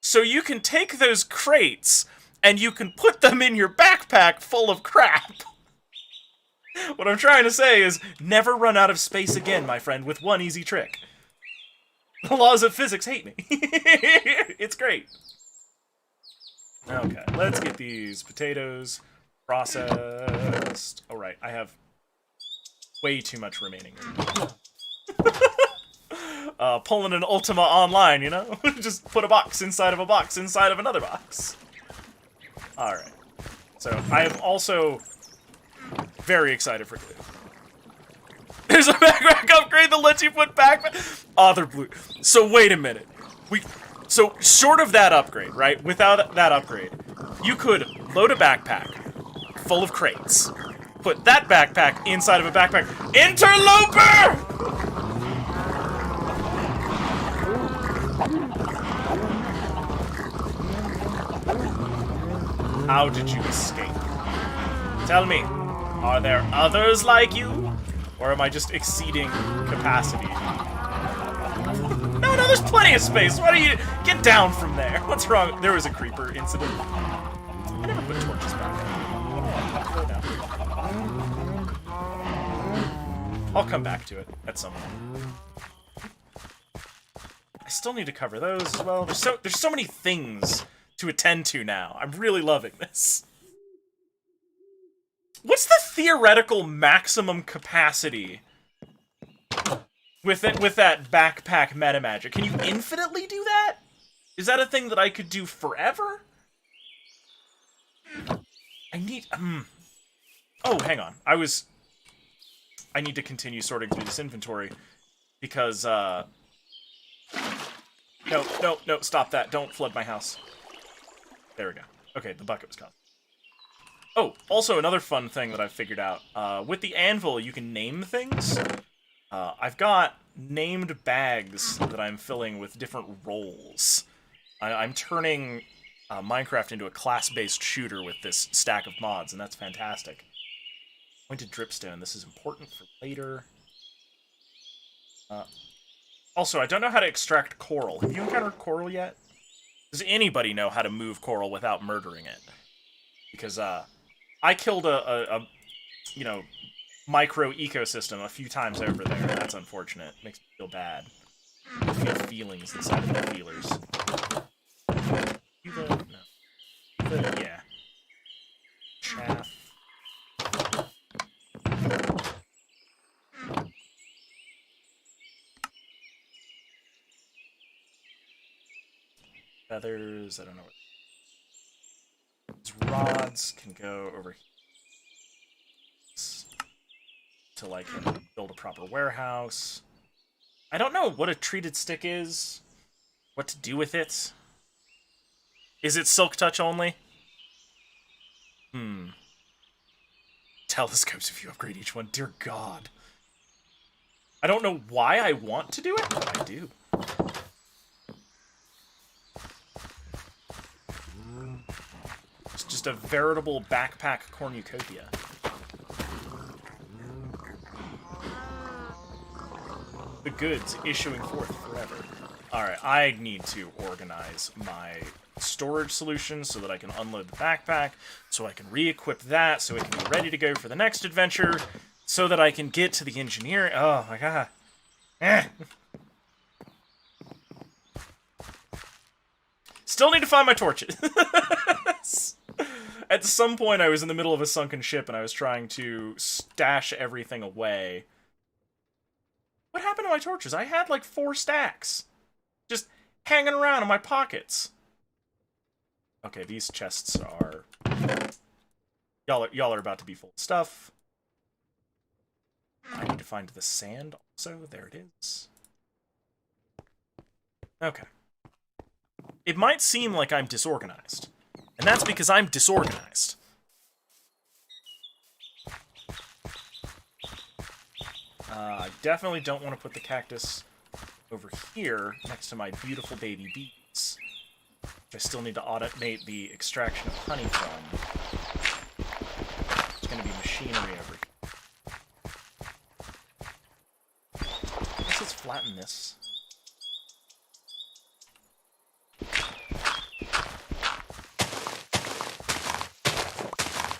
So you can take those crates, and you can put them in your backpack full of crap. What I'm trying to say is, never run out of space again, my friend, with one easy trick. The laws of physics hate me. It's great. Okay, let's get these potatoes processed. Oh, right, I have way too much remaining. Pulling an Ultima Online, Just put a box inside of a box inside of another box. Alright. So, I am also very excited for Glue. There's a backpack upgrade that lets you put backpack... Oh, they're blue. So, wait a minute. So, short of that upgrade, right? Without that upgrade, you could load a backpack full of crates, put that backpack inside of a backpack... Interloper! How did you escape? Tell me, are there others like you? Or am I just exceeding capacity? No, there's plenty of space. Why don't you get down from there? What's wrong? There was a creeper incident. I never put torches back. I'll come back to it at some point. I still need to cover those as well. There's so many things to attend to now. I'm really loving this. What's the theoretical maximum capacity with that backpack meta magic? Can you infinitely do that? Is that a thing that I could do forever? I need... Oh, hang on. I need to continue sorting through this inventory because, No, stop that. Don't flood my house. There we go. Okay, the bucket was gone. Oh, also another fun thing that I've figured out. With the anvil, you can name things. I've got named bags that I'm filling with different roles. I'm turning Minecraft into a class-based shooter with this stack of mods, and that's fantastic. Pointed dripstone. This is important for later. Also, I don't know how to extract coral. Have you encountered coral yet? Does anybody know how to move coral without murdering it? Because, I killed a micro ecosystem a few times over there. That's unfortunate. Makes me feel bad. I feel feelings inside of the feelers. Yeah. Chaff. Feathers, I don't know what. These rods can go over here. Till I can build a proper warehouse. I don't know what a treated stick is. What to do with it. Is it silk touch only? Telescopes if you upgrade each one. Dear God. I don't know why I want to do it, but I do. It's just a veritable backpack cornucopia. The goods issuing forth forever. Alright, I need to organize my storage solutions so that I can unload the backpack, so I can re-equip that, so it can be ready to go for the next adventure, so that I can get to the engineering. Oh my god. Still need to find my torches. At some point, I was in the middle of a sunken ship and I was trying to stash everything away. What happened to my torches? I had like 4 stacks. Just hanging around in my pockets. Okay, these chests are... Y'all are about to be full of stuff. I need to find the sand also. There it is. Okay. It might seem like I'm disorganized. And that's because I'm disorganized. I definitely don't want to put the cactus over here next to my beautiful baby bees. Which I still need to automate the extraction of honey from. There's going to be machinery over here. Let's flatten this.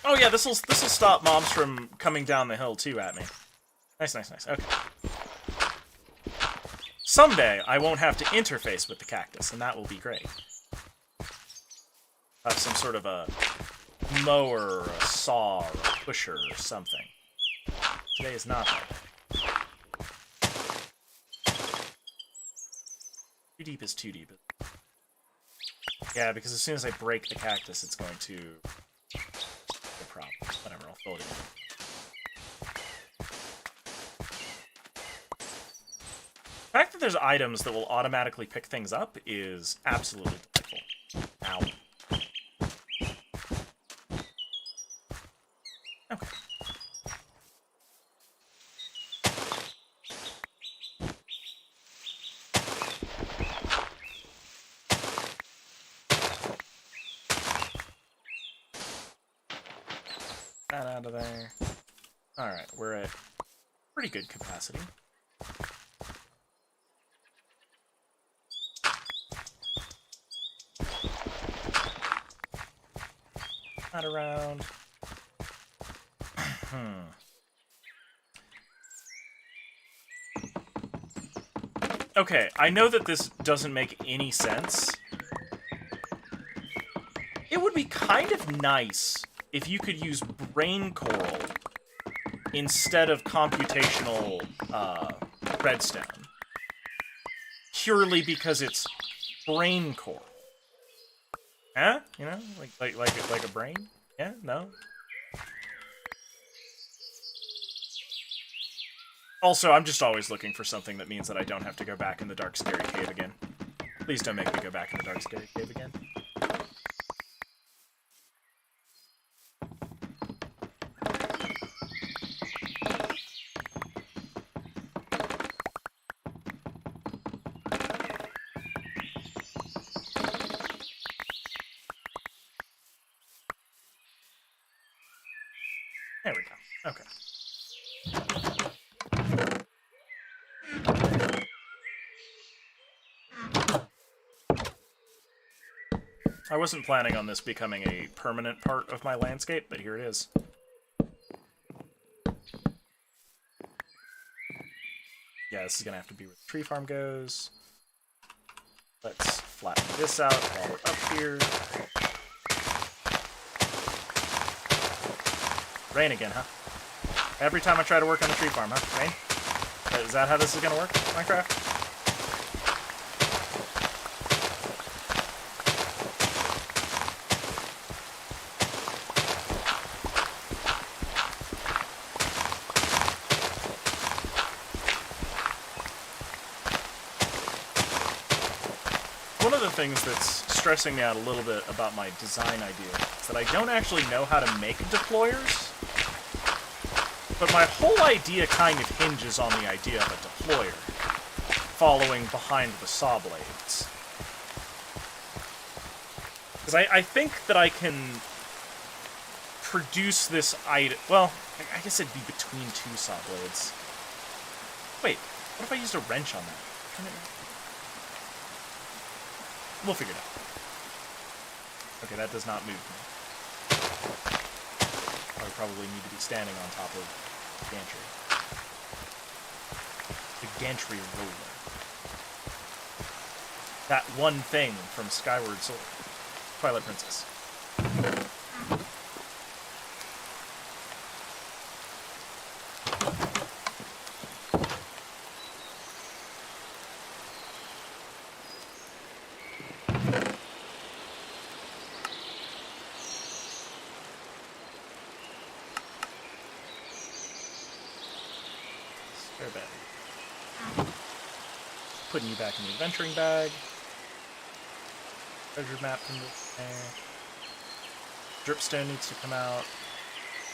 Oh yeah, this'll stop mobs from coming down the hill too at me. Nice, nice, nice. Okay. Someday I won't have to interface with the cactus, and that will be great. Have some sort of a mower, or a saw, or a pusher, or something. Today is not that day. Too deep is too deep. Yeah, because as soon as I break the cactus, it's going to... problem. Whatever, I'll fill it in. The fact that there's items that will automatically pick things up is absolutely delightful. Ow. Okay. That out of there. Alright, we're at pretty good capacity. Not around. Okay, I know that this doesn't make any sense. It would be kind of nice if you could use brain coral instead of computational redstone. Purely because it's brain coral. Huh? You know? Like a brain? Yeah? No? Also, I'm just always looking for something that means that I don't have to go back in the dark, scary cave again. Please don't make me go back in the dark, scary cave again. There we go. Okay. I wasn't planning on this becoming a permanent part of my landscape, but here it is. Yeah, this is gonna have to be where the tree farm goes. Let's flatten this out while we're up here. Rain again, huh? Every time I try to work on the tree farm, huh? Rain? Is that how this is gonna work, Minecraft? One of the things that's stressing me out a little bit about my design idea is that I don't actually know how to make deployers. But my whole idea kind of hinges on the idea of a deployer following behind the saw blades. Because I think that I can produce this item... Well, I guess it'd be between 2 saw blades. Wait, what if I used a wrench on that? We'll figure it out.
Okay, that does not move me. I would probably need to be standing on top of Gantry. The Gantry Roller. That one thing from Skyward Sword. Twilight Princess. Spare battery. Putting you back in the adventuring bag. Treasure map can go there. Dripstone needs to come out.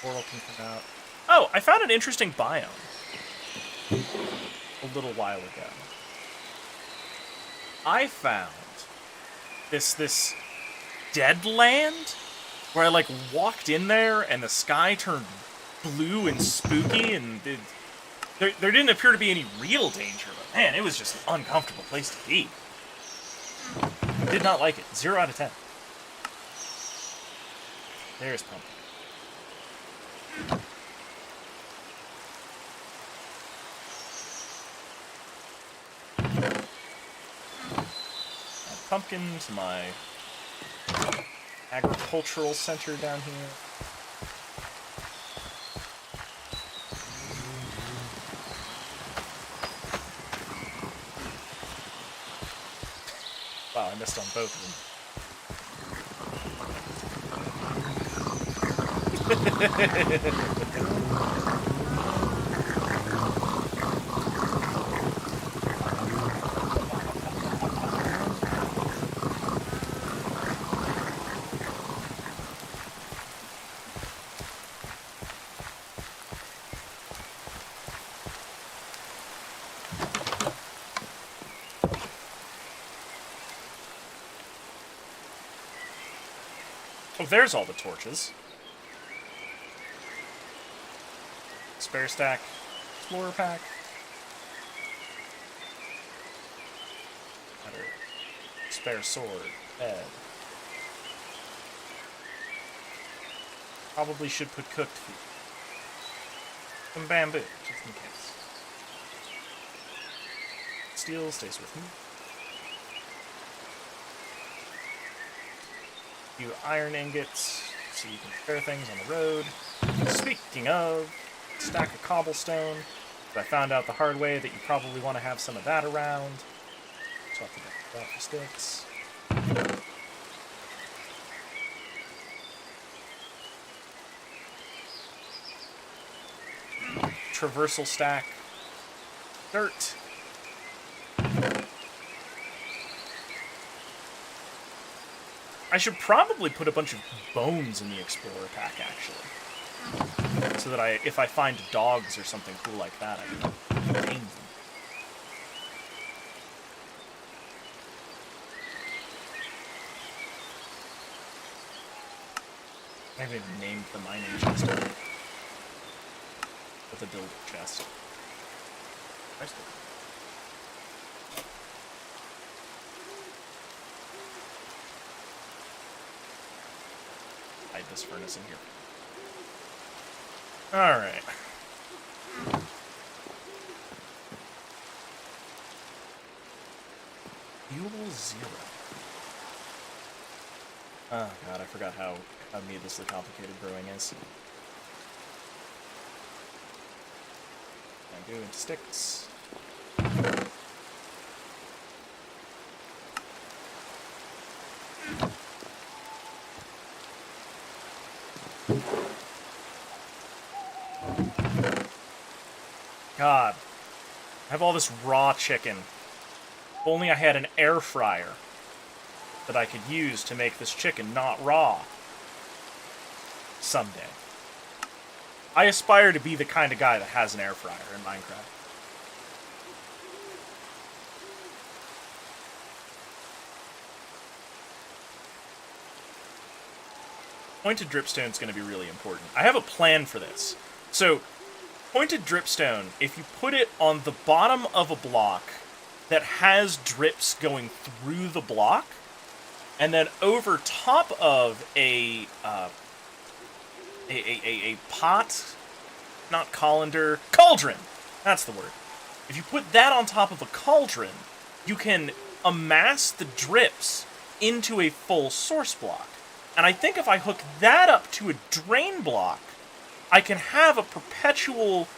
Portal can come out. Oh, I found an interesting biome a little while ago. I found this dead land where I like walked in there and the sky turned blue and spooky and there didn't appear to be any real danger, but man, it was just an uncomfortable place to be. Did not like it. 0 out of 10. There's Pumpkin. Add Pumpkin to my agricultural center down here. Wow, I missed on both of them. Oh, there's all the torches. Spare stack, explorer pack. Better. Spare sword, bed. Probably should put cooked food. Some bamboo, just in case. Steel stays with me. A few iron ingots, so you can spare things on the road. Speaking of, stack of cobblestone. I found out the hard way that you probably want to have some of that around. So I'll have to get that for sticks. Traversal stack. Dirt. I should probably put a bunch of bones in the explorer pack, actually. So that if I find dogs or something cool like that, I can name them. I haven't even named the mining chest yet. With a builder chest. Nice. Hide this furnace in here. Alright. Fuel 0. Oh god, I forgot how needlessly complicated brewing is. I go into sticks. God, I have all this raw chicken. If only I had an air fryer that I could use to make this chicken not raw. Someday. I aspire to be the kind of guy that has an air fryer in Minecraft. Pointed dripstone is going to be really important. I have a plan for this. So, pointed dripstone, if you put it on the bottom of a block that has drips going through the block, And then over top of a pot, not colander, cauldron. That's the word. If you put that on top of a cauldron, you can amass the drips into a full source block. And I think if I hook that up to a drain block, I can have a perpetual